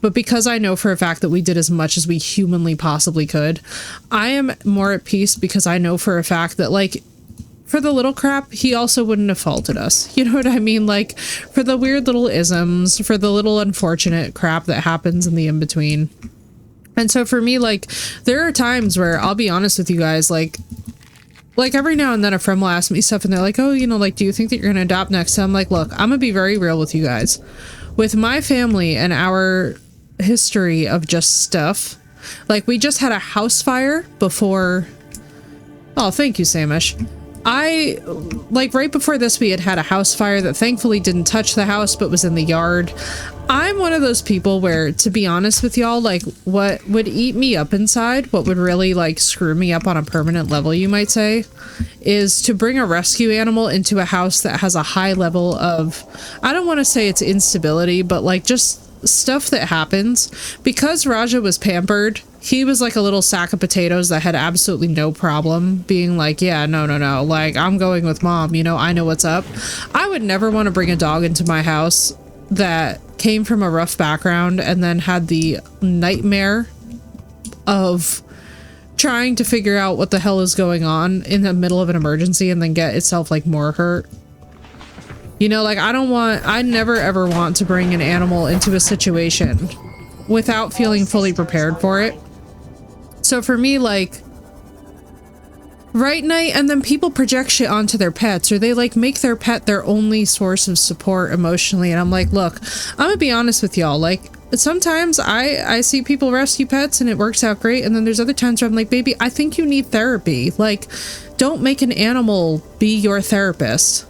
But because I know for a fact that we did as much as we humanly possibly could, I am more at peace, because I know for a fact that, like, for the little crap, he also wouldn't have faulted us. You know what I mean? Like, for the weird little isms, for the little unfortunate crap that happens in the in-between. And so for me, like, there are times where, I'll be honest with you guys, like every now and then a friend will ask me stuff and they're like, oh, you know, like, do you think that you're gonna adopt next? So I'm like, look, I'm gonna be very real with you guys. With my family and our history of just stuff, like, we just had a house fire before. Oh, thank you, Samish. Like, right before this, we had a house fire that thankfully didn't touch the house, but was in the yard. I'm one of those people where, to be honest with y'all, like, what would eat me up inside, what would really, like, screw me up on a permanent level, you might say, is to bring a rescue animal into a house that has a high level of, I don't want to say it's instability, but, like, just stuff that happens. Because Raja was pampered, he was like a little sack of potatoes that had absolutely no problem being like, yeah, no, like, I'm going with mom, you know, I know what's up. I would never want to bring a dog into my house that came from a rough background and then had the nightmare of trying to figure out what the hell is going on in the middle of an emergency and then get itself, like, more hurt. You know, like, I never ever want to bring an animal into a situation without feeling fully prepared for it. So for me, like, right night, and then people project shit onto their pets, or they, like, make their pet their only source of support emotionally, and I'm like, look, I'm gonna be honest with y'all, like, sometimes I see people rescue pets and it works out great, and then there's other times where I'm like, baby, I think you need therapy. Like, don't make an animal be your therapist.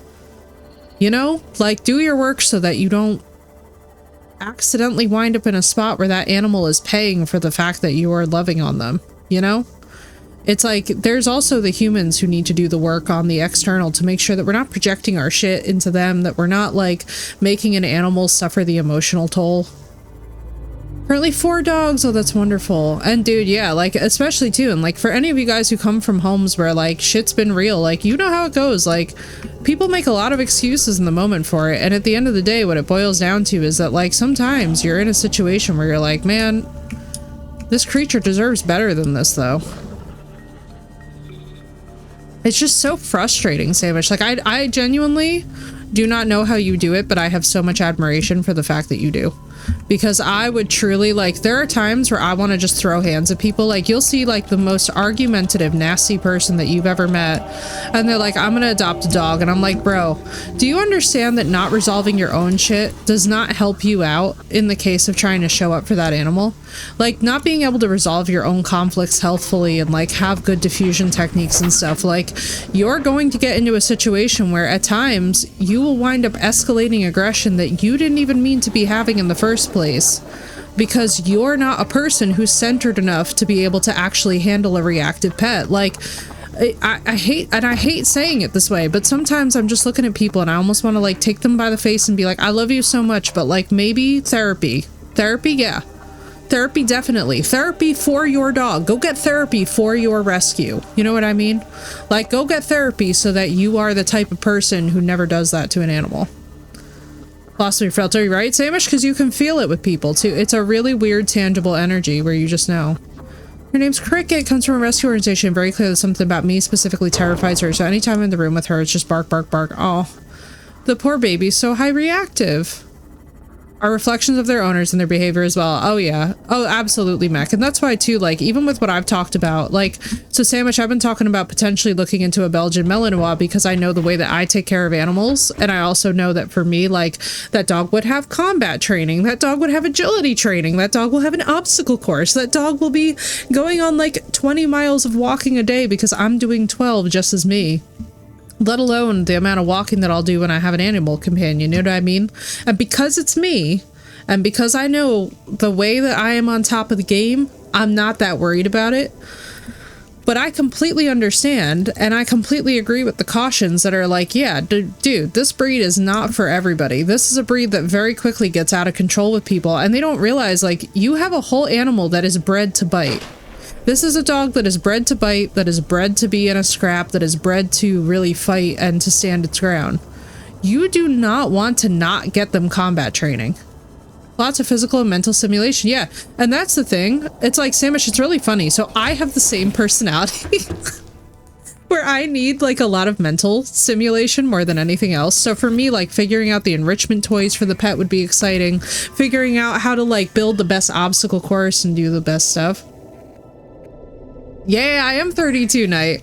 You know? Like, do your work so that you don't accidentally wind up in a spot where that animal is paying for the fact that you are loving on them, you know? It's like there's also the humans who need to do the work on the external to make sure that we're not projecting our shit into them, that we're not like making an animal suffer the emotional toll. Currently 4 dogs. Oh, that's wonderful. And dude, yeah, like especially too, and like for any of you guys who come from homes where like shit's been real, like you know how it goes. Like people make a lot of excuses in the moment for it, and at the end of the day what it boils down to is that like sometimes you're in a situation where you're like, man, this creature deserves better than this though. It's just so frustrating, Samish. Like I genuinely do not know how you do it, but I have so much admiration for the fact that you do. Because I would truly, like, there are times where I want to just throw hands at people. Like, you'll see, like, the most argumentative, nasty person that you've ever met, and they're like, I'm gonna adopt a dog. And I'm like, bro, do you understand that not resolving your own shit does not help you out in the case of trying to show up for that animal? Like, not being able to resolve your own conflicts healthfully and, like, have good diffusion techniques and stuff. Like, you're going to get into a situation where, at times, you will wind up escalating aggression that you didn't even mean to be having in the first place, because you're not a person who's centered enough to be able to actually handle a reactive pet. Like, I hate saying it this way, but sometimes I'm just looking at people and I almost want to, like, take them by the face and be like, I love you so much, but, like, maybe therapy. Therapy, yeah. Therapy, definitely. Therapy for your dog. Go get therapy for your rescue. You know what I mean? Like, go get therapy so that you are the type of person who never does that to an animal. Philosophy filter, right, Samish? Because you can feel it with people, too. It's a really weird, tangible energy where you just know. Her name's Cricket, comes from a rescue organization. Very clear that something about me specifically terrifies her, so anytime I'm in the room with her, it's just bark, bark, bark. Oh, the poor baby's so high reactive. Are reflections of their owners and their behavior as well. Oh yeah. Oh, absolutely, Mech. And that's why too, like, even with what I've talked about, like, so Samish, I've been talking about potentially looking into a Belgian Malinois because I know the way that I take care of animals, and I also know that for me, like, that dog would have combat training, that dog would have agility training, that dog will have an obstacle course, that dog will be going on like 20 miles of walking a day because I'm doing 12 just as me. Let alone the amount of walking that I'll do when I have an animal companion, you know what I mean? And because it's me, and because I know the way that I am on top of the game, I'm not that worried about it. But I completely understand, and I completely agree with the cautions that are like, yeah, dude, this breed is not for everybody. This is a breed that very quickly gets out of control with people, and they don't realize, like, you have a whole animal that is bred to bite. This is a dog that is bred to bite, that is bred to be in a scrap, that is bred to really fight and to stand its ground. You do not want to not get them combat training. Lots of physical and mental simulation. Yeah, and that's the thing. It's like, Samish, it's really funny. So I have the same personality where I need like a lot of mental simulation more than anything else. So for me, like, figuring out the enrichment toys for the pet would be exciting. Figuring out how to like build the best obstacle course and do the best stuff. Yeah, I am 32, Knight.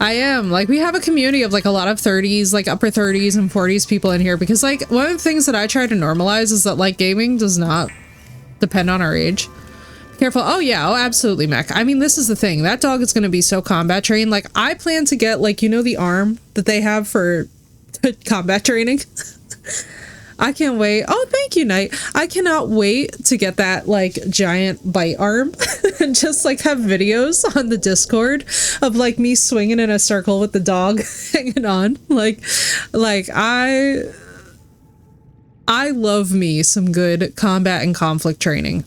I am. Like, we have a community of like a lot of 30s, like upper 30s and 40s people in here, because like one of the things that I try to normalize is that like gaming does not depend on our age. Careful. Oh yeah, oh absolutely, Mech. I mean, this is the thing. That dog is going to be so combat trained. Like, I plan to get, like, you know, the arm that they have for combat training? I can't wait. Oh, thank you, Knight. I cannot wait to get that, like, giant bite arm and just, like, have videos on the Discord of, like, me swinging in a circle with the dog hanging on. Like, I love me some good combat and conflict training.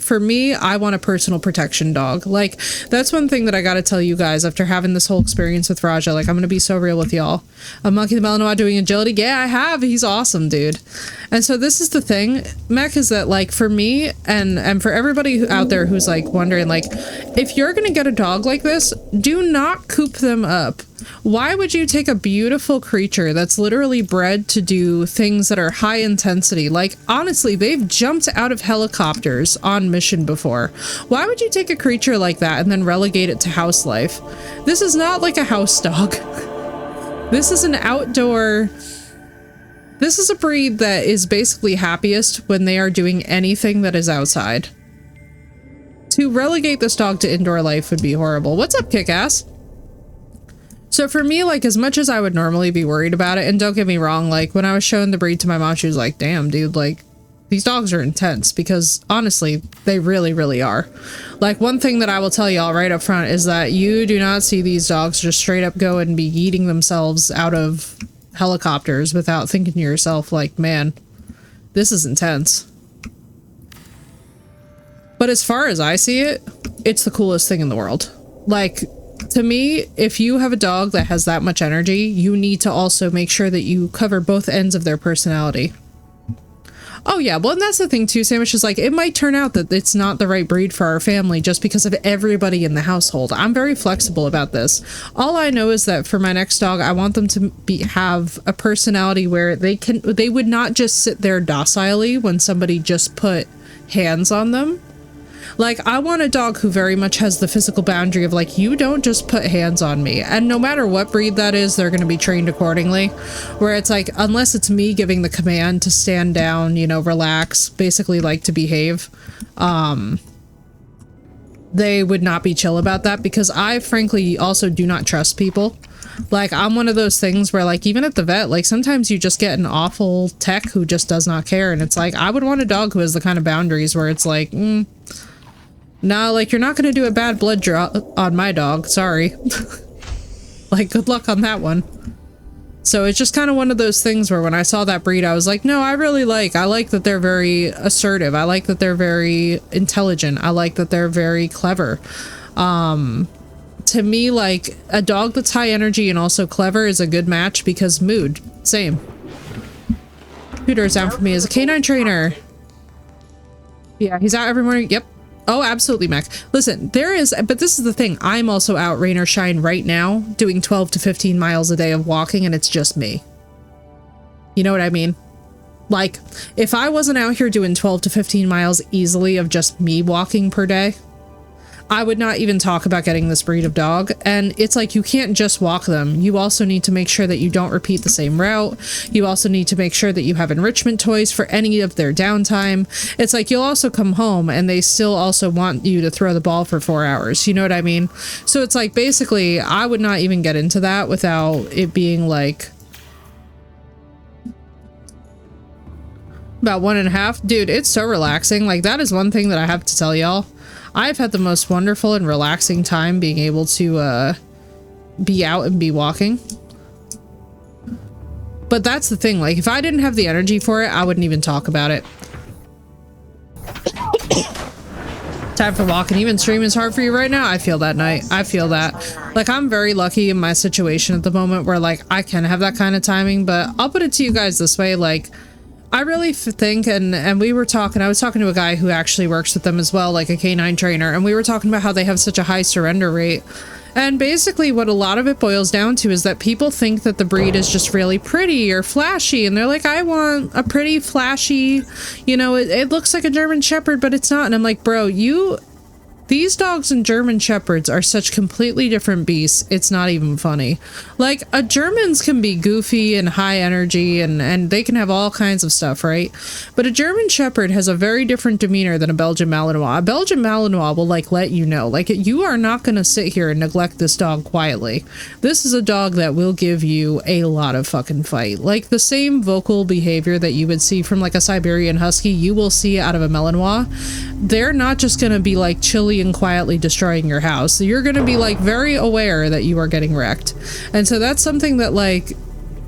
For me, I want a personal protection dog. Like, that's one thing that I gotta tell you guys after having this whole experience with Raja. Like, I'm gonna be so real with y'all. A Monkey the Malinois doing agility? Yeah, I have. He's awesome, dude. And so this is the thing, Mech, is that, like, for me and for everybody out there who's, like, wondering, like, if you're gonna get a dog like this, do not coop them up. Why would you take a beautiful creature that's literally bred to do things that are high intensity? Like, honestly, they've jumped out of helicopters on mission before. Why would you take a creature like that and then relegate it to house life? This is not like a house dog. This is an outdoor... This is a breed that is basically happiest when they are doing anything that is outside. To relegate this dog to indoor life would be horrible. What's up, Kick-Ass? So for me, like, as much as I would normally be worried about it, and don't get me wrong, like, when I was showing the breed to my mom, she was like, damn, dude, like, These dogs are intense because honestly, they really, really are. Like, one thing that I will tell y'all right up front is that you do not see these dogs just straight up go and be eating themselves out of helicopters without thinking to yourself, like, man, this is intense. But as far as I see it, it's the coolest thing in the world. Like, to me, if you have a dog that has that much energy, you need to also make sure that you cover both ends of their personality. Oh yeah, well, and that's the thing too, Sandwich, is like, it might turn out that it's not the right breed for our family just because of everybody in the household. I'm very flexible about this. All I know is that for my next dog, I want them to have a personality where they would not just sit there docilely when somebody just put hands on them. Like, I want a dog who very much has the physical boundary of, like, you don't just put hands on me. And no matter what breed that is, they're going to be trained accordingly. Where it's like, unless it's me giving the command to stand down, you know, relax, basically like to behave, they would not be chill about that, because I frankly also do not trust people. Like, I'm one of those things where, like, even at the vet, like, sometimes you just get an awful tech who just does not care. And it's like, I would want a dog who has the kind of boundaries where it's like, no, like, you're not going to do a bad blood draw on my dog. Sorry. Like, good luck on that one. So it's just kind of one of those things where when I saw that breed, I was like, no, I like that they're very assertive. I like that they're very intelligent. I like that they're very clever. To me, like, a dog that's high energy and also clever is a good match because mood. Same. Scooter's down for me as a canine trainer. Yeah, he's out every morning. Yep. Oh, absolutely, Mac. Listen, but this is the thing. I'm also out, rain or shine, right now, doing 12 to 15 miles a day of walking, and it's just me. You know what I mean? Like, if I wasn't out here doing 12 to 15 miles easily of just me walking per day, I would not even talk about getting this breed of dog. And it's like, you can't just walk them. You also need to make sure that you don't repeat the same route. You also need to make sure that you have enrichment toys for any of their downtime. It's like, you'll also come home and they still also want you to throw the ball for 4 hours. You know what I mean? So it's like, basically, I would not even get into that without it being like about 1.5. Dude, it's so relaxing. Like, that is one thing that I have to tell y'all. I've had the most wonderful and relaxing time being able to be out and be walking. But that's the thing, like, if I didn't have the energy for it, I wouldn't even talk about it. Time for walking. Even streaming is hard for you right now. I feel that, Night. I feel that. Like, I'm very lucky in my situation at the moment where, like, I can have that kind of timing, but I'll put it to you guys this way, like, I really think, and I was talking to a guy who actually works with them as well, like a canine trainer, and we were talking about how they have such a high surrender rate. And basically what a lot of it boils down to is that people think that the breed is just really pretty or flashy, and they're like, I want a pretty, flashy, you know, it looks like a German Shepherd, but it's not. And I'm like, bro, these dogs and German Shepherds are such completely different beasts, it's not even funny. Like, a Germans can be goofy and high energy and they can have all kinds of stuff, right? But a German Shepherd has a very different demeanor than a Belgian Malinois. A Belgian Malinois will, like, let you know. Like, you are not going to sit here and neglect this dog quietly. This is a dog that will give you a lot of fucking fight. Like, the same vocal behavior that you would see from, like, a Siberian Husky, you will see out of a Malinois. They're not just going to be, like, chilly and quietly destroying your house. You're going to be, like, very aware that you are getting wrecked. And so that's something that, like,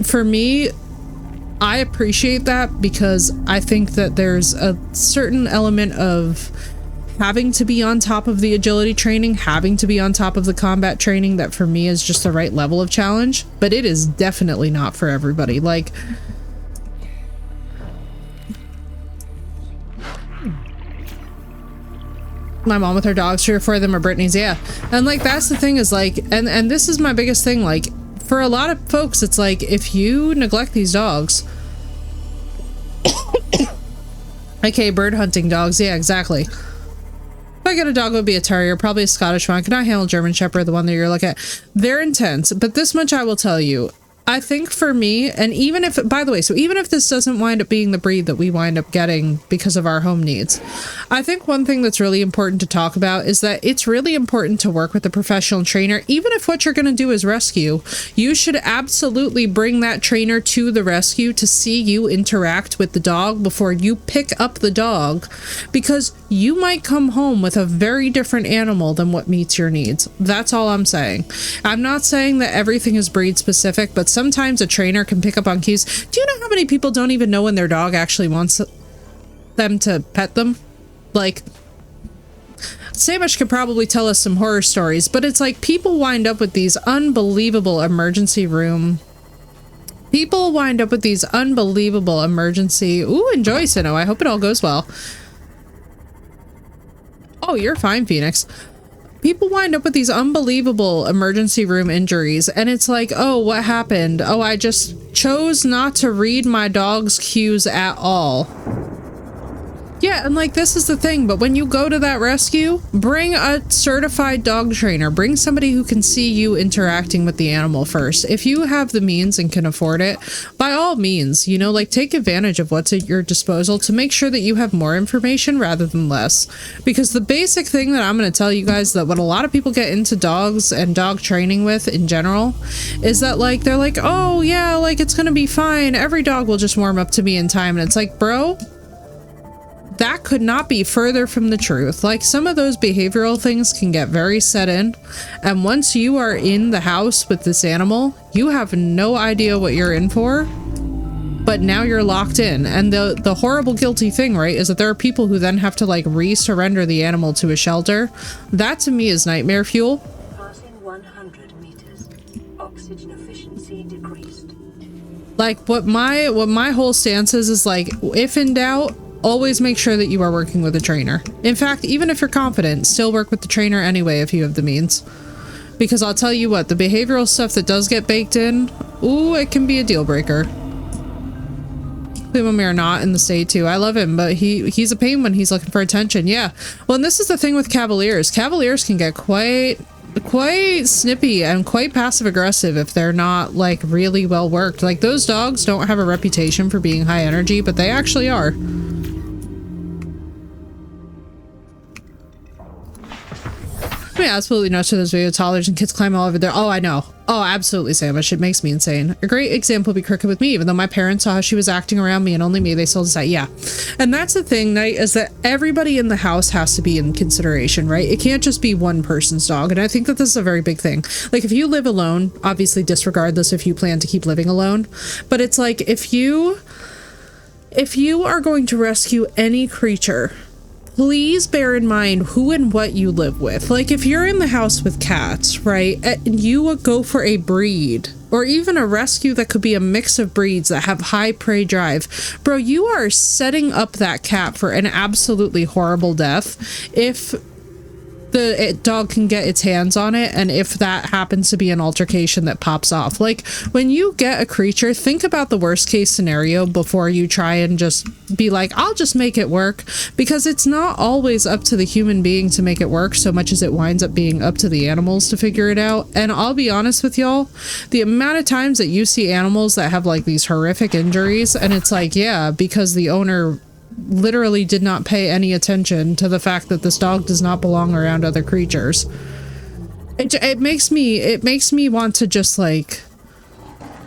for me, I appreciate that because I think that there's a certain element of having to be on top of the agility training, having to be on top of the combat training that for me is just the right level of challenge, but it is definitely not for everybody. Like, my mom with her dogs, 3 or 4 of them are Brittany's, yeah. And, like, that's the thing is, like, and this is my biggest thing, like, for a lot of folks, it's like, if you neglect these dogs, okay, bird hunting dogs, yeah, exactly. If I get a dog, it would be a terrier, probably a Scottish one. Could not handle German Shepherd, the one that you're looking at. They're intense, but this much I will tell you. I think for me, and even if, by the way, so even if this doesn't wind up being the breed that we wind up getting because of our home needs, I think one thing that's really important to talk about is that it's really important to work with a professional trainer. Even if what you're going to do is rescue, you should absolutely bring that trainer to the rescue to see you interact with the dog before you pick up the dog, because you might come home with a very different animal than what meets your needs. That's all I'm saying. I'm not saying that everything is breed specific, but sometimes a trainer can pick up on cues. Do you know how many people don't even know when their dog actually wants them to pet them? Like, Samish could probably tell us some horror stories, but it's like people wind up with these unbelievable emergency room. People wind up with these unbelievable emergency. Ooh, enjoy, Sinnoh. I hope it all goes well. Oh, you're fine, Phoenix. People wind up with these unbelievable emergency room injuries, and it's like, oh, what happened? Oh, I just chose not to read my dog's cues at all. Yeah, and like, this is the thing, but when you go to that rescue, bring a certified dog trainer. Bring somebody who can see you interacting with the animal first. If you have the means and can afford it, by all means, you know, like, take advantage of what's at your disposal to make sure that you have more information rather than less. Because the basic thing that I'm going to tell you guys, that what a lot of people get into dogs and dog training with in general, is that, like, they're like, oh yeah, like, it's going to be fine. Every dog will just warm up to me in time. And it's like, bro, that could not be further from the truth. Like, some of those behavioral things can get very set in, and once you are in the house with this animal, you have no idea what you're in for, but now you're locked in. And the horrible guilty thing, right, is that there are people who then have to, like, re-surrender the animal to a shelter. That to me is nightmare fuel. Passing 100 meters. Oxygen efficiency decreased. Like, what my whole stance is like, if in doubt, always make sure that you are working with a trainer. In fact, even if you're confident, still work with the trainer anyway if you have the means. Because I'll tell you what, the behavioral stuff that does get baked in, ooh, it can be a deal breaker. Lumamir not in the state too. I love him, but he's a pain when he's looking for attention. Yeah. Well, and this is the thing with Cavaliers. Cavaliers can get quite snippy and quite passive aggressive if they're not, like, really well worked. Like, those dogs don't have a reputation for being high energy, but they actually are. I mean, absolutely nuts for those video toddlers and kids climb all over there. Oh, I know. Oh, absolutely, Samish. It makes me insane. A great example would be Cricket with me. Even though my parents saw how she was acting around me and only me, they still decide, yeah. And that's the thing, Knight, is that everybody in the house has to be in consideration, right? It can't just be one person's dog. And I think that this is a very big thing. Like, if you live alone, obviously disregard this if you plan to keep living alone. But it's like, if you are going to rescue any creature, please bear in mind who and what you live with. Like, if you're in the house with cats, right, and you would go for a breed or even a rescue that could be a mix of breeds that have high prey drive, bro, you are setting up that cat for an absolutely horrible death if the dog can get its hands on it, and if that happens to be an altercation that pops off. Like, when you get a creature, think about the worst case scenario before you try and just be like, I'll just make it work, because it's not always up to the human being to make it work so much as it winds up being up to the animals to figure it out. And I'll be honest with y'all, the amount of times that you see animals that have, like, these horrific injuries, and it's like, yeah, because the owner literally did not pay any attention to the fact that this dog does not belong around other creatures. It makes me want to just, like,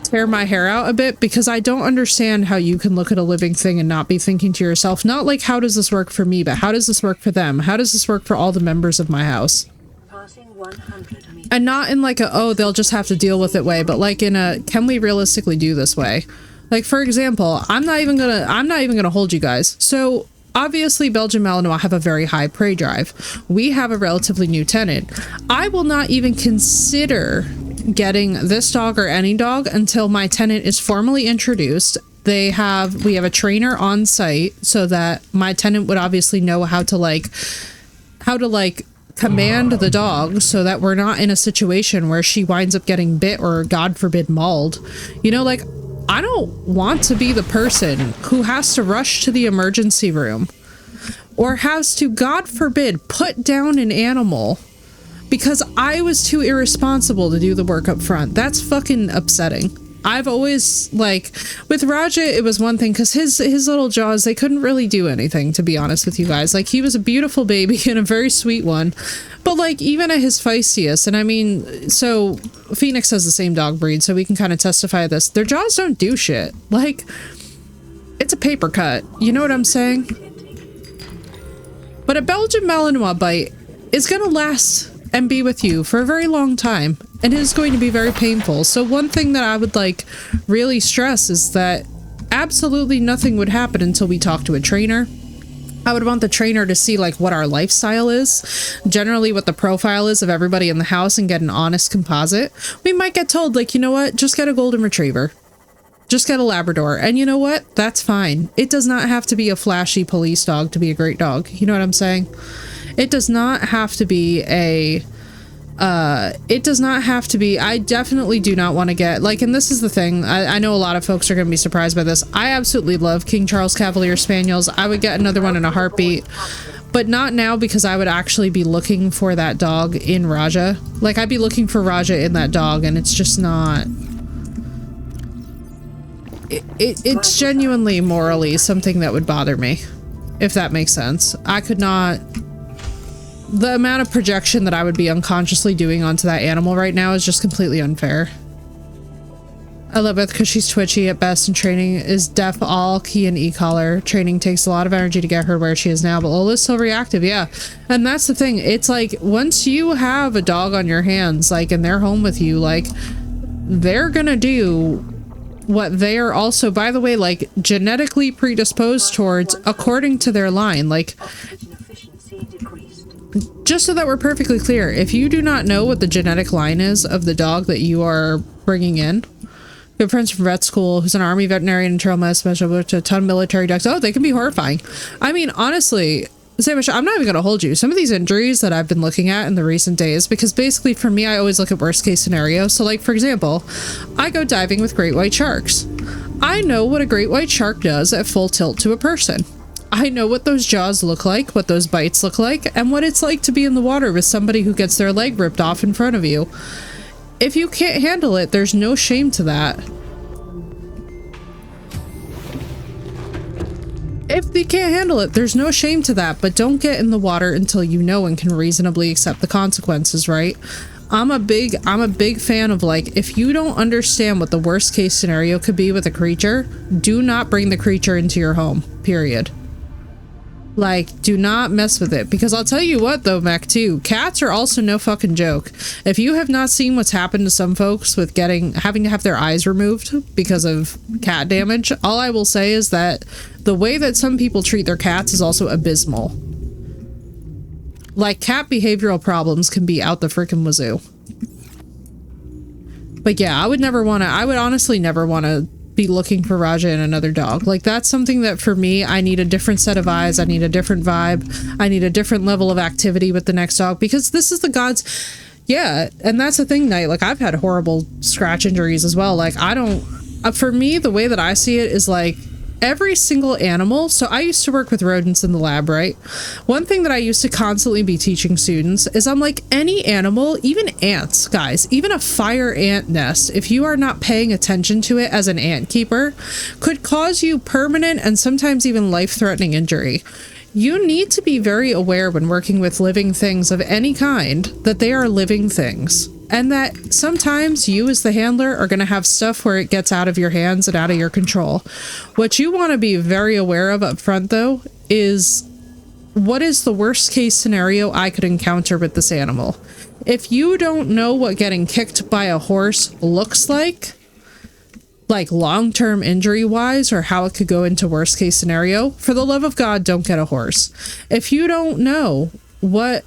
tear my hair out a bit, because I don't understand how you can look at a living thing and not be thinking to yourself, not like, how does this work for me, but how does this work for them? How does this work for all the members of my house? Passing 100 meters. And not in like a, oh, they'll just have to deal with it way, but like in a, can we realistically do this way? Like, for example, I'm not even gonna hold you guys. So obviously Belgian Malinois have a very high prey drive. We have a relatively new tenant. I will not even consider getting this dog or any dog until my tenant is formally introduced. We have a trainer on site so that my tenant would obviously know how to command the dog, so that we're not in a situation where she winds up getting bit or, God forbid, mauled. You know, like, I don't want to be the person who has to rush to the emergency room or has to, God forbid, put down an animal because I was too irresponsible to do the work up front. That's fucking upsetting. I've always, like, with Raja, it was one thing, because his little jaws, they couldn't really do anything, to be honest with you guys. Like, he was a beautiful baby and a very sweet one. But, like, even at his feistiest, and I mean, so, Phoenix has the same dog breed, so we can kind of testify this. Their jaws don't do shit. Like, it's a paper cut. You know what I'm saying? But a Belgian Malinois bite is gonna last and be with you for a very long time, and it is going to be very painful. So one thing that I would like really stress is that absolutely nothing would happen until we talk to a trainer. I would want the trainer to see like what our lifestyle is, generally what the profile is of everybody in the house, and get an honest composite. We might get told, like, you know what, just get a golden retriever. Just get a Labrador. And you know what? That's fine. It does not have to be a flashy police dog to be a great dog. You know what I'm saying? It does not have to be a, it does not have to be, I definitely do not want to get, like, and this is the thing, I know a lot of folks are going to be surprised by this. I absolutely love King Charles Cavalier Spaniels. I would get another one in a heartbeat, but not now, because I would actually be looking for that dog in Raja. Like, I'd be looking for Raja in that dog, and it's just not, it's genuinely morally something that would bother me, if that makes sense. I could not, the amount of projection that I would be unconsciously doing onto that animal right now is just completely unfair. I love it because she's twitchy at best, and training is def all key and e-collar. Training takes a lot of energy to get her where she is now, but Lola's still reactive, yeah. And that's the thing, it's like, once you have a dog on your hands, like, and they're home with you, like, they're gonna do what they are also, by the way, like, genetically predisposed towards, according to their line. Like, just so that we're perfectly clear, if you do not know what the genetic line is of the dog that you are bringing in, good friends from vet school, who's an army veterinarian and trauma special with a ton of military dogs, oh, they can be horrifying. I mean, honestly, Samish, I'm not even going to hold you. Some of these injuries that I've been looking at in the recent days, because basically for me, I always look at worst case scenario. So like, for example, I go diving with great white sharks. I know what a great white shark does at full tilt to a person. I know what those jaws look like, what those bites look like, and what it's like to be in the water with somebody who gets their leg ripped off in front of you. If you can't handle it, there's no shame to that. If they can't handle it, there's no shame to that, but don't get in the water until you know and can reasonably accept the consequences, right? I'm a big fan of, like, if you don't understand what the worst case scenario could be with a creature, do not bring the creature into your home, period. Like, do not mess with it, because I'll tell you what though, Mech 2, cats are also no fucking joke. If you have not seen what's happened to some folks with having to have their eyes removed because of cat damage, all I will say is that the way that some people treat their cats is also abysmal. Like, cat behavioral problems can be out the frickin' wazoo. But yeah, I would honestly never want to be looking for Raja in another dog. Like, that's something that for me, I need a different set of eyes, I need a different vibe, I need a different level of activity with the next dog, because this is the gods. Yeah, and that's the thing, Knight, like, I've had horrible scratch injuries as well. Like, I don't, for me, the way that I see it is like, every single animal, so I used to work with rodents in the lab, right? One thing that I used to constantly be teaching students is I'm like, any animal, even ants, guys, even a fire ant nest, if you are not paying attention to it as an ant keeper, could cause you permanent and sometimes even life-threatening injury. You need to be very aware when working with living things of any kind that they are living things. And that sometimes you as the handler are going to have stuff where it gets out of your hands and out of your control. What you want to be very aware of up front, though, is what is the worst case scenario I could encounter with this animal? If you don't know what getting kicked by a horse looks like long-term injury-wise, or how it could go into worst case scenario, for the love of God, don't get a horse. If you don't know what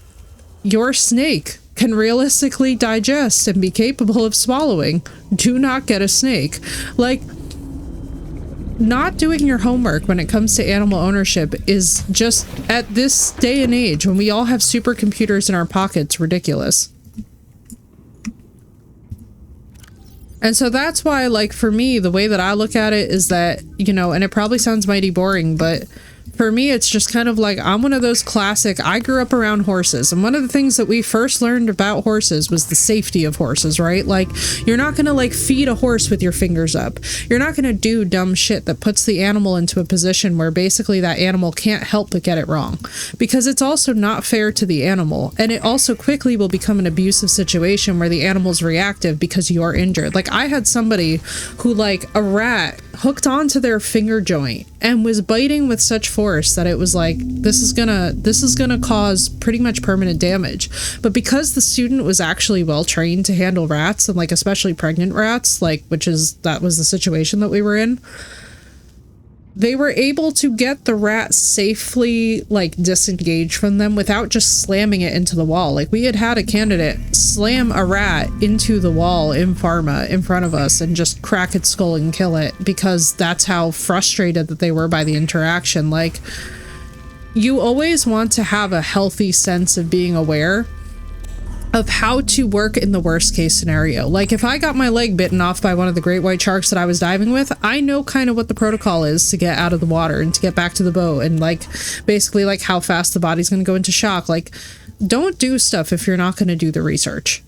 your snake can realistically digest and be capable of swallowing, do not get a snake. Like, not doing your homework when it comes to animal ownership is just, at this day and age, when we all have supercomputers in our pockets, ridiculous. And so that's why, like, for me, the way that I look at it is that, you know, and it probably sounds mighty boring, but For me, it's just kind of like, I'm one of those classic, I grew up around horses, and one of the things that we first learned about horses was the safety of horses, right? Like, you're not gonna like feed a horse with your fingers up. You're not gonna do dumb shit that puts the animal into a position where basically that animal can't help but get it wrong. Because it's also not fair to the animal, and it also quickly will become an abusive situation where the animal's reactive because you're injured. Like, I had somebody who, like, a rat hooked onto their finger joint and was biting with such force that it was like, this is gonna cause pretty much permanent damage. But because the student was actually well trained to handle rats, and like especially pregnant rats, like, that was the situation that we were in, they were able to get the rat safely like disengaged from them without just slamming it into the wall. Like, we had a candidate slam a rat into the wall in pharma in front of us and just crack its skull and kill it, because that's how frustrated that they were by the interaction. Like, you always want to have a healthy sense of being aware of how to work in the worst case scenario. Like, if I got my leg bitten off by one of the great white sharks that I was diving with, I know kind of what the protocol is to get out of the water and to get back to the boat, and like basically like how fast the body's going to go into shock. Like, don't do stuff if you're not going to do the research.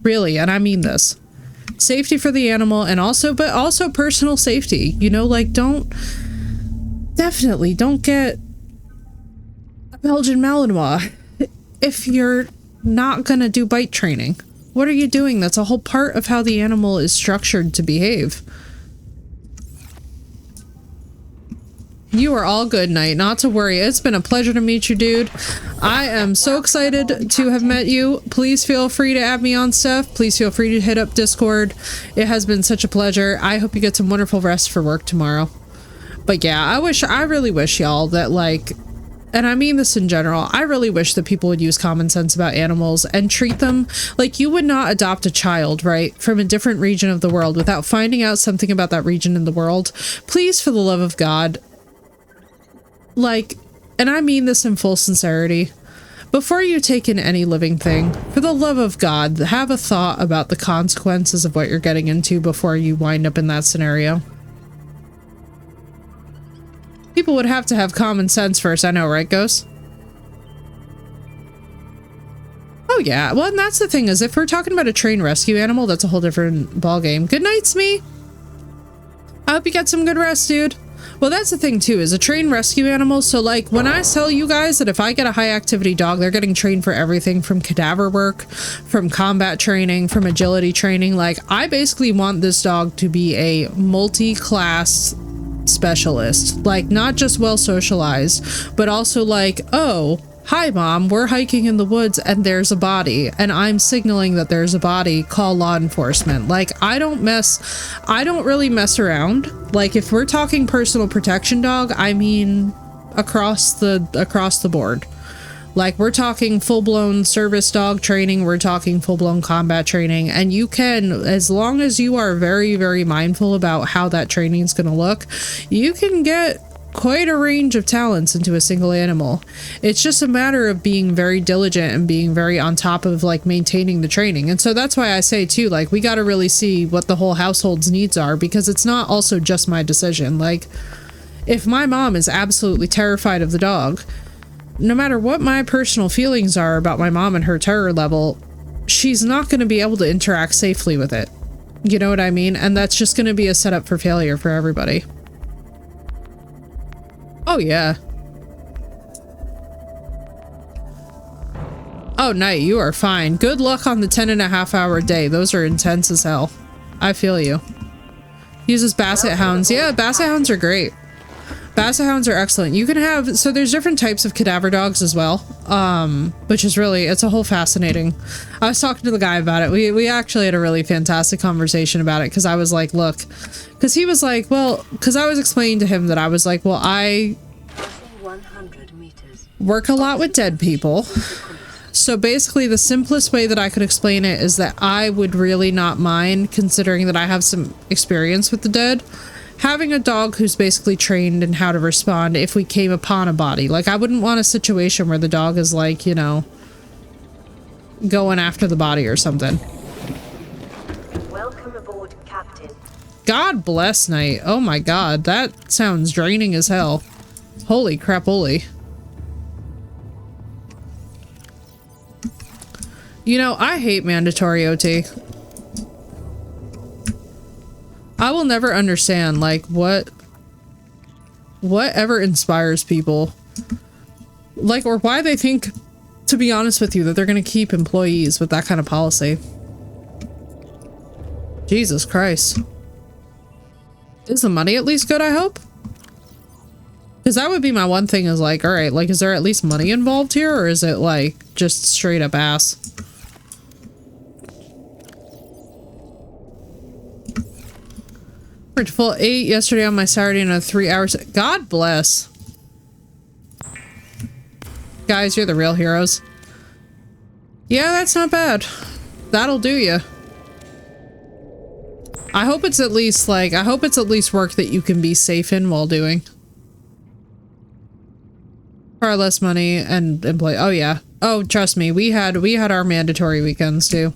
Really, and I mean this. Safety for the animal, and also personal safety. You know, like, definitely don't get a Belgian Malinois if you're not gonna do bite training. What are you doing? That's a whole part of how the animal is structured to behave. You are all good, Knight. Not to worry. It's been a pleasure to meet you, dude. I am so excited to have met you. Please feel free to add me on stuff. Please feel free to hit up Discord. It has been such a pleasure. I hope you get some wonderful rest for work tomorrow. But yeah, I really wish y'all that, like, and I mean this in general, I really wish that people would use common sense about animals and treat them like you would not adopt a child, right, from a different region of the world without finding out something about that region in the world. Please, for the love of God, like, and I mean this in full sincerity, before you take in any living thing, for the love of God, have a thought about the consequences of what you're getting into before you wind up in that scenario. People would have to have common sense first, I know, right, Ghost? Oh yeah, well, and that's the thing, is if we're talking about a trained rescue animal, that's a whole different ballgame. Good night, Smee! I hope you get some good rest, dude. Well, that's the thing too, is a trained rescue animal, so like, when I tell you guys that if I get a high activity dog, they're getting trained for everything from cadaver work, from combat training, from agility training. Like, I basically want this dog to be a multi-class specialist, like, not just well socialized, but also like, oh, hi mom, we're hiking in the woods and there's a body and I'm signaling that there's a body, call law enforcement. Like, I don't really mess around. Like, if we're talking personal protection dog, I mean across the board. Like, we're talking full-blown service dog training, we're talking full-blown combat training, and you can, as long as you are very, very mindful about how that training is going to look, you can get quite a range of talents into a single animal. It's just a matter of being very diligent and being very on top of, like, maintaining the training. And so that's why I say, too, like, we got to really see what the whole household's needs are, because it's not also just my decision. Like, if my mom is absolutely terrified of the dog, no matter what my personal feelings are about my mom and her terror level, she's not going to be able to interact safely with it. You know what I mean? And that's just going to be a setup for failure for everybody. Oh, yeah. Oh, Knight, you are fine. Good luck on the 10.5-hour day. Those are intense as hell. I feel you. Uses Basset Hounds. Yeah, Basset Hounds are great. Basset Hounds are excellent. You can have, so there's different types of cadaver dogs as well, which is really, it's a whole fascinating. I was talking to the guy about it. We actually had a really fantastic conversation about it, because I was like, look, because he was like, well, because I was explaining to him that I was like, well, I work a lot with dead people. So basically the simplest way that I could explain it is that I would really not mind, considering that I have some experience with the dead, having a dog who's basically trained in how to respond if we came upon a body. Like, I wouldn't want a situation where the dog is, like, you know, going after the body or something. Welcome aboard, Captain. God bless, Knight. Oh my god, that sounds draining as hell. Holy crap-oly. You know, I hate mandatory OT. I will never understand, like, whatever inspires people. Like, or why they think, to be honest with you, that they're gonna keep employees with that kind of policy. Jesus Christ. Is the money at least good, I hope? Because that would be my one thing is like, alright, like, is there at least money involved here, or is it, like, just straight up ass? Worked full 8 yesterday on my Saturday and a 3 hours. God bless. Guys, you're the real heroes. Yeah, that's not bad. That'll do you. I hope it's at least like, I hope it's at least work that you can be safe in while doing. Far less money and employee. Oh yeah. Oh, trust me. We had our mandatory weekends too.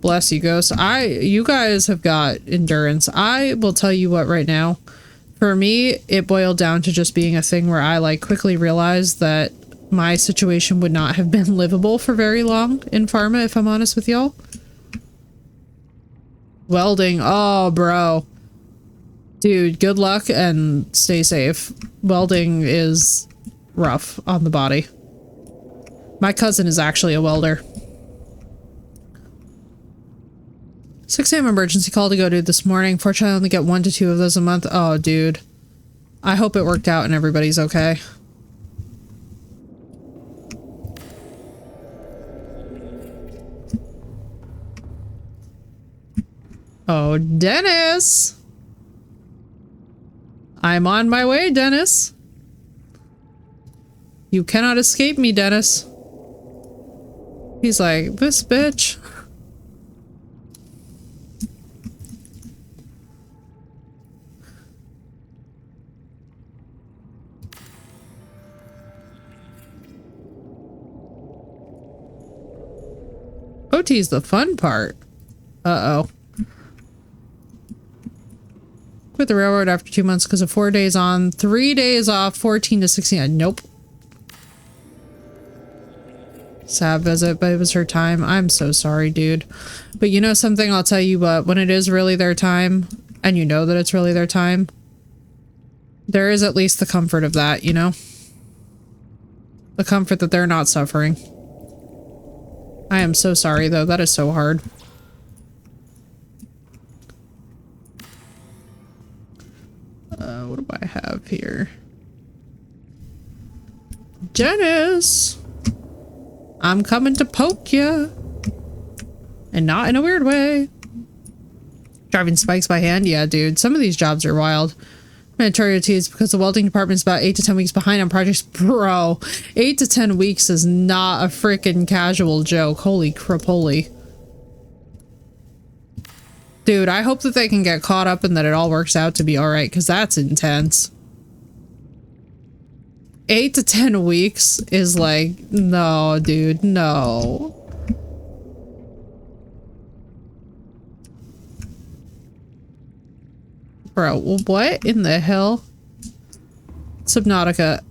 Bless you, Ghost. You guys have got endurance. I will tell you what right now. For me, it boiled down to just being a thing where I like quickly realized that my situation would not have been livable for very long in pharma, if I'm honest with y'all. Welding. Oh, bro. Dude, good luck and stay safe. Welding is rough on the body. My cousin is actually a welder. 6 a.m. emergency call to go to this morning. Fortunately, I only get 1 to 2 of those a month. Oh, dude. I hope it worked out and everybody's okay. Oh, Dennis! I'm on my way, Dennis. You cannot escape me, Dennis. He's like, this bitch. OT's the fun part. Uh-oh. Quit the railroad after 2 months because of 4 days on, 3 days off, 14 to 16. Nope. Sad visit, but it was her time. I'm so sorry, dude. But you know something? I'll tell you what, when it is really their time, and you know that it's really their time, there is at least the comfort of that, you know? The comfort that they're not suffering. I am so sorry, though. That is so hard. What do I have here? Dennis! I'm coming to poke ya. And not in a weird way. Driving spikes by hand? Yeah, dude. Some of these jobs are wild. Mandatory OT is because the welding department is about 8 to 10 weeks behind on projects. Bro, 8 to 10 weeks is not a freaking casual joke. Holy crapoli. Dude, I hope that they can get caught up and that it all works out to be alright, because that's intense. 8 to 10 weeks is like, no, dude, no. Bro, what in the hell? Subnautica,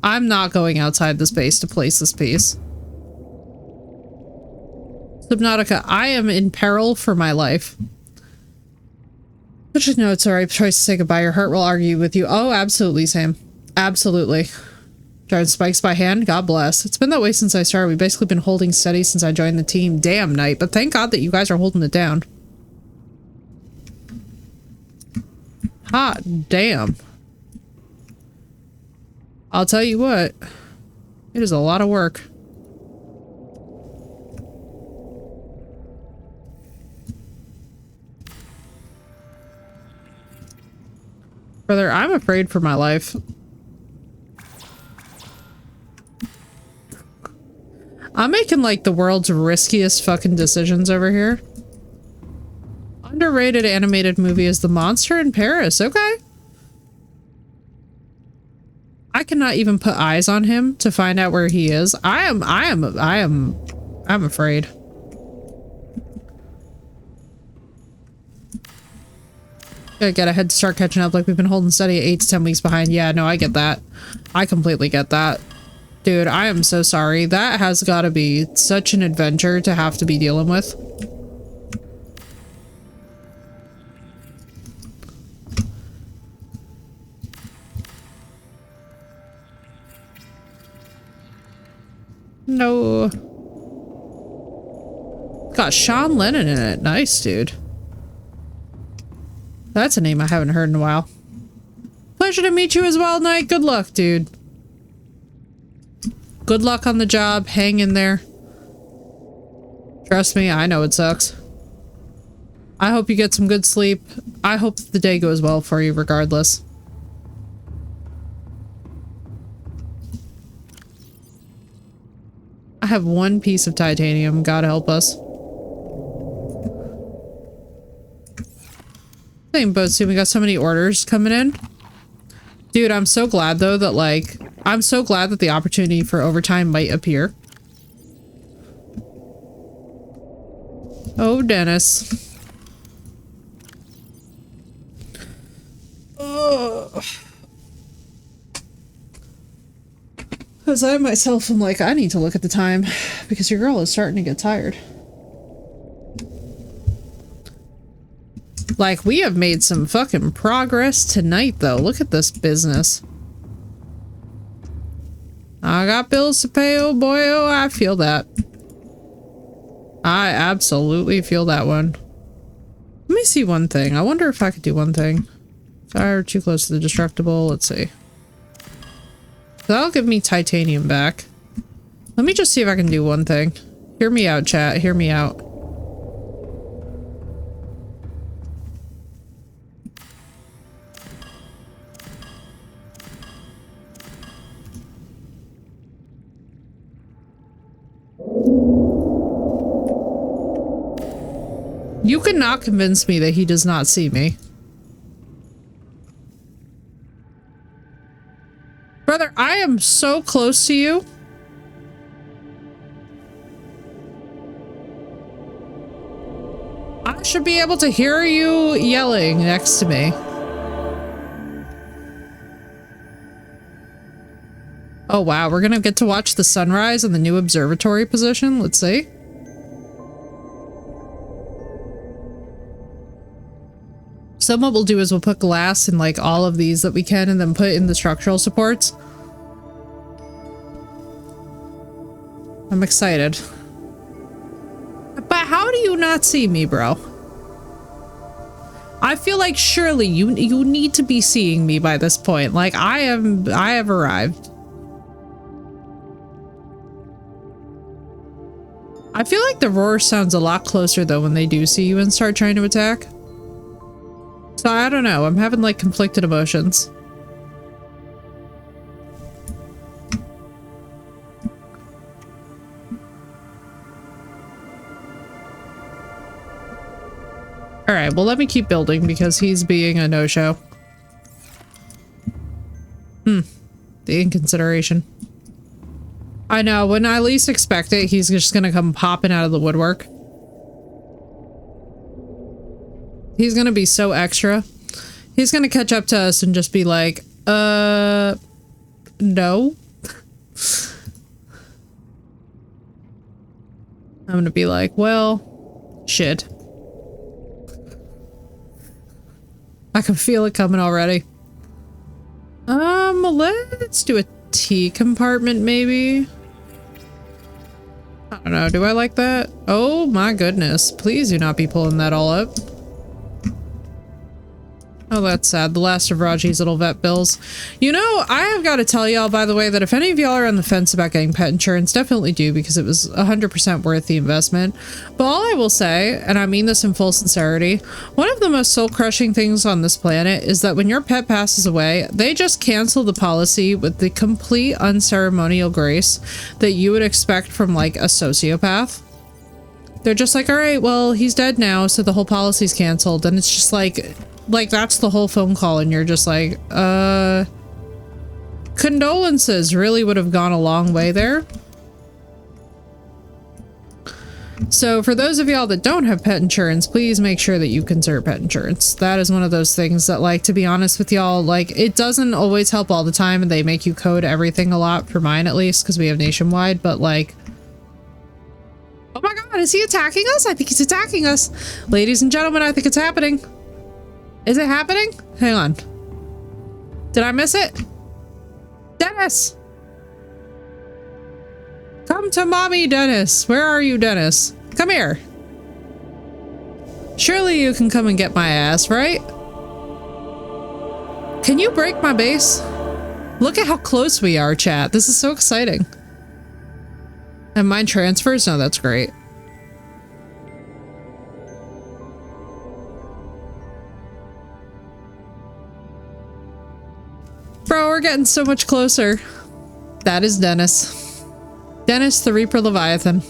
I'm not going outside the space to place this piece. Subnautica, I am in peril for my life. But just know it's the right choice to say goodbye. Your heart will argue with you. Oh, absolutely, Sam. Absolutely. Driving spikes by hand? God bless. It's been that way since I started. We've basically been holding steady since I joined the team. Damn, Knight. But thank God that you guys are holding it down. Hot damn. I'll tell you what. It is a lot of work. Brother, I'm afraid for my life. I'm making like the world's riskiest fucking decisions over here. Underrated animated movie is The Monster in Paris. Okay. I cannot even put eyes on him to find out where he is. I'm afraid. Gotta get ahead to start catching up. Like, we've been holding steady at 8 to 10 weeks behind. Yeah, no, I get that. I completely get that. Dude, I am so sorry. That has got to be such an adventure to have to be dealing with. No. Got Sean Lennon in it. Nice, dude. That's a name I haven't heard in a while. Pleasure to meet you as well, Knight. Good luck, dude. Good luck on the job. Hang in there. Trust me, I know it sucks. I hope you get some good sleep. I hope the day goes well for you regardless. I have one piece of titanium. God help us. Same boat soon. We got so many orders coming in. Dude, I'm so glad though that like, I'm so glad that the opportunity for overtime might appear. Oh, Dennis. Ugh. Because I myself am like, I need to look at the time because your girl is starting to get tired. Like, we have made some fucking progress tonight, though. Look at this business. I got bills to pay, oh boy, oh, I feel that. I absolutely feel that one. Let me see one thing. I wonder if I could do one thing. Fire too close to the destructible. Let's see. That'll give me titanium back. Let me just see if I can do one thing. Hear me out, chat. Hear me out. You could not convince me that he does not see me. Brother, I am so close to you. I should be able to hear you yelling next to me. Oh wow, we're gonna get to watch the sunrise in the new observatory position. Let's see. So what we'll do is we'll put glass in like all of these that we can and then put in the structural supports. I'm excited. But how do you not see me, bro? I feel like surely you need to be seeing me by this point. Like I have arrived. I feel like the roar sounds a lot closer though when they do see you and start trying to attack. So I don't know, I'm having like conflicted emotions. Alright, well let me keep building because he's being a no-show. The inconsideration. I know, when I least expect it, he's just gonna come popping out of the woodwork. He's gonna be so extra. He's gonna catch up to us and just be like, no. I'm gonna be like, well, shit. I can feel it coming already. Let's do a tea compartment, maybe. I don't know, do I like that? Oh my goodness, please do not be pulling that all up. Oh, that's sad. The last of Raji's little vet bills. You know, I have got to tell y'all, by the way, that if any of y'all are on the fence about getting pet insurance, definitely do, because it was 100% worth the investment. But all I will say, and I mean this in full sincerity, one of the most soul-crushing things on this planet is that when your pet passes away, they just cancel the policy with the complete unceremonial grace that you would expect from, like, a sociopath. They're just like, all right, well, he's dead now, so the whole policy's canceled. And it's just like that's the whole phone call, and you're just like, condolences really would have gone a long way there. So for those of y'all that don't have pet insurance, please make sure that you consider pet insurance. That is one of those things that, like, to be honest with y'all, like, it doesn't always help all the time, and they make you code everything a lot, for mine at least, because we have nationwide, but like... Oh my god, is he attacking us? I think he's attacking us. Ladies and gentlemen, I think it's happening. Is it happening? Hang on. Did I miss it? Dennis! Come to mommy, Dennis. Where are you, Dennis? Come here. Surely you can come and get my ass, right? Can you break my base? Look at how close we are, chat. This is so exciting. And mine transfers? No, that's great. Bro, we're getting so much closer. That is Dennis. Dennis the Reaper Leviathan.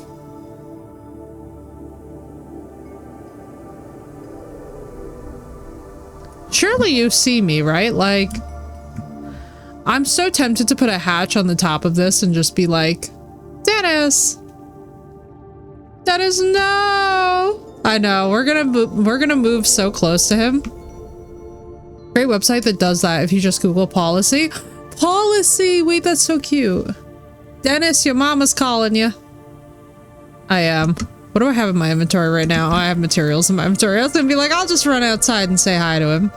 Surely you see me, right? Like, I'm so tempted to put a hatch on the top of this and just be like, Dennis! Dennis, no! I know, we're gonna move so close to him. Great website that does that if you just Google policy. Policy! Wait, that's so cute. Dennis, your mama's calling you. I am. What do I have in my inventory right now? Oh, I have materials in my inventory. I was gonna be like, I'll just run outside and say hi to him.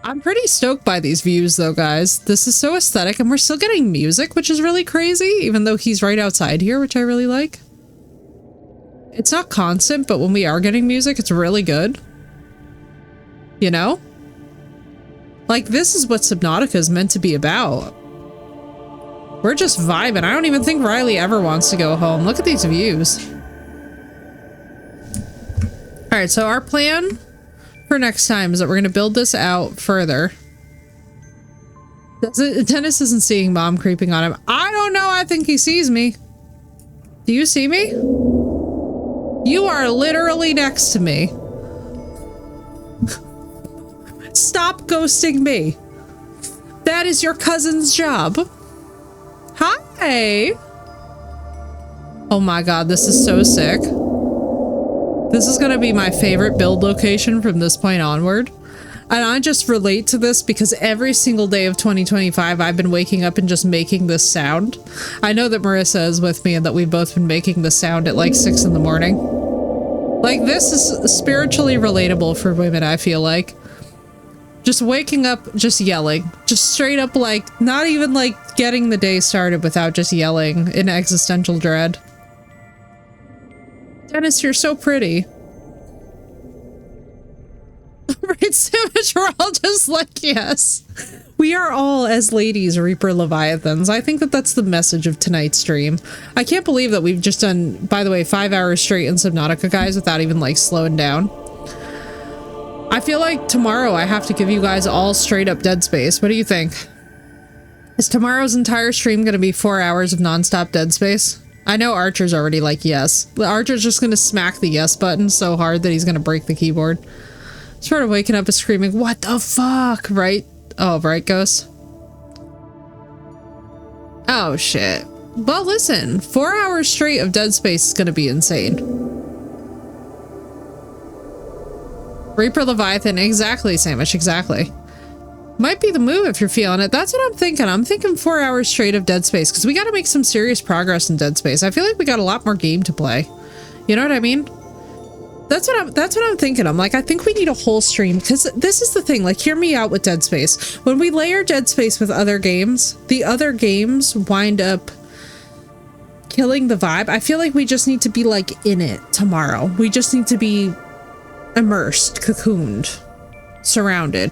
I'm pretty stoked by these views though, guys. This is so aesthetic, and we're still getting music, which is really crazy, even though he's right outside here, which I really like. It's not constant, but when we are getting music, it's really good. You know? Like, this is what Subnautica is meant to be about. We're just vibing. I don't even think Riley ever wants to go home. Look at these views. Alright, so our plan for next time is that we're going to build this out further. Dennis isn't seeing Mom creeping on him. I don't know. I think he sees me. Do you see me? You are literally next to me. Stop ghosting me. That is your cousin's job. Hi. Oh my god, this is so sick. This is gonna be my favorite build location from this point onward. And I just relate to this because every single day of 2025, I've been waking up and just making this sound. I know that Marissa is with me and that we've both been making this sound at like 6 in the morning. Like, this is spiritually relatable for women, I feel like. Just waking up, just yelling. Just straight up, like, not even, like, getting the day started without just yelling in existential dread. Dennis, you're so pretty. Right, Sandwich, we're all just like, yes. We are all, as ladies, Reaper Leviathans. I think that that's the message of tonight's stream. I can't believe that we've just done, by the way, 5 hours straight in Subnautica, guys, without even, like, slowing down. I feel like tomorrow I have to give you guys all straight up Dead Space. What do you think? Is tomorrow's entire stream going to be 4 hours of nonstop Dead Space? I know Archer's already like yes. Archer's just going to smack the yes button so hard that he's going to break the keyboard. Sort of waking up and screaming, what the fuck, right? Oh, right, Ghost? Oh, shit. Well, listen, 4 hours straight of Dead Space is going to be insane. Reaper Leviathan, exactly, Sandwich, exactly. Might be the move if you're feeling it. That's what I'm thinking. I'm thinking 4 hours straight of Dead Space, because we got to make some serious progress in Dead Space. I feel like we got a lot more game to play. You know what I mean? That's what I'm thinking. I'm like, I think we need a whole stream, because this is the thing. Like, hear me out with Dead Space. When we layer Dead Space with other games, the other games wind up killing the vibe. I feel like we just need to be, like, in it tomorrow. We just need to be immersed, cocooned, surrounded.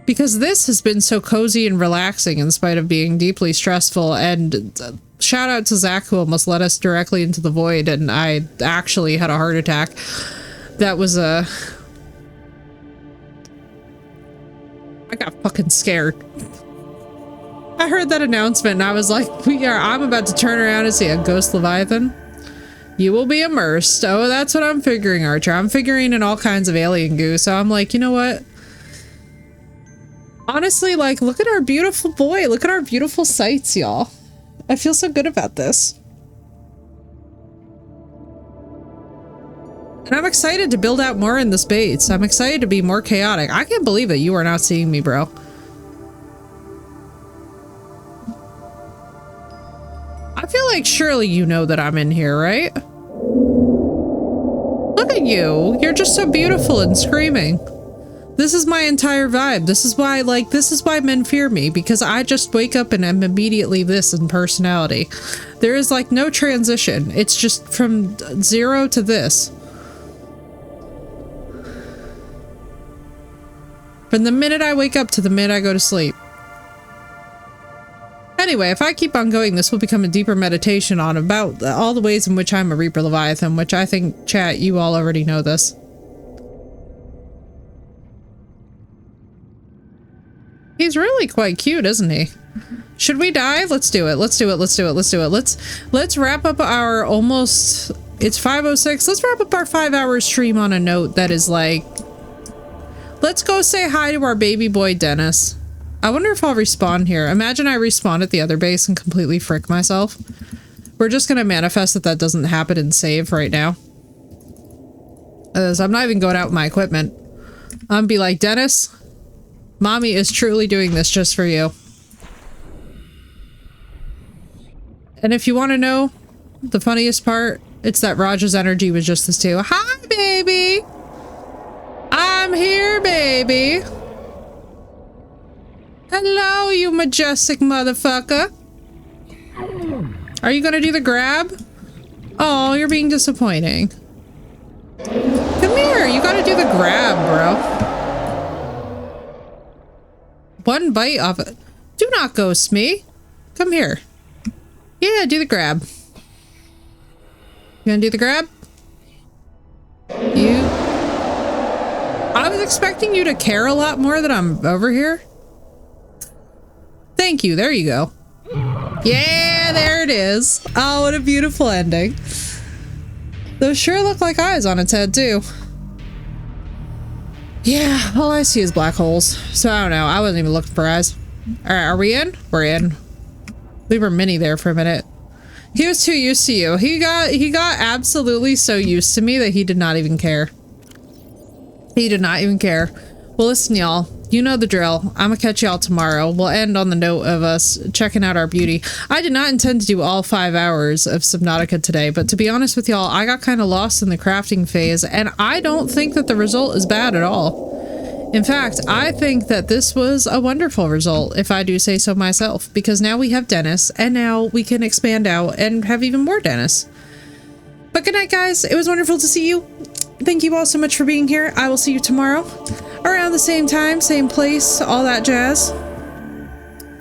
Because this has been so cozy and relaxing in spite of being deeply stressful, and shout out to Zach who almost led us directly into the void and I actually had a heart attack. That was I got fucking scared. I heard that announcement and I was like, I'm about to turn around and see a ghost Leviathan. You will be immersed. Oh, that's what I'm figuring, Archer. I'm figuring in all kinds of alien goo. So I'm like, you know what? Honestly, like, look at our beautiful boy. Look at our beautiful sights, y'all. I feel so good about this. And I'm excited to build out more in this base. I'm excited to be more chaotic. I can't believe that you are not seeing me, bro. I feel like surely you know that I'm in here, right? Look at you. You're just so beautiful and screaming. This is my entire vibe. This is why, like, this is why men fear me, because I just wake up and I'm immediately this in personality. There is, like, no transition. It's just from 0 to this. From the minute I wake up to the minute I go to sleep. Anyway, if I keep on going, this will become a deeper meditation on about all the ways in which I'm a Reaper Leviathan, which I think, chat, you all already know this. He's really quite cute, isn't he? Should we dive? Let's do it. Let's do it. Let's do it. Let's do it. Let's wrap up our almost... It's 5:06. Let's wrap up our 5-hour stream on a note that is like... Let's go say hi to our baby boy, Dennis. I wonder if I'll respawn here. Imagine I respawn at the other base and completely frick myself. We're just gonna manifest that that doesn't happen and save right now. As I'm not even going out with my equipment. I'm gonna be like, Dennis, mommy is truly doing this just for you. And if you want to know the funniest part, it's that Raja's energy was just this too. Hi, baby! I'm here, baby! Hello, you majestic motherfucker! Are you gonna do the grab? Oh, you're being disappointing. Come here, you gotta do the grab, bro. One bite of it. Do not ghost me. Come here. Yeah, do the grab. You gonna do the grab? You... I was expecting you to care a lot more that I'm over here. Thank you. There you go. Yeah, there it is. Oh, what a beautiful ending. Those sure look like eyes on its head, too. Yeah, all I see is black holes. So I don't know. I wasn't even looking for eyes. All right, are we in? We're in. We were mini there for a minute. He was too used to you. He got absolutely so used to me that he did not even care. He did not even care. Well, listen, y'all. You know the drill. I'm gonna catch y'all tomorrow. We'll end on the note of us checking out our beauty. I did not intend to do all 5 hours of Subnautica today, but to be honest with y'all, I got kind of lost in the crafting phase, and I don't think that the result is bad at all. In fact, I think that this was a wonderful result, if I do say so myself, because now we have Dennis, and now we can expand out and have even more Dennis. But good night, guys. It was wonderful to see you. Thank you all so much for being here. I will see you tomorrow around the same time, same place, all that jazz.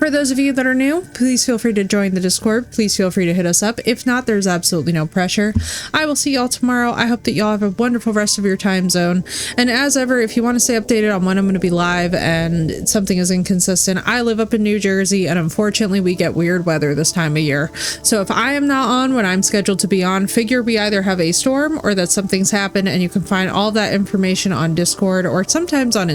For those of you that are new, please feel free to join the Discord. Please feel free to hit us up. If not, there's absolutely no pressure. I will see y'all tomorrow. I hope that y'all have a wonderful rest of your time zone. And as ever, if you want to stay updated on when I'm going to be live and something is inconsistent, I live up in New Jersey, and unfortunately we get weird weather this time of year. So if I am not on when I'm scheduled to be on, figure we either have a storm or that something's happened, and you can find all that information on Discord or sometimes on